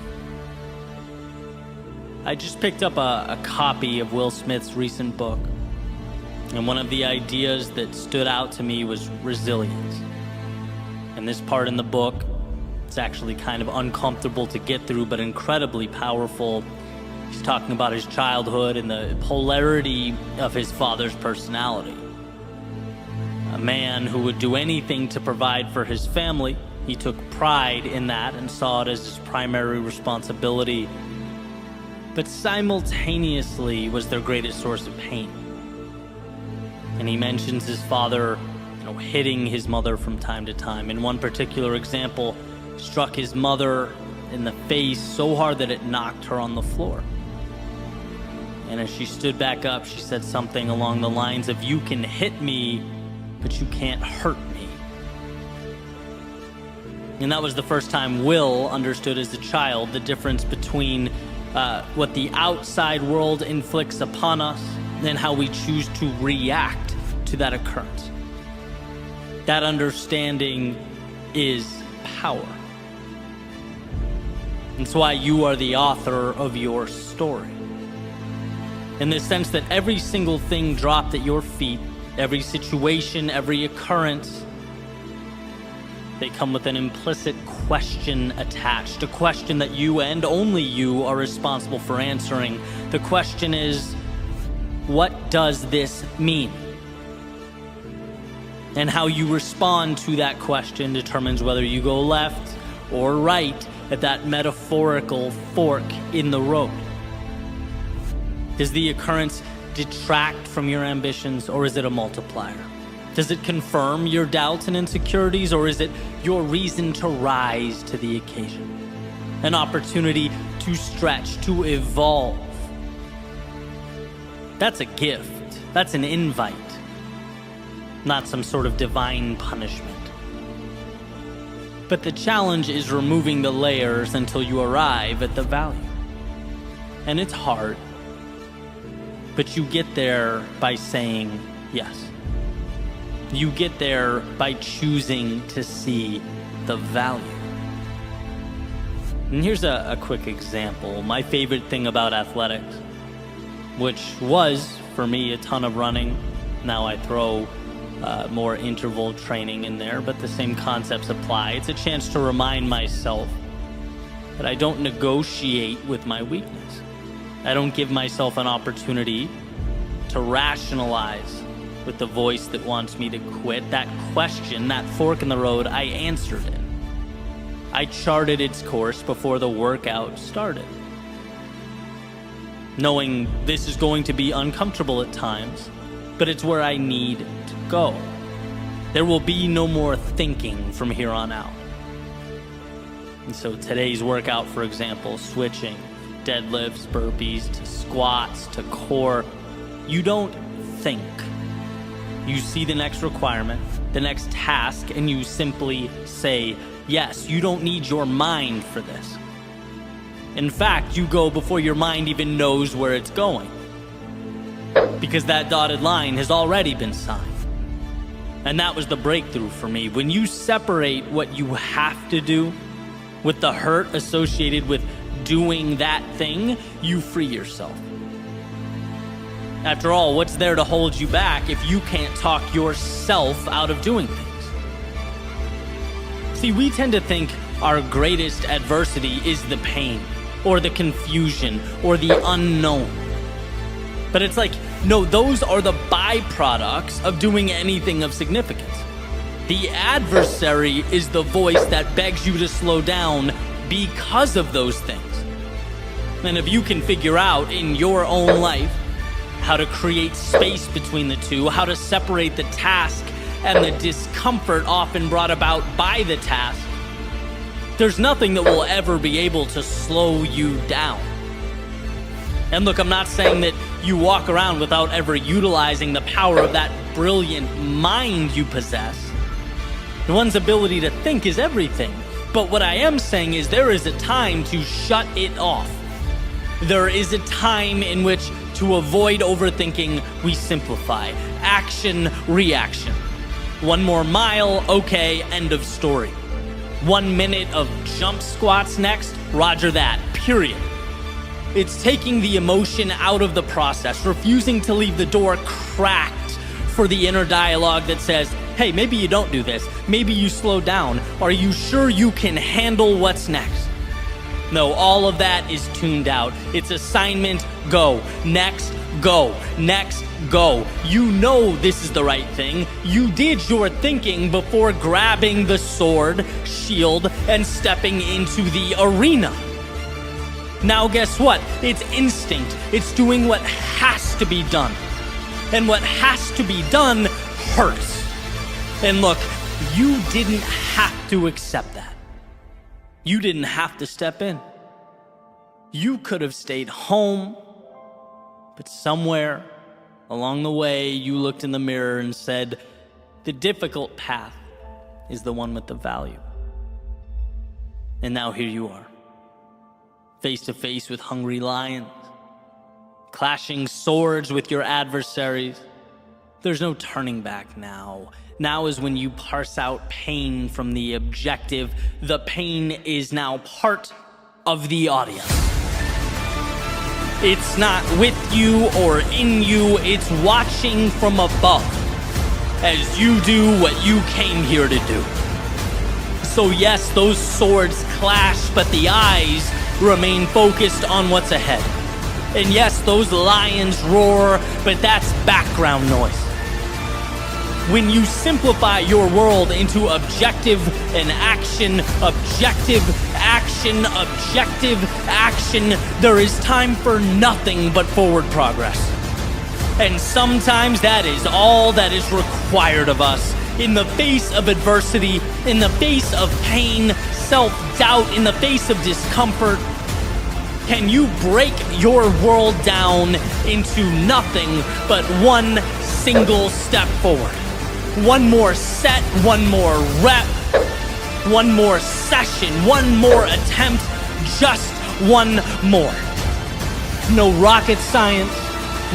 I just picked up a copy of Will Smith's recent book, and one of the ideas that stood out to me was resilience. And this part in the book, it's actually kind of uncomfortable to get through, but incredibly powerful. He's talking about his childhood and the polarity of his father's personality. A man who would do anything to provide for his family. He took pride in that and saw it as his primary responsibility, but simultaneously was their greatest source of pain. And he mentions his father, hitting his mother from time to time. In one particular example, struck his mother in the face so hard that it knocked her on the floor. And as she stood back up, she said something along the lines of, "You can hit me, but you can't hurt me." And that was the first time Will understood as a child the difference between what the outside world inflicts upon us and how we choose to react to that occurrence. That understanding is power. It's why you are the author of your story. In the sense that every single thing dropped at your feet, every situation, every occurrence, they come with an implicit question attached, a question that you and only you are responsible for answering. The question is, what does this mean? And how you respond to that question determines whether you go left or right at that metaphorical fork in the road. Does the occurrence detract from your ambitions, or is it a multiplier? Does it confirm your doubts and insecurities, or is it your reason to rise to the occasion? An opportunity to stretch, to evolve. That's a gift. That's an invite, not some sort of divine punishment. But the challenge is removing the layers until you arrive at the value. And it's hard, but you get there by saying yes. You get there by choosing to see the value. And here's a quick example. My favorite thing about athletics, which was, for me, a ton of running. Now I throw more interval training in there, but the same concepts apply. It's a chance to remind myself that I don't negotiate with my weakness. I don't give myself an opportunity to rationalize with the voice that wants me to quit. That question, that fork in the road, I answered it. I charted its course before the workout started, knowing this is going to be uncomfortable at times, but it's where I need to go. There will be no more thinking from here on out. And so today's workout, for example, switching deadlifts, burpees, to squats, to core, you don't think. You see the next requirement, the next task, and you simply say yes. You don't need your mind for this. In fact, you go before your mind even knows where it's going, because that dotted line has already been signed. And that was the breakthrough for me. When you separate what you have to do with the hurt associated with doing that thing, you free yourself. After all, what's there to hold you back if you can't talk yourself out of doing things? See, we tend to think our greatest adversity is the pain, or the confusion, or the unknown. But it's like, no, those are the byproducts of doing anything of significance. The adversary is the voice that begs you to slow down because of those things. And if you can figure out in your own life how to create space between the two, how to separate the task and the discomfort often brought about by the task, there's nothing that will ever be able to slow you down. And look, I'm not saying that you walk around without ever utilizing the power of that brilliant mind you possess. One's ability to think is everything. But what I am saying is there is a time to shut it off. There is a time in which, to avoid overthinking, we simplify. Action, reaction. One more mile, okay, end of story. 1 minute of jump squats next, roger that, period. It's taking the emotion out of the process, refusing to leave the door cracked for the inner dialogue that says, hey, maybe you don't do this, maybe you slow down, are you sure you can handle what's next? No, all of that is tuned out. It's assignment, go, next, go, next, go. You know this is the right thing. You did your thinking before grabbing the sword, shield, and stepping into the arena. Now guess what? It's instinct. It's doing what has to be done. And what has to be done hurts. And look, you didn't have to accept that. You didn't have to step in. You could have stayed home, but somewhere along the way, you looked in the mirror and said, the difficult path is the one with the value. And now here you are, face to face with hungry lions, clashing swords with your adversaries. There's no turning back now. Now is when you parse out pain from the objective. The pain is now part of the audience. It's not with you or in you, it's watching from above as you do what you came here to do. So yes, those swords clash, but the eyes remain focused on what's ahead. And yes, those lions roar, but that's background noise. When you simplify your world into objective and action, objective, action, objective, action, there is time for nothing but forward progress. And sometimes that is all that is required of us. In the face of adversity, in the face of pain, self-doubt, in the face of discomfort, Can you break your world down into nothing but one single step forward? One more set, one more rep, one more session, one more attempt, just one more. No rocket science,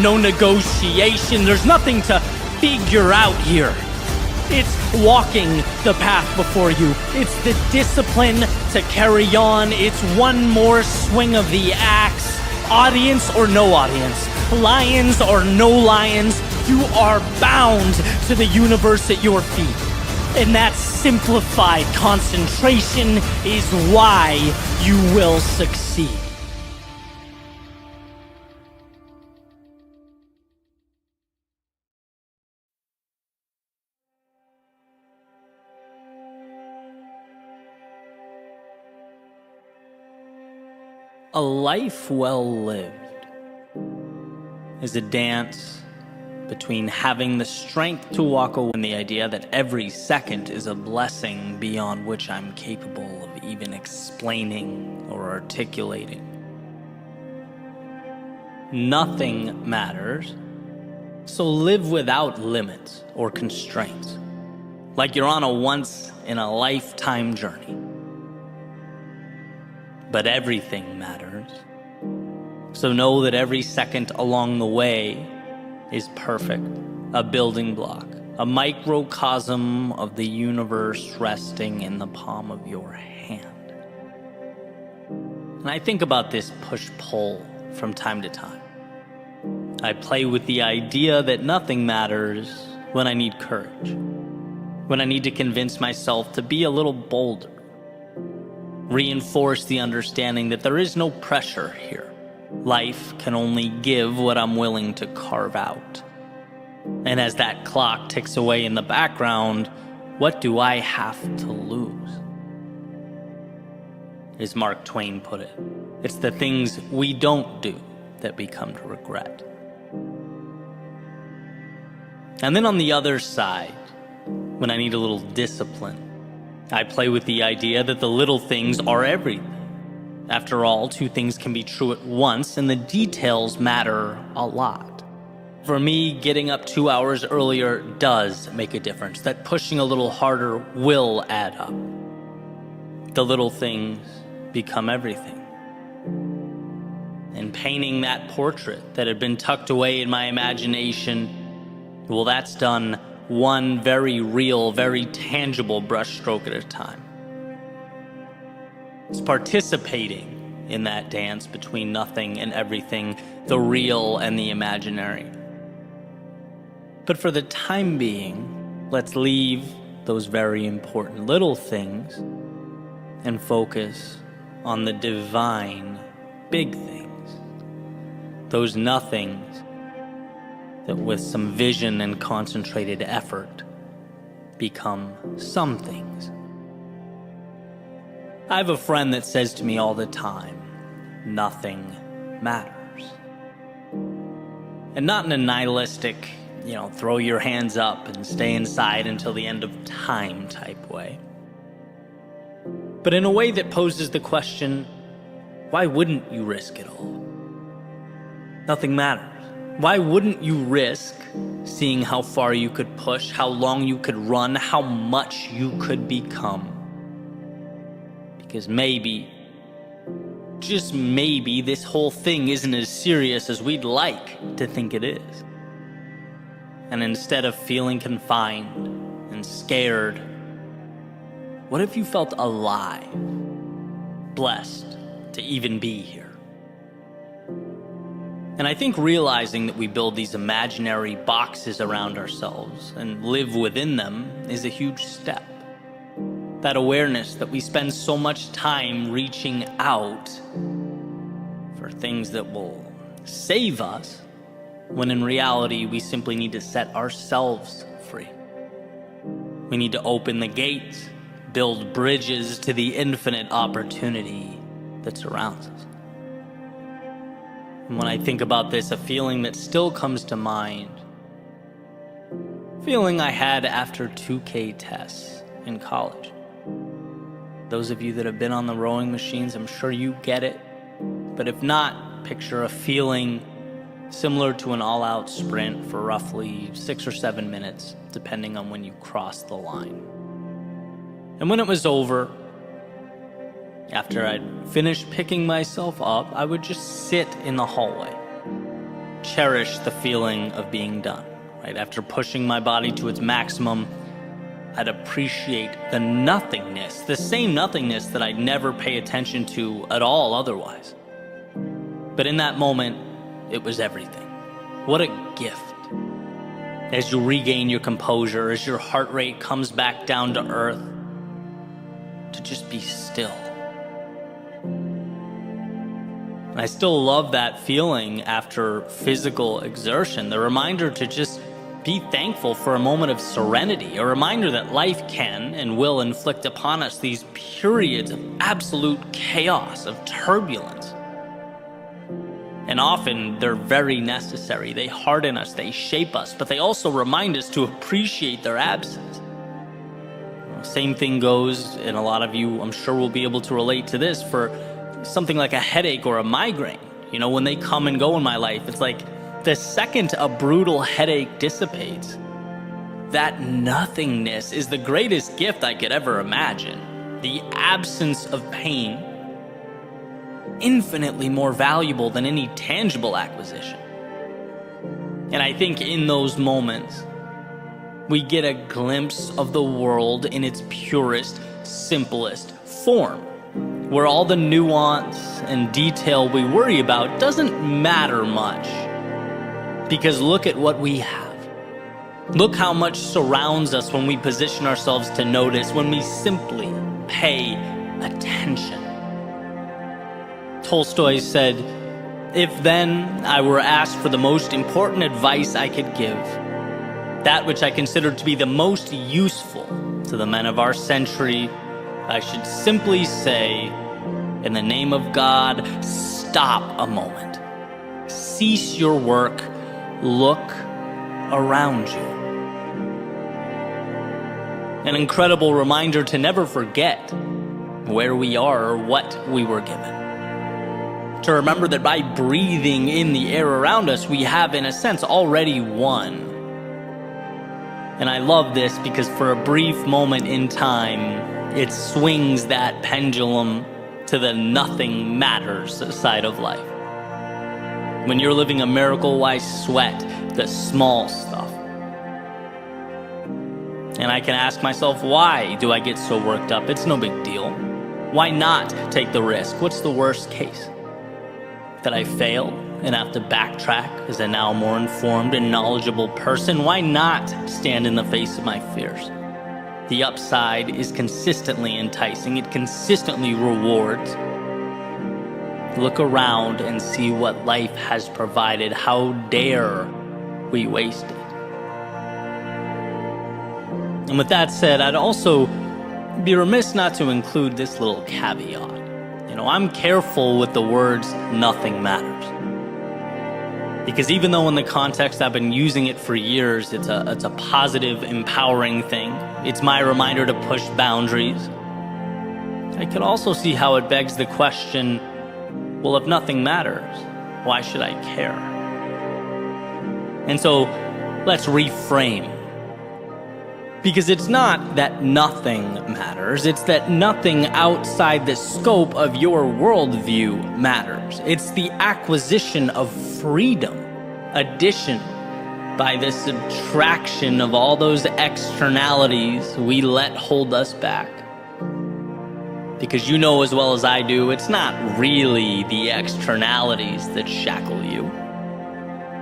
no negotiation. There's nothing to figure out here. It's walking the path before you. It's the discipline to carry on. It's one more swing of the axe. Audience or no audience, lions or no lions, you are bound to the universe at your feet. And that simplified concentration is why you will succeed. A life well lived is a dance between having the strength to walk away and the idea that every second is a blessing beyond which I'm capable of even explaining or articulating. Nothing matters, so live without limits or constraints, like you're on a once-in-a-lifetime journey. But everything matters, so know that every second along the way is perfect, a building block, a microcosm of the universe resting in the palm of your hand. And I think about this push-pull from time to time. I play with the idea that nothing matters when I need courage, when I need to convince myself to be a little bolder, reinforce the understanding that there is no pressure here. Life can only give what I'm willing to carve out. And as that clock ticks away in the background, what do I have to lose? As Mark Twain put it, it's the things we don't do that we come to regret. And then on the other side, when I need a little discipline, I play with the idea that the little things are everything. After all, two things can be true at once, and the details matter a lot. For me, getting up 2 hours earlier does make a difference. That pushing a little harder will add up. The little things become everything. And painting that portrait that had been tucked away in my imagination, well, that's done one very real, very tangible brushstroke at a time. It's participating in that dance between nothing and everything, the real and the imaginary. But for the time being, let's leave those very important little things and focus on the divine big things. Those nothings that with some vision and concentrated effort become some things. I have a friend that says to me all the time, nothing matters. And not in a nihilistic, throw your hands up and stay inside until the end of time type way. But in a way that poses the question, why wouldn't you risk it all? Nothing matters. Why wouldn't you risk seeing how far you could push, how long you could run, how much you could become? Because maybe, just maybe, this whole thing isn't as serious as we'd like to think it is. And instead of feeling confined and scared, what if you felt alive, blessed to even be here? And I think realizing that we build these imaginary boxes around ourselves and live within them is a huge step. That awareness that we spend so much time reaching out for things that will save us, when in reality we simply need to set ourselves free. We need to open the gates, build bridges to the infinite opportunity that surrounds us. And when I think about this, a feeling that still comes to mind, feeling I had after 2K tests in college. Those of you that have been on the rowing machines, I'm sure you get it. But if not, picture a feeling similar to an all-out sprint for roughly 6 or 7 minutes, depending on when you cross the line. And when it was over, after I'd finished picking myself up, I would just sit in the hallway, cherish the feeling of being done. Right after pushing my body to its maximum, I'd appreciate the nothingness, the same nothingness that I'd never pay attention to at all otherwise. But in that moment, it was everything. What a gift. As you regain your composure, as your heart rate comes back down to earth, to just be still. And I still love that feeling after physical exertion, the reminder to just be thankful for a moment of serenity, a reminder that life can and will inflict upon us these periods of absolute chaos, of turbulence. And often they're very necessary. They harden us, they shape us, but they also remind us to appreciate their absence. Same thing goes, and a lot of you, I'm sure, will be able to relate to this, for something like a headache or a migraine. You know, when they come and go in my life, it's like the second a brutal headache dissipates, that nothingness is the greatest gift I could ever imagine. The absence of pain, infinitely more valuable than any tangible acquisition. And I think in those moments, we get a glimpse of the world in its purest, simplest form, where all the nuance and detail we worry about doesn't matter much. Because look at what we have. Look how much surrounds us when we position ourselves to notice, when we simply pay attention. Tolstoy said, "If then I were asked for the most important advice I could give, that which I consider to be the most useful to the men of our century, I should simply say, in the name of God, stop a moment. Cease your work. Look around you." An incredible reminder to never forget where we are or what we were given. To remember that by breathing in the air around us, we have, in a sense, already won. And I love this because for a brief moment in time, it swings that pendulum to the nothing matters side of life. When you're living a miracle, why sweat the small stuff? And I can ask myself, why do I get so worked up? It's no big deal. Why not take the risk? What's the worst case? That I fail and have to backtrack as a now more informed and knowledgeable person? Why not stand in the face of my fears? The upside is consistently enticing. It consistently rewards. Look around and see what life has provided. How dare we waste it? And with that said, I'd also be remiss not to include this little caveat. You know, I'm careful with the words "nothing matters." Because even though in the context I've been using it for years, it's a positive, empowering thing. It's my reminder to push boundaries. I could also see how it begs the question, well, if nothing matters, why should I care? And so let's reframe. Because it's not that nothing matters, it's that nothing outside the scope of your worldview matters. It's the acquisition of freedom, addition by the subtraction of all those externalities we let hold us back. Because you know as well as I do, it's not really the externalities that shackle you.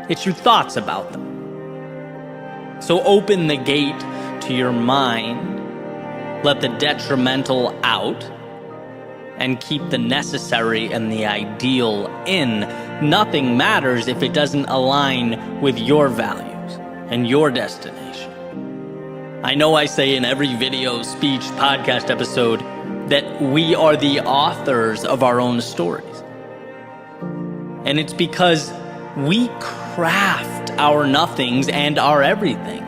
It's your thoughts about them. So open the gate to your mind, let the detrimental out, and keep the necessary and the ideal in. Nothing matters if it doesn't align with your values and your destination. I know I say in every video, speech, podcast episode that we are the authors of our own stories. And it's because we craft our nothings and our everythings.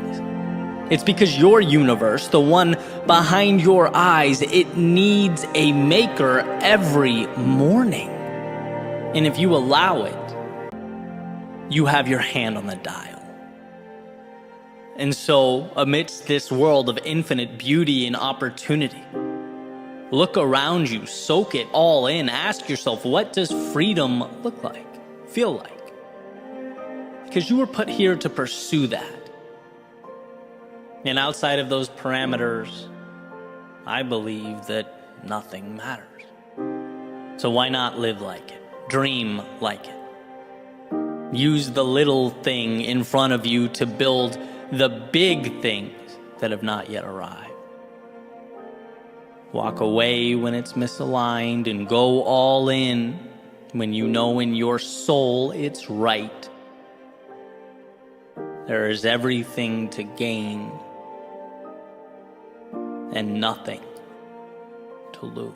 It's because your universe, the one behind your eyes, it needs a maker every morning. And if you allow it, you have your hand on the dial. And so, amidst this world of infinite beauty and opportunity, look around you, soak it all in, ask yourself, what does freedom look like, feel like? Because you were put here to pursue that. And outside of those parameters, I believe that nothing matters. So why not live like it? Dream like it. Use the little thing in front of you to build the big things that have not yet arrived. Walk away when it's misaligned and go all in when you know in your soul it's right. There is everything to gain and nothing to lose.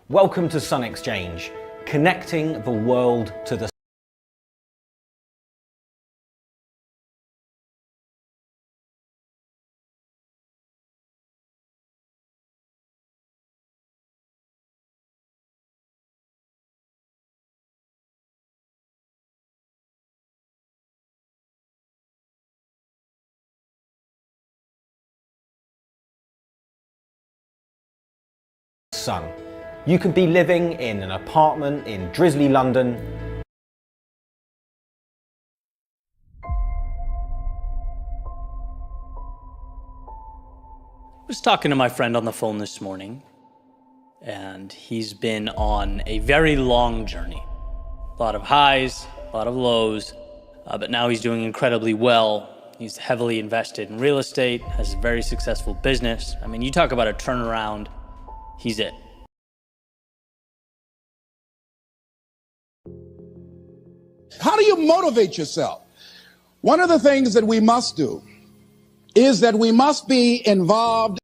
Welcome to Sun Exchange, connecting the world to the sun. You could be living in an apartment in drizzly London. I was talking to my friend on the phone this morning, and he's been on a very long journey. A lot of highs, a lot of lows, but now he's doing incredibly well. He's heavily invested in real estate, has a very successful business. I mean, you talk about a turnaround, he's it. How do you motivate yourself? One of the things that we must do is that we must be involved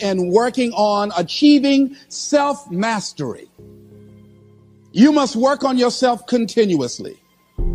in working on achieving self-mastery. You must work on yourself continuously.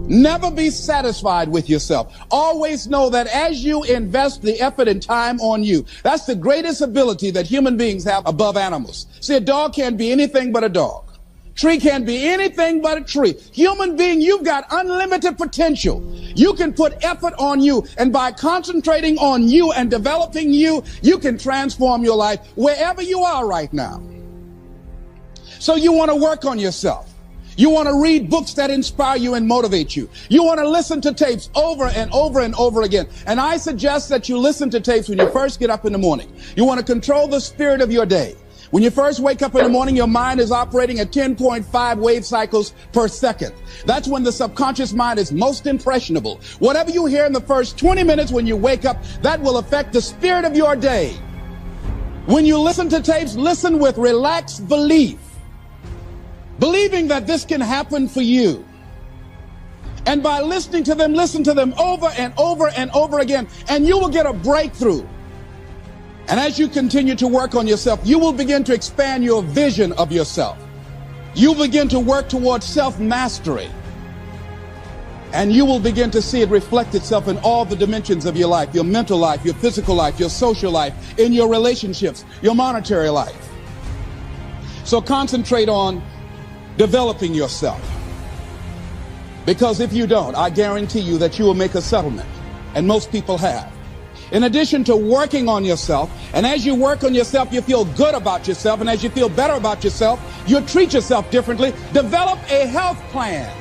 Never be satisfied with yourself. Always know that as you invest the effort and time on you, that's the greatest ability that human beings have above animals. See, a dog can't be anything but a dog. Tree can't be anything but a tree. Human being, you've got unlimited potential. You can put effort on you, and by concentrating on you and developing you, you can transform your life wherever you are right now. So you want to work on yourself. You want to read books that inspire you and motivate you. You want to listen to tapes over and over and over again. And I suggest that you listen to tapes when you first get up in the morning. You want to control the spirit of your day. When you first wake up in the morning, your mind is operating at 10.5 wave cycles per second. That's when the subconscious mind is most impressionable. Whatever you hear in the first 20 minutes when you wake up, that will affect the spirit of your day. When you listen to tapes, listen with relaxed belief, believing that this can happen for you. And by listening to them, listen to them over and over and over again, and you will get a breakthrough. And as you continue to work on yourself, you will begin to expand your vision of yourself. You begin to work towards self-mastery. And you will begin to see it reflect itself in all the dimensions of your life, your mental life, your physical life, your social life, in your relationships, your monetary life. So concentrate on developing yourself. Because if you don't, I guarantee you that you will make a settlement. And most people have. In addition to working on yourself, and as you work on yourself, you feel good about yourself, and as you feel better about yourself, you treat yourself differently. Develop a health plan.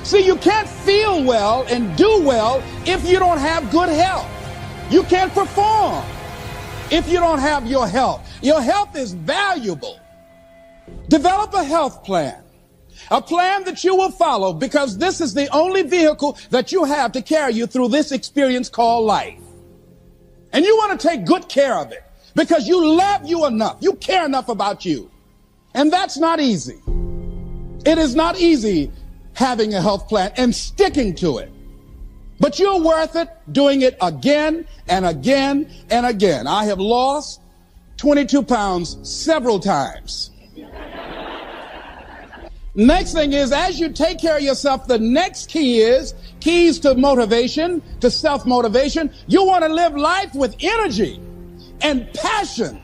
See, you can't feel well and do well if you don't have good health. You can't perform if you don't have your health. Your health is valuable. Develop a health plan. A plan that you will follow, because this is the only vehicle that you have to carry you through this experience called life. And you want to take good care of it because you love you enough. You care enough about you. And that's not easy. It is not easy having a health plan and sticking to it. But you're worth it doing it again and again and again. I have lost 22 pounds several times. Next thing is, as you take care of yourself, the next key is keys to motivation, to self-motivation. You want to live life with energy and passion.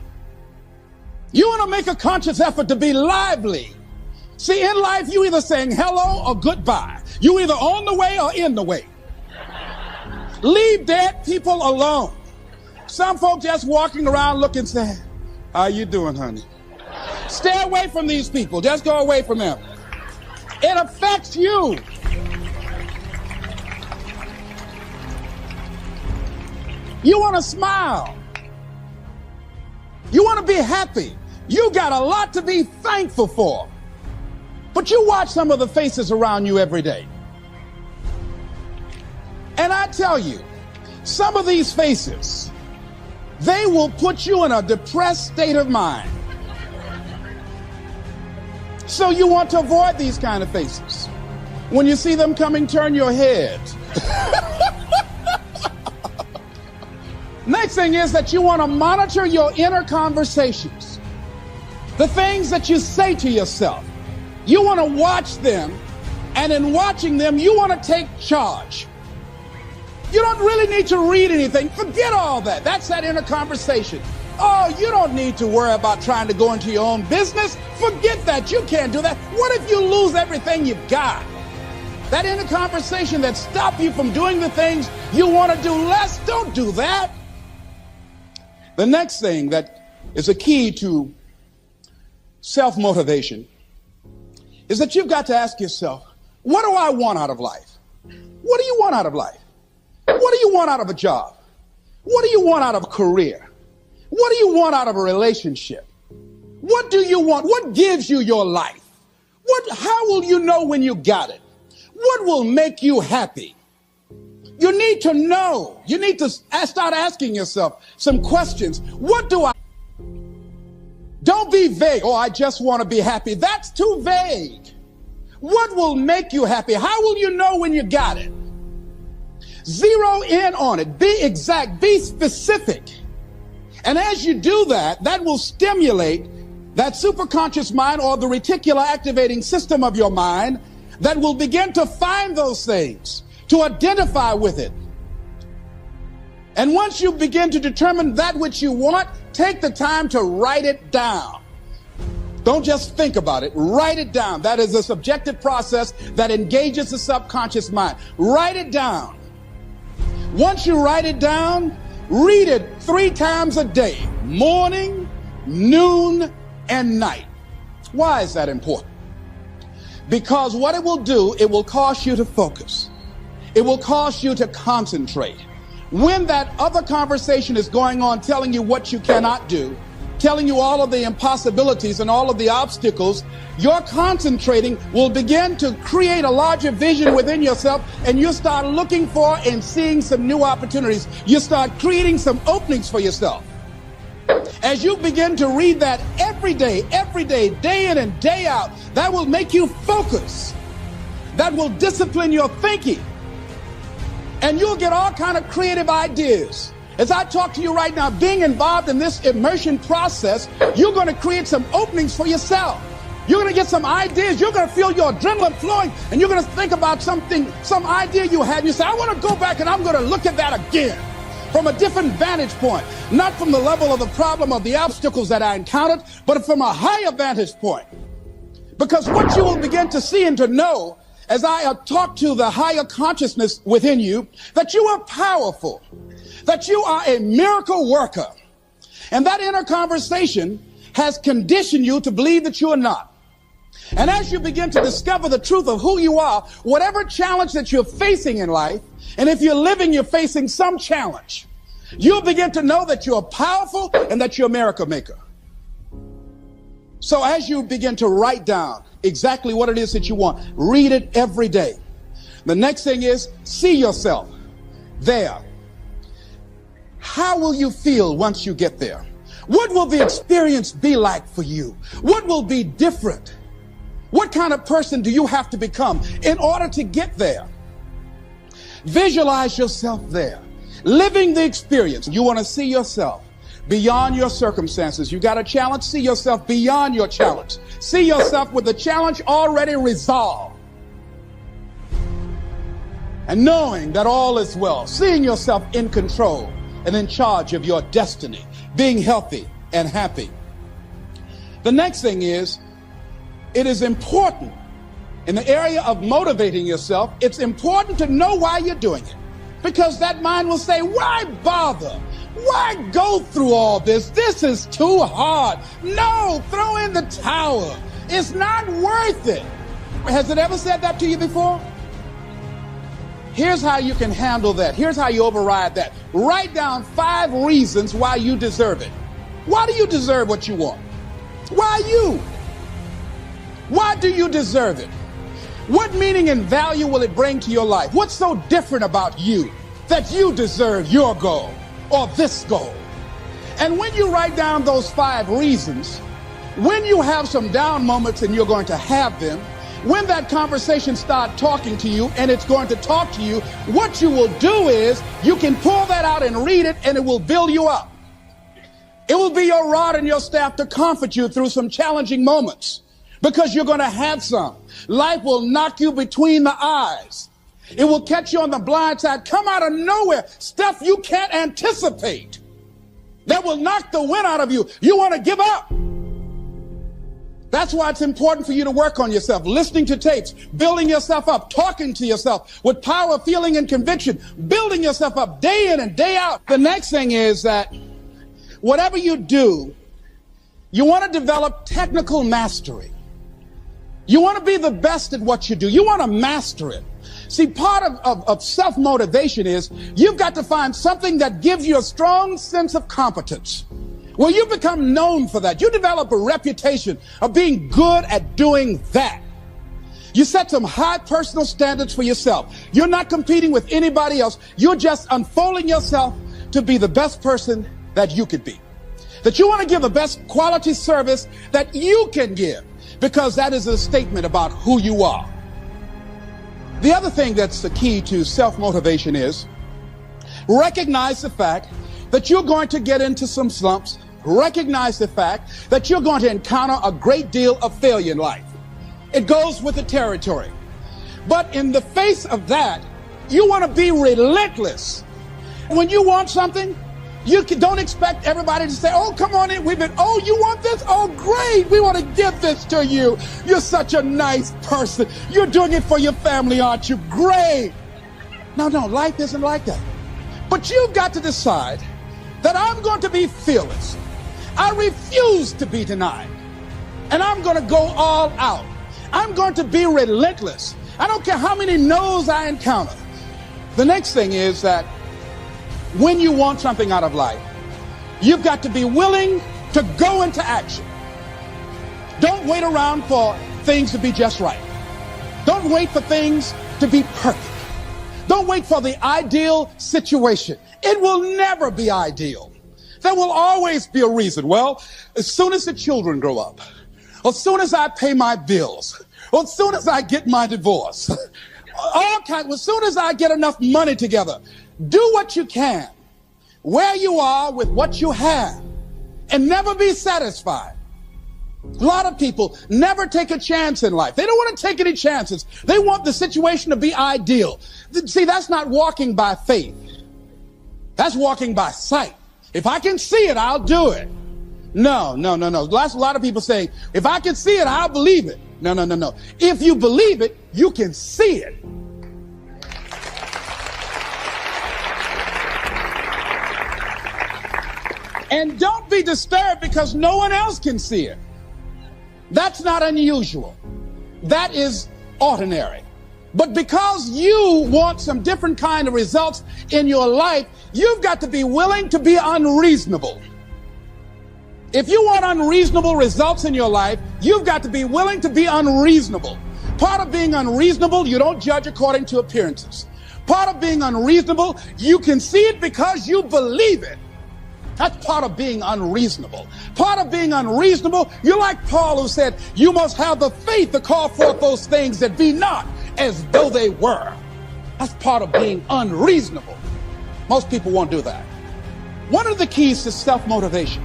You want to make a conscious effort to be lively. See, in life, you either saying hello or goodbye. You either on the way or in the way. Leave dead people alone. Some folks just walking around looking sad. How you doing, honey? Stay away from these people. Just go away from them. It affects you. You want to smile. You want to be happy. You got a lot to be thankful for. But you watch some of the faces around you every day. And I tell you, some of these faces, they will put you in a depressed state of mind. So you want to avoid these kind of faces. When you see them coming, turn your head. Next thing is that you want to monitor your inner conversations. The things that you say to yourself. You want to watch them, and in watching them, you want to take charge. You don't really need to read anything. Forget all that. That's that inner conversation. Oh, you don't need to worry about trying to go into your own business. Forget that. You can't do that. What if you lose everything you've got? That inner conversation that stops you from doing the things you want to do less, don't do that. The next thing that is a key to self-motivation is that you've got to ask yourself, what do I want out of life? What do you want out of life? What do you want out of a job? What do you want out of a career? What do you want out of a relationship? What do you want? What gives you your life? How will you know when you got it? What will make you happy? You need to know. You need to start asking yourself some questions. What do I? Don't be vague. Oh, I just want to be happy. That's too vague. What will make you happy? How will you know when you got it? Zero in on it. Be exact. Be specific. And as you do that, that will stimulate that superconscious mind or the reticular activating system of your mind that will begin to find those things, to identify with it. And once you begin to determine that which you want, take the time to write it down. Don't just think about it. Write it down. That is a subjective process that engages the subconscious mind. Write it down. Once you write it down, read it 3 times a day, morning, noon, and night. Why is that important? Because what it will do, it will cause you to focus. It will cause you to concentrate. When that other conversation is going on telling you what you cannot do, telling you all of the impossibilities and all of the obstacles, your concentrating will begin to create a larger vision within yourself, and you start looking for and seeing some new opportunities. You start creating some openings for yourself. As you begin to read that every day, day in and day out, that will make you focus. That will discipline your thinking. And you'll get all kind of creative ideas. As I talk to you right now, being involved in this immersion process, you're going to create some openings for yourself. You're going to get some ideas. You're going to feel your adrenaline flowing, and you're going to think about something, some idea you had. You say, I want to go back and I'm going to look at that again from a different vantage point, not from the level of the problem of the obstacles that I encountered, but from a higher vantage point. Because what you will begin to see and to know as I talk to the higher consciousness within you, that you are powerful, that you are a miracle worker. And that inner conversation has conditioned you to believe that you are not. And as you begin to discover the truth of who you are, whatever challenge that you're facing in life, and if you're living, you're facing some challenge, you'll begin to know that you're powerful and that you're a miracle maker. So as you begin to write down exactly what it is that you want, read it every day. The next thing is, see yourself there. How will you feel once you get there? What will the experience be like for you? What will be different? What kind of person do you have to become in order to get there? Visualize yourself there, living the experience. You want to see yourself beyond your circumstances. You got a challenge, see yourself beyond your challenge. See yourself with the challenge already resolved. And knowing that all is well, seeing yourself in control and in charge of your destiny, being healthy and happy. The next thing is, it is important in the area of motivating yourself, it's important to know why you're doing it. Because that mind will say, why bother? Why go through all this? This is too hard. No, throw in the towel. It's not worth it. Has it ever said that to you before? Here's how you can handle that. Here's how you override that. Write down 5 reasons why you deserve it. Why do you deserve what you want? Why you? Why do you deserve it? What meaning and value will it bring to your life? What's so different about you that you deserve your goal or this goal? And when you write down those 5 reasons, when you have some down moments, and you're going to have them, when that conversation starts talking to you, and it's going to talk to you, what you will do is you can pull that out and read it, and it will build you up. It will be your rod and your staff to comfort you through some challenging moments, because you're going to have some. Life will knock you between the eyes. It will catch you on the blind side, come out of nowhere, stuff you can't anticipate. That will knock the wind out of you. You want to give up. That's why it's important for you to work on yourself, listening to tapes, building yourself up, talking to yourself with power, feeling, and conviction, building yourself up day in and day out. The next thing is that whatever you do, you want to develop technical mastery. You want to be the best at what you do. You want to master it. See, part of self-motivation is you've got to find something that gives you a strong sense of competence. Well, you become known for that. You develop a reputation of being good at doing that. You set some high personal standards for yourself. You're not competing with anybody else. You're just unfolding yourself to be the best person that you could be. That you want to give the best quality service that you can give, because that is a statement about who you are. The other thing that's the key to self-motivation is recognize the fact that you're going to get into some slumps. Recognize the fact that you're going to encounter a great deal of failure in life. It goes with the territory. But in the face of that, you want to be relentless. When you want something, you don't expect everybody to say, oh, come on in. Oh, you want this? Oh, great. We want to give this to you. You're such a nice person. You're doing it for your family, aren't you? Great. No, life isn't like that. But you've got to decide that I'm going to be fearless. I refuse to be denied. And I'm going to go all out. I'm going to be relentless. I don't care how many no's I encounter. The next thing is that when you want something out of life, you've got to be willing to go into action. Don't wait around for things to be just right. Don't wait for things to be perfect. Don't wait for the ideal situation. It will never be ideal. There will always be a reason. Well, as soon as the children grow up, as soon as I pay my bills, or as soon as I get my divorce, as soon as I get enough money together, do what you can, where you are with what you have, and never be satisfied. A lot of people never take a chance in life. They don't want to take any chances. They want the situation to be ideal. See, that's not walking by faith. That's walking by sight. If I can see it, I'll do it. No. That's a lot of people saying, if I can see it, I'll believe it. No. If you believe it, you can see it. And don't be disturbed because no one else can see it. That's not unusual. That is ordinary. But because you want some different kind of results in your life, you've got to be willing to be unreasonable. If you want unreasonable results in your life, you've got to be willing to be unreasonable. Part of being unreasonable, you don't judge according to appearances. Part of being unreasonable, you can see it because you believe it. That's part of being unreasonable. Part of being unreasonable, you're like Paul, who said, you must have the faith to call forth those things that be not as though they were. That's part of being unreasonable. Most people won't do that. One of the keys to self-motivation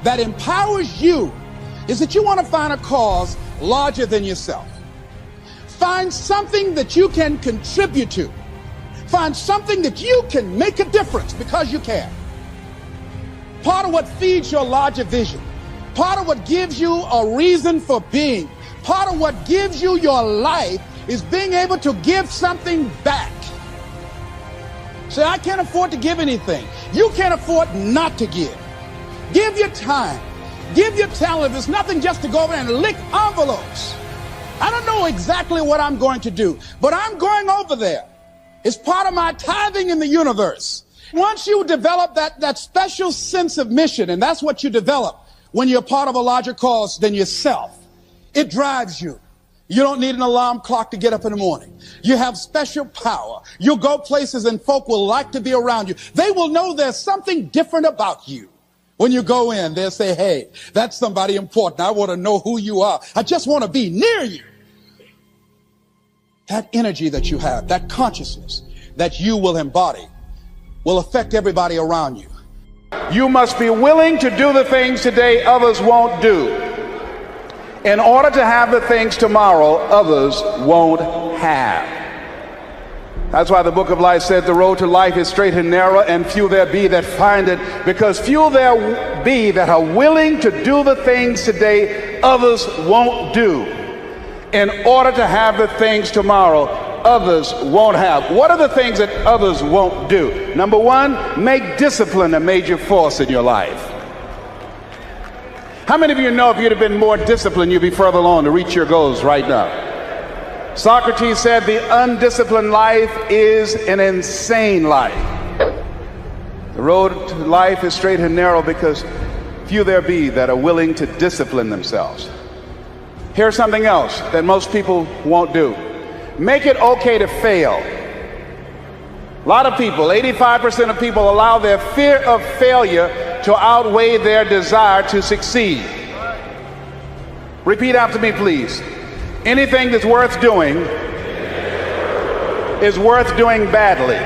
that empowers you is that you want to find a cause larger than yourself. Find something that you can contribute to. Find something that you can make a difference because you can. Part of what feeds your larger vision, part of what gives you a reason for being, part of what gives you your life is being able to give something back. Say, I can't afford to give anything. You can't afford not to give. Give your time. Give your talent. If it's nothing, just to go over and lick envelopes. I don't know exactly what I'm going to do, but I'm going over there. It's part of my tithing in the universe. Once you develop that special sense of mission, and that's what you develop when you're part of a larger cause than yourself, it drives you. You don't need an alarm clock to get up in the morning. You have special power. You'll go places and folk will like to be around you. They will know there's something different about you. When you go in, they'll say, hey, that's somebody important. I want to know who you are. I just want to be near you. that energy that you have, that consciousness that you will embody, will affect everybody around you. You must be willing to do the things today others won't do, in order to have the things tomorrow others won't have. That's why the book of life said the road to life is straight and narrow, and few there be that find it, because few there be that are willing to do the things today others won't do, in order to have the things tomorrow others won't have. What are the things that others won't do? Number one, make discipline a major force in your life. How many of you know if you'd have been more disciplined, you'd be further along to reach your goals right now? Socrates said the undisciplined life is an insane life. The road to life is straight and narrow, because few there be that are willing to discipline themselves. Here's something else that most people won't do. Make it okay to fail. A lot of people, 85% of people, allow their fear of failure to outweigh their desire to succeed. Repeat after me, please. Anything that's worth doing is worth doing badly.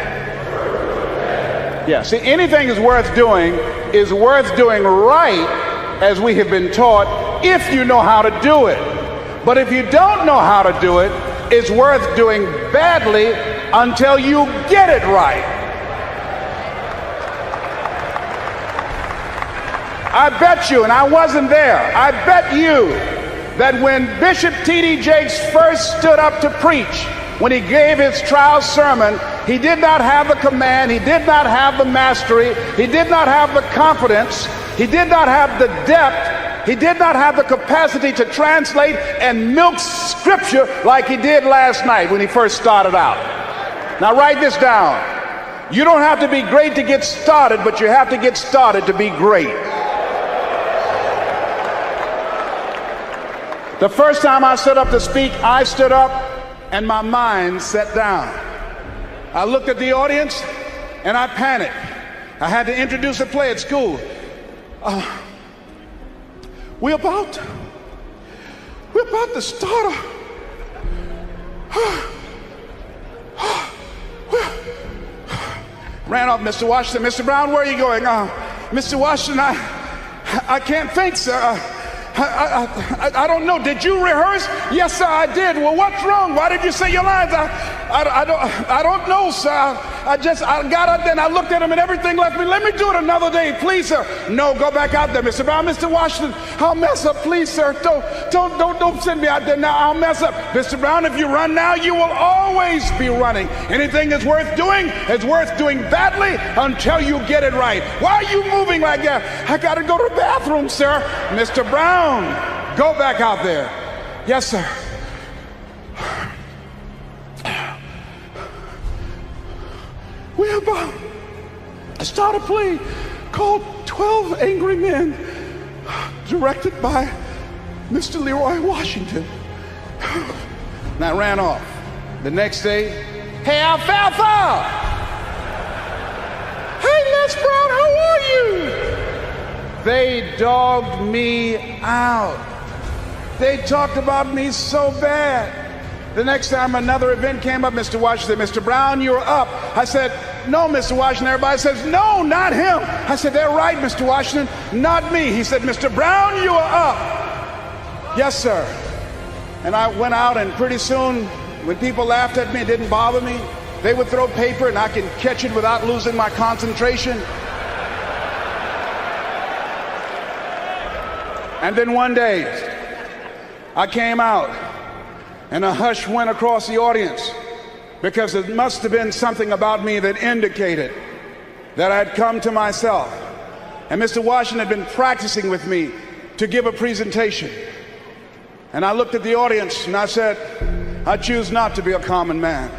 Yeah, see, anything that's worth doing is worth doing right, as we have been taught, if you know how to do it. But if you don't know how to do it, it's worth doing badly until you get it right. I bet you, and I wasn't there, I bet you that when Bishop T.D. Jakes first stood up to preach, when he gave his trial sermon, he did not have the command, he did not have the mastery, he did not have the confidence, he did not have the depth, he did not have the capacity to translate and milk scripture like he did last night when he first started out. Now write this down. You don't have to be great to get started, but you have to get started to be great. The first time I stood up to speak, I stood up and my mind sat down. I looked at the audience and I panicked. I had to introduce a play at school. We're about to start ran off, Mr. Washington. Mr. Brown, where are you going? Mr. Washington, I can't think, sir. I don't know. Did you rehearse? Yes, sir, I did. Well, what's wrong? Why did you say your lines? I don't know, sir. I got up there and I looked at him and everything left me. Let me do it another day, please, sir. No, go back out there, Mr. Brown. Mr. Washington, I'll mess up, please, sir. Don't send me out there now. I'll mess up. Mr. Brown, if you run now, you will always be running. Anything that's worth doing is worth doing badly until you get it right. Why are you moving like that? I got to go to the bathroom, sir. Mr. Brown, go back out there. Yes, sir. We're about to start a play called 12 Angry Men, directed by Mr. Leroy Washington. And I ran off. The next day, hey, Alfalfa! Hey, Les Brown, how are you? They dogged me out. They talked about me so bad. The next time another event came up, Mr. Washington, Mr. Brown, you're up. I said, no, Mr. Washington. Everybody says, no, not him. I said, they're right, Mr. Washington, not me. He said, Mr. Brown, you are up. Yes, sir. And I went out, and pretty soon, when people laughed at me, it didn't bother me. They would throw paper, and I could catch it without losing my concentration. And then one day, I came out, and a hush went across the audience, because it must have been something about me that indicated that I had come to myself. And Mr. Washington had been practicing with me to give a presentation. And I looked at the audience and I said, I choose not to be a common man.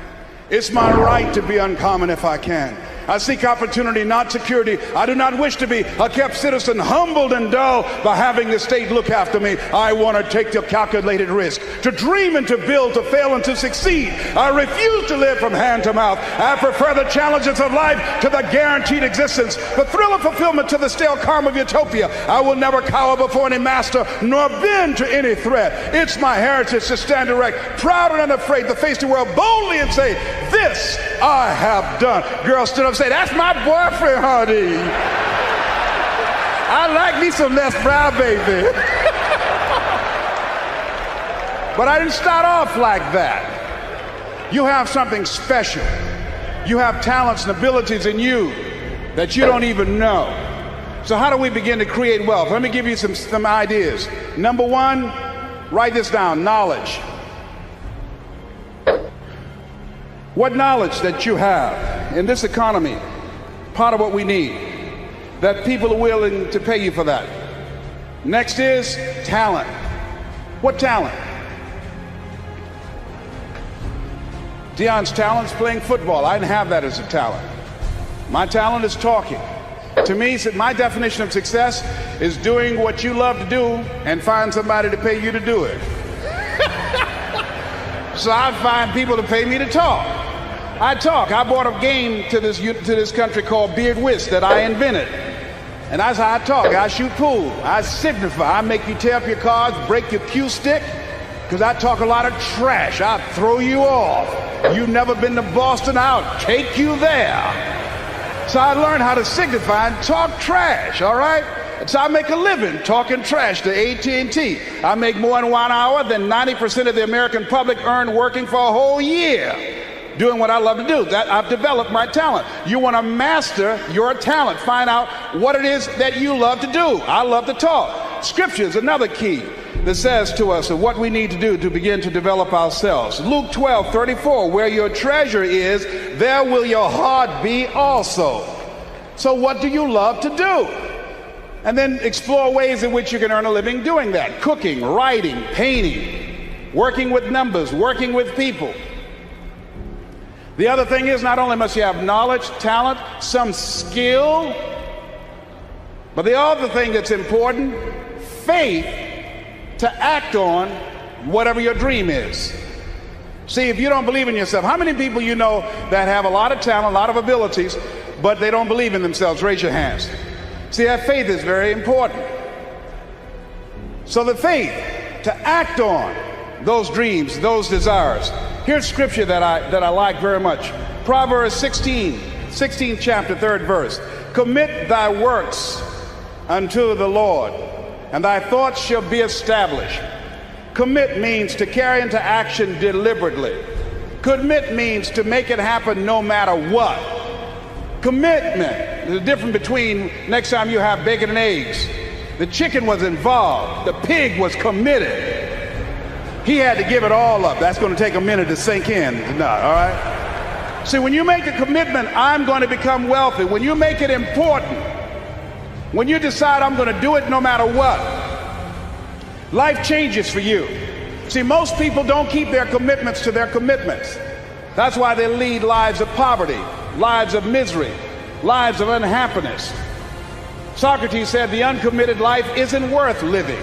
It's my right to be uncommon if I can. I seek opportunity, not security. I do not wish to be a kept citizen, humbled and dull by having the state look after me. I want to take the calculated risk, to dream and to build, to fail and to succeed. I refuse to live from hand to mouth. I prefer the challenges of life to the guaranteed existence, the thrill of fulfillment to the stale calm of utopia. I will never cower before any master, nor bend to any threat. It's my heritage to stand erect, proud and unafraid, to face the world boldly and say, this I have done. Girl stood up and said, that's my boyfriend, honey. I like me some Les Brown, baby. But I didn't start off like that. You have something special. You have talents and abilities in you that you don't even know. So how do we begin to create wealth? Let me give you some ideas. Number one, write this down, knowledge. What knowledge that you have in this economy, part of what we need, that people are willing to pay you for that. Next is talent. What talent? Dion's talent is playing football. I didn't have that as a talent. My talent is talking. To me, my definition of success is doing what you love to do and find somebody to pay you to do it. So I find people to pay me to talk. I talk. I brought a game to this country called Beard Whist that I invented. And that's how I talk. I shoot pool. I signify. I make you tear up your cards, break your cue stick, because I talk a lot of trash. I'll throw you off. You've never been to Boston, I'll take you there. So I learned how to signify and talk trash, all right? So I make a living talking trash to AT&T. I make more in 1 hour than 90% of the American public earn working for a whole year, doing what I love to do. That I've developed my talent. You want to master your talent. Find out what it is that you love to do. I love to talk. Scripture is another key that says to us of what we need to do to begin to develop ourselves. Luke 12:34, where your treasure is, there will your heart be also. So what do you love to do? And then explore ways in which you can earn a living doing that. Cooking, writing, painting, working with numbers, working with people. The other thing is, not only must you have knowledge, talent, some skill, but the other thing that's important, faith to act on whatever your dream is. See, if you don't believe in yourself, how many people you know that have a lot of talent, a lot of abilities, but they don't believe in themselves? Raise your hands. See, that faith is very important. So the faith to act on those dreams, those desires. Here's scripture that I like very much. Proverbs 16th chapter, 3rd verse. Commit thy works unto the Lord, and thy thoughts shall be established. Commit means to carry into action deliberately. Commit means to make it happen no matter what. Commitment. There's a difference between next time you have bacon and eggs. The chicken was involved. The pig was committed. He had to give it all up. That's going to take a minute to sink in. No, all right? See, when you make a commitment, I'm going to become wealthy. When you make it important, when you decide I'm going to do it no matter what, life changes for you. See, most people don't keep their commitments to their commitments. That's why they lead lives of poverty, lives of misery, lives of unhappiness. Socrates said the uncommitted life isn't worth living.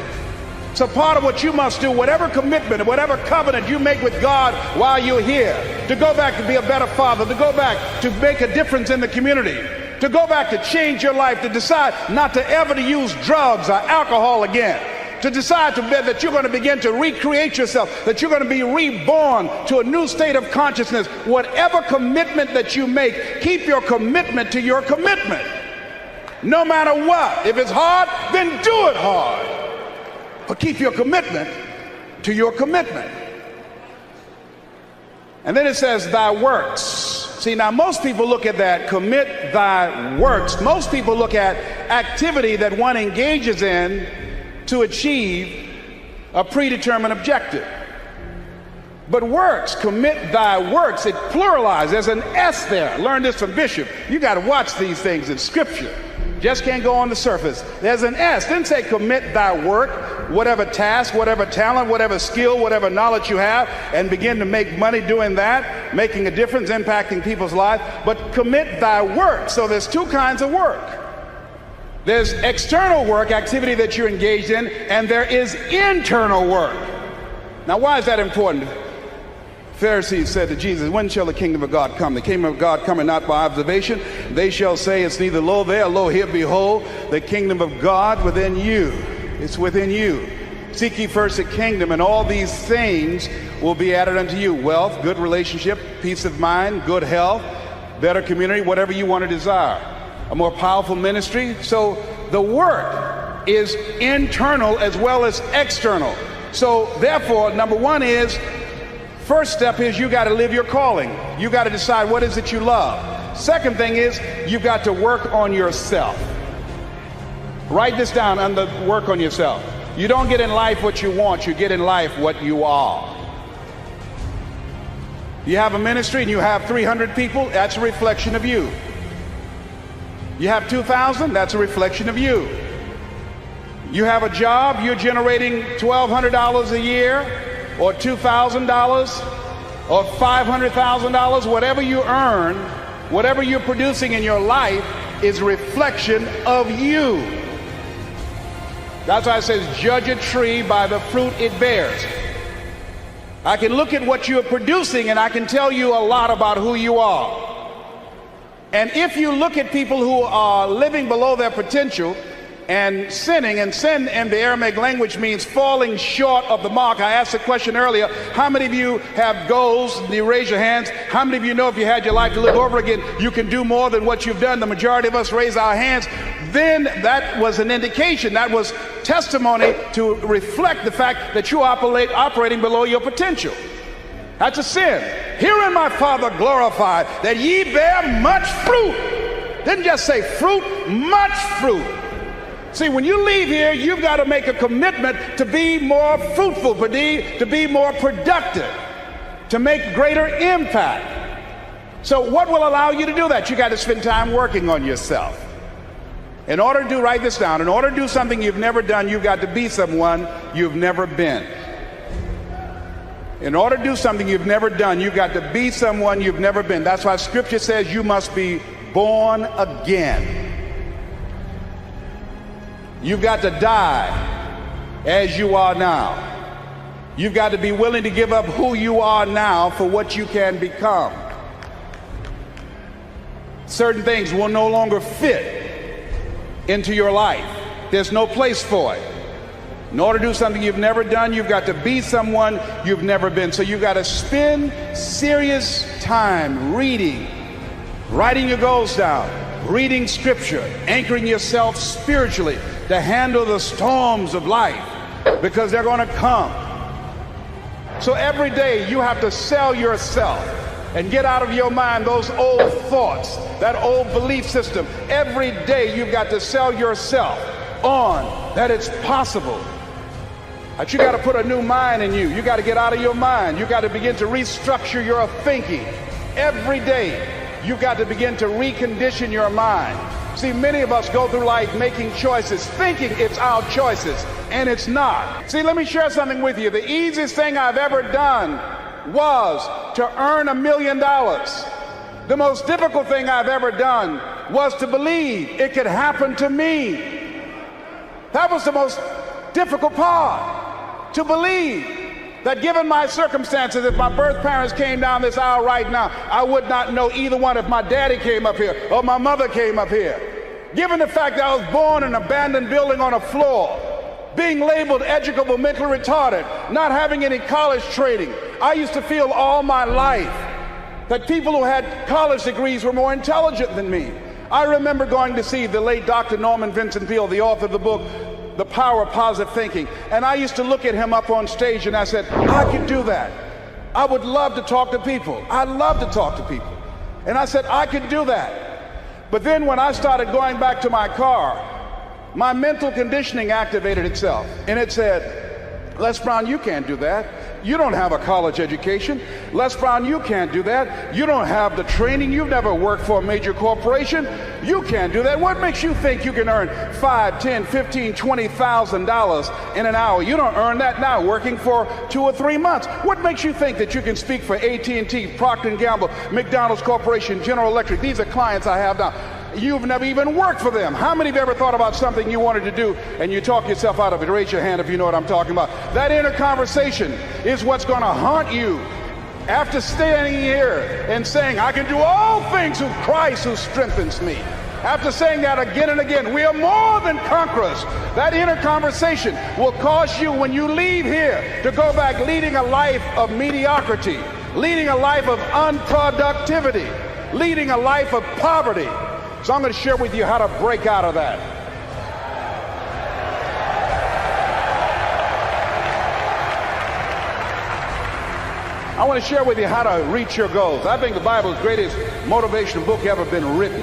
So part of what you must do, whatever commitment, whatever covenant you make with God while you're here, to go back to be a better father, to go back to make a difference in the community, to go back to change your life, to decide not to ever to use drugs or alcohol again, to decide that you're going to begin to recreate yourself, that you're going to be reborn to a new state of consciousness. Whatever commitment that you make, keep your commitment to your commitment. No matter what. If it's hard, then do it hard. But keep your commitment to your commitment. And then it says thy works. See, now most people look at that, commit thy works. Most people look at activity that one engages in to achieve a predetermined objective. But works, commit thy works, it pluralizes. There's an S there. Learn this from Bishop. You got to watch these things in Scripture. Just can't go on the surface. There's an S. Didn't say commit thy work. whatever task, whatever talent, whatever skill, whatever knowledge you have, and begin to make money doing that, making a difference, impacting people's lives. But commit thy work. So there's two kinds of work. There's external work, activity that you're engaged in, and there is internal work. Now, why is that important? Pharisees said to Jesus, when shall the kingdom of God come? The kingdom of God coming not by observation. They shall say, it's neither lo there, lo here. Behold, the kingdom of God within you. It's within you. Seek ye first the kingdom, and all these things will be added unto you. Wealth, good relationship, peace of mind, good health, better community, whatever you want to desire. A more powerful ministry. So the work is internal as well as external. So therefore, number one is, first step is you got to live your calling. You got to decide what is it you love. Second thing is you've got to work on yourself. Write this down under work on yourself. You don't get in life what you want, you get in life what you are. You have a ministry and you have 300 people, that's a reflection of you. You have 2,000, that's a reflection of you. You have a job, you're generating $1,200 a year, or $2,000, or $500,000, whatever you earn, whatever you're producing in your life is a reflection of you. That's why it says, judge a tree by the fruit it bears. I can look at what you're producing and I can tell you a lot about who you are. And if you look at people who are living below their potential and sinning, and sin in the Aramaic language means falling short of the mark. I asked the question earlier, how many of you have goals? You raise your hands. How many of you know if you had your life to live over again, you can do more than what you've done? The majority of us raise our hands. Then that was an indication, that was testimony to reflect the fact that you operating below your potential. That's a sin. Herein my Father glorified, that ye bear much fruit. Didn't just say fruit, much fruit. See, when you leave here, you've got to make a commitment to be more fruitful, to be more productive, to make greater impact. So what will allow you to do that? You got to spend time working on yourself. In order to write this down, in order to do something you've never done, you've got to be someone you've never been. In order to do something you've never done, you've got to be someone you've never been. That's why Scripture says you must be born again. You've got to die as you are now. You've got to be willing to give up who you are now for what you can become. Certain things will no longer fit into your life. There's no place for it. In order to do something you've never done, you've got to be someone you've never been. So you've got to spend serious time reading, writing your goals down, reading scripture, anchoring yourself spiritually to handle the storms of life, because they're going to come. So every day you have to sell yourself and get out of your mind those old thoughts, that old belief system. Every day you've got to sell yourself on that it's possible. That you got to put a new mind in you. You got to get out of your mind. You got to begin to restructure your thinking. Every day you've got to begin to recondition your mind. See, many of us go through life making choices, thinking it's our choices, and it's not. See, let me share something with you. The easiest thing I've ever done was to earn $1 million. The most difficult thing I've ever done was to believe it could happen to me. That was the most difficult part, to believe that given my circumstances, if my birth parents came down this aisle right now, I would not know either one if my daddy came up here or my mother came up here. Given the fact that I was born in an abandoned building on a floor, being labeled educable, mentally retarded, not having any college training, I used to feel all my life that people who had college degrees were more intelligent than me. I remember going to see the late Dr. Norman Vincent Peale, the author of the book, The Power of Positive Thinking. And I used to look at him up on stage and I said, I could do that. I would love to talk to people. I love to talk to people. And I said, I could do that. But then when I started going back to my car, my mental conditioning activated itself. And it said, Les Brown, you can't do that. You don't have a college education. Les Brown, you can't do that. You don't have the training. You've never worked for a major corporation. You can't do that. What makes you think you can earn $5, $10, $15, $20,000 in an hour? You don't earn that now working for 2 or 3 months. What makes you think that you can speak for AT&T, Procter & Gamble, McDonald's Corporation, General Electric? These are clients I have now. You've never even worked for them. How many of you ever thought about something you wanted to do and you talk yourself out of it? Raise your hand if you know what I'm talking about. That inner conversation is what's going to haunt you after standing here and saying, I can do all things through Christ who strengthens me. After saying that again and again, we are more than conquerors. That inner conversation will cause you, when you leave here, to go back leading a life of mediocrity, leading a life of unproductivity, leading a life of poverty. So I'm going to share with you how to break out of that. I want to share with you how to reach your goals. I think the Bible's greatest motivational book ever been written.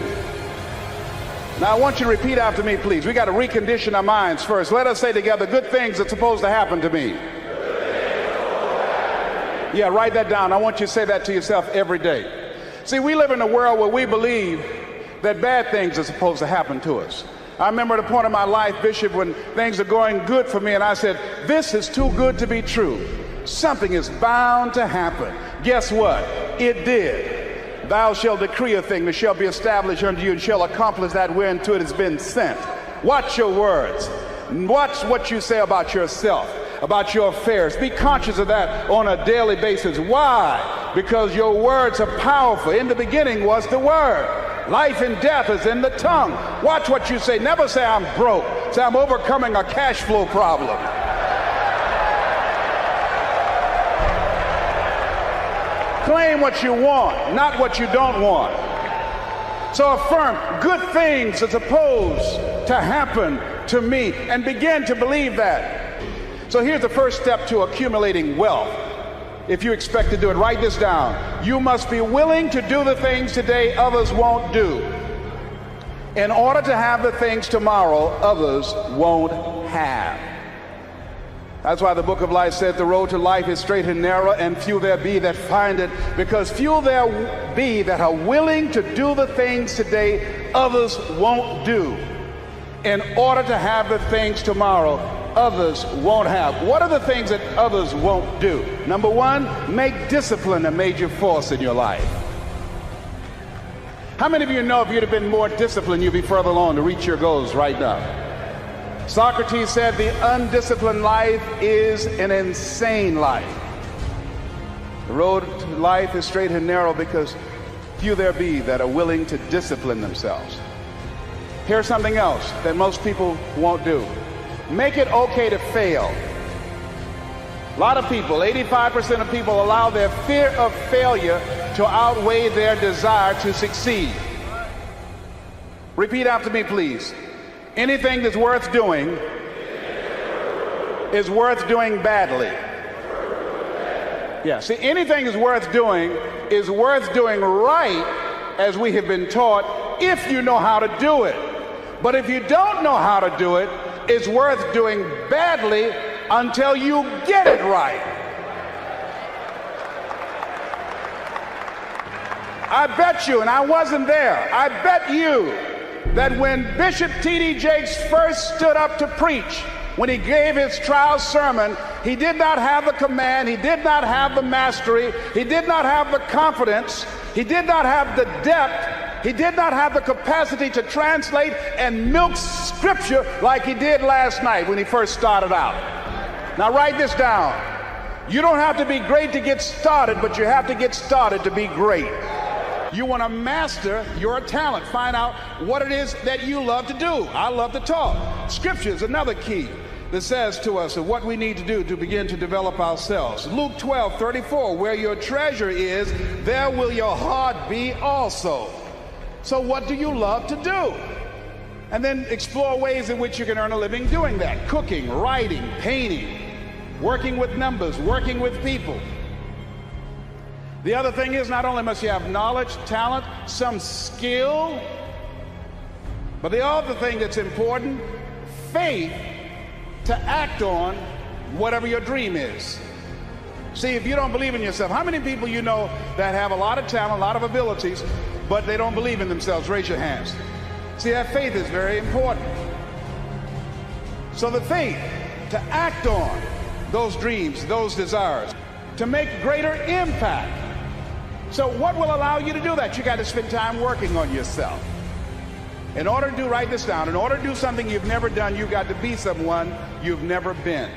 Now I want you to repeat after me, please. We got to recondition our minds first. Let us say together, good things are supposed to happen to me. Yeah, write that down. I want you to say that to yourself every day. See, we live in a world where we believe that bad things are supposed to happen to us. I remember at a point in my life, Bishop, when things are going good for me, and I said, this is too good to be true. Something is bound to happen. Guess what? It did. Thou shalt decree a thing that shall be established unto you and shall accomplish that whereunto it has been sent. Watch your words. Watch what you say about yourself, about your affairs. Be conscious of that on a daily basis. Why? Because your words are powerful. In the beginning was the Word. Life and death is in the tongue. Watch what you say. Never say I'm broke. Say I'm overcoming a cash flow problem. Claim what you want, not what you don't want. So affirm, good things are supposed to happen to me, and begin to believe that. So here's the first step to accumulating wealth. If you expect to do it, write this down. You must be willing to do the things today others won't do, in order to have the things tomorrow others won't have. That's why the book of life says the road to life is straight and narrow, and few there be that find it, because few there be that are willing to do the things today others won't do, in order to have the things tomorrow others won't have. What are the things that others won't do? Number one, make discipline a major force in your life. How many of you know if you'd have been more disciplined, you'd be further along to reach your goals right now? Socrates said the undisciplined life is an insane life. The road to life is straight and narrow, because few there be that are willing to discipline themselves. Here's something else that most people won't do. Make it okay to fail. A lot of people, 85% of people, allow their fear of failure to outweigh their desire to succeed. Repeat after me, please. Anything that's worth doing is worth doing badly. Yeah, see, anything that's worth doing is worth doing right, as we have been taught, if you know how to do it. But if you don't know how to do it, it's worth doing badly until you get it right. I bet you, and I wasn't there, I bet you that when Bishop T.D. Jakes first stood up to preach, when he gave his trial sermon, he did not have the command, he did not have the mastery, he did not have the confidence, he did not have the depth, he did not have the capacity to translate and milk scripture like he did last night when he first started out. Now write this down. You don't have to be great to get started, but you have to get started to be great. You want to master your talent. Find out what it is that you love to do. I love to talk. Scripture is another key that says to us what we need to do to begin to develop ourselves. Luke 12:34, where your treasure is, there will your heart be also. So what do you love to do? And then explore ways in which you can earn a living doing that. Cooking, writing, painting, working with numbers, working with people. The other thing is, not only must you have knowledge, talent, some skill, but the other thing that's important, faith to act on whatever your dream is. See, if you don't believe in yourself, how many people you know that have a lot of talent, a lot of abilities, but they don't believe in themselves? Raise your hands. See, that faith is very important. So the faith to act on those dreams, those desires, to make greater impact. So what will allow you to do that? You got to spend time working on yourself. In order to write this down, in order to do something you've never done, you've got to be someone you've never been.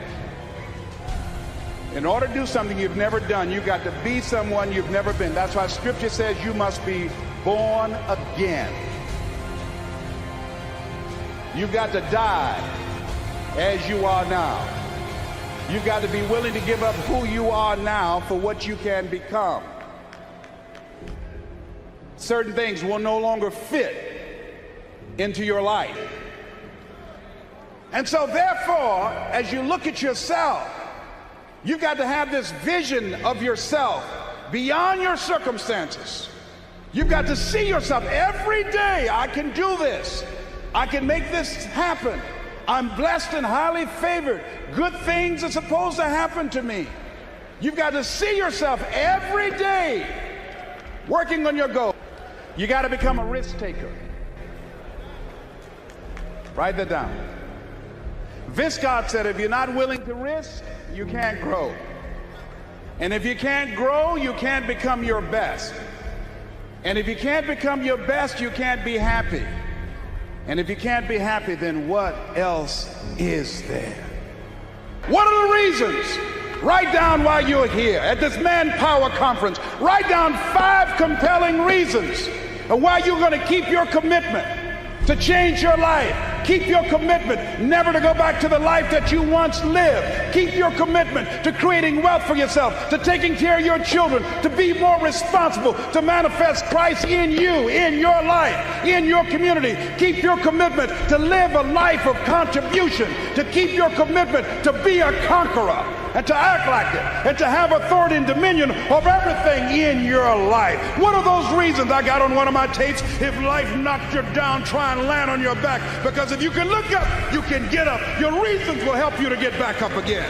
In order to do something you've never done, you've got to be someone you've never been. That's why Scripture says you must be born again. You've got to die as you are now. You've got to be willing to give up who you are now for what you can become. Certain things will no longer fit into your life. And so therefore, as you look at yourself, you've got to have this vision of yourself beyond your circumstances. You've got to see yourself every day. I can do this. I can make this happen. I'm blessed and highly favored. Good things are supposed to happen to me. You've got to see yourself every day working on your goal. You got to become a risk taker. Write that down. Vince Scott said, if you're not willing to risk, you can't grow. And if you can't grow, you can't become your best. And if you can't become your best, you can't be happy. And if you can't be happy, then what else is there? What are the reasons? Write down while you're here at this Manpower Conference. Write down 5 compelling reasons of why you're going to keep your commitment to change your life. Keep your commitment never to go back to the life that you once lived. Keep your commitment to creating wealth for yourself, to taking care of your children, to be more responsible, to manifest Christ in you, in your life, in your community. Keep your commitment to live a life of contribution, to keep your commitment to be a conqueror and to act like it and to have authority and dominion of everything in your life. What are those reasons? I got on one of my tapes, if life knocked you down, try and land on your back, because if you can look up, you can get up. Your reasons will help you to get back up again.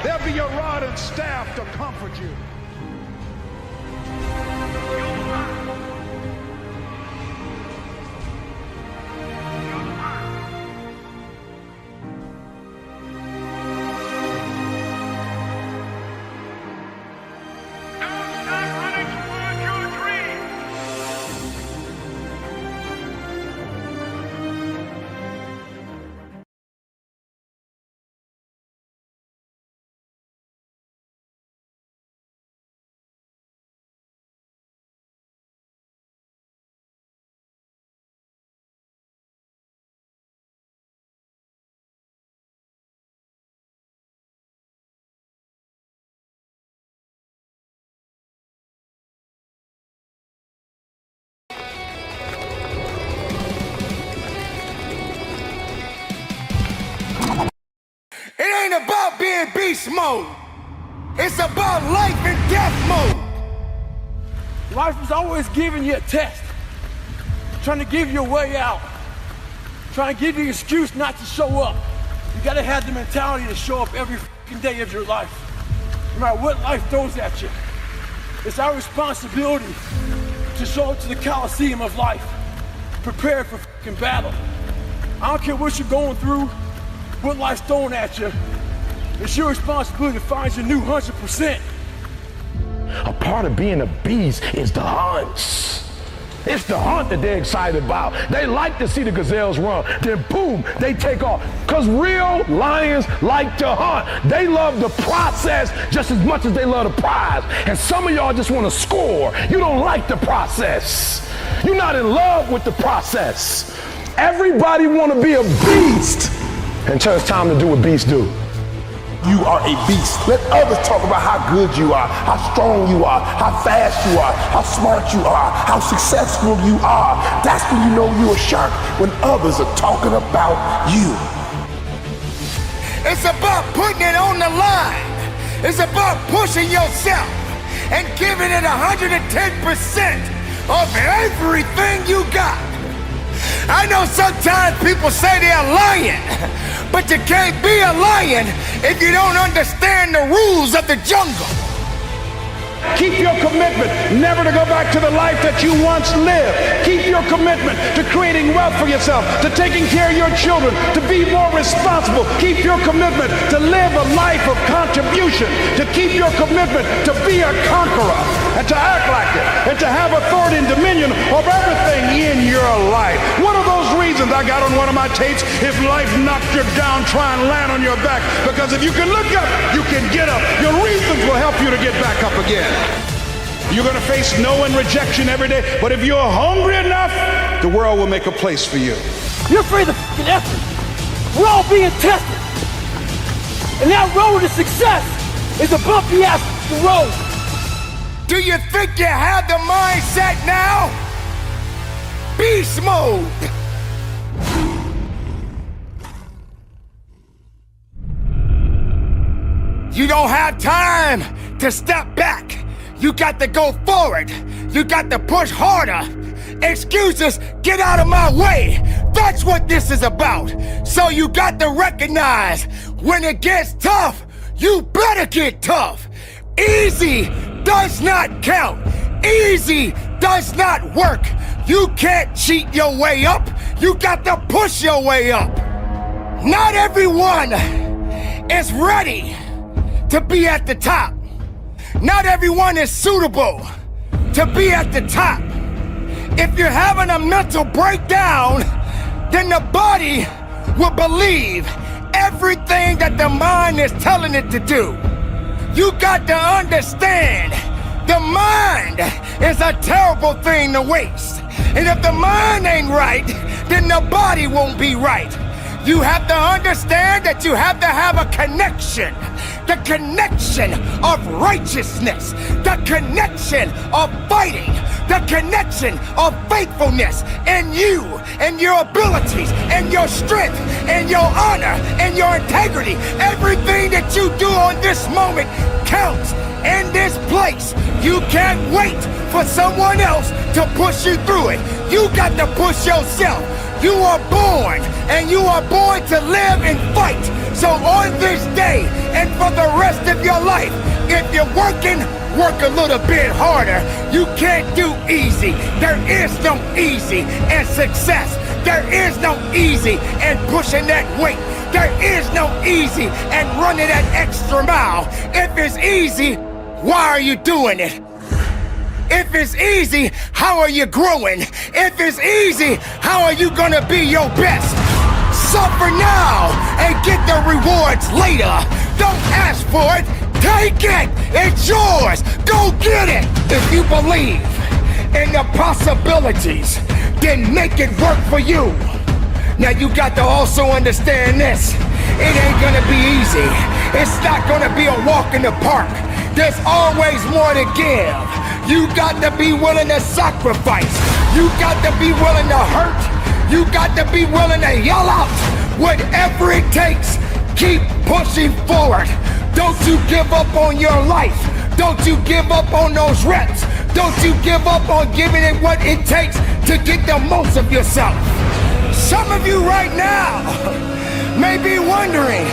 They'll be your rod and staff to comfort you. It ain't about being beast mode. It's about life and death mode. Life is always giving you a test, trying to give you a way out, trying to give you an excuse not to show up. You gotta have the mentality to show up every fucking day of your life, no matter what life throws at you. It's our responsibility to show up to the Coliseum of life, prepared for fucking battle. I don't care what you're going through, what life's throwing at you. It's your responsibility to find your new 100%. A part of being a beast is the hunts. It's the hunt that they're excited about. They like to see the gazelles run. Then boom, they take off. Because real lions like to hunt. They love the process just as much as they love the prize. And some of y'all just want to score. You don't like the process. You're not in love with the process. Everybody want to be a beast. Until it's time to do what beasts do. You are a beast. Let others talk about how good you are, how strong you are, how fast you are, how smart you are, how successful you are. That's when you know you're a shark, when others are talking about you. It's about putting it on the line. It's about pushing yourself and giving it 110% of everything you got. I know sometimes people say they're lying, but you can't be a lion if you don't understand the rules of the jungle. Keep your commitment never to go back to the life that you once lived. Keep your commitment to creating wealth for yourself, to taking care of your children, to be more responsible. Keep your commitment to live a life of contribution, to keep your commitment to be a conqueror and to act like it and to have authority and dominion of everything in your life. One of those reasons I got on one of my tapes, if life knocked you down, try and land on your back, because if you can look up, you can get up. Your reasons will help you to get back up again. You're going to face no and rejection every day, but if you're hungry enough, the world will make a place for you. You're afraid of fucking effort. We're all being tested. And that road to success is a bumpy ass road. Do you think you have the mindset now? Beast mode. You don't have time to step back. You got to go forward. You got to push harder. Excuses, get out of my way. That's what this is about. So you got to recognize when it gets tough, you better get tough. Easy does not count. Easy does not work. You can't cheat your way up. You got to push your way up. Not everyone is ready to be at the top. Not everyone is suitable to be at the top. If you're having a mental breakdown, then the body will believe everything that the mind is telling it to do. You got to understand, the mind is a terrible thing to waste. And if the mind ain't right, then the body won't be right. You have to understand that you have to have a connection. The connection of righteousness. The connection of fighting. The connection of faithfulness in you and your abilities and your strength and your honor and your integrity. Everything that you do on this moment counts in this place. You can't wait for someone else to push you through it. You got to push yourself. You are born, and you are born to live and fight. So on this day, and for the rest of your life, if you're working, work a little bit harder. You can't do easy. There is no easy in success. There is no easy in pushing that weight. There is no easy in running that extra mile. If it's easy, why are you doing it? If it's easy, how are you growing? If it's easy, how are you gonna be your best? Suffer now and get the rewards later. Don't ask for it, take it, it's yours, go get it. If you believe in the possibilities, then make it work for you. Now you got to also understand this, it ain't gonna be easy. It's not gonna be a walk in the park. There's always more to give. You got to be willing to sacrifice. You got to be willing to hurt. You got to be willing to yell out. Whatever it takes, keep pushing forward. Don't you give up on your life. Don't you give up on those reps. Don't you give up on giving it what it takes to get the most of yourself. Some of you right now may be wondering,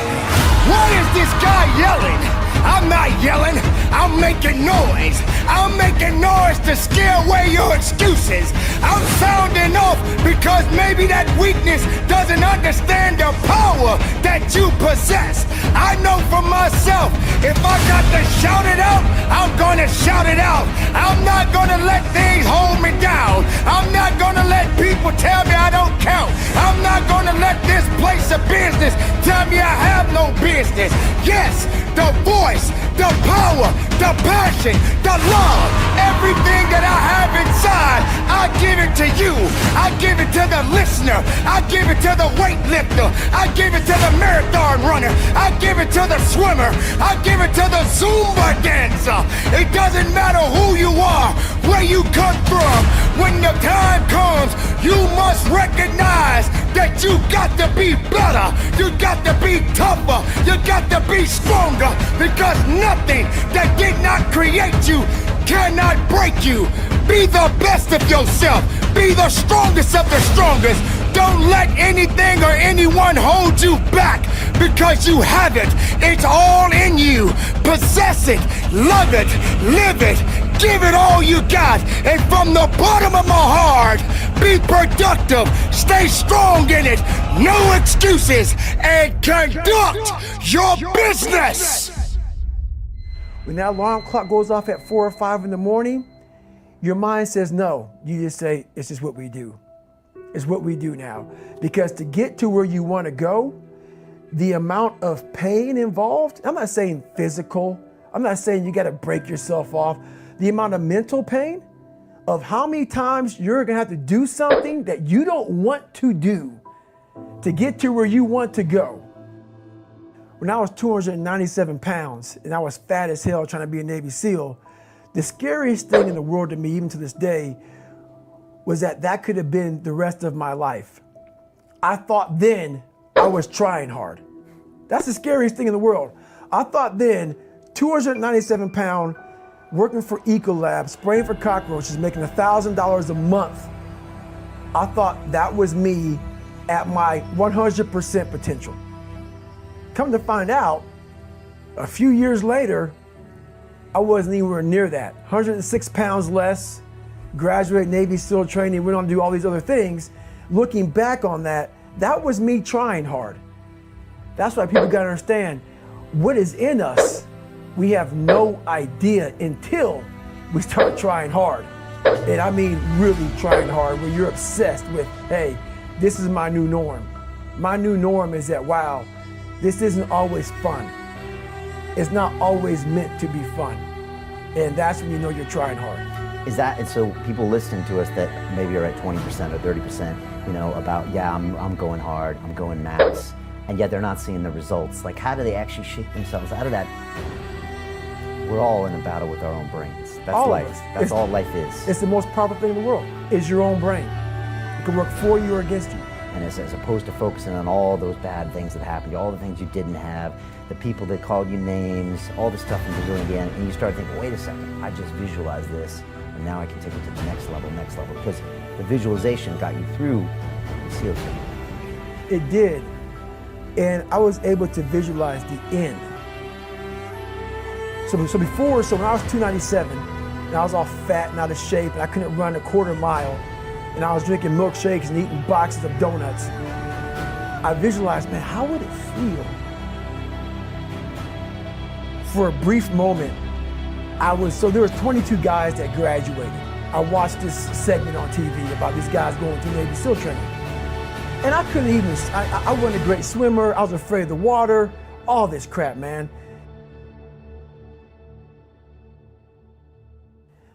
why is this guy yelling? I'm not yelling, I'm making noise. I'm making noise to scare away your excuses. I'm sounding off because maybe that weakness doesn't understand the power that you possess. I know for myself, if I got to shout it out, I'm gonna shout it out. I'm not gonna let things hold me down. I'm not gonna let people tell me I don't count. I'm not gonna let this place of business tell me I have no business. Yes, the voice, the power, the passion, the love, everything that I have inside, I give it to you. I give it to the listener. I give it to the weightlifter. I give it to the marathon runner. I give it to the swimmer. I give it to the Zumba dancer. It doesn't matter who you are, where you come from. When the time comes, you must recognize that you got to be better. You got to be tougher. You got to be stronger, because nothing that did not create you cannot break you. Be the best of yourself. Be the strongest of the strongest. Don't let anything or anyone hold you back, because you have it. It's all in you. Possess it, love it, live it, give it all you got. And from the bottom of my heart, be productive, stay strong in it, no excuses, and conduct your business. When that alarm clock goes off at 4 or 5 in the morning, your mind says no. You just say, it's just what we do. It's what we do now. Because to get to where you want to go, the amount of pain involved, I'm not saying physical, I'm not saying you got to break yourself off. The amount of mental pain of how many times you're going to have to do something that you don't want to do to get to where you want to go. When I was 297 pounds and I was fat as hell trying to be a Navy SEAL, the scariest thing in the world to me, even to this day, was that could have been the rest of my life. I thought then I was trying hard. That's the scariest thing in the world. I thought then, 297 pound, working for Ecolab, spraying for cockroaches, making $1,000 a month. I thought that was me at my 100% potential. Come to find out, a few years later, I wasn't anywhere near that. 106 pounds less, graduated Navy SEAL training, went on to do all these other things. Looking back on that, that was me trying hard. That's why people gotta understand, what is in us, we have no idea until we start trying hard. And I mean really trying hard, where you're obsessed with, hey, this is my new norm. My new norm is that, wow, this isn't always fun. It's not always meant to be fun. And that's when you know you're trying hard. Is that, and so people listening to us that maybe are at 20% or 30%, you know, about, yeah, I'm going hard, I'm going max, and yet they're not seeing the results. Like, how do they actually shake themselves out of that? We're all in a battle with our own brains. That's all life. That's all life is. It's the most powerful thing in the world, is your own brain. It can work for you or against you. And as opposed to focusing on all those bad things that happened, all the things you didn't have, the people that called you names, all the stuff in Brazil again, and you start thinking, wait a second, I just visualized this, and now I can take it to the next level, because the visualization got you through the SEAL training. It did, and I was able to visualize the end. So when I was 297, and I was all fat and out of shape, and I couldn't run a quarter mile, and I was drinking milkshakes and eating boxes of donuts, I visualized, man, how would it feel? For a brief moment, so there was 22 guys that graduated. I watched this segment on TV about these guys going through Navy SEAL training. And I couldn't even, I wasn't a great swimmer, I was afraid of the water, all this crap, man.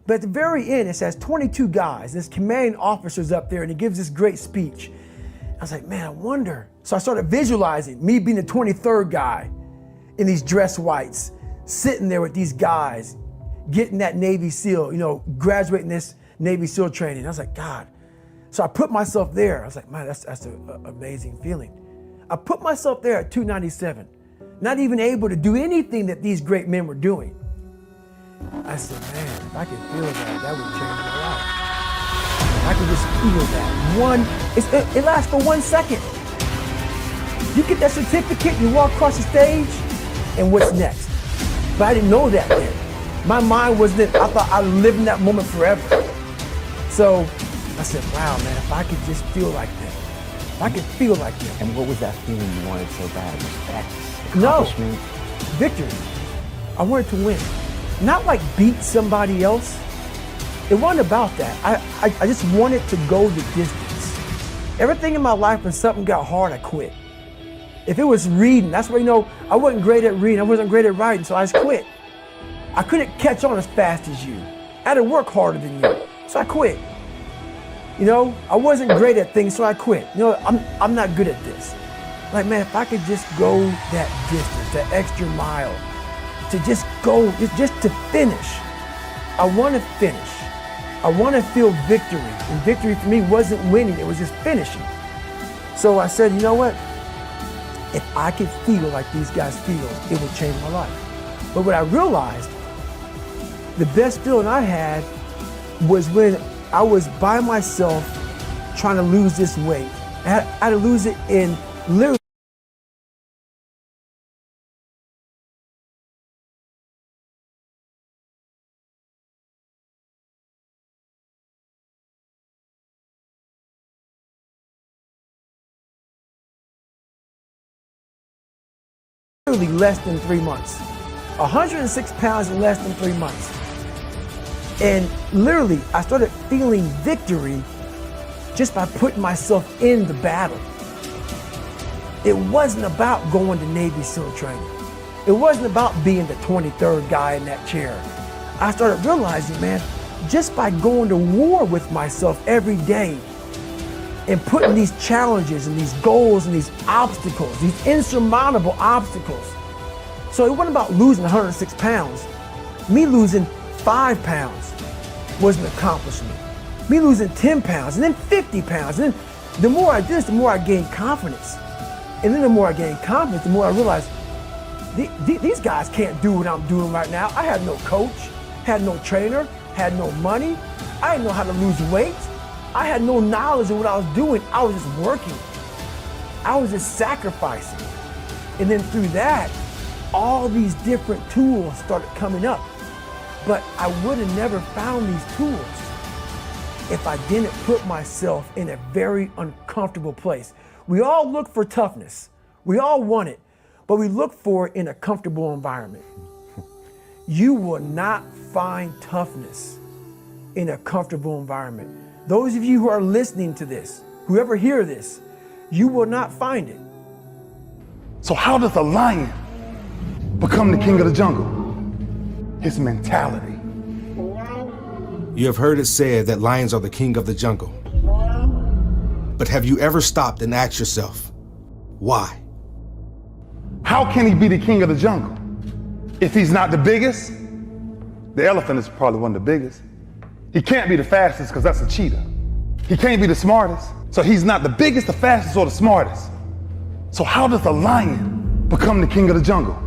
But at the very end, it says 22 guys, this commanding officer's up there, and he gives this great speech. I was like, man, I wonder. So I started visualizing me being the 23rd guy in these dress whites, sitting there with these guys, getting that Navy SEAL, graduating this Navy SEAL training. I was like, God. So I put myself there. I was like, man, that's an amazing feeling. I put myself there at 297, not even able to do anything that these great men were doing. I said, man, if I could feel that would change my life. If I could just feel that. It lasts for 1 second. You get that certificate, you walk across the stage, and what's next? But I didn't know that then. My mind wasn't, I thought I'd live in that moment forever. So I said, wow, man, if I could just feel like that. If I could feel like that. And what was that feeling you wanted so bad? Respect? No, victory. I wanted to win. Not like beat somebody else. It wasn't about that. I just wanted to go the distance. Everything in my life, when something got hard, I quit. If it was reading, that's where, I wasn't great at reading, I wasn't great at writing, so I just quit. I couldn't catch on as fast as you. I had to work harder than you, so I quit. I wasn't great at things, so I quit. I'm not good at this. Like, man, if I could just go that distance, that extra mile, to just go, just to finish. I want to finish. I want to feel victory. And victory for me wasn't winning, it was just finishing. So I said, you know what? If I could feel like these guys feel, it would change my life. But what I realized, the best feeling I had was when I was by myself trying to lose this weight. I had to lose it in literally less than 3 months. 106 pounds in less than 3 months. And literally, I started feeling victory just by putting myself in the battle. It wasn't about going to Navy SEAL training. It wasn't about being the 23rd guy in that chair. I started realizing, man, just by going to war with myself every day and putting these challenges and these goals and these obstacles, these insurmountable obstacles. So it wasn't about losing 106 pounds. Me losing 5 pounds was an accomplishment. Me losing 10 pounds and then 50 pounds. And then the more I did this, the more I gained confidence. And then the more I gained confidence, the more I realized these guys can't do what I'm doing right now. I had no coach, had no trainer, had no money. I didn't know how to lose weight. I had no knowledge of what I was doing. I was just working. I was just sacrificing. And then through that, all these different tools started coming up. But I would have never found these tools if I didn't put myself in a very uncomfortable place. We all look for toughness. We all want it, but we look for it in a comfortable environment. You will not find toughness in a comfortable environment. Those of you who are listening to this, whoever hear this, you will not find it. So how does a lion become the king of the jungle? His mentality. You have heard it said that lions are the king of the jungle. But have you ever stopped and asked yourself, why? How can he be the king of the jungle? If he's not the biggest, the elephant is probably one of the biggest. He can't be the fastest because that's a cheetah. He can't be the smartest. So he's not the biggest, the fastest, or the smartest. So how does a lion become the king of the jungle?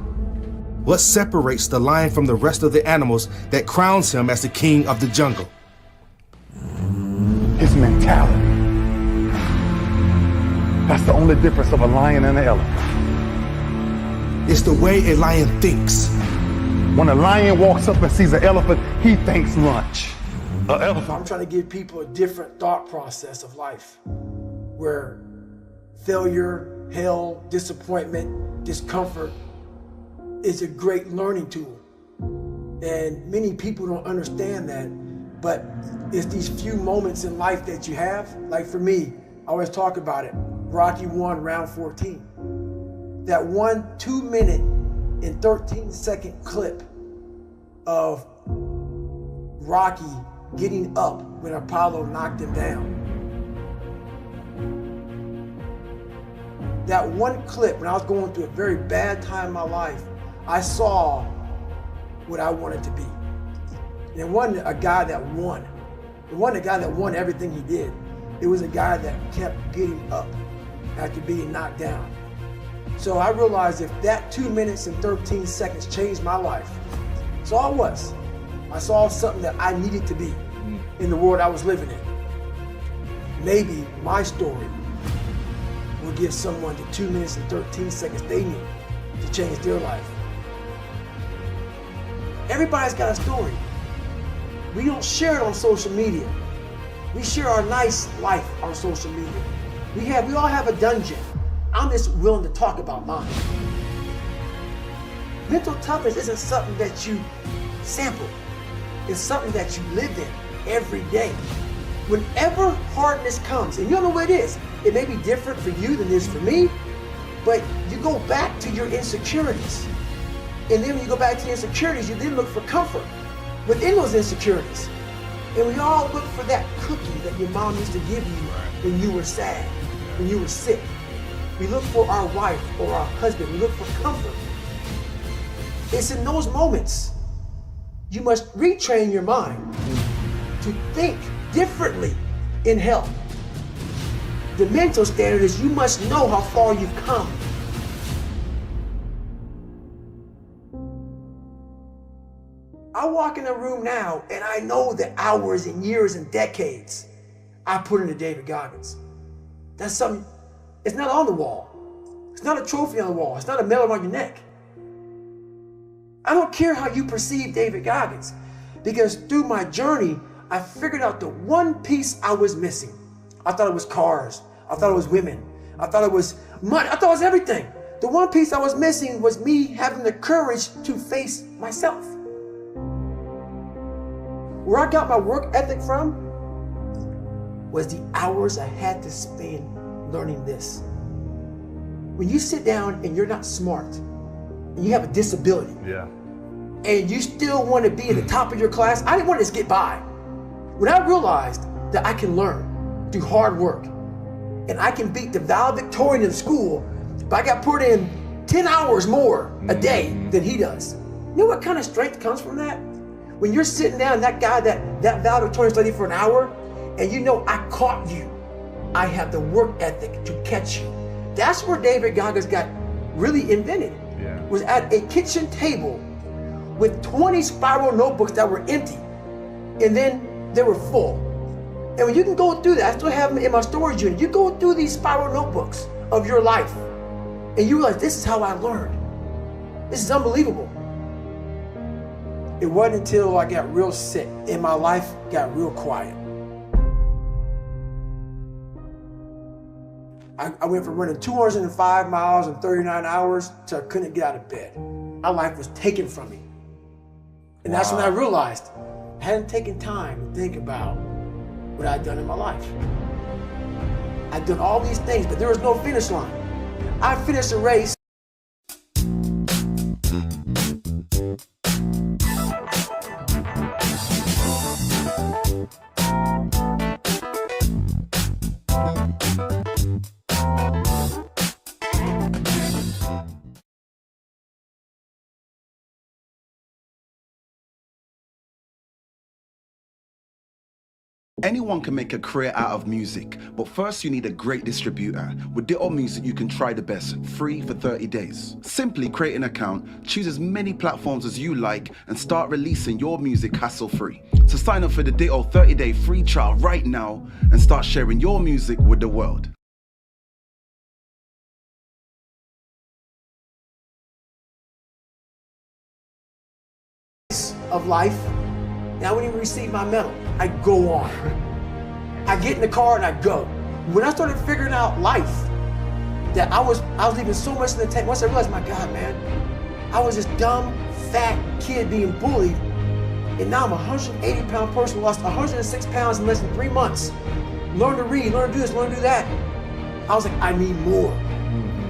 What separates the lion from the rest of the animals that crowns him as the king of the jungle? His mentality. That's the only difference of a lion and an elephant. It's the way a lion thinks. When a lion walks up and sees an elephant, he thinks lunch. I'm trying to give people a different thought process of life where failure, hell, disappointment, discomfort is a great learning tool. And many people don't understand that, but it's these few moments in life that you have. Like for me, I always talk about it. Rocky 1, round 14. That 1 2-minute and 13-second clip of Rocky getting up when Apollo knocked him down. That one clip, when I was going through a very bad time in my life, I saw what I wanted to be. And it wasn't a guy that won. It wasn't a guy that won everything he did. It was a guy that kept getting up after being knocked down. So I realized if that 2 minutes and 13 seconds changed my life, that's all it was. I saw something that I needed to be in the world I was living in. Maybe my story will give someone the 2 minutes and 13 seconds they need to change their life. Everybody's got a story. We don't share it on social media. We share our nice life on social media. We all have a dungeon. I'm just willing to talk about mine. Mental toughness isn't something that you sample. It's something that you live in every day. Whenever hardness comes, and you don't know what it is, it may be different for you than it is for me, but you go back to your insecurities. And then when you go back to your insecurities, you then look for comfort within those insecurities. And we all look for that cookie that your mom used to give you when you were sad, when you were sick. We look for our wife or our husband. We look for comfort. It's in those moments you must retrain your mind to think differently in health. The mental standard is you must know how far you've come. I walk in a room now and I know the hours and years and decades I put into David Goggins. That's something, it's not on the wall. It's not a trophy on the wall. It's not a medal around your neck. I don't care how you perceive David Goggins, because through my journey, I figured out the one piece I was missing. I thought it was cars. I thought it was women. I thought it was money. I thought it was everything. The one piece I was missing was me having the courage to face myself. Where I got my work ethic from was the hours I had to spend learning this. When you sit down and you're not smart, and you have a disability, and you still want to be at the top of your class, I didn't want to just get by. When I realized that I can learn through hard work, and I can beat the valedictorian in school, but I got put in 10 hours more a day than he does. You know what kind of strength comes from that? When you're sitting down, that guy, that valedictorian studied for an hour, and you know I caught you. I have the work ethic to catch you. That's where David Goggins got really invented. Was at a kitchen table with 20 spiral notebooks that were empty, and then they were full. And when you can go through that, I still have them in my storage unit. You go through these spiral notebooks of your life, and you realize, this is how I learned. This is unbelievable. It wasn't until I got real sick and my life got real quiet. I went from running 205 miles in 39 hours to I couldn't get out of bed. My life was taken from me. And that's when I realized I hadn't taken time to think about what I'd done in my life. I'd done all these things, but there was no finish line. I finished a race. Anyone can make a career out of music, but first you need a great distributor. With Ditto Music, you can try the best, free for 30 days. Simply create an account, choose as many platforms as you like, and start releasing your music hassle-free. So sign up for the Ditto 30-day free trial right now and start sharing your music with the world. Of life. Now, I wouldn't even receive my medal. I go on. I get in the car and I go. When I started figuring out life, that I was leaving so much in the tank. Once I realized, my God, man, I was this dumb, fat kid being bullied, and now I'm a 180-pound person who lost 106 pounds in less than 3 months. Learn to read, learn to do this, learn to do that. I was like, I need more.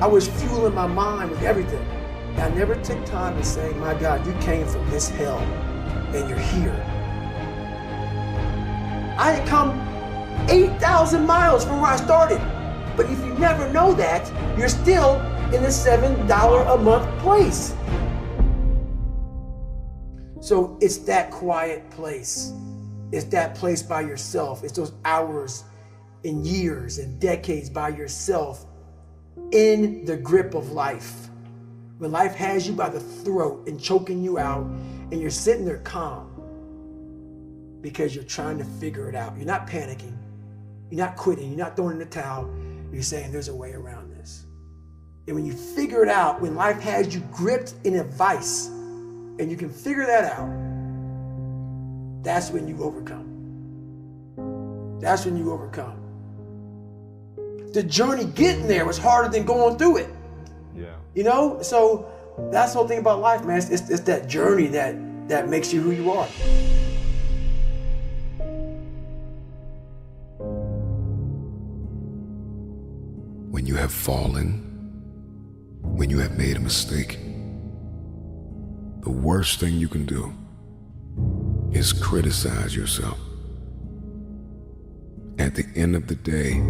I was fueling my mind with everything. And I never took time to say, my God, you came from this hell, and you're here. I had come 8,000 miles from where I started. But if you never know that, you're still in the $7 a month place. So it's that quiet place. It's that place by yourself. It's those hours and years and decades by yourself in the grip of life. When life has you by the throat and choking you out, and you're sitting there calm because you're trying to figure it out. You're not panicking. You're not quitting. You're not throwing in the towel. You're saying there's a way around this. And when you figure it out, when life has you gripped in a vice, and you can figure that out, that's when you overcome. That's when you overcome. The journey getting there was harder than going through it. Yeah. You know, so that's the whole thing about life, man. It's that journey that makes you who you are. When you have fallen, when you have made a mistake, the worst thing you can do is criticize yourself. At the end of the day,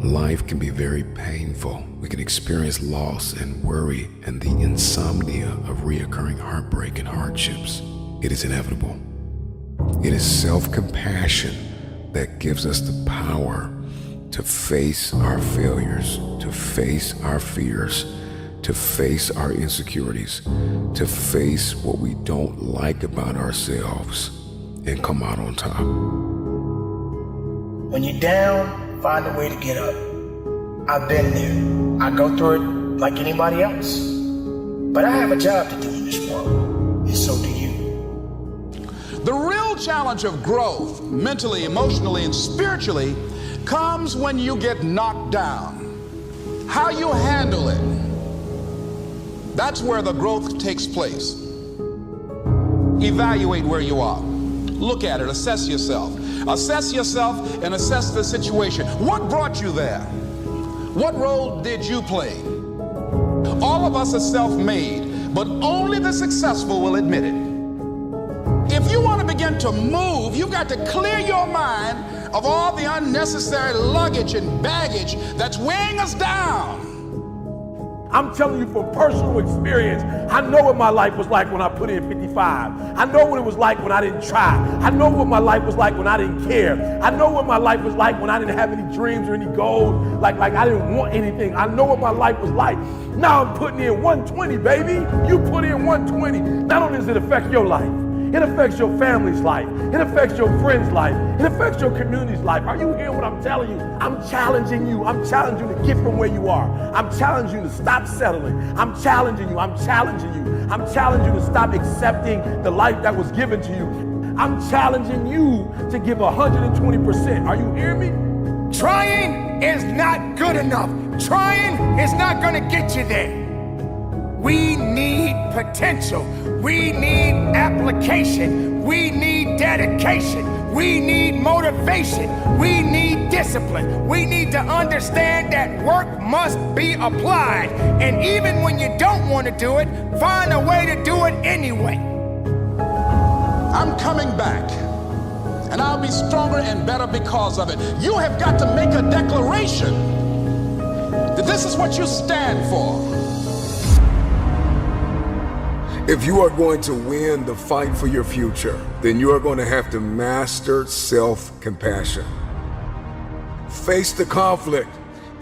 life can be very painful. We can experience loss and worry and the insomnia of reoccurring heartbreak and hardships. It is inevitable. It is self-compassion that gives us the power to face our failures, to face our fears, to face our insecurities, to face what we don't like about ourselves and come out on top. When you're down, find a way to get up. I've been there. I go through it like anybody else. But I have a job to do in this world, and so do you. The real challenge of growth, mentally, emotionally, and spiritually, comes when you get knocked down. How you handle it, that's where the growth takes place. Evaluate where you are. Look at it, assess yourself. Assess yourself and assess the situation. What brought you there? What role did you play? All of us are self-made, but only the successful will admit it. If you want to begin to move, you've got to clear your mind of all the unnecessary luggage and baggage that's weighing us down. I'm telling you from personal experience, I know what my life was like when I put in 55. I know what it was like when I didn't try. I know what my life was like when I didn't care. I know what my life was like when I didn't have any dreams or any goals, like I didn't want anything. I know what my life was like. Now I'm putting in 120, baby. You put in 120. Not only does it affect your life, it affects your family's life. It affects your friend's life. It affects your community's life. Are you hearing what I'm telling you? I'm challenging you. I'm challenging you to get from where you are. I'm challenging you to stop settling. I'm challenging you. I'm challenging you. I'm challenging you to stop accepting the life that was given to you. I'm challenging you to give 120%. Are you hearing me? Trying is not good enough. Trying is not going to get you there. We need potential. We need application. We need dedication. We need motivation. We need discipline. We need to understand that work must be applied. And even when you don't want to do it, find a way to do it anyway. I'm coming back, and I'll be stronger and better because of it. You have got to make a declaration that this is what you stand for. If you are going to win the fight for your future, then you are going to have to master self-compassion. Face the conflict,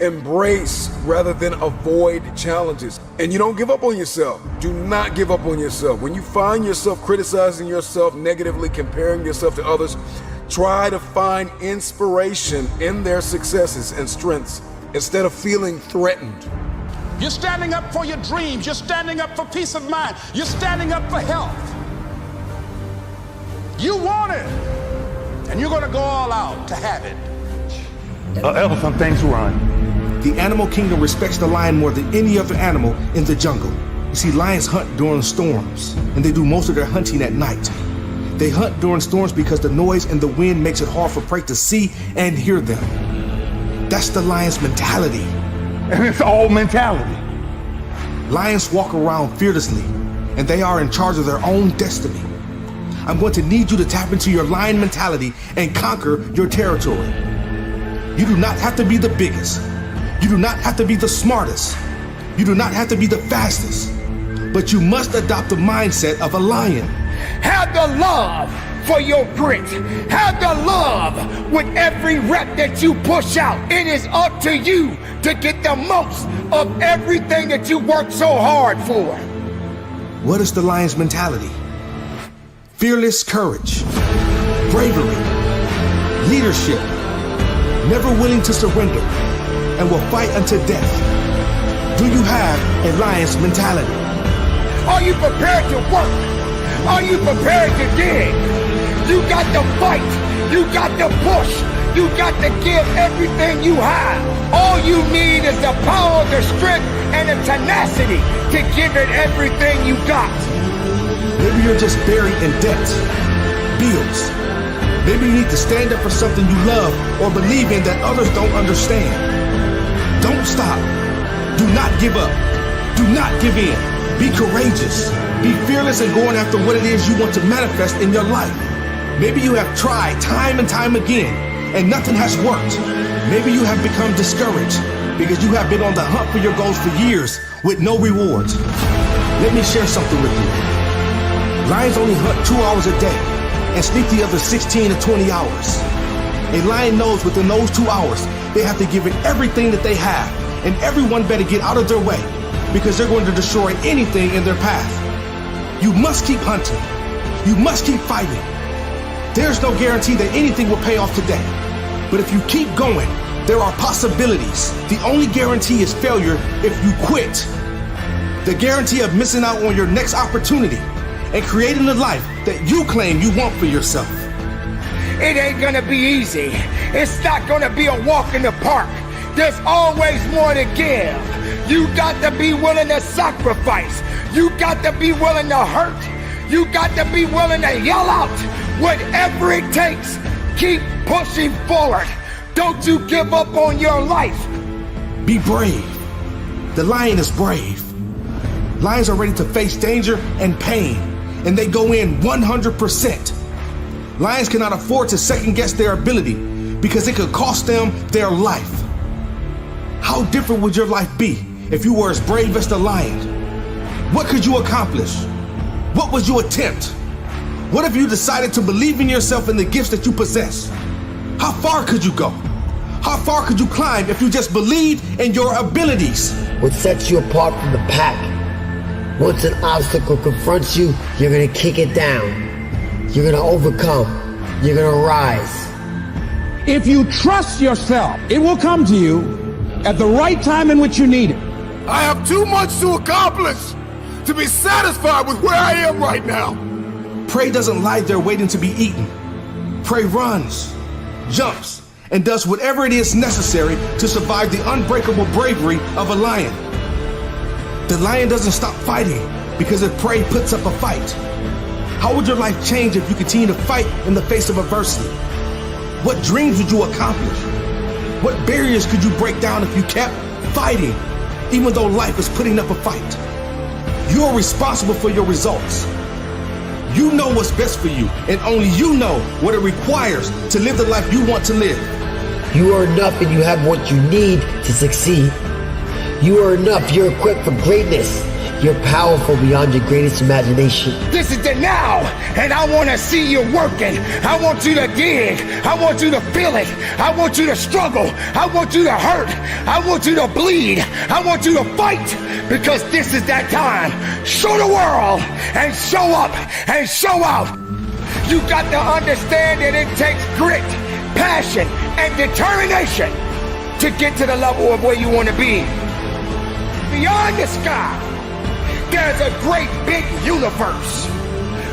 embrace rather than avoid challenges. And you don't give up on yourself. Do not give up on yourself. When you find yourself criticizing yourself negatively, comparing yourself to others, try to find inspiration in their successes and strengths instead of feeling threatened. You're standing up for your dreams. You're standing up for peace of mind. You're standing up for health. You want it, and you're going to go all out to have it. Elephant, thanks, Ron. The animal kingdom respects the lion more than any other animal in the jungle. You see, lions hunt during storms, and they do most of their hunting at night. They hunt during storms because the noise and the wind makes it hard for prey to see and hear them. That's the lion's mentality. And it's all mentality. Lions walk around fearlessly, and they are in charge of their own destiny. I'm going to need you to tap into your lion mentality and conquer your territory. You do not have to be the biggest. You do not have to be the smartest. You do not have to be the fastest. But you must adopt the mindset of a lion. Have the love for your grit. Have the love with every rep that you push out. It is up to you to get the most of everything that you work so hard for. What is the lion's mentality? Fearless courage, bravery, leadership, never willing to surrender, and will fight until death. Do you have a lion's mentality? Are you prepared to work? Are you prepared to dig? You got to fight. You got to push. You got to give everything you have. All you need is the power, the strength, and the tenacity to give it everything you got. Maybe you're just buried in debt, bills. Maybe you need to stand up for something you love or believe in that others don't understand. Don't stop. Do not give up. Do not give in. Be courageous. Be fearless in going after what it is you want to manifest in your life. Maybe you have tried time and time again and nothing has worked. Maybe you have become discouraged because you have been on the hunt for your goals for years with no rewards. Let me share something with you. Lions only hunt 2 hours a day and sleep the other 16 to 20 hours. A lion knows within those 2 hours, they have to give it everything that they have, and everyone better get out of their way because they're going to destroy anything in their path. You must keep hunting. You must keep fighting. There's no guarantee that anything will pay off today. But if you keep going, There are possibilities. The only guarantee is failure if you quit. The guarantee of missing out on your next opportunity and creating the life that you claim you want for yourself. It ain't gonna be easy. It's not gonna be a walk in the park. There's always more to give. You got to be willing to sacrifice. You got to be willing to hurt. You got to be willing to yell out whatever it takes. Keep pushing forward. Don't you give up on your life. Be brave. The lion is brave. Lions are ready to face danger and pain, and they go in 100%. Lions cannot afford to second guess their ability because it could cost them their life. How different would your life be if you were as brave as the lion? What could you accomplish? What would you attempt? What if you decided to believe in yourself and the gifts that you possess? How far could you go? How far could you climb if you just believed in your abilities? What sets you apart from the pack? Once an obstacle confronts you, you're gonna kick it down. You're gonna overcome. You're gonna rise. If you trust yourself, it will come to you at the right time in which you need it. I have too much to accomplish to be satisfied with where I am right now. Prey doesn't lie there waiting to be eaten. Prey runs, jumps, and does whatever it is necessary to survive the unbreakable bravery of a lion. The lion doesn't stop fighting because if prey puts up a fight. How would your life change if you continue to fight in the face of adversity? What dreams would you accomplish? What barriers could you break down if you kept fighting, even though life is putting up a fight? You are responsible for your results. You know what's best for you, and only you know what it requires to live the life you want to live. You are enough and you have what you need to succeed. You are enough. You're equipped for greatness. You're powerful beyond your greatest imagination. This is the now, and I want to see you working. I want you to dig. I want you to feel it. I want you to struggle. I want you to hurt. I want you to bleed. I want you to fight, because this is that time. Show the world and show up and show out. You got to understand that it takes grit, passion, and determination to get to the level of where you want to be. Beyond the sky, there's a great big universe.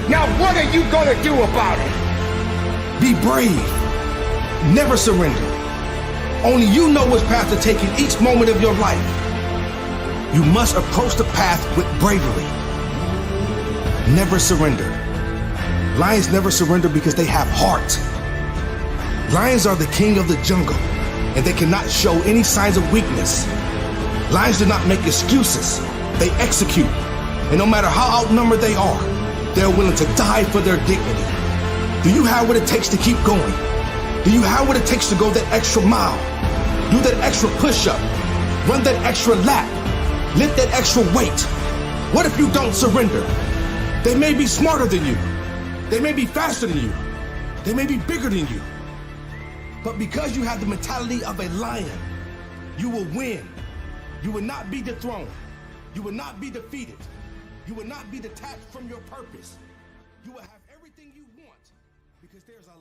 Now what are you gonna do about it? Be brave. Never surrender. Only you know which path to take in each moment of your life. You must approach the path with bravery. Never surrender. Lions never surrender because they have heart. Lions are the king of the jungle, and they cannot show any signs of weakness. Lions do not make excuses. They execute. And no matter how outnumbered they are, they're willing to die for their dignity. Do you have what it takes to keep going? Do you have what it takes to go that extra mile? Do that extra push-up? Run that extra lap? Lift that extra weight? What if you don't surrender? They may be smarter than you. They may be faster than you. They may be bigger than you. But because you have the mentality of a lion, you will win. You will not be dethroned. You will not be defeated. You will not be detached from your purpose. You will have everything you want because there's a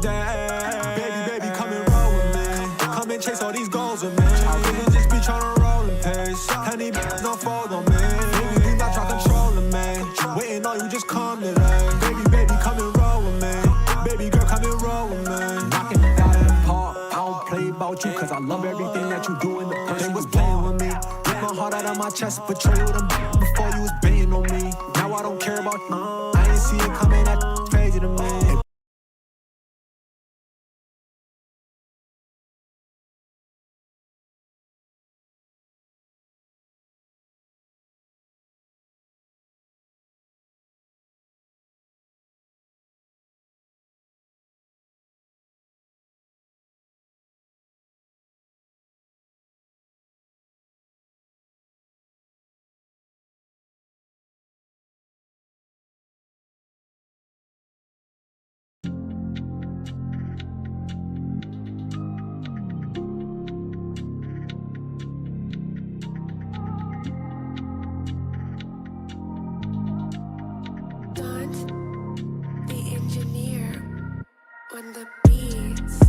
that. Baby, come and roll with me. Come and chase all these goals with me. I really just be tryna roll and pace. Plenty bitches don't fold on me. Baby, do not try controlling me. Waiting on you, just come today. Baby, come and roll with me. Baby girl, come and roll with me. Knocking it out of the park. I don't play about you, cause I love everything that you do in the past. They was playing with me. Rip my heart out of my chest, betrayed them before you was banging on me. Now I don't care about I ain't see it coming, that crazy to me. The engineer on the beats.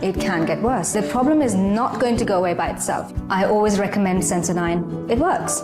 it can get worse. The problem is not going to go away by itself. I always recommend Sensodyne. It works.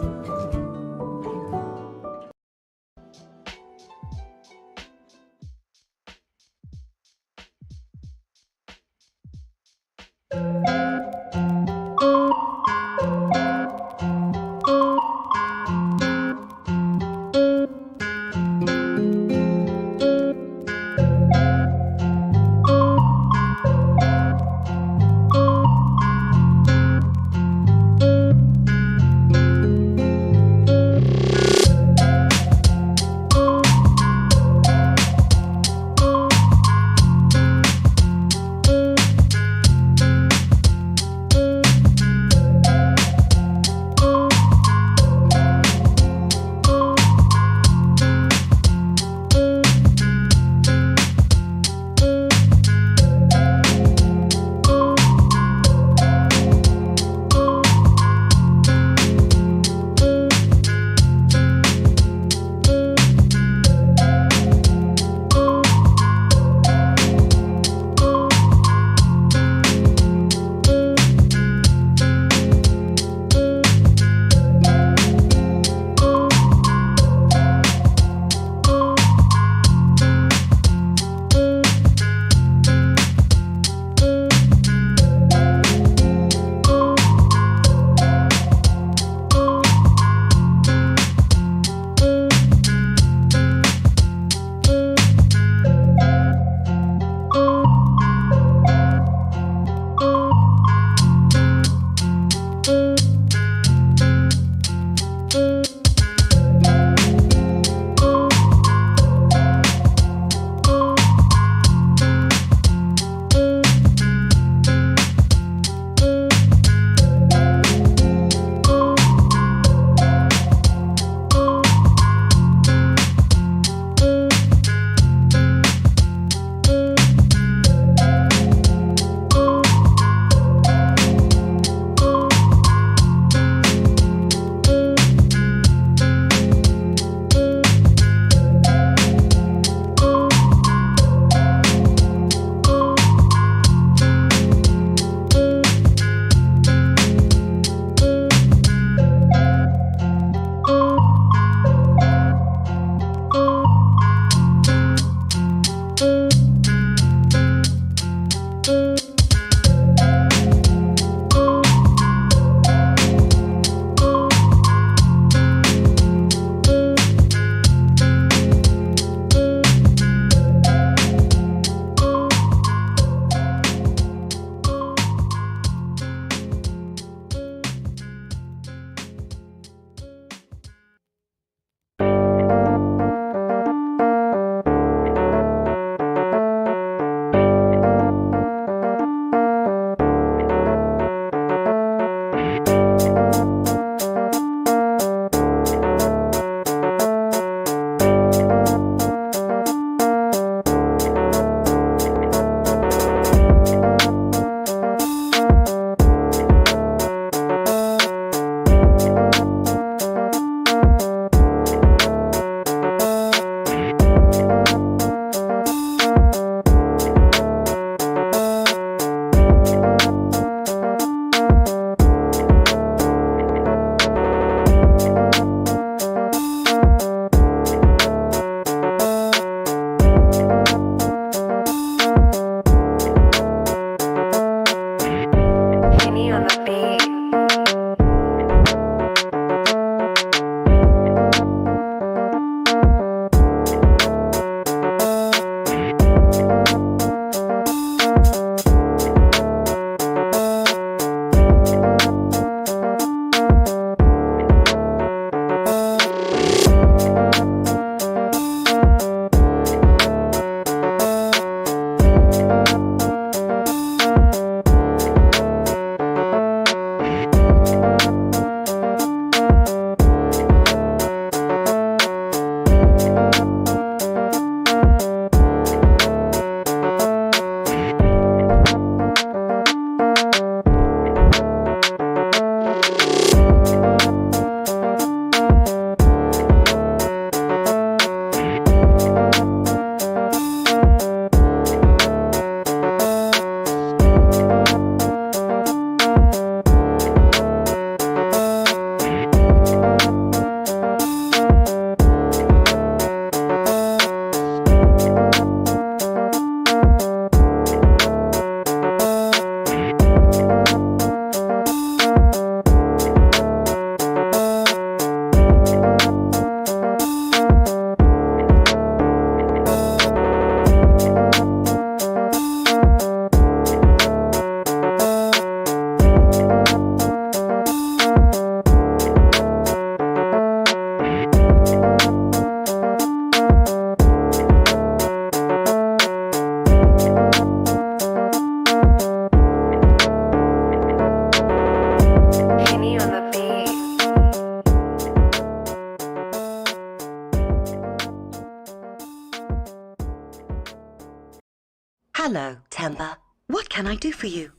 Tampa. What can I do for you?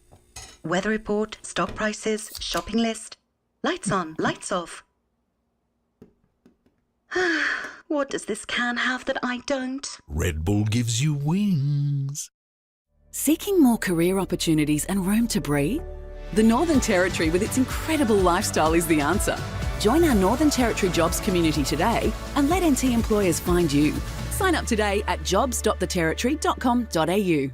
Weather report, stock prices, shopping list. Lights on, lights off. What does this can have that I don't? Red Bull gives you wings. Seeking more career opportunities and room to breathe? The Northern Territory with its incredible lifestyle is the answer. Join our Northern Territory jobs community today and let NT employers find you. Sign up today at jobs.theterritory.com.au.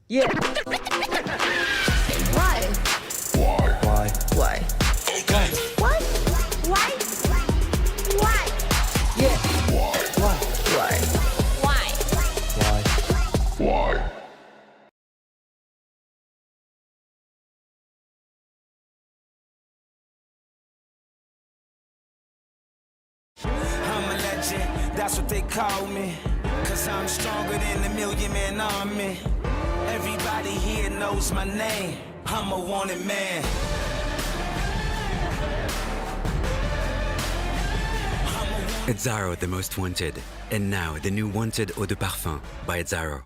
Yeah. Why? Why? Why? Okay. What? Why? Why? Yeah. Why? Why? Why? Why? I'm a legend, that's what they call me. Cause I'm stronger than the Million Man Army. Everybody here knows my name. I'm a wanted man. Zaro, the most wanted. And now, the new Wanted Eau de Parfum by Zaro.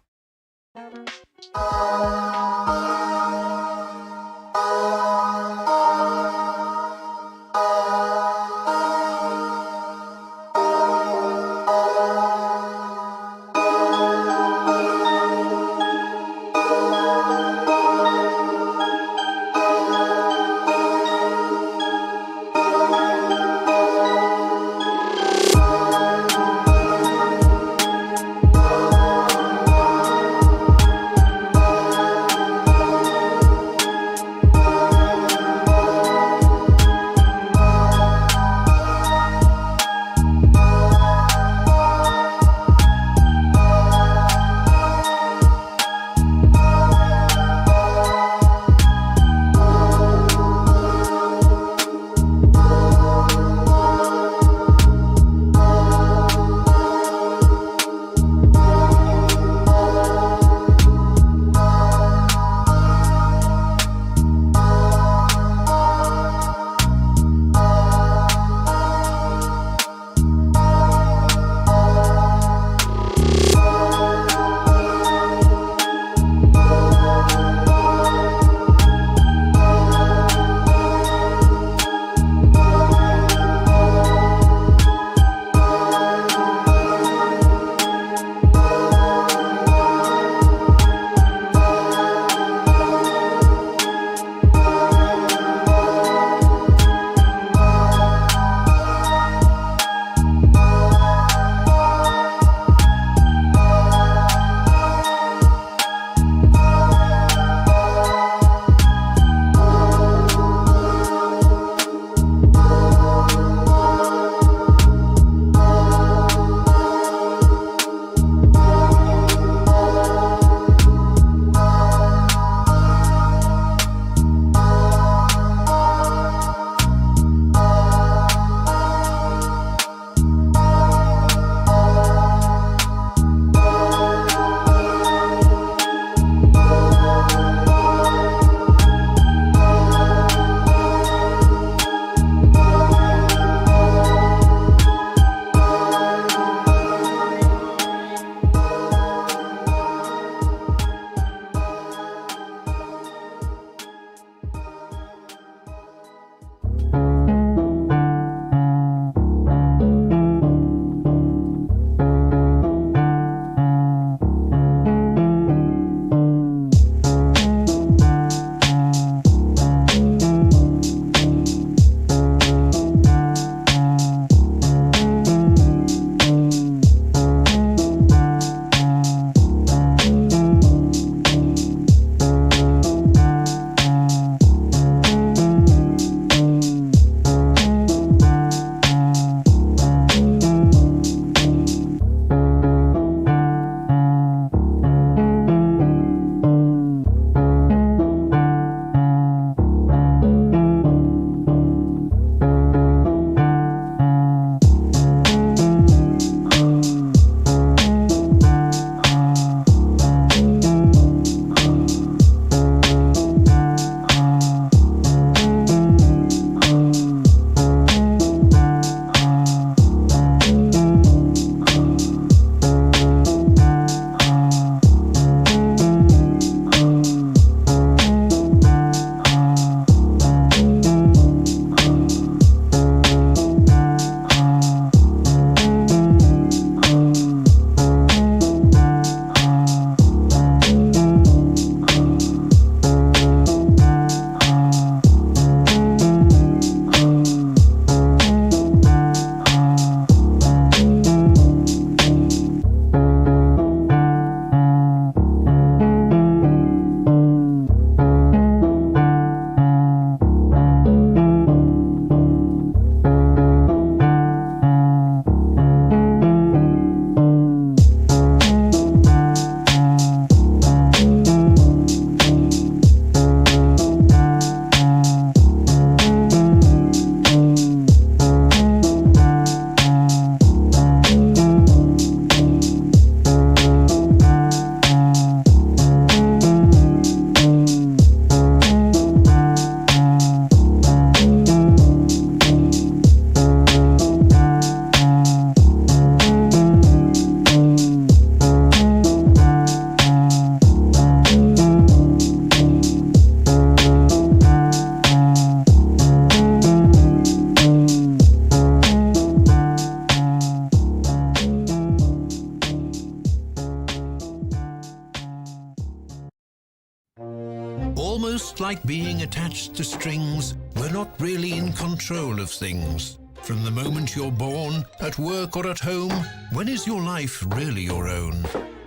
Almost like being attached to strings, we're not really in control of things. From the moment you're born, at work or at home, when is your life really your own?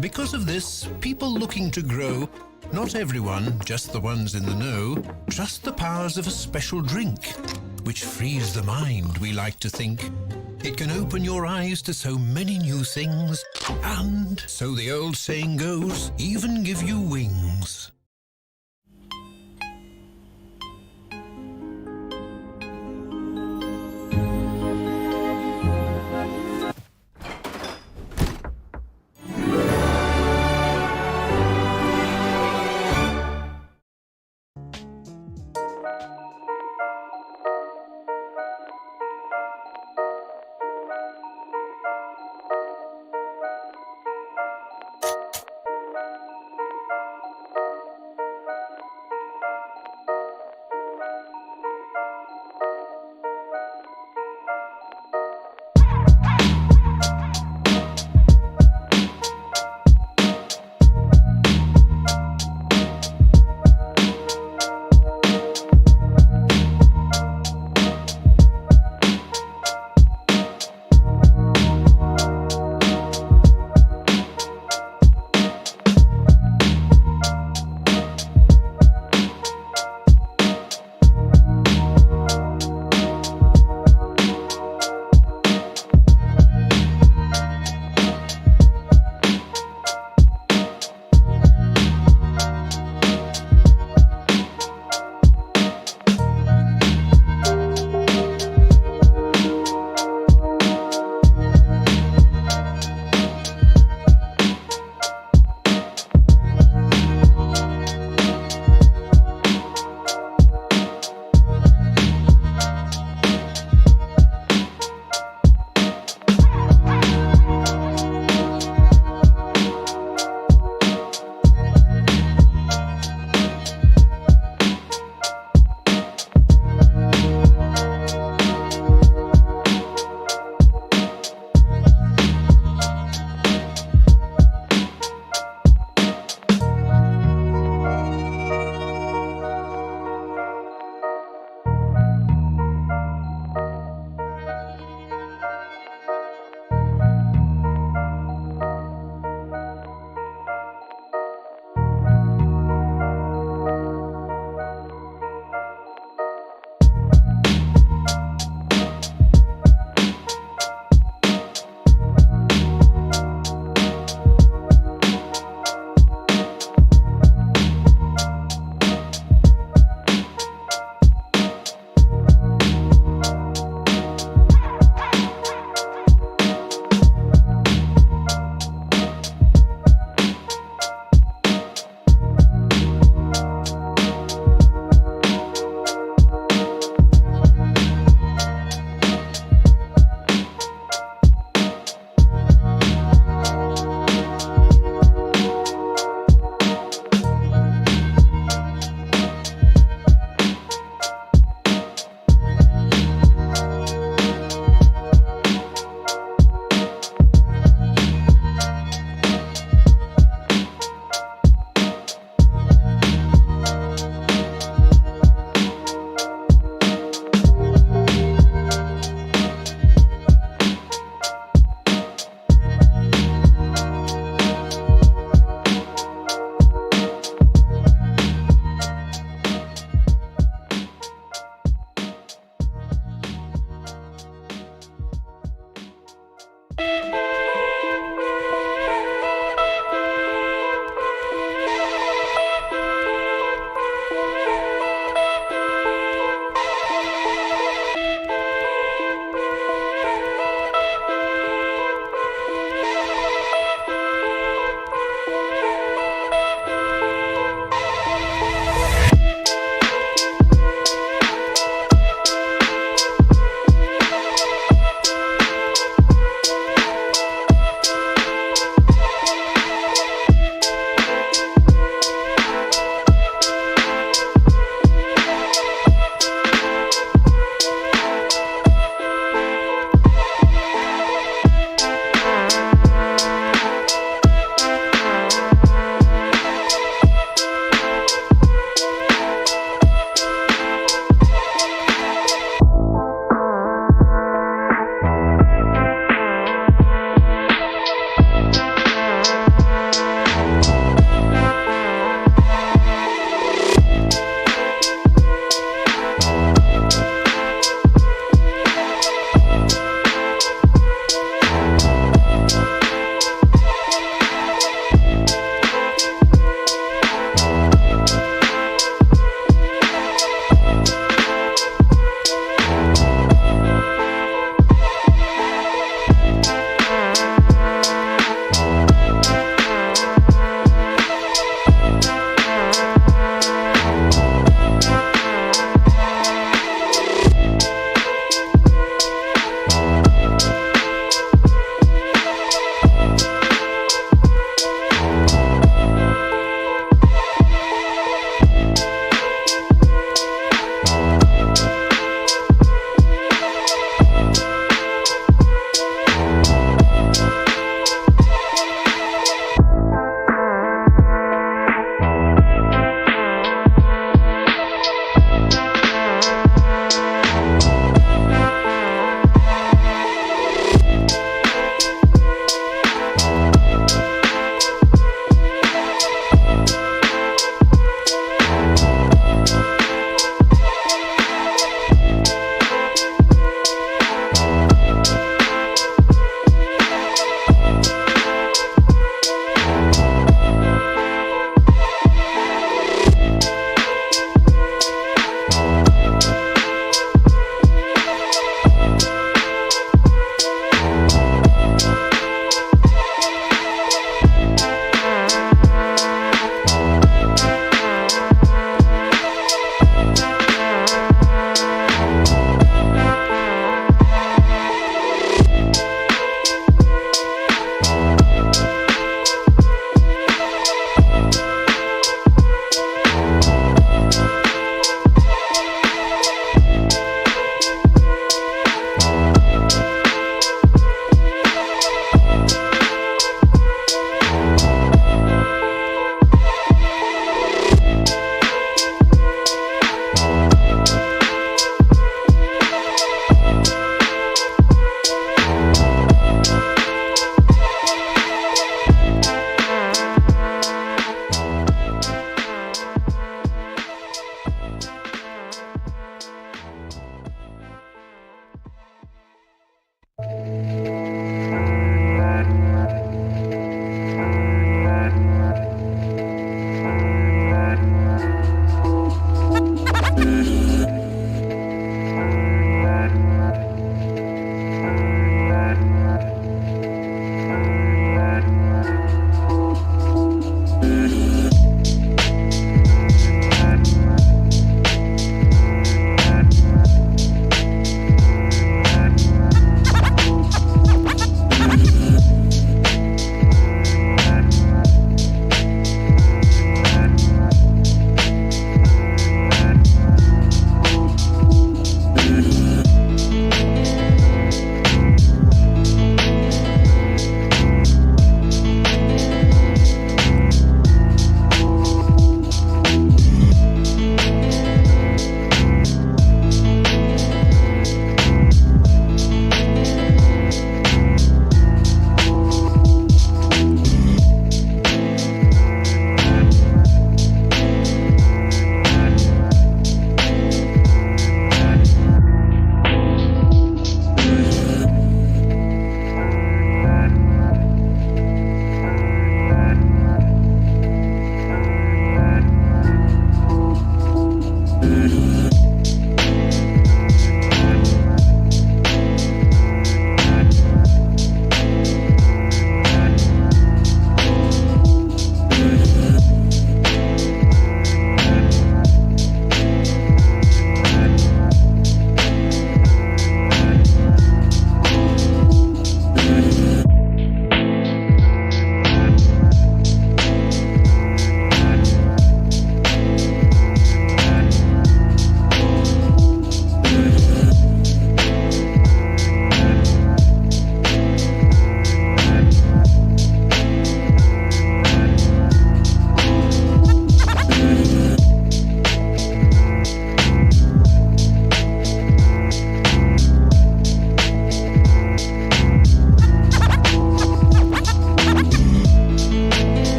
Because of this, people looking to grow, not everyone, just the ones in the know, trust the powers of a special drink, which frees the mind, we like to think. It can open your eyes to so many new things, and, so the old saying goes, even give you wings.